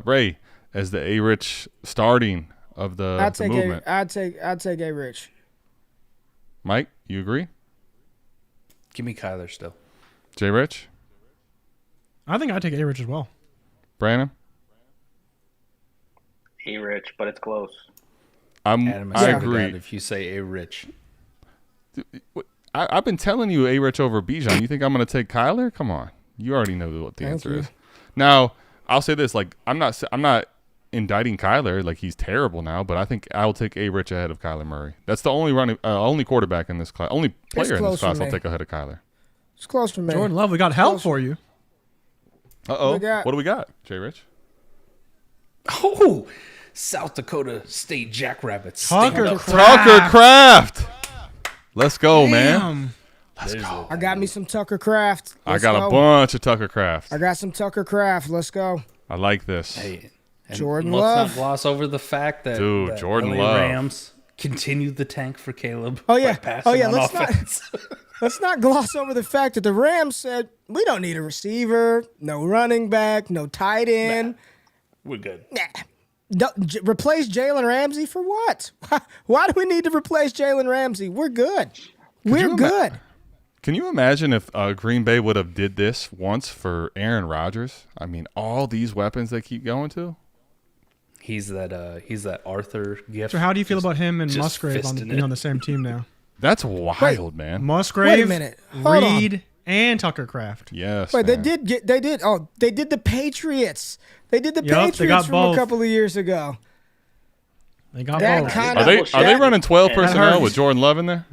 Ray, as the JRich starting of the movement. I'd take JRich. Mike, you agree? Give me Kyler still. JRich? I think I'd take JRich as well. Brandon? JRich, but it's close. Adam, I agree. if you say a rich. I've been telling you JRich over Bijan. You think I'm going to take Kyler? Come on. You already know what the answer is. Now, I'll say this. Like, I'm not indicting Kyler. Like, he's terrible now, but I think I'll take JRich ahead of Kyler Murray. That's the only quarterback in this class. Only player in this close for class I'll me. take ahead of Kyler. It's close for me. Jordan Love, we got help for you. Uh-oh. We got- What do we got, JRich? Oh, South Dakota State Jackrabbits. Tucker Tucker Craft. Let's go, man. Damn. Let's go. I got me some Tucker Craft. I got a bunch of Tucker Craft. I got some Tucker Craft. Let's go. I like this. Hey, and Jordan let's Love. not gloss over the fact that Dude, that Jordan LA Love. Rams continued the tank for Caleb. Oh, yeah. by passing Oh, yeah, on let's not- offense. Let's not gloss over the fact that the Rams said, we don't need a receiver, no running back, no tight end. We're good. Replace Jalen Ramsey for what? Why do we need to replace Jalen Ramsey? We're good. We're good. Can you imagine if Green Bay would have did this once for Aaron Rodgers? I mean, all these weapons they keep going to. He's that Arthur gift. So how do you feel Just- about him and just Musgrave fisting being it. on the same team now? That's wild, man. Musgrave, Wait a minute. Hold on. Reed, and Tucker Kraft. Yes. Wait, man. they did the Patriots. They did the Yup, they Patriots got from both. a couple of years ago. They got That both. kind Are they running 12 personnel hurts. with Jordan Love in there?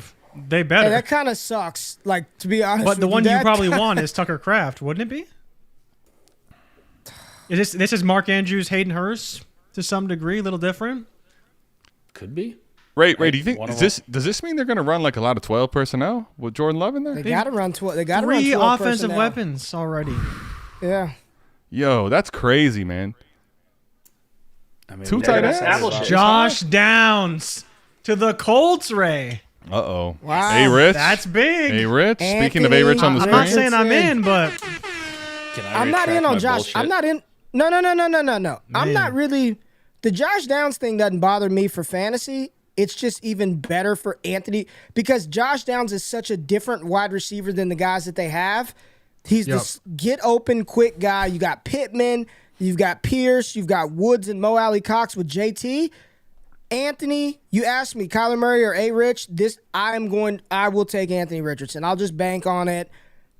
They better. Hey, that kind of sucks. Like, to be honest, But the with one you that probably kinda- want is Tucker Kraft, wouldn't it be? This is Mark Andrews, Hayden Hurst to some degree, a little different. Could be. Ray, do you think One of does this mean they're going to run like a lot of 12 personnel with Jordan Love in there? They got to run 12. They got to run 3 12 offensive personnel. weapons already. Yeah. Yo, that's crazy, man. I mean, Two they're tight gonna ends. Establish it. Josh Downs to the Colts, Ray. Uh-oh. Wow. Hey, Rich. That's big. Hey, Rich. Speaking of Anthony, A. Rich on the I'm screen. not saying I'm in, but Can I I'm not retract in on my Josh. bullshit? I'm not in. No. I'm Man. not really. The Josh Downs thing doesn't bother me for fantasy. It's just even better for Anthony because Josh Downs is such a different wide receiver than the guys that they have. He's this get open quick guy. You got Pittman, you've got Pierce, you've got Woods and Mo Alley Cox with JT. Anthony, you asked me, Kyler Murray or A. Rich. I will take Anthony Richardson. I'll just bank on it.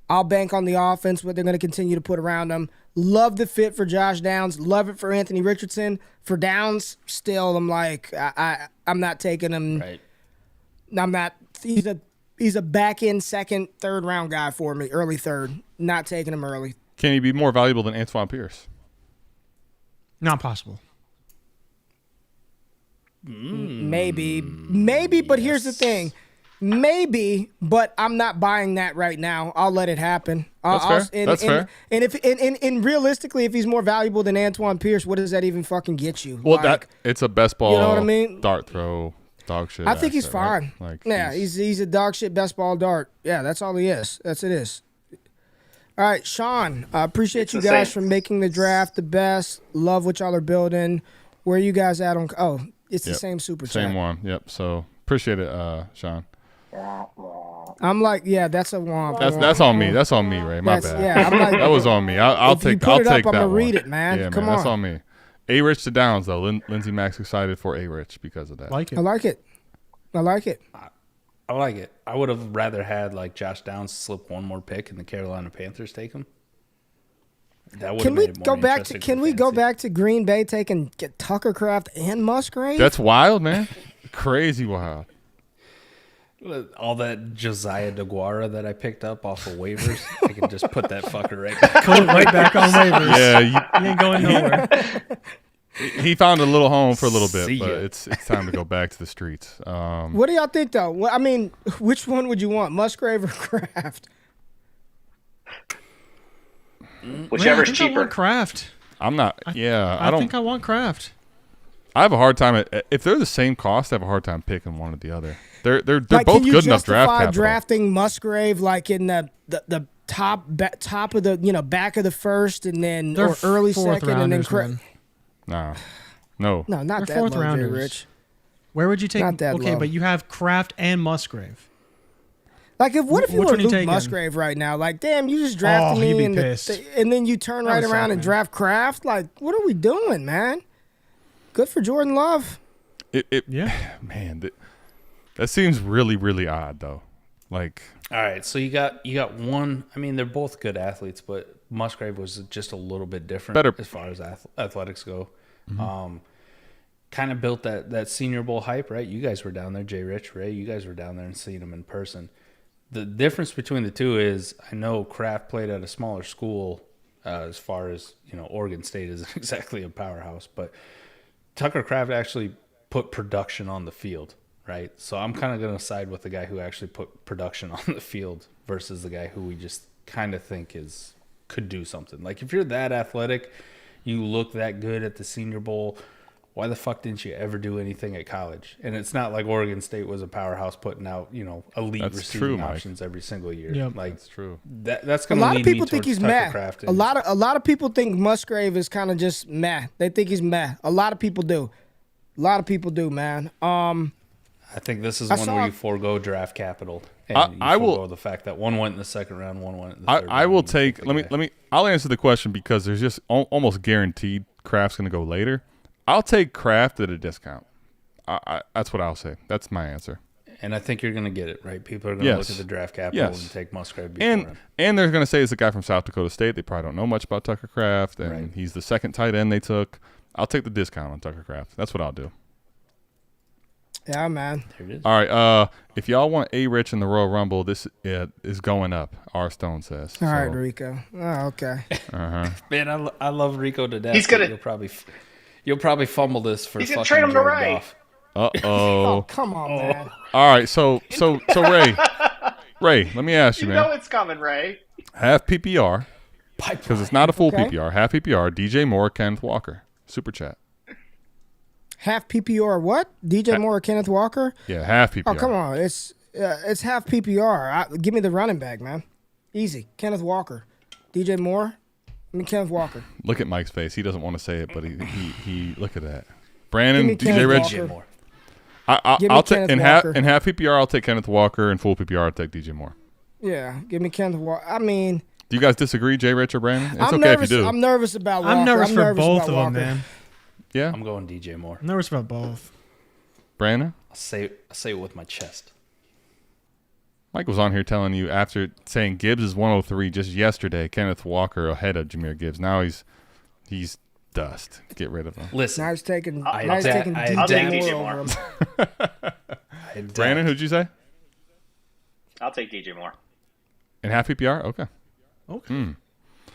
I'll bank on the offense, what they're going to continue to put around him. Love the fit for Josh Downs. Love it for Anthony Richardson. For Downs, still, I'm like, I'm not taking him. Right. I'm not. He's a back end second, third round guy for me. Early third. Not taking him early. Can he be more valuable than Antoine Pierce? not possible. Maybe, but here's the thing. Maybe, but I'm not buying that right now. I'll let it happen. That's fair. That's fair. And realistically, if he's more valuable than Antoine Pierce, what does that even fucking get you? Well, Like, it's a best ball you know what I mean? dart throw, dog shit. I think he's asset, right? fine. Like, Yeah, he's a dog shit best ball dart. Yeah, that's all he is. That's it is. All right, Sean, I appreciate you the guys same. for making the draft the best. Love what y'all are building. Where you guys at on? Oh, it's the Yep. same super Same chat. one. Yep. So appreciate it, Sean. I'm like, yeah, that's a womp. That's on me. That's on me, Ray. My That's- bad. yeah, I'm like- that was on me. I'll If you take. put I'll it up, take I'm that gonna one. read it, man. Yeah, Come man. That's on. on me. A. Rich to Downs though. Lindsey Mack's excited for A. Rich because of that. Like it. I like it. I like it. I like it. I would have rather had like Josh Downs slip one more pick and the Carolina Panthers take him. That would Can have we made it more go back to? interesting Can for we go fantasy. back to Green Bay taking get Tucker Kraft and Musgrave? That's wild, man. Crazy wild. All that Josiah DeGuara that I picked up off of waivers, I can just put that fucker right back. Put it right back on waivers. Yeah, He ain't going nowhere. he found a little home for a little See bit, but ya. it's time to go back to the streets. What do y'all think though? I mean, which one would you want, Musgrave or Kraft? Whichever's I think I cheaper. want Kraft. I'm not. Yeah, I I don't. think I want Kraft. I have a hard time if they're the same cost. I have a hard time picking one or the other. They're Like, both can you good enough draft justify capital. drafting Musgrave like in the top of the back of the first and then They're or early fourth second and then rounders, man. Nah, no. no, not They're that fourth low, rounders. Rich. Where would you take? Not that okay, low. but you have Kraft and Musgrave. Like, what if you Which were one you Luke taking? Musgrave right now? Like, damn, you just drafted he'd me be and, pissed. and then you turn That right would around suck, and man. draft Kraft. Like, what are we doing, man? Good for Jordan Love. Yeah. Man, that seems really, really odd though. Like, All right, so you got one. I mean, they're both good athletes, but Musgrave was just a little bit different Better. as far as athletics go. Kind of built that Senior Bowl hype, right? You guys were down there, JRich, Ray. You guys were down there and seeing him in person. The difference between the two is I know Kraft played at a smaller school, as far as Oregon State isn't exactly a powerhouse, but Tucker Kraft actually put production on the field, right? So I'm kind of going to side with the guy who actually put production on the field versus the guy who we just kind of think could do something. Like, if you're that athletic, you look that good at the Senior Bowl, why the fuck didn't you ever do anything at college? And it's not like Oregon State was a powerhouse putting out, elite That's receiving true, Mike. options every single year. Yep. Like, that's true. that's A going to lot lead of people me think towards he's Tucker meh. Kraft. A lot of people think Musgrave is kind of just meh. They think he's meh. A lot of people do. A lot of people do, man. I think this is I one saw- where you forego draft capital. And I you will- forego the fact that one went in the second round, one went in the third round. I will and you take. pick the guy. I'll answer the question because there's just almost guaranteed Kraft's going to go later. I'll take Kraft at a discount. That's what I'll say. That's my answer. And I think you're going to get it, right? People are going to look at the draft capital and take Musgrave before him. And they're going to say it's a guy from South Dakota State. They probably don't know much about Tucker Kraft, and he's the second tight end they took. I'll take the discount on Tucker Kraft. That's what I'll do. Yeah, man. There it is. All right. If y'all want A-Rich in the Royal Rumble, this is going up, R. Stone says. All right, Rico. Oh, okay. Man, I love Rico to death. He's gonna. You'll probably fumble this for He's fucking gonna trade him to Jared Ray. Goff. Uh-oh. Oh, come on, man. All right, so Ray, let me ask you, You man. know it's coming, Ray. Half PPR, because it's not a full Okay. PPR. Half PPR, DJ Moore, Kenneth Walker. Super chat. Half PPR what? DJ Moore or Kenneth Walker? Yeah, half PPR. Oh, come on. It's half PPR. Give me the running back, man. Easy. Kenneth Walker. DJ Moore. I mean, Kenneth Walker. Look at Mike's face. He doesn't want to say it, but he look at that. Give Brandon, me DJ Kenneth Rich. Walker. Moore. Give me I'll take Kenneth in Walker. half PPR. I'll take Kenneth Walker. In full PPR, I'll take DJ Moore. Yeah, give me Kenneth Walker. I mean, Do you guys disagree, Jay Rich or Brandon? It's I'm okay nervous. if you do. I'm nervous about Walker. I'm nervous for both about of Walker. them, man. Yeah, I'm going DJ Moore. I'm nervous about both. Brandon. I'll say it with my chest. Mike was on here telling you after saying Gibbs is 103 just yesterday. Kenneth Walker ahead of Jahmyr Gibbs. Now he's dust. Get rid of him. Listen, Now he's taking. I Now he's adapt- taking I DJ I'll take Moore DJ over Moore. him. Brandon, who'd you say? I'll take DJ Moore. In half PPR? Okay.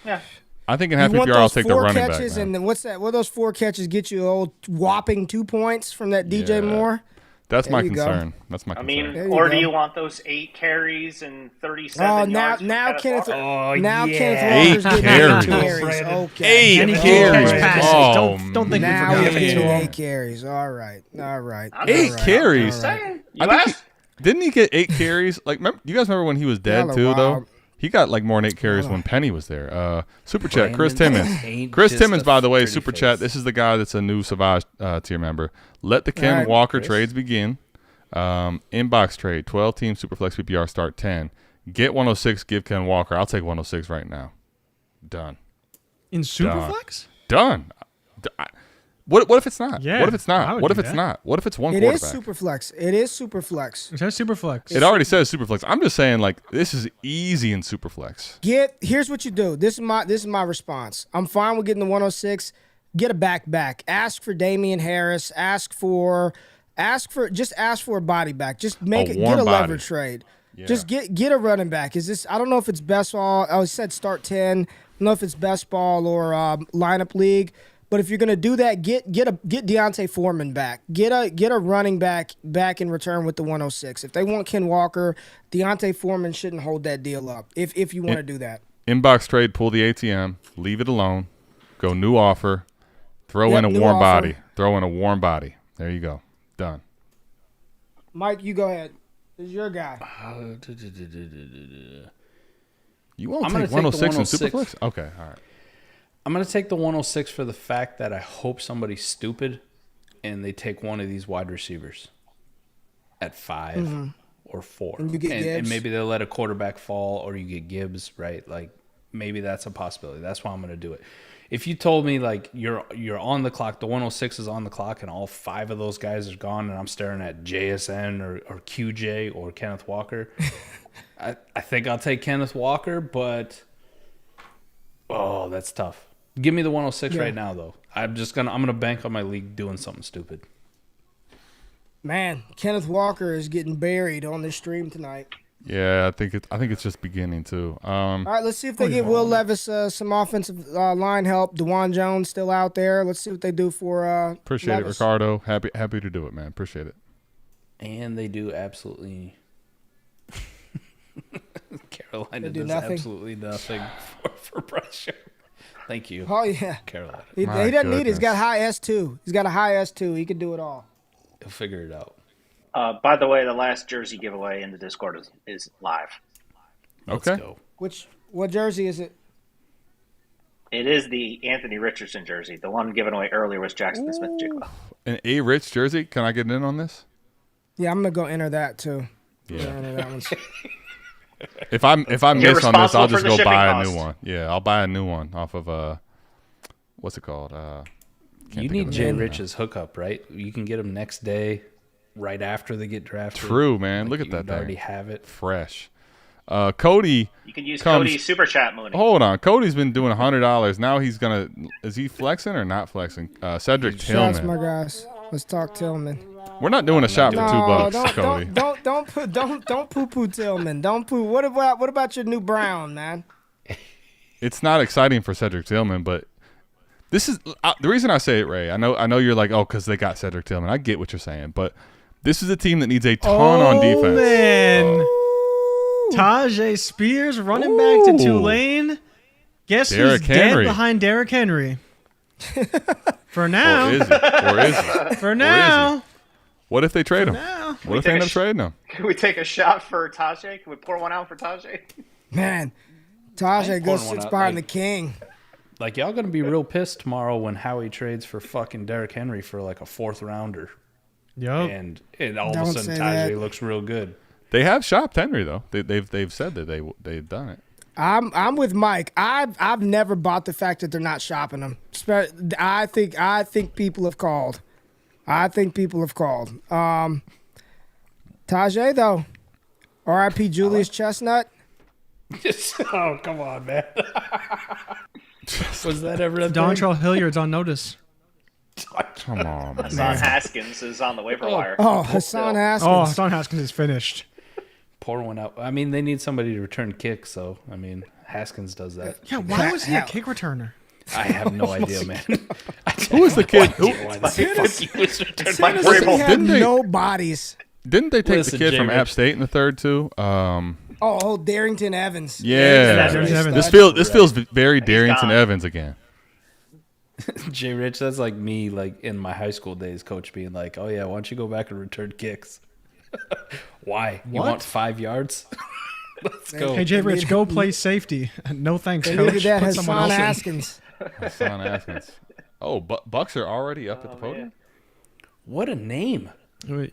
Yeah. I think in half You want PPR, I'll those take the 4 running back. catches, Man. and then what's that? What those 4 catches get you? Old whopping 2 points from that DJ Yeah. Moore. That's my There you go. concern. That's my I concern. mean, There you or go. do you want those 8 carries and 37 Oh, yards? now from Kenneth. Walker? Now yeah. Kenneth Walker's 8 getting 8 carries. carries. Okay. Eight And he carries. can catch passes. Oh, Don't think Now we he's forgot getting that. 8 carries. All right. I'm Eight just carries. saying. I You think asked? Didn't he get 8 carries? Like, you guys remember when he was dead Y'all are too? Though wild. he got like more than 8 carries when Penny was there. Super chat, Chris Brandon Timmons. ain't Chris just Timmons, a by the way, pretty super face. chat. This is the guy that's a new Savage tier member. Let the Ken Right, Walker Chris. trades begin. Inbox trade. 12 team Superflex PPR start 10. Get 106. Give Ken Walker. I'll take 106 right now. Done. In Superflex? Done. What if it's not? Yeah, What if it's I not? would What if do it's that. not? What if it's one It is quarterback? Superflex. It is Superflex. It says Superflex. It already says Superflex. I'm just saying, like, this is easy in Superflex. Here's what you do. This is my response. I'm fine with getting the 106. Get a back. Ask for Damian Harris. Ask for a body back. Just make A it warm get a body. lever trade. Just get a running back. Is this? I don't know if it's best ball. I said start 10. I don't know if it's best ball or lineup league. But if you're gonna do that, get Deontay Foreman back. Get a running back in return with the 106. If they want Ken Walker, Deontay Foreman shouldn't hold that deal up. If you want to do that. Inbox trade, pull the ATM, leave it alone, go new offer, throw in a new warm offer. body. Throw in a warm body. There you go. Done. Mike, you go ahead. This is your guy. You won't I'm gonna take take the 106 in 106. Superflex? Okay, all right. I'm going to take the 106 for the fact that I hope somebody's stupid and they take one of these wide receivers at 5 or 4. And you get and Gibbs. maybe they'll let a quarterback fall or you get Gibbs, right? Like maybe that's a possibility. That's why I'm going to do it. If you told me like you're on the clock, the 106 is on the clock and all 5 of those guys are gone and I'm staring at JSN or QJ or Kenneth Walker, I think I'll take Kenneth Walker, but oh, that's tough. Give me the 106 right now, though. I'm gonna bank on my league doing something stupid. Man, Kenneth Walker is getting buried on this stream tonight. Yeah, I think it's just beginning too. All right, let's see if they get Will Levis some offensive line help. DeJuan Jones still out there. Let's see what they do for Appreciate Levis. it, Ricardo. Happy to do it, man. Appreciate it. And they do absolutely. Carolina They do does nothing? absolutely nothing for Bryce Young. Thank you, Oh yeah, Carolina. he My doesn't need it. He's got goodness. high S2. He's got a high S2. He can do it all. He'll figure it out. By the way, the last jersey giveaway in the Discord is live. Let's Okay. go. What jersey is it? It is the Anthony Richardson jersey. The one given away earlier was Jackson Smith-Jigba. An A Rich jersey. Can I get in on this? Yeah, I'm gonna go enter that too. Yeah. Enter that one. If I miss on this, responsible I'll for just the go shipping buy a cost. new one. Yeah, I'll buy a new one off of what's it called? You need Jay Rich's hookup, right? You can get him next day, right after they get drafted. True, man. Like, Look at you that thing. already have it. Fresh. Cody. You can use comes, Cody's super chat money. Hold on. Cody's been doing $100. Now he's going to – is he flexing or not flexing? Cedric Shots, Tillman. my guys. Let's talk Tillman. We're not doing a shot for $2, don't, Cody. don't poo-poo Tillman. Don't poo. What about your new Brown, man? It's not exciting for Cedric Tillman, but this is the reason I say it, Ray. I know you're like, oh, because they got Cedric Tillman. I get what you're saying, but this is a team that needs a ton on defense. Man. Tajay Spears running back to Tulane. Guess Derrick who's Henry. dead behind Derrick Henry? For now. Or is it? For now. What if they trade him? Now. What if they end up trading him? Can we take a shot for Tajay? Can we pour one out for Tajay? Man, Tajay goes sits behind the king. Like, y'all going to be real pissed tomorrow when Howie trades for fucking Derrick Henry for like a 4th rounder. Yup. And all Don't of a sudden say Tajay that. looks real good. They have shopped Henry though. They've said that they've done it. I'm with Mike. I've never bought the fact that they're not shopping him. I think people have called. Tajay though, R.I.P. Julius Chestnut. Oh, come on, man. Was that ever a thing? Dontrell Hilliard's on notice. Come on, man. Hassan Haskins is on the waiver wire. Oh, Hassan Haskins. Oh, Hassan Haskins is finished. Pour one out. I mean, they need somebody to return kicks, so, I mean, Haskins does that. Yeah, why was he a kick returner? I have no idea, man. Who was the kid? Tennessee had Didn't they- no bodies. Didn't they take Listen, the kid from J-Rich. App State in the third too? Oh, Darrington Evans. Yeah. Darrington Evans. This feels very Darrington gone. Evans again. Jay Rich, that's like me, like in my high school days, coach being like, "Oh yeah, why don't you go back and return kicks?" Why? You want 5 yards? Let's go. Hey, Jay Rich, go play safety. No thanks, They coach. needed that Put someone Hassan else in. Haskins. Hassan Haskins. Oh, Bucks are already up at the podium. What a name!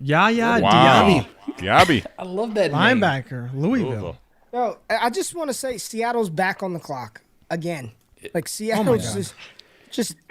Yaya Wow, Diaby. I love that name. Diaby, Louisville. Louisville. Yo, I just want to say Seattle's back on the clock again. Like Seattle's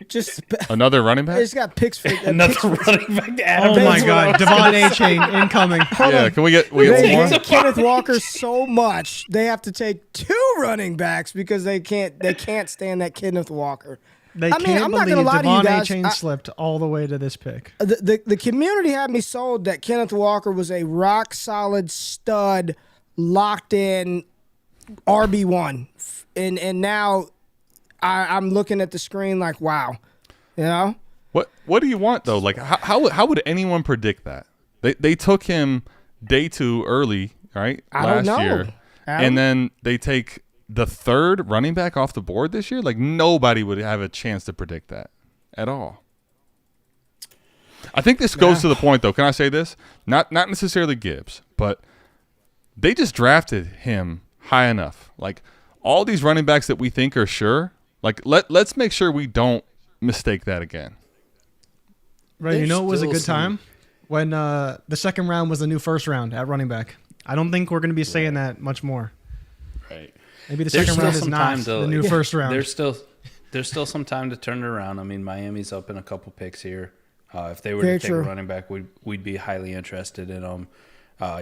just Another running they back. just got picks for Another running back. Adam Oh my Bates. God, Devon A-Chain incoming. Yeah, can we get They one more? hate Kenneth Walker so much they have to take 2 running backs because they can't stand that Kenneth Walker. They I mean, can't I'm not believe gonna lie to you Devon guys. A-Chain slipped all the way to this pick. The community had me sold that Kenneth Walker was a rock solid stud, locked in RB1, and now I'm looking at the screen like, wow, you know. What do you want though? Like how would anyone predict that? They took him day 2 early, right? I don't know, year, Adam. and then they take the 3rd running back off the board this year. Like nobody would have a chance to predict that at all. I think this goes to the point though. Can I say this? Not necessarily Gibbs, but they just drafted him high enough. Like all these running backs that we think are sure. Like let's make sure we don't mistake that again. Right, you know it was a still good some- time? When the second round was the new first round at running back. I don't think we're going to be saying that much more. Right. Maybe the There's second still round is some not time to, the new first round. There's still some time to turn it around. I mean, Miami's up in a couple picks here. If they were Very to take true. a running back, we'd be highly interested in them.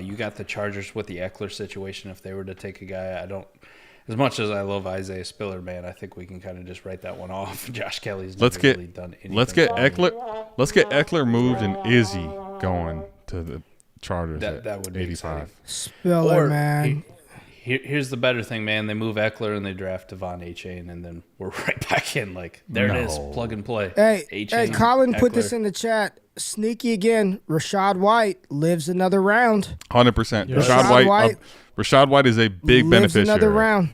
You got the Chargers with the Eckler situation. If they were to take a guy, I don't. As much as I love Isaiah Spiller, man, I think we can kind of just write that one off. Josh Kelly's never really done anything. Let's get for me. Eckler. Let's get Eckler moved and Izzy going to the Chargers. That would be 85. Spiller, man. Here's the better thing, man. They move Eckler and they draft Devon A-Chain, and then we're right back in. Like, there it is. Plug and play. Hey, A-Chain, Colin put Eckler. this in the chat. Sneaky again. Rashad White lives another round. 100%. Yeah. Rashad White is a big lives beneficiary. another round.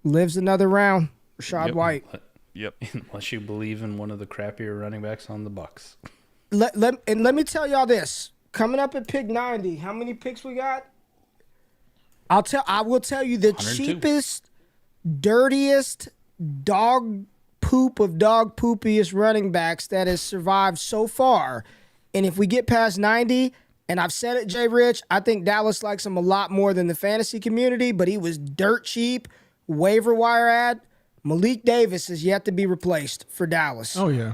Lives another round. Rashad Yep. White. Yep. Unless you believe in one of the crappier running backs on the Bucks. Let me tell y'all this. Coming up at pick 90, how many picks we got? I will tell you the 102. cheapest, dirtiest dog poop of dog poopiest running backs that has survived so far. And if we get past 90, and I've said it, Jay Rich, I think Dallas likes him a lot more than the fantasy community, but he was dirt cheap, waiver wire ad. Malik Davis is yet to be replaced for Dallas. Oh, yeah.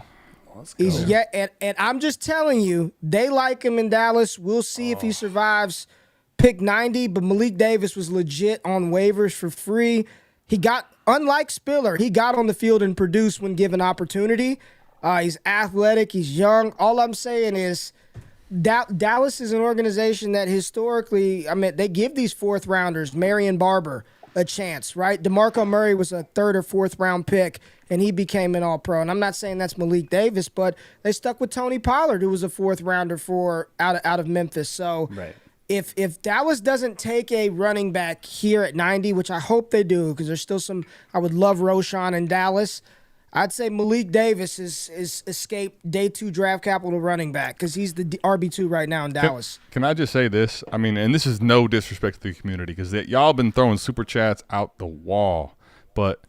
He's and I'm just telling you, they like him in Dallas. We'll see if he survives pick 90. But Malik Davis was legit on waivers for free. He got, unlike Spiller, he got on the field and produced when given opportunity. He's athletic. He's young. All I'm saying is Dallas is an organization that historically, I mean, they give these fourth rounders, Marion Barber, a chance, right? DeMarco Murray was a third or fourth round pick, and he became an All-Pro. And I'm not saying that's Malik Davis, but they stuck with Tony Pollard, who was a fourth rounder for out of Memphis. So if Dallas doesn't take a running back here at 90, which I hope they do, because there's still some, I would love Roshan in Dallas. I'd say Malik Davis is escaped day 2 draft capital running back because he's the RB2 right now in Dallas. Can I just say this? I mean, and this is no disrespect to the community because y'all been throwing super chats out the wall, but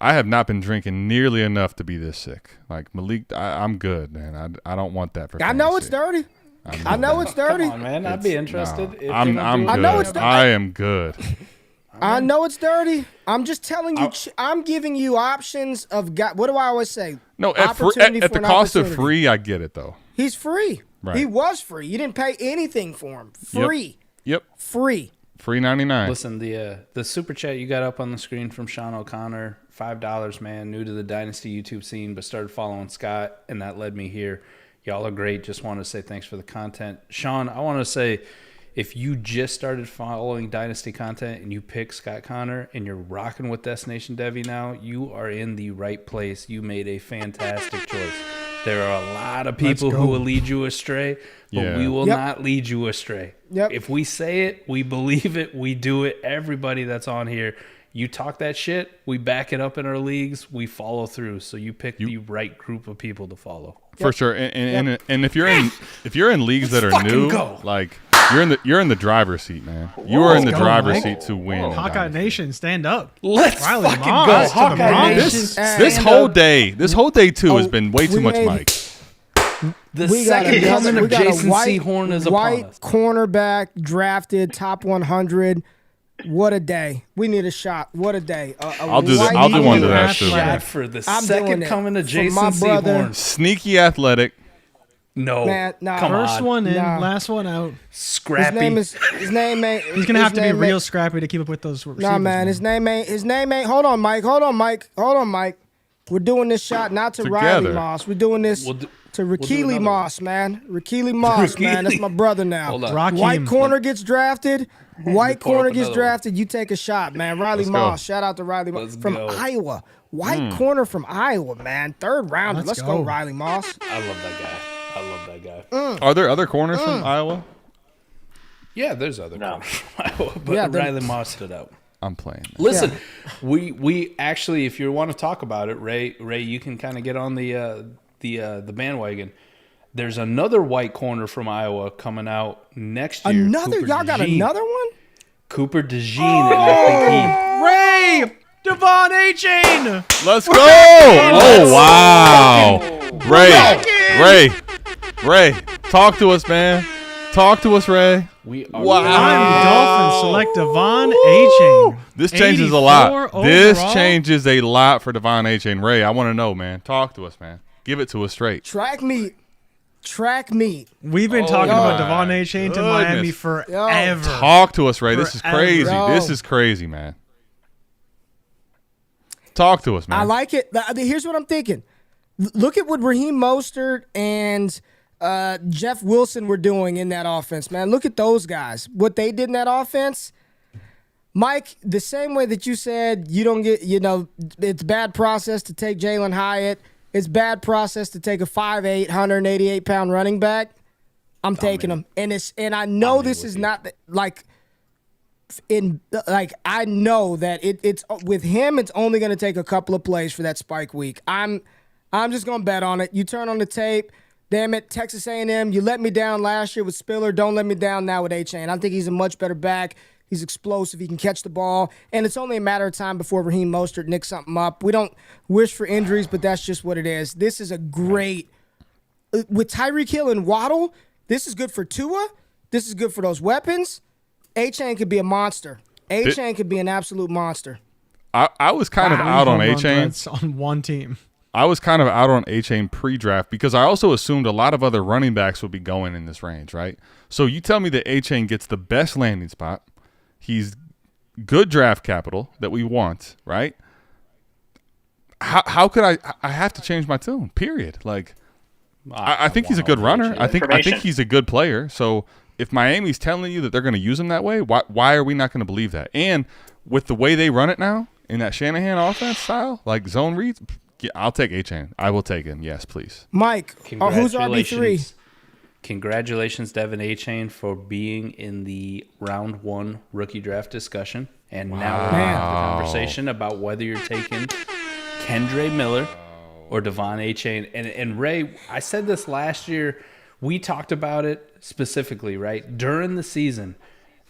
I have not been drinking nearly enough to be this sick. Like Malik, I'm good, man. I don't want that for I know it's dirty. I know it's dirty. Come on, man. I'd be interested. No, I'm good. I know it's dirty. I am good. I know it's dirty. I'm just telling you. I'm giving you options of what do I always say? No, at the cost of free, I get it though. He's free. Right. He was free. You didn't pay anything for him. Free. Yep. Free. Free 99. Listen, the super chat you got up on the screen from Sean O'Connor, $5, man. New to the Dynasty YouTube scene, but started following Scott, and that led me here. Y'all are great. Just want to say thanks for the content, Sean. I want to say, if you just started following Dynasty content and you pick Scott Connor and you're rocking with Destination Devy now, you are in the right place. You made a fantastic choice. There are a lot of people who will lead you astray, but we will not lead you astray. If we say it, we believe it, we do it. Everybody that's on here, you talk that shit, we back it up in our leagues, we follow through. So you pick the right group of people to follow. For sure. And if you're in leagues that are new, like you're in the driver's seat, man. You are in the driver's seat to win. Hawkeye Nation, stand up. Let's Riley fucking Moss go. Hawkeye Nation. This whole day too has been way too much Mike. The second coming of Jason Sehorn is upon white us. Cornerback drafted top 100. What a day. We need a shot. What a day. I'll do one to that too. Shot for the second coming of Jason Sehorn. Sneaky athletic. No. Man, nah. Come First on. one in, last one out. Scrappy. His name ain't. He's gonna have to be real scrappy to keep up with those receivers. Nah, man. His name ain't. Hold on, Mike. We're doing this shot not to Riley Moss. We're doing this to Rakili Moss, man. Rakili Moss, man. That's my brother now. Hold on. White corner gets drafted. White corner gets drafted. You take a shot, man. Riley Moss. Shout out to Riley Moss from Iowa. White corner from Iowa, man. Third rounder. Let's go, Riley Moss. I love that guy. Are there other corners from Iowa? Yeah, there's other corners from Iowa, but Riley Moss stood out. I'm playing. Listen, we actually, if you want to talk about it, Ray, you can kind of get on the bandwagon. There's another white corner from Iowa coming out next year. Another? Y'all got another one? Cooper DeJean at Ray! Devon A-Chain! Let's go! Oh, wow. Ray, talk to us, man. Talk to us, Ray. Miami Dolphins select Devon A-Chain. This changes a lot. This changes a lot for Devon A-Chain. Ray, I want to know, man. Talk to us, man. Give it to us straight. Track meet. We've been talking about Devon A-Chain to Miami forever. Talk to us, Ray. This is crazy. This is crazy, man. Talk to us, man. I like it. Here's what I'm thinking. Look at what Raheem Mostert and Jeff Wilson were doing in that offense, man. Look at those guys. What they did in that offense. Mike, the same way that you said you don't get, it's bad process to take Jalen Hyatt. It's bad process to take a 5'8", 188-pound running back. I'm taking him. And I know this is not I know that it's with him, it's only going to take a couple of plays for that spike week. I'm just going to bet on it. You turn on the tape. Damn it, Texas A&M, you let me down last year with Spiller. Don't let me down now with A-Chain. I think he's a much better back. He's explosive. He can catch the ball. And it's only a matter of time before Raheem Mostert nicks something up. We don't wish for injuries, but that's just what it is. This is a great – with Tyreek Hill and Waddle, this is good for Tua. This is good for those weapons. A-Chain could be a monster. A-Chain could be an absolute monster. I was kind of out on A-Chain. On one team. I was kind of out on A-Chain pre-draft because I also assumed a lot of other running backs would be going in this range, right? So you tell me that A-Chain gets the best landing spot. He's good draft capital that we want, right? How could I have to change my tune, period. Like, I think he's a good runner. I think he's a good player. So if Miami's telling you that they're going to use him that way, why are we not going to believe that? And with the way they run it now in that Shanahan offense style, like zone reads, yeah, I'll take A-Chain. I will take him. Yes, please. Mike, who's RB3? Congratulations, Devin A-Chain, for being in the round 1 rookie draft discussion. And now we're going to have the conversation about whether you're taking Kendre Miller or Devon A-Chain. And Ray, I said this last year. We talked about it specifically, right? During the season,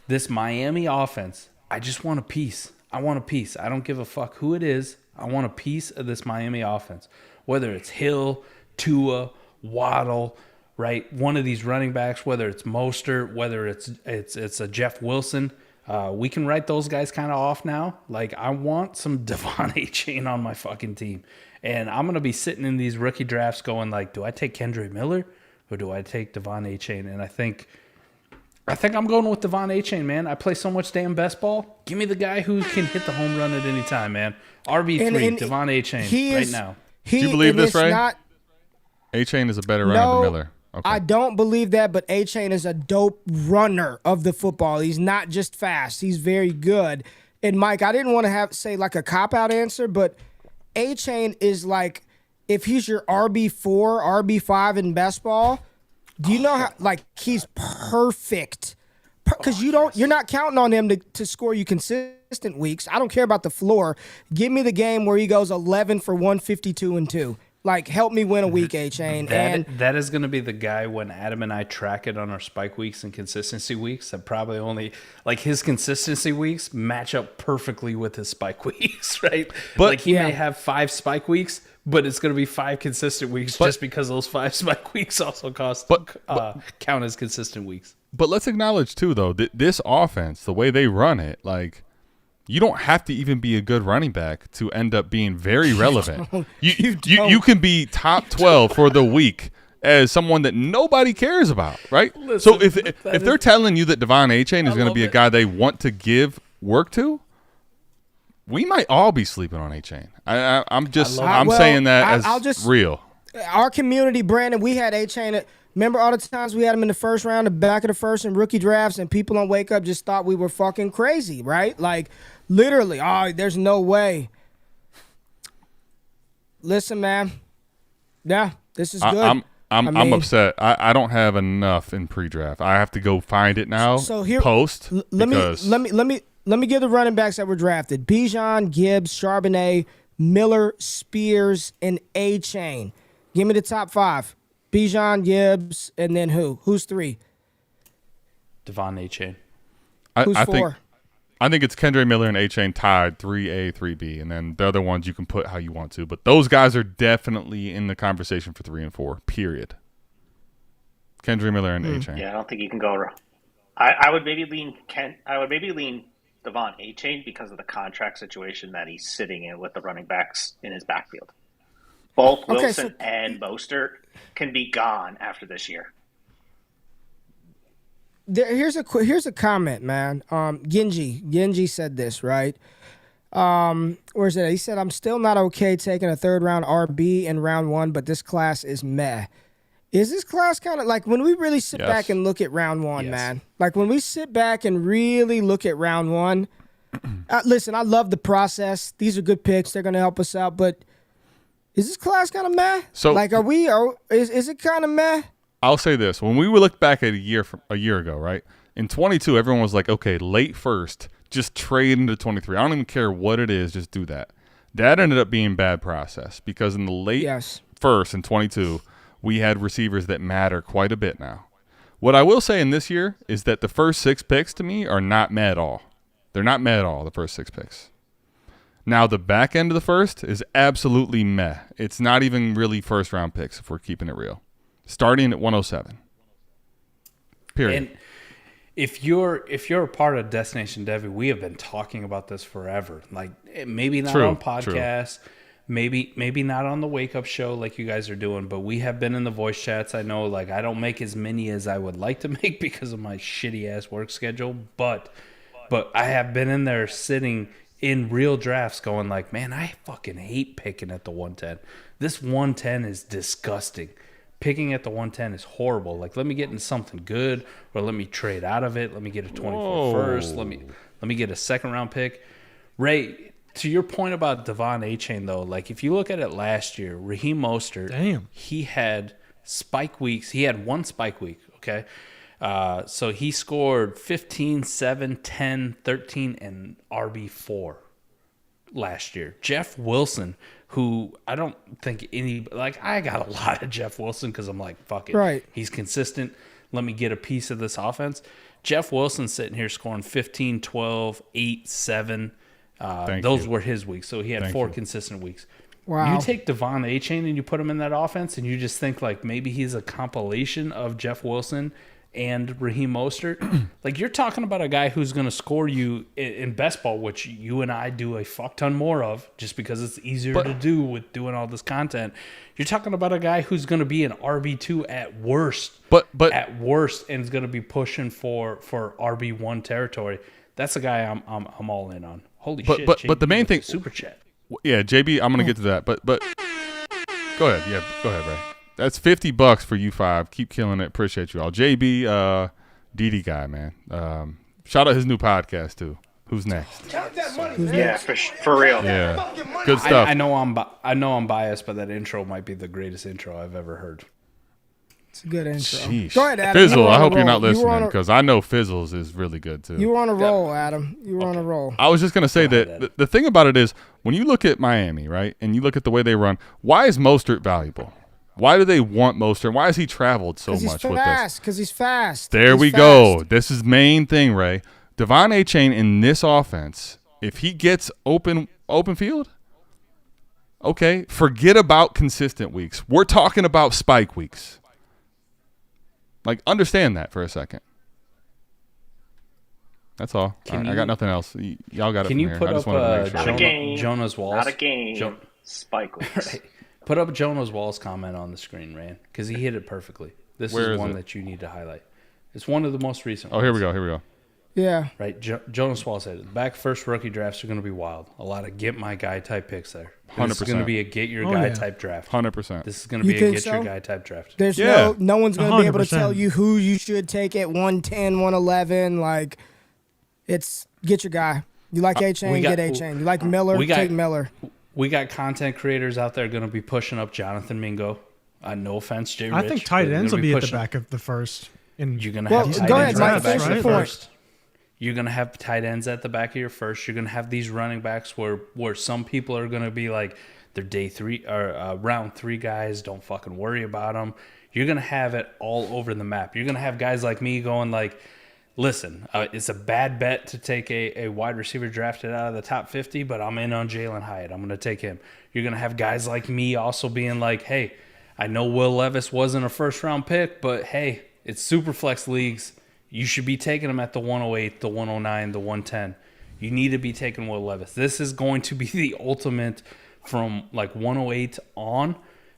this Miami offense, I just want a piece. I want a piece. I don't give a fuck who it is. I want a piece of this Miami offense, whether it's Hill, Tua, Waddle, right? One of these running backs, whether it's Mostert, whether it's a Jeff Wilson. We can write those guys kind of off now. Like, I want some Devon A-Chain on my fucking team. And I'm going to be sitting in these rookie drafts going like, do I take Kendre Miller or do I take Devon A-Chain? And I think I'm going with Devon A-Chain, man. I play so much damn best ball. Give me the guy who can hit the home run at any time, man. RB3, Devon A-Chain, right now. Do you believe this, Ray? A-Chain is a better runner than Miller. Okay. I don't believe that, but A-Chain is a dope runner of the football. He's not just fast. He's very good. And, Mike, I didn't want to say like a cop-out answer, but A-Chain is like, if he's your RB4, RB5 in best ball, do you know how, like, he's perfect. Because you're not counting on him to score you consistent weeks. I don't care about the floor. Give me the game where he goes 11 for 152 and 2. Like, help me win a week, A-Chain. That is going to be the guy when Adam and I track it on our spike weeks and consistency weeks that probably only, like, his consistency weeks match up perfectly with his spike weeks, right? But like, he may have 5 spike weeks, but it's going to be 5 consistent weeks just because those 5 spike weeks also count as consistent weeks. But let's acknowledge, too, though, this offense, the way they run it, like, you don't have to even be a good running back to end up being very relevant. You can be top 12 for the week as someone that nobody cares about, right? Listen, so if they're telling you that Devon A-Chain is going to be a guy they want to give work to, we might all be sleeping on A-Chain. I'm saying that as real. Our community, Brandon, we had A-Chain. Remember all the times we had him in the first round, the back of the first, and rookie drafts, and people on Wake Up just thought we were fucking crazy, right? Like, literally, there's no way. Listen, man. Yeah, this is good. I'm upset. I don't have enough in pre-draft. I have to go find it now. So here, post. Let me give the running backs that were drafted: Bijan, Gibbs, Charbonnet, Miller, Spears, and A-Chain. Give me the top 5. Bijan, Gibbs, and then who? Who's 3? Devon A-Chain. Who's 4? I think it's Kendre Miller and A-Chain tied 3A, 3B, and then the other ones you can put how you want to. But those guys are definitely in the conversation for 3 and 4. Period. Kendre Miller and A-Chain. Yeah, I don't think you can go wrong. I would maybe lean Devon A-Chain because of the contract situation that he's sitting in with the running backs in his backfield. Both Wilson and Mostert can be gone after this year. Here's a comment, man. Genji said this, right? Where's it? He said, "I'm still not okay taking a 3rd round RB in round 1, but this class is meh." Is this class kind of like when we really sit back and look at round 1, man? Like when we sit back and really look at round 1. Listen, I love the process. These are good picks. They're going to help us out, but is this class kind of meh? So, like, is it kind of meh? I'll say this: when we look back at a year ago, right? In 22, everyone was like, "Okay, late first, just trade into 23. I don't even care what it is, just do that." That ended up being bad process because in the late first in 22, we had receivers that matter quite a bit now. What I will say in this year is that the first 6 picks to me are not meh at all. They're not meh at all. The first 6 picks. Now, the back end of the first is absolutely meh. It's not even really first-round picks if we're keeping it real. Starting at 107. Period. And if you're a part of Destination Devy, we have been talking about this forever. Like, maybe not on podcasts, maybe not on the wake up show like you guys are doing, but we have been in the voice chats. I know, like, I don't make as many as I would like to make because of my shitty ass work schedule, but I have been in there sitting in real drafts going like, man, I fucking hate picking at the 110. This 110 is disgusting. Picking at the 110 is horrible. Like, let me get in something good, or let me trade out of it. Let me get a 24 first. Let me get a second round pick. Ray, to your point about Devon A-Chain, though, like, if you look at it last year, Raheem Mostert, he had spike weeks. He had one spike week, okay? So he scored 15, 7, 10, 13, and RB4 last year. Jeff Wilson, who I don't think I got a lot of Jeff Wilson because I'm like, fuck it. Right. He's consistent. Let me get a piece of this offense. Jeff Wilson sitting here scoring 15, 12, 8, 7. Those were his weeks. So he had four consistent weeks. Wow. You take Devon A-Chain and you put him in that offense and you just think like maybe he's a compilation of Jeff Wilson and Raheem Mostert. Like, you're talking about a guy who's going to score you in best ball, which you and I do a fuck ton more of just because it's easier to do with doing all this content. You're talking about a guy who's going to be an RB2 at worst. But at worst, and is going to be pushing for RB1 territory. That's a guy I'm all in on. Holy shit. But the main thing, super chat. Yeah, JB, I'm going to get to that. But go ahead. Yeah, go ahead, Ray. That's $50 for you five. Keep killing it. Appreciate you all. JB, DD guy, man. Shout out his new podcast too. Who's next? Yeah, for real. Yeah, good stuff. I know I'm biased, but that intro might be the greatest intro I've ever heard. It's a good intro. Sheesh. Go ahead, Adam. Fizzle, I hope you're not listening because I know Fizzles is really good too. You were on a roll, Adam. You were on a roll. I was just going to say that the thing about it is when you look at Miami, right, and you look at the way they run, why is Mostert valuable? Why do they want Mostert? Why has he traveled so much with this? Because he's fast. There we go. This is main thing, Ray. Devon A-Chain in this offense, if he gets open field, okay, forget about consistent weeks. We're talking about spike weeks. Like, understand that for a second. That's all. I got nothing else. Y'all got it. Can you put up Jonah's Walls? Not a game. Spike weeks. Right. Put up Jonah's Walls comment on the screen, Rand, because he hit it perfectly. This is one that you need to highlight. It's one of the most recent ones. Here we go. Yeah. Right. Jonas Walls said it. Back first rookie drafts are going to be wild. A lot of get my guy type picks there. 100%. This is going to be a get your guy type draft. 100%. This is going to be a get your guy type draft. There's no one's going to be able to tell you who you should take at 110, 111. Like, it's get your guy. You like A-Chain, get A-Chain. You like Miller, take Miller. We got content creators out there going to be pushing up Jonathan Mingo. No offense, JRich. I think tight ends will be at the back of the first. You're going to have tight ends at the back of the first. You're going to have tight ends at the back of your first. You're going to have these running backs where some people are going to be like, they're day 3 or round 3 guys. Don't fucking worry about them. You're going to have it all over the map. You're going to have guys like me going like, listen, it's a bad bet to take a wide receiver drafted out of the top 50, but I'm in on Jalen Hyatt. I'm going to take him. You're going to have guys like me also being like, hey, I know Will Levis wasn't a first-round pick, but, hey, it's super flex leagues. You should be taking him at the 108, the 109, the 110. You need to be taking Will Levis. This is going to be the ultimate from, like, 108 on.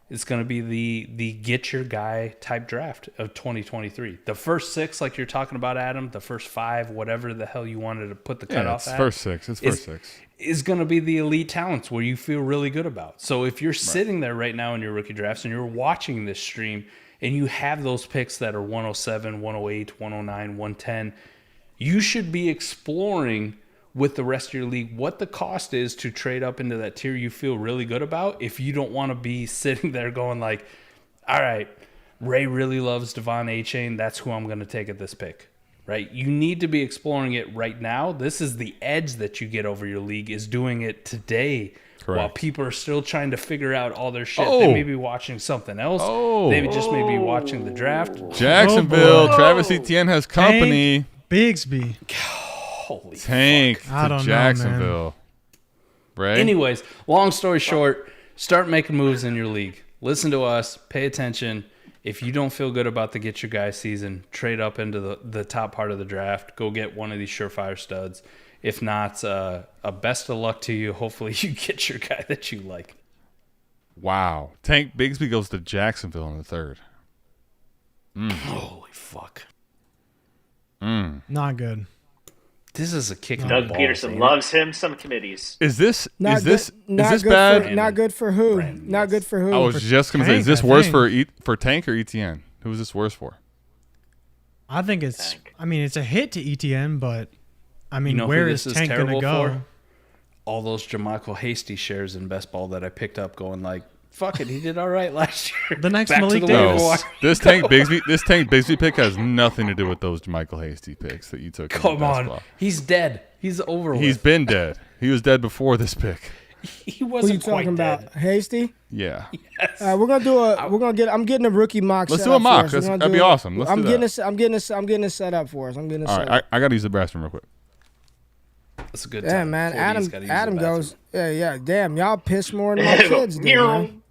It's going to be the get your guy type draft of 2023. The first 6, like you're talking about, Adam, the first 5, whatever the hell you wanted to put the cutoff at. First 6. It's first 6. Is going to be the elite talents where you feel really good about. So if you're sitting there right now in your rookie drafts and you're watching this stream and you have those picks that are 107, 108, 109, 110, you should be exploring with the rest of your league what the cost is to trade up into that tier you feel really good about if you don't want to be sitting there going like, all right, Ray really loves Devon A-Chain. That's who I'm going to take at this pick, right? You need to be exploring it right now. This is the edge that you get over your league is doing it today. Correct. While people are still trying to figure out all their shit. They may be watching something else. They just may be watching the draft. Jacksonville, Travis Etienne has company. Bigsby. Holy Tank fuck. to Jacksonville. Right? Anyways, long story short, start making moves in your league. Listen to us. Pay attention. If you don't feel good about the get your guy season, trade up into the top part of the draft. Go get one of these surefire studs. If not, a best of luck to you. Hopefully you get your guy that you like. Wow. Tank Bigsby goes to Jacksonville in the 3rd. Holy fuck. Not good. This is a kick. Doug Peterson loves him some committees. Is this Not bad? not good for who? Brandon, Not good for who? I was just going to say, is Tank, this I worse think. for Tank or ETN? Who is this worse for? I think it's. I mean, it's a hit to ETN, but I mean, You know where who is this is Tank gonna terrible go? for? All those Jermichael Hasty shares in best ball that I picked up, going like, "Fuck it, he did all right last year." The next Back to Malik the Davis. waiver wire. This Tank Bigsby pick has nothing to do with those Michael Hasty picks that you took. in the Come best on, ball. he's dead. He's over with. He's been dead. He was dead before this pick. He Who you wasn't quite talking dead. about? Hasty? Yeah. Yes. We're gonna do a. We're gonna get. I'm getting a rookie mock. Let's set do a up for mock. us. We're gonna That'd do be a- awesome. Let's I'm do getting that. I'm getting it set up for us. I'm getting it All set right. up. I got to use the bathroom real quick. That's a good Yeah, time. man. 40's gotta use Adam the goes. bathroom. Yeah. Damn, y'all piss more than my kids do, man.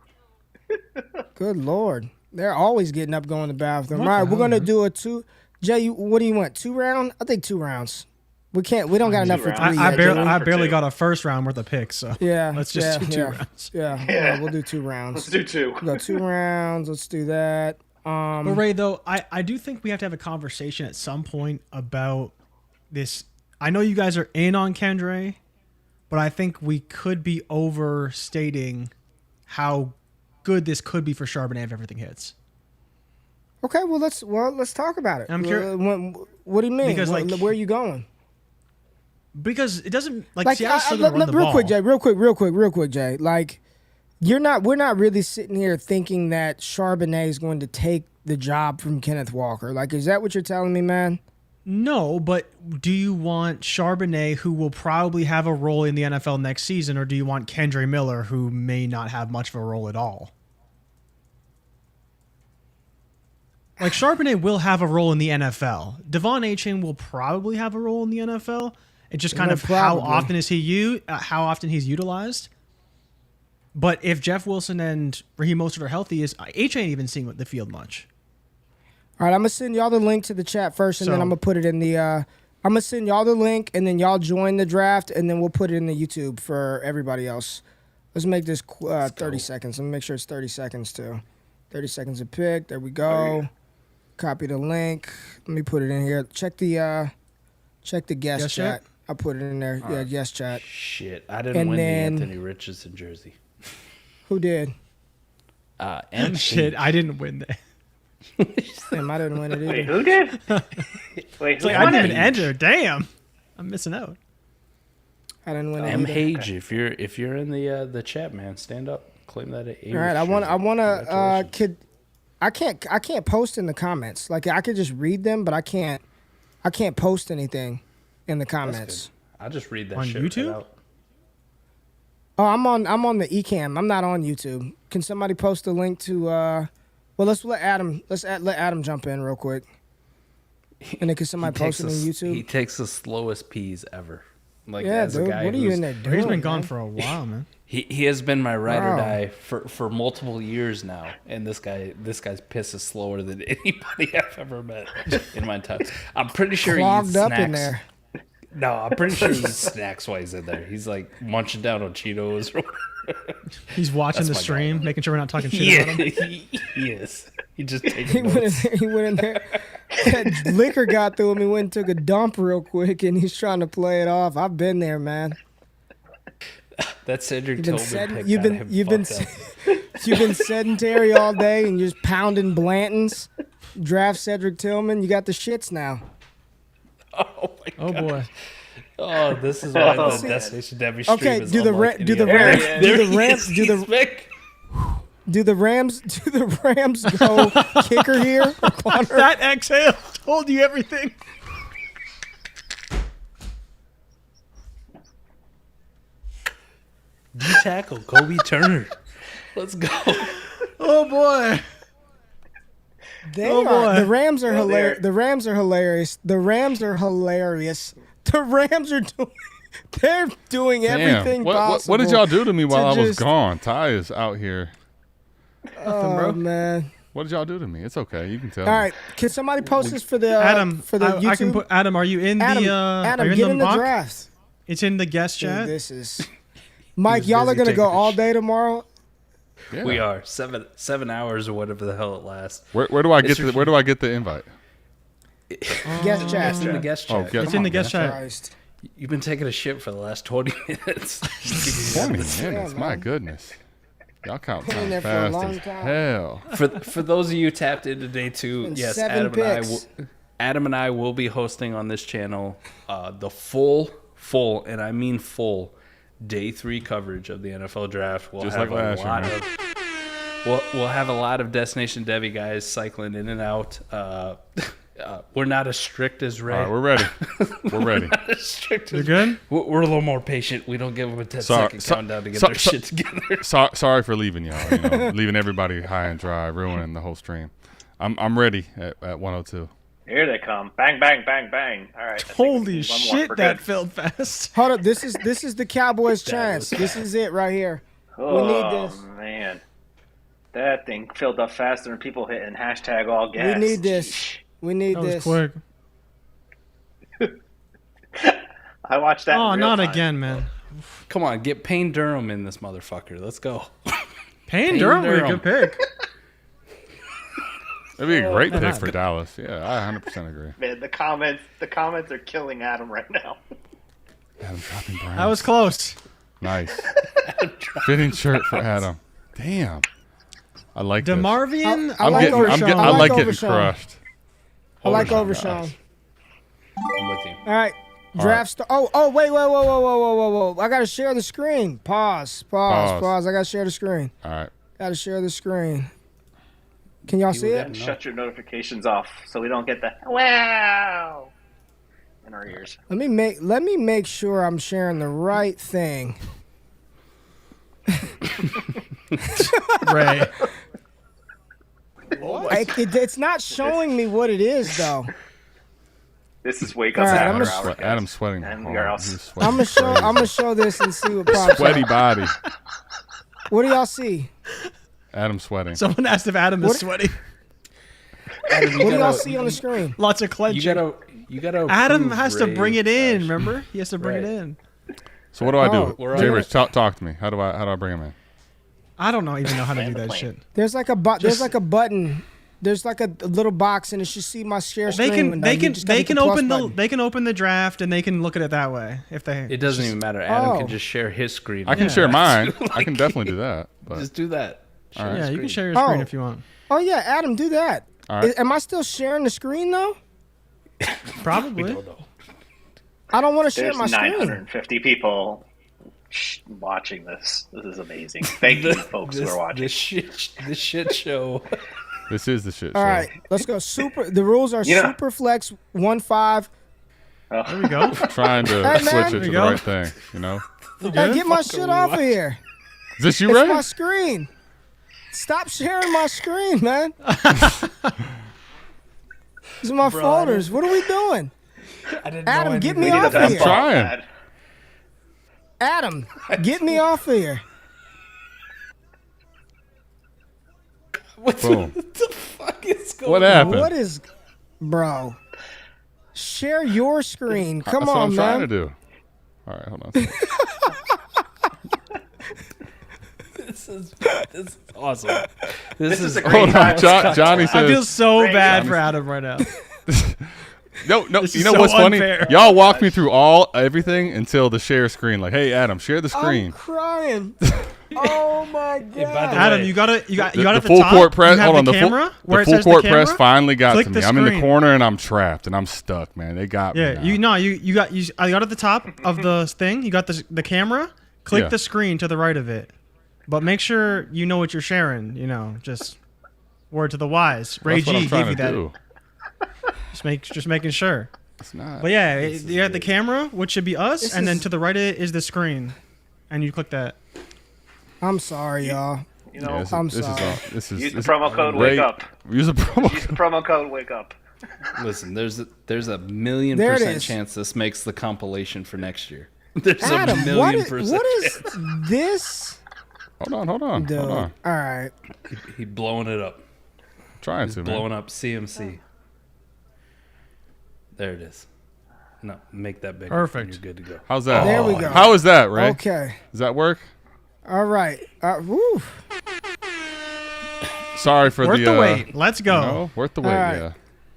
Good Lord, they're always getting up, going to the bathroom. What All right, the we're hell, gonna man? do a 2. Jay, what do you want? 2 round? I think 2 rounds. We can't. We don't got enough for 3 rounds. I yet. barely, do we? I For barely 2. got a first round worth of picks, so Yeah. let's just do 2 yeah, rounds. Yeah. We'll do 2 rounds. Let's do 2. We'll go 2 rounds. Let's do that. But Ray, though, I do think we have to have a conversation at some point about this. I know you guys are in on Kendre, but I think we could be overstating how good this could be for Charbonnet if everything hits. Okay, well let's talk about it. I'm curious- What do you mean? Because, like- where are you going? Because it doesn't Like, Seattle's still gonna run the real ball. quick, Jay. Real quick, Jay. Like, we're not really sitting here thinking that Charbonnet is going to take the job from Kenneth Walker. Like, is that what you're telling me, man? No, but do you want Charbonnet, who will probably have a role in the NFL next season, or do you want Kendre Miller, who may not have much of a role at all? Like, Charbonnet will have a role in the NFL. Devon Achane will probably have a role in the NFL. It's just kind Yeah, of how probably. often is how often he's utilized. But if Jeff Wilson and Raheem Mostert are healthy, H ain't even seeing the field much. All right, I'm gonna send y'all the link to the chat first, and then So- I'm gonna put it in the. I'm gonna send y'all the link, and then y'all join the draft, and then we'll put it in the YouTube for everybody else. Let's make this 30 seconds. Let me make sure it's 30 seconds too. 30 seconds a pick. There we go. Copy the link. Let me put it in here. Check the guest Guest chat. chat? I put it in there. Yeah, guest chat. Shit, I didn't And win then- the Anthony Richardson jersey. Who did? M. Shit, I didn't win that. Damn, I didn't win it either. Wait, who did? Wait, It's who like I won didn't it? even enter. Damn, I'm missing out. I didn't win it M. either. Hage, if you're in the chat, man, stand up, claim that. All right, I want to. I can't post in the comments. Like, I could just read them, but I can't post anything in the comments. I'll just read that On shit YouTube? right out. Oh, I'm on the Ecamm. I'm not on YouTube. Can somebody post a link to? Well, let's let Adam. Let Adam jump in real quick. And then can somebody post it on YouTube? He takes the slowest peas ever. Like, Yeah, as a dude. guy What are you who's- in there doing? He's been gone man? for a while, man. He has been my ride or Wow. die for multiple years now, and this guy's piss is slower than anybody I've ever met in my time. I'm pretty sure he Clogged eats up snacks. in there. No, I'm pretty sure he eats snacks while he's in there. He's like munching down on Cheetos. Or He's watching That's the my stream, making sure we're not talking shit yeah, about him. he is. He just He taking went in notes. there. He went in there. That liquor got through him. He went and took a dump real quick, and he's trying to play it off. I've been there, man. That Cedric Tillman pick You've got been him you've been fucked up. you've been sedentary all day and you're just pounding Blantons. Draft Cedric Tillman. You got the shits now. Oh my Oh god. boy. Oh, this is why the See- Destination Debbie stream Okay, is do the unlike do the any other. Rams There do he the Rams do the Back. do the Rams go kicker here? or punter? That exhale told you everything. D tackle Kobe Turner. Let's go. Oh boy. They Oh, are. boy. The Rams are Well, hilarious. they're- The Rams are hilarious. The Rams are hilarious. The Rams are doing. They're doing everything What possible. did y'all do to me while I was just- gone? Ty is out here. Oh man! What did y'all do to me? It's okay. You can tell. All me. right, can somebody post this for the Adam, for the YouTube? I can put Adam. Are you in Adam, the? Adam, are you in get the in the mock? draft. It's in the guest Dude, chat. this is Mike. was Y'all are busy gonna go taking a all shit. day tomorrow. Yeah. We are 7 hours or whatever the hell it lasts. Where do I get the invite? Guest chat. It's in the guest Oh, chat. guest- It's in the guest chat. Christ. You've been taking a shit for the last 20 minutes. 20 minutes. My goodness. Y'all count Been time there for a fast long as time. hell. For those of you tapped into day 2, Been yes, 7 picks. Adam and I will be hosting on this channel the full, and I mean full, day 3 coverage of the NFL draft. We'll Just have like last year, man. We'll have a lot of Destination Debbie guys cycling in and out. We're not as strict as Ray. All right, we're ready. We're ready. Not as strict You're as good? We're a little more patient. We don't give them a 10-second countdown to get their shit together. Sorry for leaving y'all. Leaving everybody high and dry, ruining the whole stream. I'm ready at 102. Here they come. Bang, bang, bang, bang. All right. I think Holy one more shit, for that good. filled fast. Hold up. This is the Cowboys' chance. This is it right here. Oh, We need this. man. That thing filled up faster than people hitting hashtag all gas. We need this. We need That was this. quick. I watched that. Oh, in real not time. again, man. Come on, get Payne Durham in this motherfucker. Let's go. Payne Durham would be a good pick. That'd be a great pick for Dallas. Yeah, I 100% agree. Man, the comments are killing Adam right now. Adam dropping Browns. That was close. Nice. Fitting shirt for Adam. Damn. I like this. DeMarvian. I like Overshawn. I like getting Overshawn. crushed. I like Overshawn. Overshawn. I'm with you. All right. Draft. Oh, wait. Whoa. I got to share the screen. Pause. I got to share the screen. All right. Got to share the screen. Can y'all see And it? shut your notifications off so we don't get the wow in our ears. Let me make sure I'm sharing the right thing. Ray. It's not showing me what it is though. This is wake All up right, after I'm hours. gonna guys. Adam's sweating. And hard. we are also- He's sweating I'm gonna show this and see what pops Sweaty up. body. What do y'all see? Adam's sweating. Someone asked if Adam is What- sweaty. Adam, What do y'all see on the screen? Lots of clenching. You gotta. Adam approve has to Ray bring it in. Josh. Remember, he has to bring it Right. in. So what do I do? Oh, we're JRich, talk to me. How do I bring him in? I don't even know how to do Land the that plane. shit. There's like a button. There's like a little box and it should see my share They screen can window. they You can just gotta they hit can the plus open button. they can open the draft and they can look at it that way if they. It doesn't even matter. Adam Oh. can just share his screen. I can Yeah. share mine. I can definitely do that. But Just do that. Share All right. his Yeah, you can screen. share your screen Oh. if you want. Oh yeah, Adam, do that. All right. Am I still sharing the screen though? Probably. I don't want to share There's my screen. 950 people watching this. This is amazing. Thank you, folks who are watching. This shit show. this is the shit All show. right, let's go. The rules are You know- super flex 1-5. There we go. Trying to Hey, man. switch it There to you the go. right thing, you know? Hey, get my shit off of here. Is this you, It's Ray? my screen. Stop sharing my screen, man. These are my folders. What are we doing? I didn't know Adam, I get needed me We need a off of best here. ball, Trying. Dad. Adam, get me off of here. Boom. the fuck is going What happened? What is, bro? Share your screen. Come That's what on, I'm trying to man. do. All right, hold on. This is awesome. This is a great Hold on. time. Johnny I feel says, so Ray, bad Johnny- for Adam right now. no. This You is know so what's funny? unfair. Y'all walked me through everything until the share screen. Like, hey, Adam, share the I'm screen. crying. Oh my god. by the way, Adam, you got The, at the the full top. court press. You have Hold on. the The camera full, where the it full says court the press camera. finally got Click to the me. I'm in the screen. corner and I'm trapped and I'm stuck, man. They got me. Yeah, now. I got at the top of the thing. You got the camera. Click Yeah. the screen to the right of it, but make sure you know what you're sharing. Just word to the wise. Ray That's what I'm G trying gave you to that. do. Just making sure. It's not. But yeah, you got the camera, which should be us, This and then is- to the right of it is the screen, and you click that. I'm sorry, y'all. You Yeah, know, this, I'm is, this sorry. is all. This is use the this- promo code Ray- Wake Up. Use a promo Use the code. promo code Wake Up. Listen, there's a 1,000,000% There it is. chance this makes the compilation for next year. There's Adam, a 1,000,000%. what is this? Hold on. Dude. Hold All on. right. He blowing it up. Trying He's to, blowing man. up CMC. There it is. No, make that bigger. Perfect. And you're good to go. How's that? There we go. How is that, Ray? Okay. Does that work? All right. Woo. Sorry for Worth the the wait. Let's go. No, worth the wait. All right. Yeah.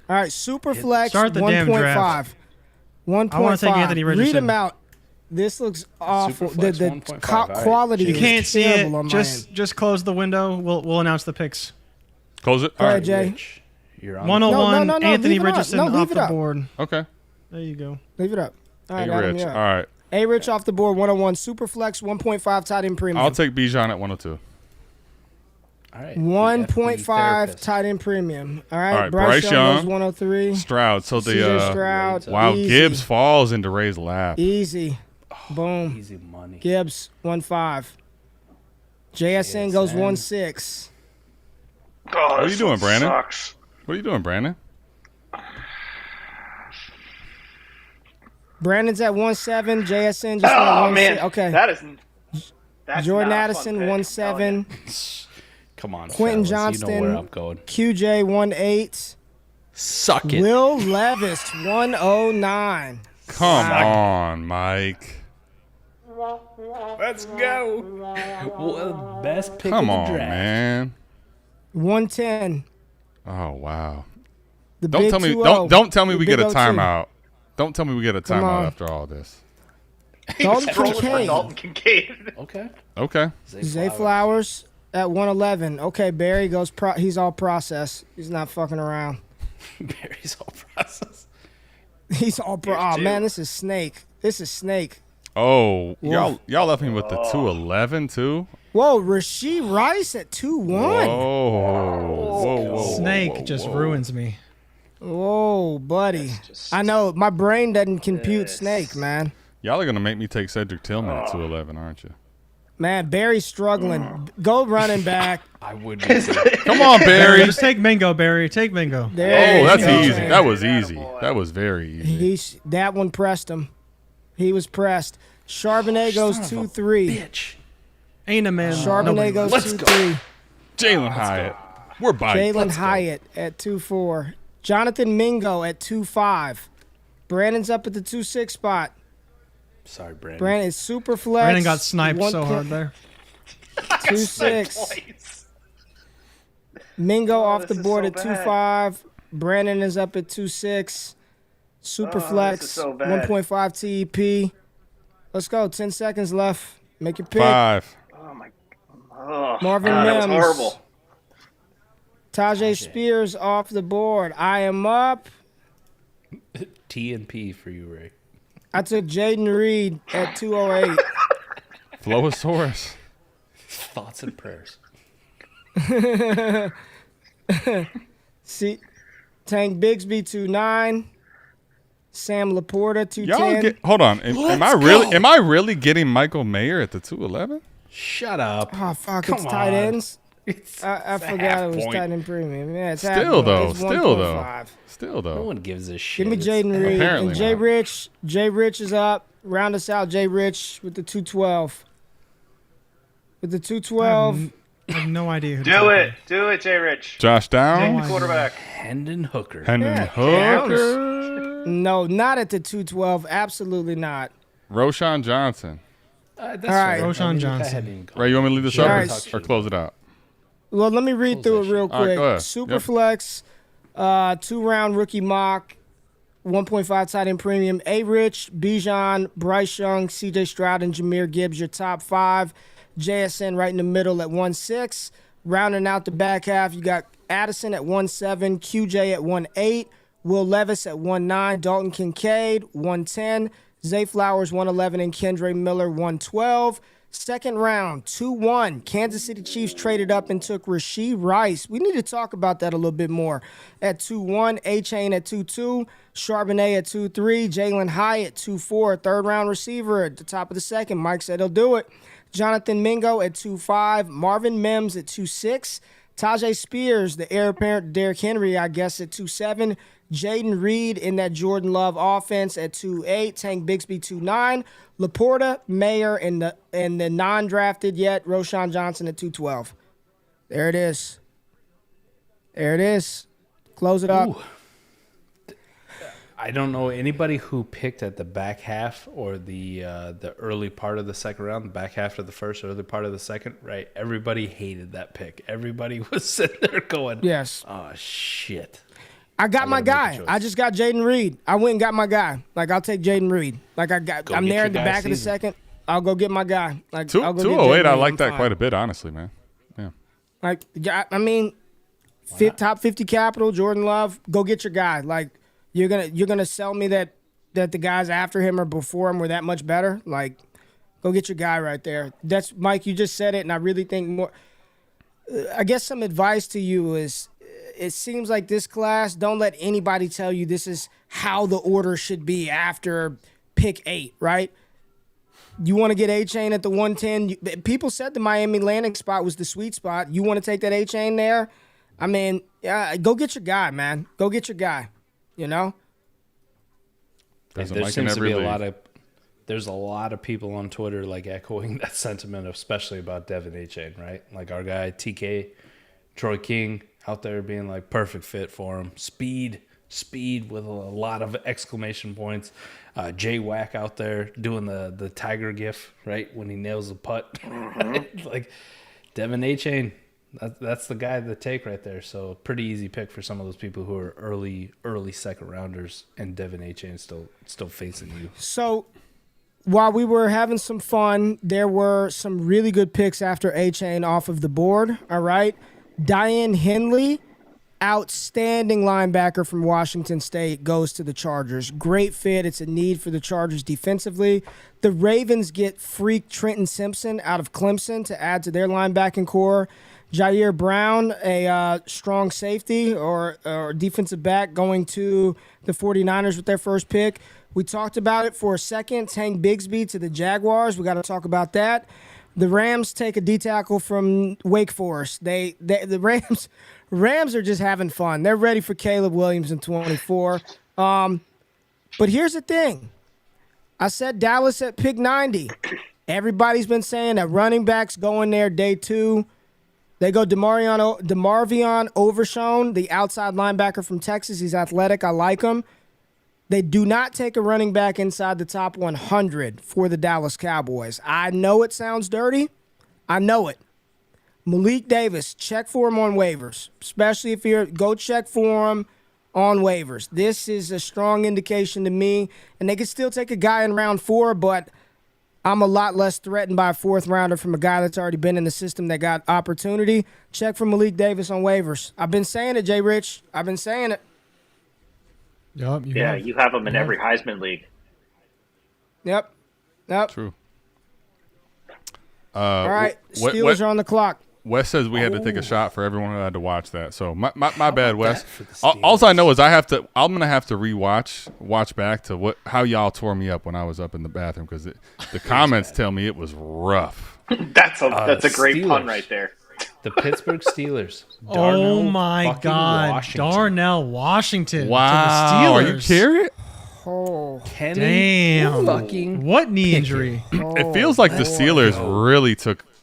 All right, Superflex Start the damn 1.5. draft. 1.5. I wanna take Anthony Read Richardson. them out. This looks awful. Superflex The 1.5. All right. quality You is can't see terrible it. on my end. Just close the window. We'll announce the picks. Close it. Go All ahead, right. Jay. Rich, you're on. 101. No, Anthony leave it up. Richardson No, off leave it the up. board. Okay. There you go. Leave it up. All right, Hey, Adam, Rich. yeah. All right. A-Rich off the board, 101. Superflex, 1.5 tight end premium. I'll take Bijan at 102. All right. 1.5 therapist. tight end premium. All right, All right, Bryce Bryce Young Young. goes 103. Stroud. So the CJ Stroud. wow, Easy. Gibbs falls into Ray's lap. Easy. Boom. Easy money. Gibbs, 1.5. JSN goes 1.6. Oh, What are you this doing, one Brandon? Sucks. What are you doing, Brandon? Brandon's at 1.7. JSN just went Oh 1.6. man, Okay. that's Jordan not a fun Addison, pick, I'm telling you. 1.7. Come on, Quentin fellas. You know where Johnston. I'm going. QJ, 1.8. Suck it. Will Levis, 109. Come on, Mike. Let's go. Well, best pick Come of the on, draft. man. 110. Oh wow. The Don't big tell me. 2-0. Don't tell me The we get a big 0-2. timeout. Don't tell me we get a Come timeout on. after all this. Dalton Rolling for Kincaid. Dalton Kincaid. Okay. Okay. Zay Flowers at 111. Okay, Barry goes he's all process. He's not fucking around. Barry's all process. He's all Here's oh two. man, this is Snake. This is Snake. Oh, y'all left me with the 211 too. Whoa, Rasheed Rice at 2-1. Whoa. Snake just ruins me. Whoa, buddy. I know my brain doesn't compute Snake, man. Y'all are gonna make me take Cedric Tillman at 211, aren't you? Man, Barry's struggling. Go running back. I would be too. Come on, Barry. Just take Mingo, Barry. Take Mingo. There Oh, that's you go. easy. That was easy. That was very easy. That one pressed him. He was pressed. Charbonnet goes 2-3. Bitch. Ain't a man. Charbonnet goes Let's go. 2-3. Jalen Hyatt. We're biting. Jalen Hyatt at 2-4. Jonathan Mingo at 2-5. Brandon's up at the 2-6 spot. Sorry, Brandon. Brandon is super flex. Brandon got sniped so hard there. 2-6. Mingo off the this is board so at bad. 2-5. Brandon is up at 2-6. Super this flex, is so bad. 1.5 TEP. Let's go. 10 seconds left. Make your pick. 5. Oh my. Oh, Marvin God, that was Mims. horrible. Tajay Spears off the board. I am up. T and P for you, Ray. I took Jaden Reed at 208. Flowosaurus. Thoughts and prayers. See, Tank Bigsby 2.9. Sam Laporta Y'all 210. hold on. Am I really getting Michael Mayer at the 211? Shut up. Oh fuck! Come It's tight on. ends. It's I a forgot half it was point. tight end premium. Yeah, it's half Still point. though. It's Still 1.5. though. No one gives a shit. Give me It's- Jaden Reed Apparently and Jay not. Rich. Jay Rich is up. Round us out, Jay Rich with the 212. With the 212. I have no idea who to Do take. it, Jay Rich. Josh Down. Take the quarterback. Hendon Hooker. Hendon Yeah, Hooker. No, not at the 212. Absolutely not. Roshan Johnson. That's All right. fair. Roshan I mean, Johnson. I hadn't even gone. Ray, you want me to lead the show All right. or close it out? Well, let me read through it real All right, quick. go ahead. Superflex, 2-round rookie mock, 1.5 tight end premium. A-Rich, Bijan, Bryce Young, CJ Stroud, and Jahmyr Gibbs, your top 5. JSN right in the middle at 1.6. Rounding out the back half, you got Addison at 1.7, QJ at 1.8, Will Levis at 1.9, Dalton Kincaid 1.10, Zay Flowers 1.11, and Kendre Miller 1.12. Second round, 2-1. Kansas City Chiefs traded up and took Rasheed Rice. We need to talk about that a little bit more. At 2-1, A-Chain at 2-2, Charbonnet at 2-3, Jalen Hyatt at 2-4, third round receiver at the top of the second. Mike said he'll do it. Jonathan Mingo at 2-5, Marvin Mims at 2-6, Tajay Spears, the heir apparent to Derrick Henry, I guess, at 2-7, Jaden Reed in that Jordan Love offense at 2-8, Tank Bigsby 2-9, Laporta, Mayer, and the non-drafted yet, Roshan Johnson at 2-12. There it is. There it is. Close it up. I don't know anybody who picked at the back half or the early part of the second round, the back half of the first, early part of the second, right? Everybody hated that pick. Everybody was sitting there going, Yes. oh, shit. I got my gotta make a guy. choice. I just got Jaden Reed. I went and got my guy. Like, I'll take Jaden Reed. Like, I'm get there your at the guy back of the season. second. I'll go get my guy. Like, Two- I'll go 208, get I Jaden like Reed. that I'm quite fine. a bit, honestly, man. Yeah. Like, yeah, I mean, top 50 capital, Jordan Love. Go get your guy. Like, you're gonna sell me that the guys after him or before him were that much better. Like, go get your guy right there. That's Mike. You just said it, and I really think more. I guess some advice to you is, it seems like this class, don't let anybody tell you this is how the order should be after pick 8, right? You want to get A-Chain at the 110. People said the Miami landing spot was the sweet spot. You want to take that A-Chain there? I mean, go get your guy, man. Go get your guy, you know? Doesn't There like in seems to every be league. there's a lot of people on Twitter like echoing that sentiment, especially about Devin A-Chain, right? Like our guy TK, Troy King out there being like perfect fit for him. Speed with a lot of exclamation points. Jay Wack out there doing the tiger gif, right? When he nails the putt. Like Devin A-Chain, that's the guy to take right there. So pretty easy pick for some of those people who are early second rounders, and Devin A-Chain still facing you. So while we were having some fun, there were some really good picks after A-Chain off of the board, all right? Diane Henley, outstanding linebacker from Washington State, goes to the Chargers. Great fit. It's a need for the Chargers defensively. The Ravens get freak Trenton Simpson out of Clemson to add to their linebacking core. Jair Brown, a strong safety or defensive back, going to the 49ers with their first pick. We talked about it for a second. Tank Bigsby to the Jaguars. We got to talk about that. The Rams take a D tackle from Wake Forest. The Rams are just having fun. They're ready for Caleb Williams in 24. But here's the thing. I said Dallas at pick 90. Everybody's been saying that running backs going there day 2. They go DeMarvion Overshone, the outside linebacker from Texas. He's athletic. I like him. They do not take a running back inside the top 100 for the Dallas Cowboys. I know it sounds dirty. I know it. Malik Davis, check for him on waivers, especially if go check for him on waivers. This is a strong indication to me, and they could still take a guy in round 4, but I'm a lot less threatened by a 4th rounder from a guy that's already been in the system that got opportunity. Check for Malik Davis on waivers. I've been saying it, JRich. I've been saying it. Yep, You have him in every Heisman league. Yep. True. All right, Steelers are on the clock. Wes says we had to take a shot for everyone who had to watch that. So my bad, Wes. for the All I know is I'm gonna have to watch back to how y'all tore me up when I was up in the bathroom, because the comments tell me it was rough. That's a great Steelers. pun right there. The Pittsburgh Steelers. Oh Darnell my fucking God, Washington. Darnell Washington. Wow, to the are you Steelers. kidding? Oh, Kenny Damn. fucking What knee injury? It feels like the Steelers really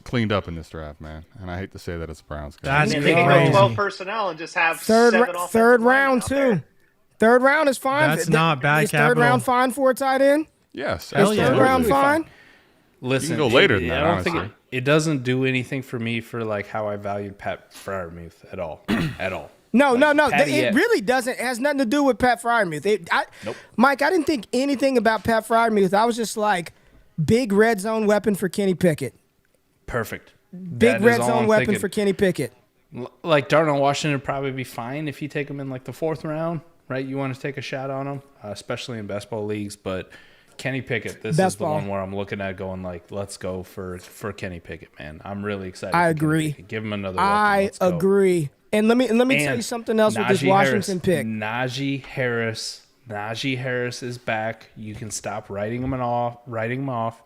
cleaned up in this draft, man. And I hate to say that it's a Browns game. That's They can go crazy. 12 personnel and just have third 7 offensive round linemen out too. there. Third round is fine. That's not bad Is third capital. round fine for a tight end? Yes, Hell Is yeah. third absolutely. round fine? Listen, You can go later than that, I don't think honestly. it doesn't do anything for me for like how I valued Pat Freiermuth at all. At all. No. Patty It X. really doesn't. It has nothing to do with Pat Freiermuth. Nope. Mike, I didn't think anything about Pat Freiermuth. I was just like, big red zone weapon for Kenny Pickett. Perfect. Big That is red all zone I'm weapon thinking. for Kenny Pickett. Like Darnell Washington would probably be fine if you take him in like the 4th round, right? You want to take a shot on him, especially in best ball leagues. But Kenny Pickett, this Best is the ball. one where I'm looking at going like, let's go for Kenny Pickett, man. I'm really excited. I for Kenny agree. Pickett. Give him another weapon. I Let's go. agree. And let me tell you And something else with this Najee Washington Harris. pick. Najee Harris is back. You can stop writing him off.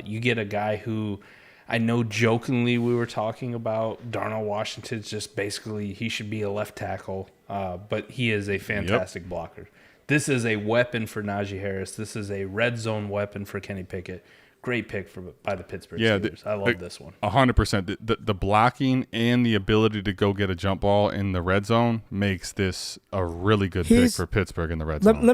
You get a guy who I know jokingly we were talking about Darnell Washington's just basically he should be a left tackle, but he is a fantastic blocker. This is a weapon for Najee Harris. This is a red zone weapon for Kenny Pickett. Great pick by the Pittsburgh Yeah, Steelers. I love this one. 100%. The blocking and the ability to go get a jump ball in the red zone makes this a really good pick for Pittsburgh in the red zone.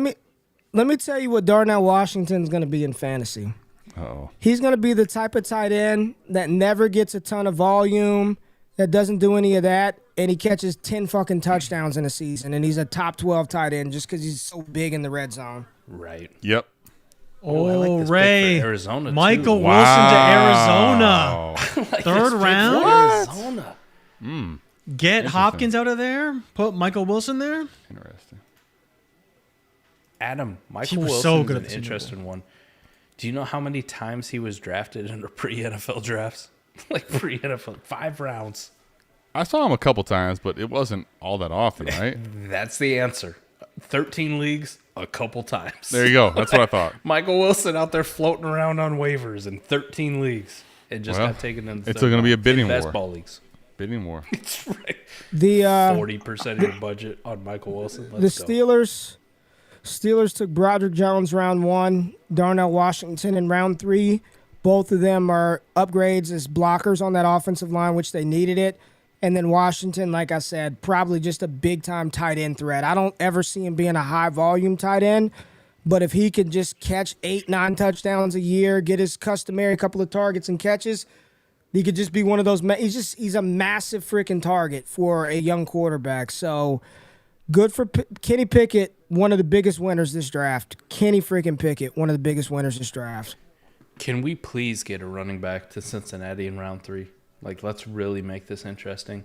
Let me tell you what Darnell Washington's going to be in fantasy. Uh-oh. He's going to be the type of tight end that never gets a ton of volume, that doesn't do any of that, and he catches 10 fucking touchdowns in a season, and he's a top 12 tight end just because he's so big in the red zone. Right. Yep. Oh, I like this Ray. pick for Arizona, too. Michael Wow. Wilson to Arizona. Like Third this pick for round? Arizona. Get Hopkins out of there. Put Michael Wilson there. Interesting. Adam, He Michael was Wilson's so good at an the Super Bowl. interesting one. Do you know how many times he was drafted in pre-NFL drafts? Like pre-NFL, 5 rounds. I saw him a couple times, but it wasn't all that often, right? That's the answer. 13 leagues, a couple times. There you go. That's what I thought. Michael Wilson out there floating around on waivers in 13 leagues and just Well, got taken in the it's third going to be a round. bidding In war. Basketball leagues. Bidding war. That's right. The 40% of your budget on Michael Wilson. Let's the go. Steelers took Broderick Jones round 1, Darnell Washington in round 3. Both of them are upgrades as blockers on that offensive line, which they needed it. And then Washington, like I said, probably just a big-time tight end threat. I don't ever see him being a high-volume tight end, but if he could just catch 8-9 touchdowns a year, get his customary couple of targets and catches, he could just be one of those. He's a massive freaking target for a young quarterback. So good for Kenny Pickett, one of the biggest winners this draft. Kenny freaking Pickett, one of the biggest winners this draft. Can we please get a running back to Cincinnati in round 3? Like, let's really make this interesting.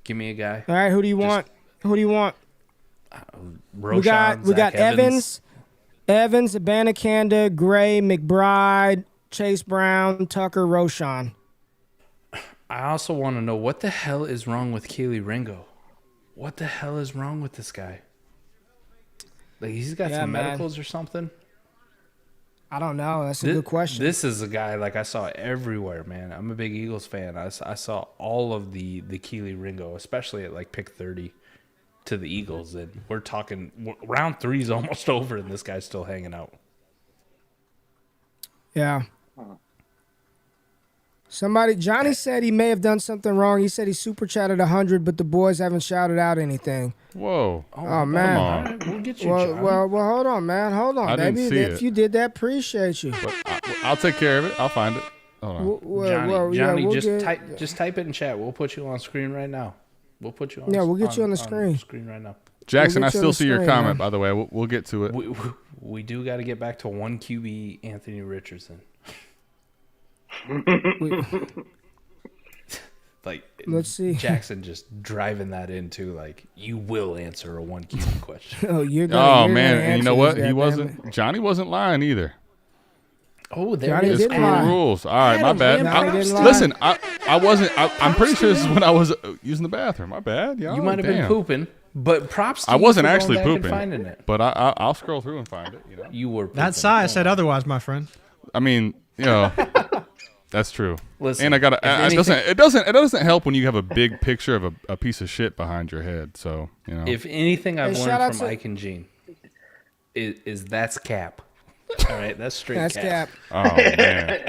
Give me a guy. All right, who do you want? Who do you want? Roshan, we got Zach Evans. Abanikanda, Gray, McBride, Chase Brown, Tucker, Roshan. I also want to know what the hell is wrong with Keely Ringo. What the hell is wrong with this guy? Like, he's got some medicals or something? I don't know. That's a good question. This is a guy like I saw everywhere, man. I'm a big Eagles fan. I saw all of the Keely Ringo, especially at like pick 30 to the Eagles. And we're talking round 3 is almost over, and this guy's still hanging out. Yeah. Johnny said he may have done something wrong. He said he super chatted 100, but the boys haven't shouted out anything. Whoa. Oh man. All right, we'll get you, Johnny. Well, hold on, man. Hold on, I didn't baby. see If it. you did that, appreciate you. But I'll take care of it. I'll find it. Hold on. Johnny, we'll just type it in chat. We'll put you on screen right now. We'll put you on. Yeah, we'll get you on the screen. Screen right now. Jackson, We'll I get you on still the see your screen, comment, man. by the way. We'll get to it. We do got to get back to 1 QB Anthony Richardson. Like, Let's see. Jackson just driving that into like, you will answer a 1 QB question. Oh, you're Oh, you're man. gonna And you know answer what? this, He goddammit. wasn't. Johnny wasn't lying either. Oh, there Johnny it is. didn't It's cool lie. rules. All right, my Adam, bad. Johnny didn't lie. Listen, I wasn't. I'm pretty sure this is when I was using the bathroom. My bad. Y'all. You might have been Damn. pooping, but props to I you wasn't for going actually back and pooping, finding it. but I'll scroll through and find it. You know. You were pooping. That size said otherwise, my friend. I mean, you know, that's true. Listen, and I got if to. It doesn't help when you have a big picture of a piece of shit behind your head. So you know. If anything I've Hey, shout learned out from to- Ike and Gene is that's cap. All right, that's straight That's cap. cap. Oh man,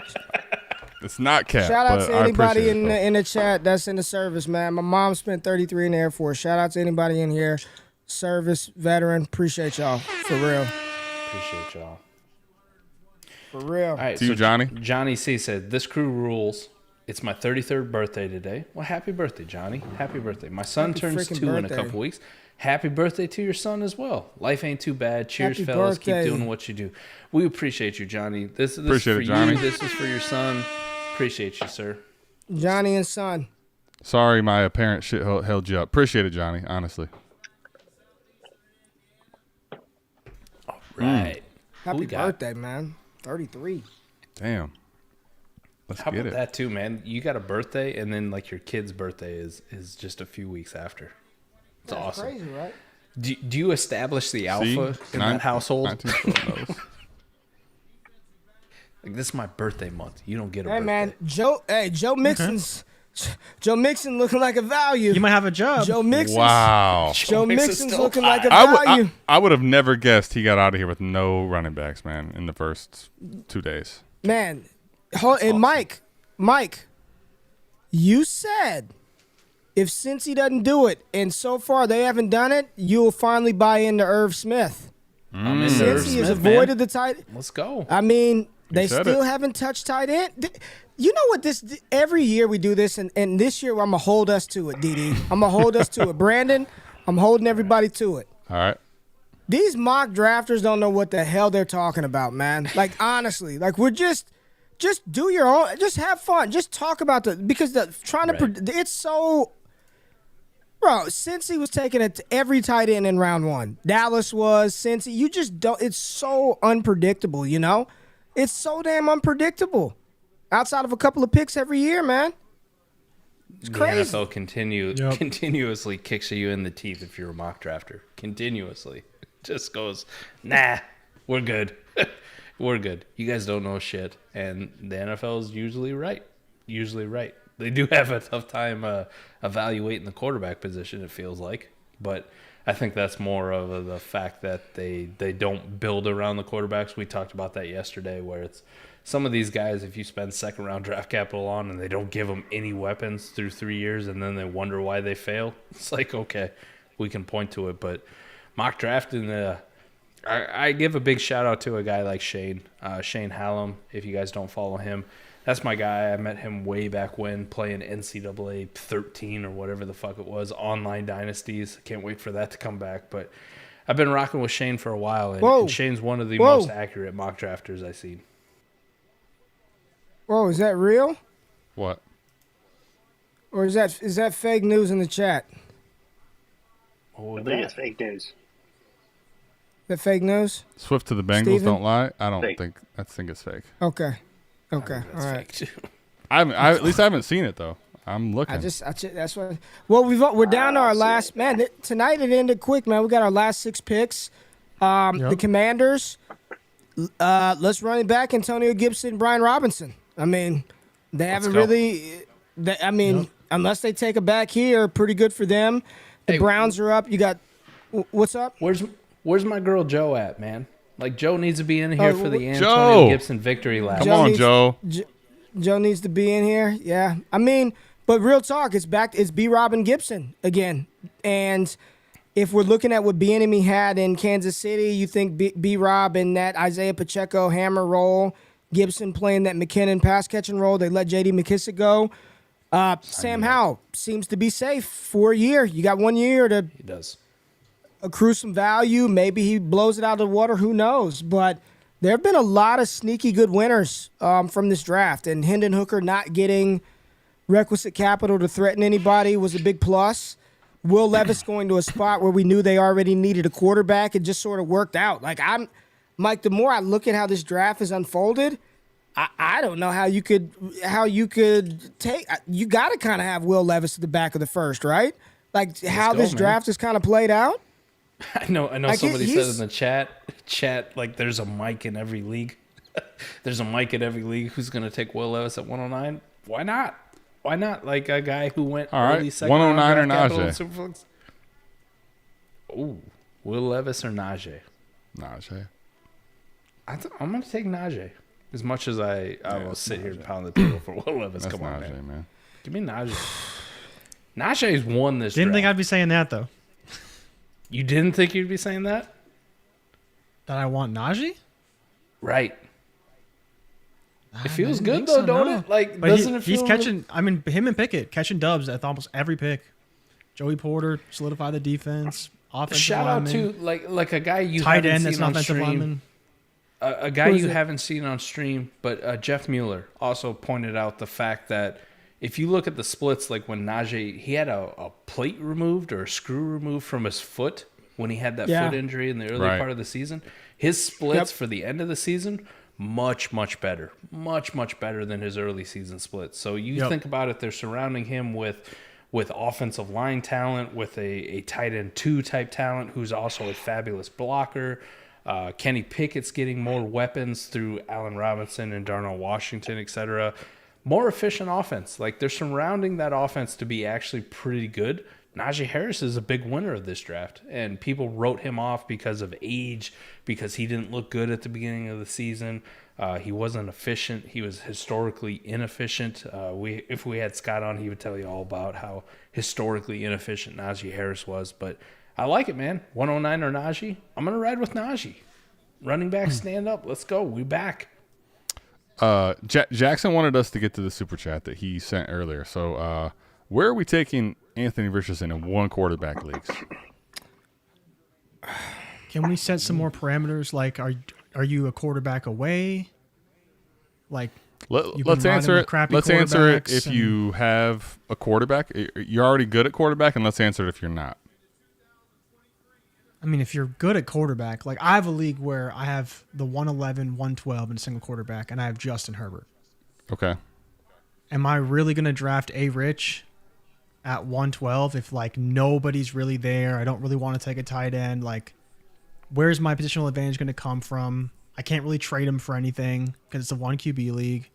it's not cap. Shout out but to I anybody appreciate in it, the chat that's in the service, man. My mom spent 33 in the Air Force. Shout out to anybody in here, service veteran. Appreciate y'all for real, Appreciate y'all. for real. All right, To you, Johnny. Johnny C said, "This crew rules. It's my 33rd birthday today." Well, happy birthday, Johnny. Happy birthday. My son Happy turns freaking 2 in a birthday. couple weeks. Happy birthday to your son as well. Life ain't too bad. Cheers, Happy fellas. birthday. Keep doing what you do. We appreciate you, Johnny. This Appreciate is for it, Johnny. you. This is for your son. Appreciate you, sir. Johnny and son. Sorry, my apparent shit held you up. Appreciate it, Johnny. Honestly. Right. Happy we got? birthday, man. 33. Damn. Let's How get about it. that too, man? You got a birthday, and then like your kid's birthday is just a few weeks after. It's awesome. Crazy, right? Do you establish the alpha See? in that household? 1912 knows. Like, this is my birthday month. You don't get a Hey, birthday. man. Joe Mixon's. Joe Mixon looking like a value. You might have a job. Joe Mixon's. Wow. Joe Mixon's Mixon's still looking like a I value. would have never guessed he got out of here with no running backs, man, in the first 2 days. Man, and Mike, you said if Cincy doesn't do it, and so far they haven't done it, you'll finally buy into Irv Smith. Cincy has avoided the tight. Let's go. I mean, they said still it. haven't touched tight end. You know what? Every year we do this, and this year I'm gonna hold us to it, DD. I'm gonna hold us to it, Brandon. I'm holding everybody to it. All right. These mock drafters don't know what the hell they're talking about, man. Like, honestly, like we're just do your own, just have fun, just talk about because it's so. Bro, Cincy was taking it to every tight end in round 1. Dallas was, Cincy. You just don't. It's so unpredictable, you know? It's so damn unpredictable. Outside of a couple of picks every year, man. It's crazy. The NFL continuously kicks you in the teeth if you're a mock drafter. Continuously. Just goes, nah, we're good. We're good. You guys don't know shit. And the NFL is usually right. They do have a tough time evaluating the quarterback position, it feels like. But I think that's more of the fact that they don't build around the quarterbacks. We talked about that yesterday, where it's some of these guys, if you spend second-round draft capital on and they don't give them any weapons through 3 years and then they wonder why they fail, it's like, okay, we can point to it. But mock drafting, I give a big shout-out to a guy like Shane Hallam, if you guys don't follow him. That's my guy. I met him way back when playing NCAA 13 or whatever the fuck it was, online dynasties. I can't wait for that to come back. But I've been rocking with Shane for a while, and Shane's one of the most accurate mock drafters I've seen. Whoa, is that real? What? Or is that fake news in the chat? I think it's fake news. That fake news? Swift to the Bengals Steven? don't lie. I don't Fake. think. I think it's fake. Okay. All right. At least I haven't seen it thoh. I'm looking. That's what. Well, we're down to our last man. Tonight it ended quick, man. We got our last 6 picks. The Commanders. Let's run it back. Antonio Gibson, Brian Robinson. I mean, they haven't really. Unless they take a back here, pretty good for them. The Browns are up. You got. What's up? Where's my girl Joe at, man? Like, Joe needs to be in here for the Joe. Antonio Gibson victory lap. Come on, Joe. Joe needs to be in here. Yeah. I mean, but real talk, it's back. It's B-Rob and Gibson again. And if we're looking at what Bieniemy had in Kansas City, you think B-Rob in that Isaiah Pacheco hammer role, Gibson playing that McKinnon pass-catching role. They let J.D. McKissick go. Sam Howell seems to be safe for a year. You got 1 year to He does. accrue some value. Maybe he blows it out of the water. Who knows? But there have been a lot of sneaky good winners from this draft. And Hendon Hooker not getting requisite capital to threaten anybody was a big plus. Will Levis going to a spot where we knew they already needed a quarterback. It just sort of worked out. Like, Mike, the more I look at how this draft is unfolded, I don't know how you could take. You got to kind of have Will Levis at the back of the first, right? Like how this draft is kind of played out. I know. Like, Somebody said in the chat, like there's a Mike in every league. There's a Mike in every league who's going to take Will Levis at 109. Why not? Why not? Like a guy who went early second 109 or round Najee. Ooh, Will Levis or Najee? Najee. I'm going to take Najee. As much as I will sit here and pound the table for Will Levis. That's Come on, Najee, man. Give me Najee. Najee's won this Didn't think draft. I'd be saying that though. You didn't think you'd be saying that? That I want Najee? Right. It feels I good didn't though, think so, don't no. it? Like, But doesn't it he's feel catching. I mean, him and Pickett catching dubs at almost every pick. Joey Porter solidify the defense. Offensive Shout out lineman, to like a guy you tight haven't end that's seen an on offensive stream. lineman. A guy you haven't seen on stream, but Jeff Mueller also pointed out the fact that if you look at the splits, like when Najee, he had a plate removed or a screw removed from his foot when he had that foot injury in the early part of the season. His splits for the end of the season, much better. Much better than his early season splits. So you think about it, they're surrounding him with offensive line talent, with a tight end 2 type talent who's also a fabulous blocker. Kenny Pickett's getting more weapons through Allen Robinson and Darnell Washington, etc. More efficient offense. Like they're surrounding that offense to be actually pretty good Najee Harris is a big winner of this draft, and people wrote him off because of age, because he didn't look good at the beginning of the season. He wasn't efficient. He was historically inefficient. If we had Scott on, he would tell you all about how historically inefficient Najee Harris was. But I like it, man. 109 or Najee. I'm going to ride with Najee. Running back, stand up. Let's go. We back. Jackson wanted us to get to the super chat that he sent earlier. So where are we taking Anthony Richardson in one quarterback leagues? Can we set some more parameters? Like, are you a quarterback away? Like, let's answer it. Let's answer it if you have a quarterback. You're already good at quarterback, and let's answer it if you're not. I mean, if you're good at quarterback, like I have a league where I have the 111, 112 in a single quarterback, and I have Justin Herbert. Okay. Am I really going to draft Rich at 112 if like nobody's really there? I don't really want to take a tight end. Like, where's my positional advantage going to come from? I can't really trade him for anything because it's a 1 QB league.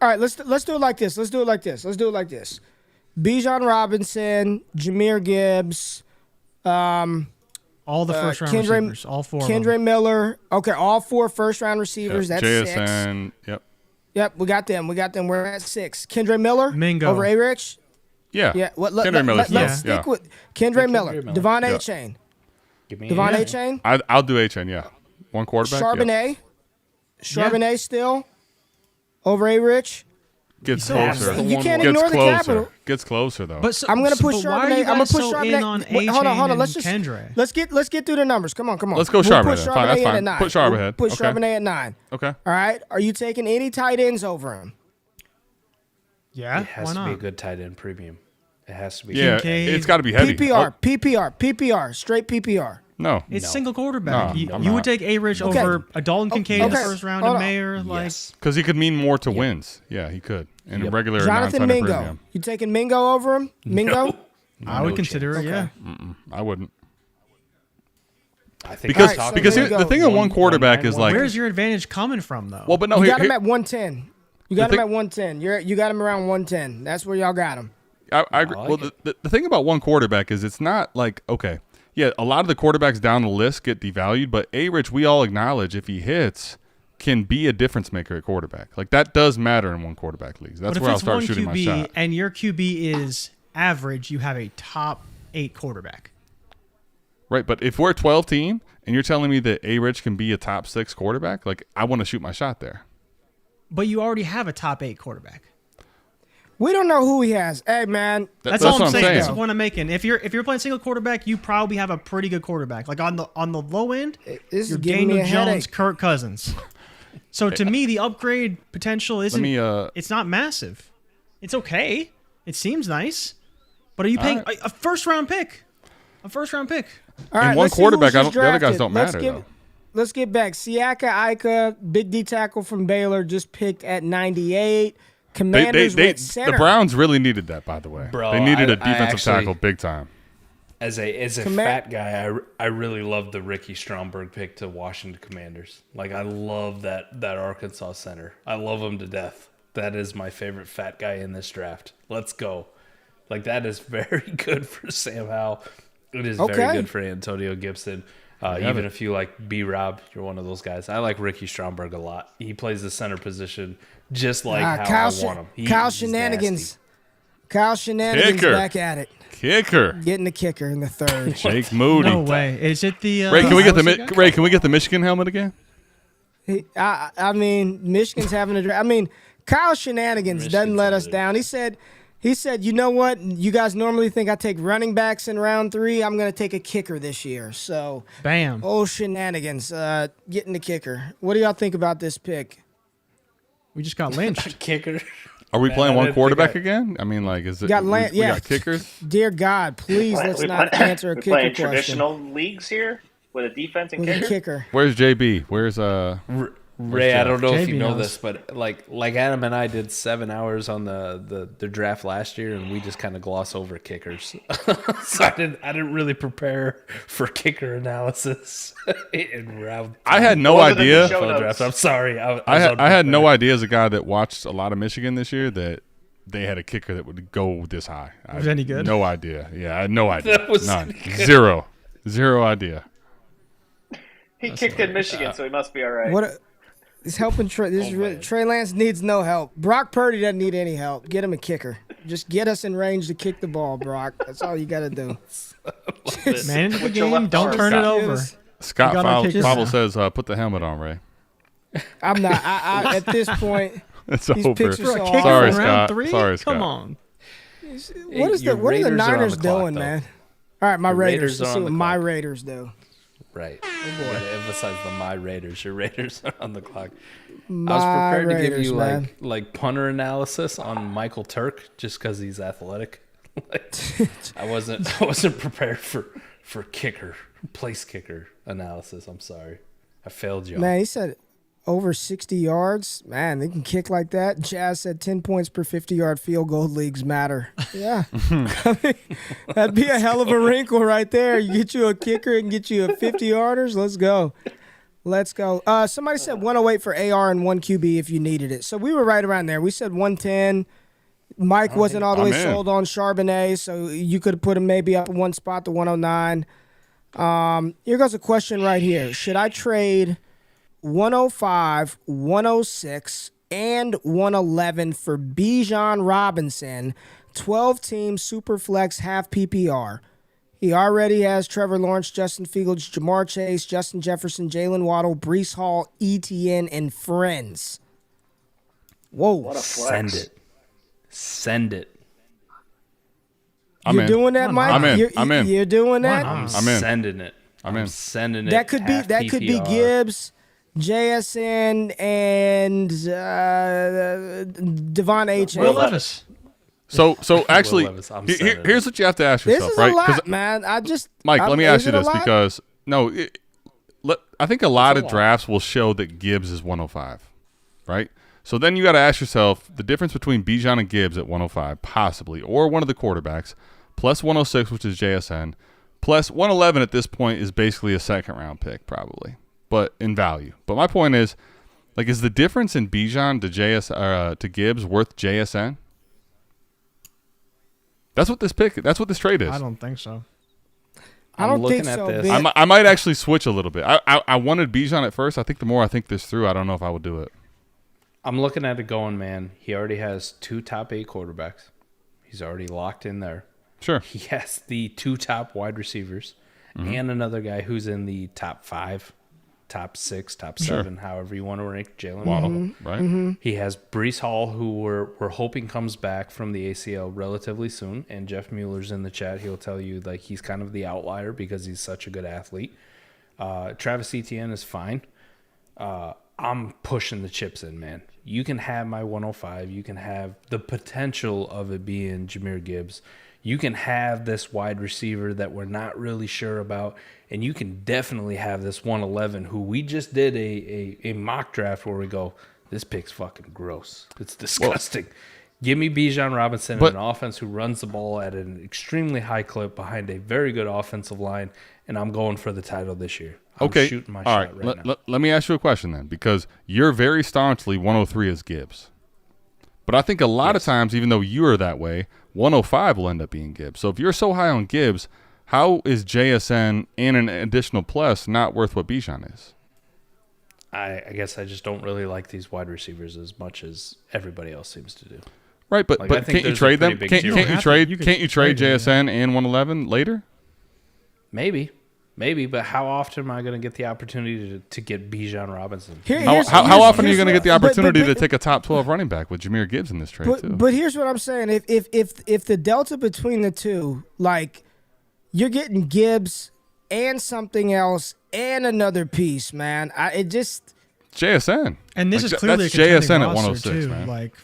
All right, let's do it like this. Let's do it like this. Bijan Robinson, Jahmyr Gibbs, all the first round receivers, all four. Kendre Miller. Okay, all 4 first round receivers. Yep. That's JSN. 6. Yep, we got them. We're at 6. Kendre Miller, Mingo over Rich. Yeah. Kendre Miller. Let's stick with Kendre Miller. Devon Yeah. Achane. Devon Achane. I'll do HN. Yeah. One quarterback. Charbonnet. Charbonnet still over Rich. Gets still closer. has You can't Gets ignore the closer. capital. Gets closer though. But so, I'm gonna push but why are you Charbonnet. I'm gonna guys push so Charbonnet. in on Wait, hold on. and Let's just Kendre. let's get through the numbers. Come on. Let's go We'll Charbonnet. put Then. Fine, that's Charbonnet fine. at 9. Put Charbonnet. Put Okay. Charbonnet at 9. Okay. All right. Are you taking any tight ends over him? Yeah, It has why to be a not? good tight end premium. It has to be. Yeah. Kincaid. It's got to be heavy. PPR, straight PPR. No. It's single quarterback. No, you I'm you not. would take Rich Okay. over a Dalton Kincaid in the okay. first round Hold and on. Mayer. Like, Yes. Because he could mean more to wins. Yeah, he could. In a regular Jonathan non-tight end Mingo. premium. You taking Mingo over him? Mingo? I would consider it. Okay. Yeah. I wouldn't. I think Because All right, so because there you the go. thing of one quarterback is like Where's your advantage coming from, though? well, but no, You here, got him here- at 110. You got The him thing- at 110. You got him around 110. That's where y'all got him. I agree. like Well, the thing about one quarterback is it's not like okay, yeah, a lot of the quarterbacks down the list get devalued, but Rich, we all acknowledge if he hits, can be a difference maker at quarterback. Like that does matter in one quarterback leagues. That's but if where I'll it's start one shooting my QB shot. and your QB is average, you have a top 8 quarterback. Right, but if we're a 12 team and you're telling me that Rich can be a top 6 quarterback, like I want to shoot my shot there. But you already have a top 8 quarterback. We don't know who he has. Hey, man. That's all what I'm saying. That's the though. point I'm making. If you're playing single quarterback, you probably have a pretty good quarterback. Like on the low end, This is you're giving me Daniel a Jones, headache. Kirk Cousins. So to me, the upgrade potential isn't. It's not massive. It's okay. It seems nice, but are you paying a first round pick? A first round pick. All In right, one let's see who was quarterback, just the other guys drafted. don't matter, though. Let's get back. Siaka Ika, big D tackle from Baylor, just picked at 98. Commanders went center. the Browns really needed that, by the way. Bro, they needed a I defensive actually- tackle big time. As a fat guy, I really love the Ricky Stromberg pick to Washington Commanders. Like I love that Arkansas center. I love him to death. That is my favorite fat guy in this draft. Let's go. Like that is very good for Sam Howell. It is very Okay. good for Antonio Gibson. Even if you like B-Rob, you're one of those guys. I like Ricky Stromberg a lot. He plays the center position just like how I want him. Kyle He's Shenanigans. nasty. Kyle Shenanigans Kicker. back at it. Kicker. Getting the kicker in the third. Jake Moody. No way. Is it the Ray, can we get Iowa State guy? Ray? Can we get the Michigan helmet again? I mean, Michigan's having a draft. I mean, Kyle Shenanigans doesn't let us down. He said, you know what? You guys normally think I take running backs in round 3. I'm going to take a kicker this year. So, Bam. Shenanigans getting the kicker. What do y'all think about this pick? We just got lynched. Kicker. Are we Man, playing I one didn't quarterback think again? I mean, like, is it? Got we got kickers. Dear God, please let's not answer a we kicker playing question. traditional leagues here with a defense and With a kicker. kicker. Where's JB? Where's Ray, I don't know if JB you know knows. this, but like Adam and I did 7 hours on the draft last year, and we just kind of gloss over kickers. So I didn't really prepare for kicker analysis in round. I had no Those are the idea. show NFL notes. draft. I'm sorry. I had no idea as a guy that watched a lot of Michigan this year that they had a kicker that would go this high. Was any good? No idea. Yeah, I had no idea. That was None. any good. Zero idea. He kicked in Michigan, so he must be all right. What? He's helping Trey. Trey Lance needs no help. Brock Purdy doesn't need any help. Get him a kicker. Just get us in range to kick the ball, Brock. That's all you got to do. Manage the With your game. left Don't arm. turn it over. Scott You gotta kick Fowle this says, "Put the helmet on, Ray." I'm not. I at this point, It's these over. pictures For a are kicker Sorry, in Scott. round 3? Sorry, Scott. Come on. What is Your what are the Raiders are on Niners the clock, doing, though. man? All right, my Your Raiders. Raiders are Let's see on what the my clock. Raiders do. Right. Oh boy. Emphasize the my Raiders. Your Raiders are on the clock. My I was prepared to Raiders, give you man. like punter analysis on Michael Turk just because he's athletic. I wasn't prepared for kicker, place kicker analysis. I'm sorry. I failed you. Man, he said over 60 yards. Man, they can kick like that. Jazz said 10 points per 50-yard field goal leagues matter. Yeah. I mean, that'd be a hell of a wrinkle right there. You get you a kicker and get you a 50-yarders. Let's go. Let's go. Somebody said 108 for AR and 1 QB if you needed it. So we were right around there. We said 110. Mike wasn't all the way I'm in. sold on Charbonnet, so you could have put him maybe up one spot to 109. Here goes a question right here. Should I trade 105, 106, and 111 for Bijan Robinson, 12-team Superflex half PPR? He already has Trevor Lawrence, Justin Fields, Jamar Chase, Justin Jefferson, Jalen Waddle, Breece Hall, ETN, and friends. Whoa. What a flex. Send it. I'm You're in. doing that, Mike? I'm in. You're, I'm in. You're doing that? I'm in. Sending it. I'm in. Sending it. That could be half that could be PPR. Gibbs, JSN, and Devon H. Will Levis. So actually, Levis, I'm here- sending here's what you have to ask This yourself, is right? a 'Cause, lot, man. Mike, let me ask is you it a this lot? because I think a lot of drafts will show that Gibbs is 105, right? So then you got to ask yourself the difference between Bijan and Gibbs at 105, possibly, or one of the quarterbacks, plus 106, which is JSN, plus 111 at this point is basically a second-round pick, probably, but in value. But my point is, like, is the difference in Bijan to Gibbs worth JSN? That's what this trade is. I don't think so. I don't looking think at so, this. Vic. I might actually switch a little bit. I wanted Bijan at first. I think the more I think this through, I don't know if I would do it. I'm looking at it going, man. He already has 2 top 8 quarterbacks. He's already locked in there. Sure. He has the 2 top wide receivers and another guy who's in the top 5, top 6, top 7, however you want to rank Jalen Waddle. Right? He has Breece Hall, who we're hoping comes back from the ACL relatively soon. And Jeff Mueller's in the chat. He'll tell you like he's kind of the outlier because he's such a good athlete. Travis Etienne is fine. I'm pushing the chips in, man. You can have my 105. You can have the potential of it being Jahmyr Gibbs. You can have this wide receiver that we're not really sure about. And you can definitely have this 111 who we just did a mock draft where we go, this pick's fucking gross. It's disgusting. Give me Bijan Robinson and an offense who runs the ball at an extremely high clip behind a very good offensive line, and I'm going for the title this year. I'm shooting my shot right now. Let me ask you a question then, because you're very staunchly 103 as Gibbs. But I think a lot of times, even though you are that way, 105 will end up being Gibbs. So if you're so high on Gibbs, how is JSN and an additional plus not worth what Bijan is? I guess I just don't really like these wide receivers as much as everybody else seems to do. Right, but Like, I think can't you there's a trade pretty them? big Can't tier. you trade JSN and 111 later? Maybe, but how often am I going to get the opportunity to get Bijan Robinson? How often are you going to get the opportunity to take a top 12 running back with Jahmyr Gibbs in this trade too? But here's what I'm saying: if the delta between the two, like you're getting Gibbs and something else and another piece, man. It just JSN. And this Like, is clearly that's a contending JSN at roster, 106, too. man. Like,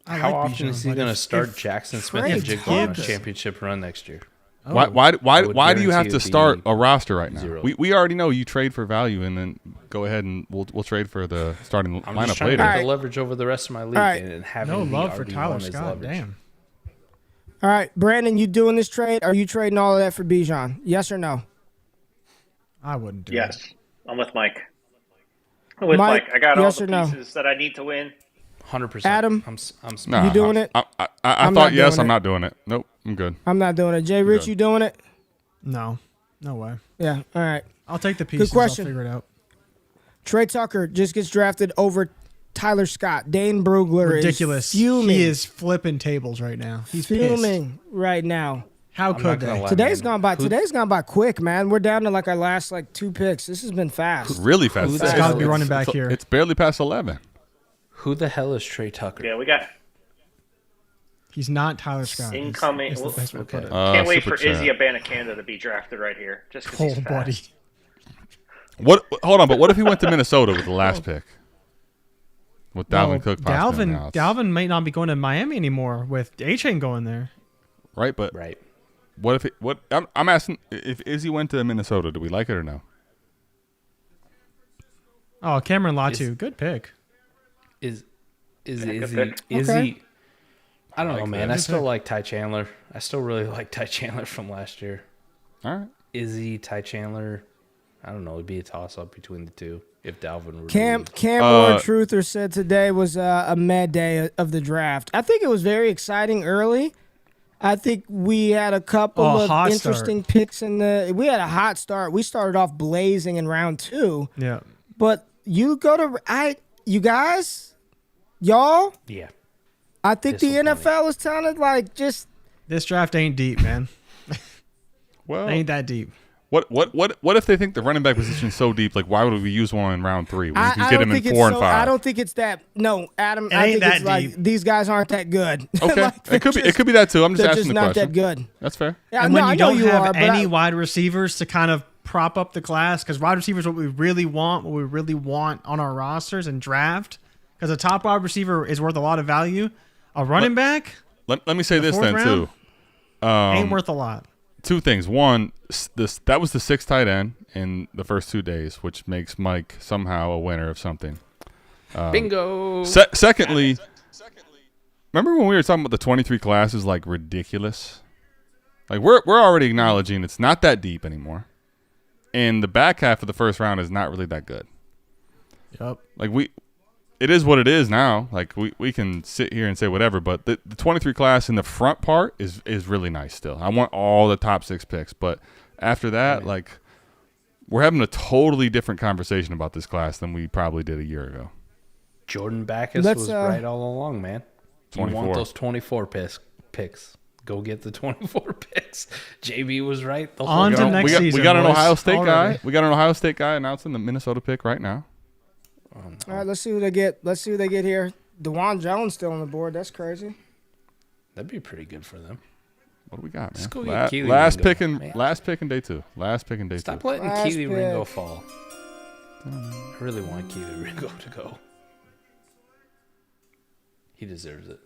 I How like often Bijan, is he but going to if- start if Jackson Smith trade and Jigba on a Gibbs- championship run next year? Why do you have guarantee to it'd start be a roster right now? zero. We already know you trade for value and then go ahead and we'll trade for the starting I'm just lineup trying later. to get Alright. the leverage over the rest of my league Alright. and having No me love for already Tyler won his Scott. leverage. Damn. all right, Brandon. You doing this trade? Are you trading all of that for Bijan? Yes or no? I wouldn't do Yes, it. I'm with Mike. I'm with Mike, Mike. I got yes all or the no? pieces that I need to win. 100%. Adam? I'm Nah, You doing it? I I'm thought not yes. doing I'm it. not doing it. Nope. I'm good. I'm not doing it. JRich, Good. you doing it? No way. Yeah. All right. I'll take the pieces. question. I'll figure it out. Trey Tucker just gets drafted over Tyler Scott. Dane Brugler Ridiculous. is fuming. He is flipping tables right now. He's pissed. fuming right now. How I'm could not gonna they? lie, Today's man. gone by. Who- Today's gone by quick, man. We're down to like our last like 2 picks. This has been fast. Really fast. Who the It's hell got to be is- running back here. It's barely past 11. Who the hell is Trey Tucker? Yeah, we got He's not Tyler Scott. He's- incoming. is the Well, best way to put it. can't wait Super for Izzy chat. Abanikanda to be drafted right here. Just 'cause Oh, he's fast. buddy. What? Hold on, but what if he went to Minnesota with the last pick? With Dalvin Cook possibly on the outs? Dalvin might not be going to Miami anymore with A-Chain going there. Right, but Right. what if it, what? I'm asking if Izzy went to Minnesota, do we like it or no? Oh, Cameron Latu. Good pick. Is good Izzy? pick. Izzy? I don't know, man. I Good still pick. like Ty Chandler. I still really like Ty Chandler from last year. All right. Izzy, Ty Chandler. I don't know. It'd be a toss up between the two if Dalvin were. Cam to Warren Truther said today was a mad day of the draft. I think it was very exciting early. I think we had a couple Oh, of hot interesting picks in the. We had a hot start. We started off blazing in round 2, Yeah. but you go to you guys, y'all. yeah. I think the Disappointing. NFL is telling it like just This draft ain't deep, man. Well, Ain't that deep. what if they think the running back position is so deep? Like, why would we use one in round 3 when we can I get don't him in think it's 4 and so, 5? I don't think it's that. No, Adam. It I ain't think it's that like deep. these guys aren't that good. Okay, Like, it could be. It could be that too. I'm just they're asking just the not question. that good. That's fair. Yeah, And no, when I you know don't you have are, but any I- wide receivers to kind of prop up the class, because wide receivers what we really want on our rosters and draft, because a top wide receiver is worth a lot of value. A running back Let me say this fourth then round? too. ain't worth a lot. 2 things. One, that was the 6th tight end in the first 2 days, which makes Mike somehow a winner of something. Bingo. Secondly, remember when we were talking about the 23 class is like ridiculous? Like we're already acknowledging it's not that deep anymore, and the back half of the first round is not really that good. Yep. Like it is what it is now. Like we can sit here and say whatever, but the 23 class in the front part is really nice still. I want all the top 6 picks, but after that, like we're having a totally different conversation about this class than we probably did a year ago. Jordan Backus Let's, was right all along, man. You 24. want those 24 picks. Go get the 24 picks. JB was right. The whole On to time. next we got, season, we got an boys. Ohio State Already. guy. We got an Ohio State guy announcing the Minnesota pick right now. All right, let's see who they get. Let's see who they get here. DeJuan Jones still on the board. That's crazy. That'd be pretty good for them. What do we got, man? Let's go get Keely last Ringo, pick in man. last pick in day 2. Last pick in day 2. Stop letting Last Keely pick. Ringo fall. I really want Keely Ringo to go. He deserves it.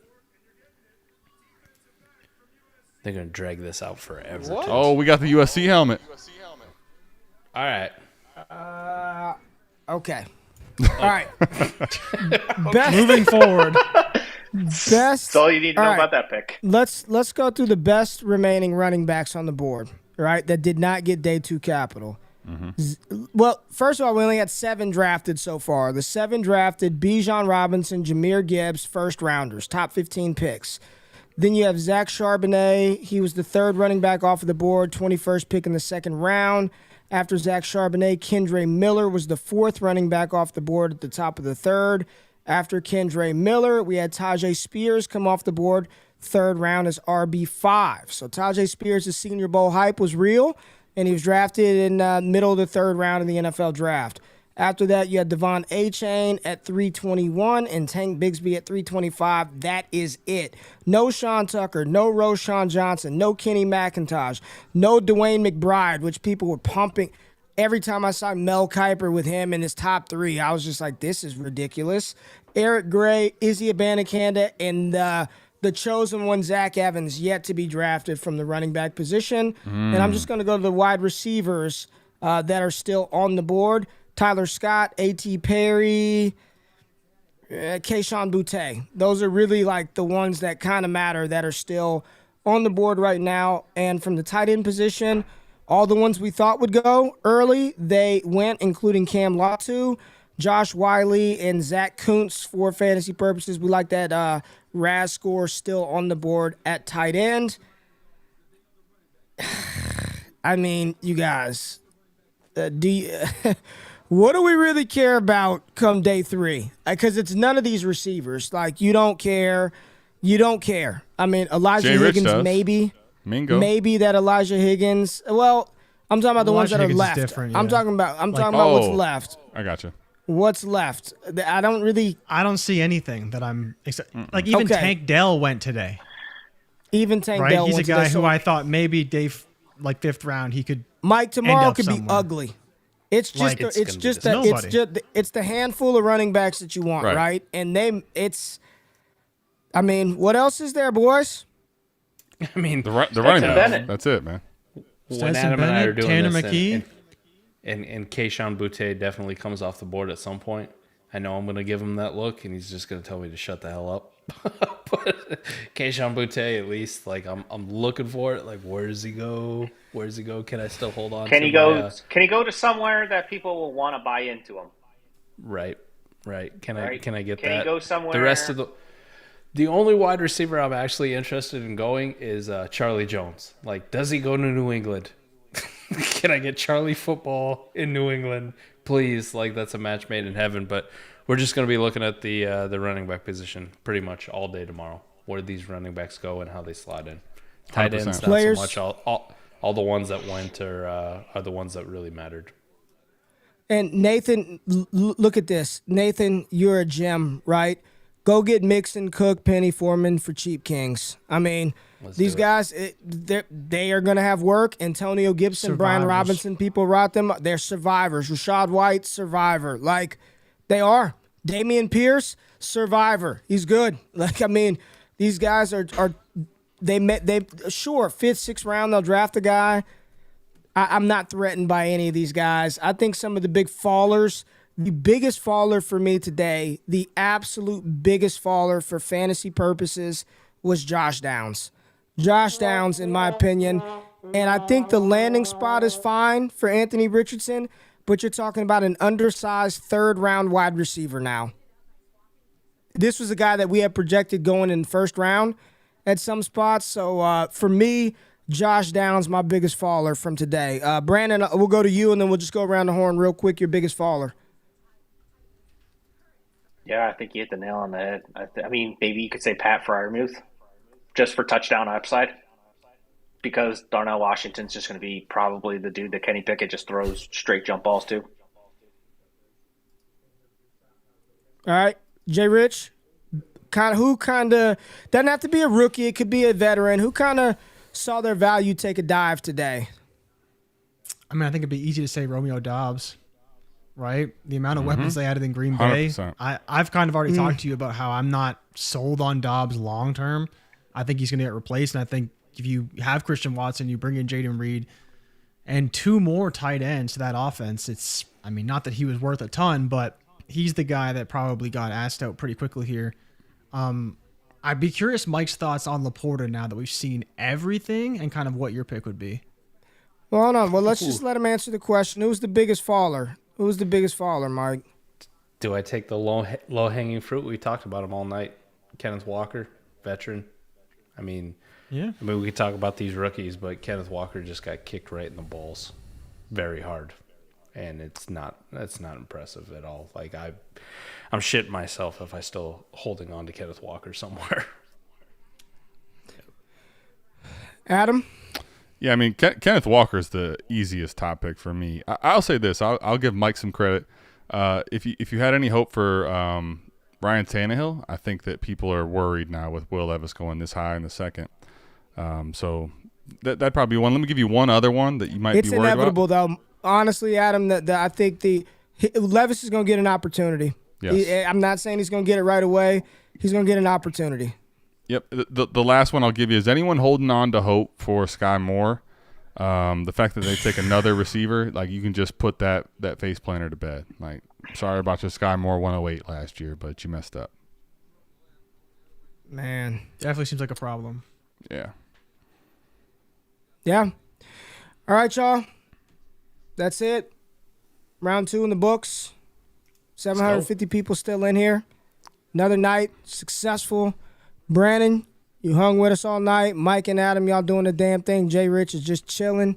They're gonna drag this out forever. too. Oh, we got the USC helmet. All right. Okay. All right. Best. Moving forward. Best. That's all you need to All know right. about that pick. Let's go through the best remaining running backs on the board. Right, that did not get day 2 capital. Well, first of all, we only had 7 drafted so far. The 7 drafted: Bijan Robinson, Jahmyr Gibbs, first rounders, top 15 picks. Then you have Zach Charbonnet. He was the 3rd running back off of the board, 21st pick in the 2nd round. After Zach Charbonnet, Kendre Miller was the 4th running back off the board at the top of the 3rd. After Kendre Miller, we had Tajay Spears come off the board, 3rd round as RB5. So Tajay Spears' Senior Bowl hype was real, and he was drafted in middle of the 3rd round in the NFL draft. After that, you had Devon A-Chain at 321 and Tank Bigsby at 325. That is it. No Sean Tucker, no Roshan Johnson, no Kenny McIntosh, no Dwayne McBride, which people were pumping. Every time I saw Mel Kiper with him in his top 3, I was just like, this is ridiculous. Eric Gray, Izzy Abanikanda, and the chosen one, Zach Evans, yet to be drafted from the running back position. And I'm just going to go to the wide receivers that are still on the board. Tyler Scott, A.T. Perry, Keyshawn Boutte. Those are really like the ones that kind of matter that are still on the board right now. And from the tight end position, all the ones we thought would go early, they went, including Cam Latu. Josh Wiley and Zach Kuntz for fantasy purposes. We like that RAS score still on the board at tight end. I mean, you guys, what do we really care about come day 3? Because it's none of these receivers. Like, you don't care. You don't care. I mean, Elijah JRich Higgins, does. maybe. Mingo. Maybe that Elijah Higgins. Well, I'm talking about the ones Elijah that are Higgins is left. different, I'm yeah. talking about what's Oh. left. I got you. What's left? I don't see anything that I'm like. Even Okay. Tank Dell went today. Even Tank Right, Dell he's a went guy today, who so I thought maybe Dave, like 5th round, he could. Mike tomorrow up could be somewhere. ugly. It's just Like, it's the handful of running backs that you want, Right. right? And I mean, what else is there, boys? I mean, The running back. Bennett. That's it, man. when Stetson Adam and I are Bennett, doing Tanner this, McKee. and Keyshawn Boutte definitely comes off the board at some point. I know I'm going to give him that look, and he's just going to tell me to shut the hell up. But Keyshawn Boutte, at least, like I'm looking for it. Like, where does he go? Where does he go? Can I still hold on? Can to he my, go? Can he go to somewhere that people will want to buy into him? Right. Can Right. I get Can he that? go somewhere? The rest of the only wide receiver I'm actually interested in going is Charlie Jones. Like, does he go to New England? Can I get Charlie football in New England, please? Like, that's a match made in heaven. But we're just going to be looking at the running back position pretty much all day tomorrow. Where these running backs go and how they slide in. Tight 100%. ends, not Players- so much. All the ones that went are the ones that really mattered. And Nathan, look at this. Nathan, you're a gem, right? Go get Mixon, Cook, Penny, Foreman for cheap kings. I mean, these do it. guys, they are going to have work. Antonio Gibson, Brian Survivors. Robinson, people rot them. They're survivors. Rashad White, survivor. Like, they are. Damian Pierce, survivor. He's good. Like, I mean, these guys are they sure, 5th, 6th round, they'll draft a guy. I'm not threatened by any of these guys. I think some of the big fallers, the biggest faller for me today, the absolute biggest faller for fantasy purposes was Josh Downs. Josh Downs, in my opinion. And I think the landing spot is fine for Anthony Richardson, but you're talking about an undersized 3rd-round wide receiver now. This was a guy that we had projected going in the 1st round at some spots. So for me, Josh Downs, my biggest faller from today. Brandon, we'll go to you, and then we'll just go around the horn real quick. Your biggest faller. Yeah, I think you hit the nail on the head. I mean, maybe you could say Pat Freiermuth, just for touchdown upside, because Darnell Washington's just going to be probably the dude that Kenny Pickett just throws straight jump balls to. All right, JRich, who doesn't have to be a rookie. It could be a veteran. Who kind of saw their value take a dive today? I mean, I think it'd be easy to say Romeo Dobbs, right? The amount of weapons they added in Green Bay. 100%. I've kind of already talked to you about how I'm not sold on Dobbs long term. I think he's going to get replaced, and I think if you have Christian Watson, you bring in Jaden Reed, and 2 more tight ends to that offense. It's, I mean, not that he was worth a ton, but he's the guy that probably got asked out pretty quickly here. I'd be curious Mike's thoughts on Laporta now that we've seen everything, and kind of what your pick would be. Well, hold on. Well, let's just let him answer the question. Who's the biggest faller? Who's the biggest faller, Mike? Do I take the low hanging fruit? We talked about him all night. Kenneth Walker, veteran. I mean, we could talk about these rookies, but Kenneth Walker just got kicked right in the balls, very hard, and that's not impressive at all. Like, I'm shitting myself if I still holding on to Kenneth Walker somewhere. Adam? Yeah, I mean, Kenneth Walker is the easiest top pick for me. I'll say this. I'll give Mike some credit. If you had any hope for Ryan Tannehill, I think that people are worried now with Will Levis going this high in the 2nd. So that'd probably be one. Let me give you one other one that you might be worried about. It's inevitable, though. Honestly, Adam, that I think Levis is going to get an opportunity. Yes. I'm not saying he's going to get it right away. He's going to get an opportunity. Yep. The last one I'll give you is anyone holding on to hope for Sky Moore. The fact that they take another receiver, like, you can just put that face planter to bed. Like, sorry about your Sky Moore 108 last year, but you messed up. Man. Definitely seems like a problem. Yeah. Yeah. All right, y'all. That's it. Round 2 in the books. 750 people still in here. Another night, successful. Brandon, you hung with us all night. Mike and Adam, y'all doing the damn thing. JRich is just chilling.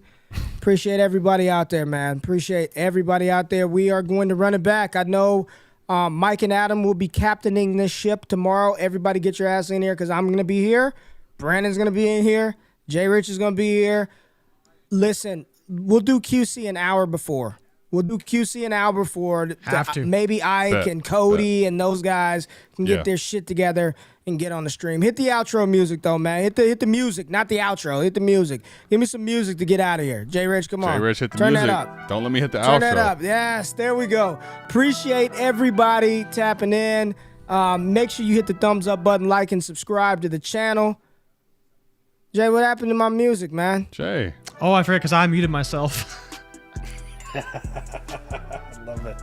Appreciate everybody out there, man. Appreciate everybody out there. We are going to run it back. I know Mike and Adam will be captaining this ship tomorrow. Everybody get your ass in here because I'm going to be here. Brandon's going to be in here. JRich is going to be here. Listen, we'll do QC an hour before. Have to. Maybe Ike and Cody and those guys can get their shit together and get on the stream. Hit the outro music, though, man. Hit the music, not the outro. Hit the music. Give me some music to get out of here. JRich, come on. JRich, hit the Turn music. that up. Don't let me hit the outro. Turn that up. Yes, there we go. Appreciate everybody tapping in. Make sure you hit the thumbs up button, like, and subscribe to the channel. Jay, what happened to my music, man? Jay. Oh, I forgot because I muted myself. I love it.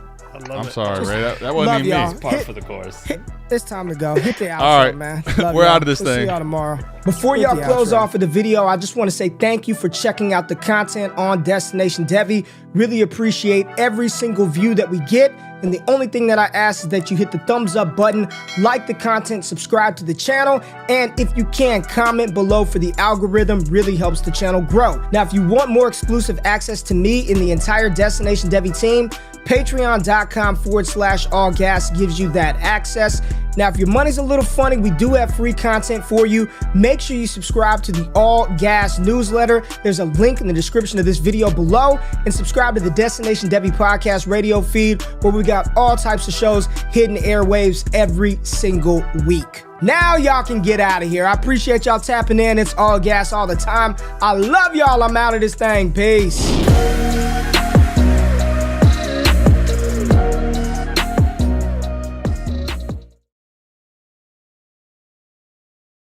I'm sorry, Ray. That wasn't even y'all. me. Par for the course. It's time to go. Hit the outro, All right. man. We're out of this We'll thing. See y'all tomorrow. Before y'all close off of the video, I just want to say thank you for checking out the content on Destination Devi. Really appreciate every single view that we get. And the only thing that I ask is that you hit the thumbs up button, like the content, subscribe to the channel, and if you can, comment below for the algorithm. Really helps the channel grow. Now, if you want more exclusive access to me and the entire Destination Devi team, patreon.com/allgas gives you that access. Now, if your money's a little funny, we do have free content for you. Make sure you subscribe to the All Gas newsletter. There's a link in the description of this video below, and subscribe to the Destination Devi podcast radio feed, where we got all types of shows hitting airwaves every single week. Now y'all can get out of here. I appreciate y'all tapping in. It's All Gas all the time. I love y'all. I'm out of this thing. Peace.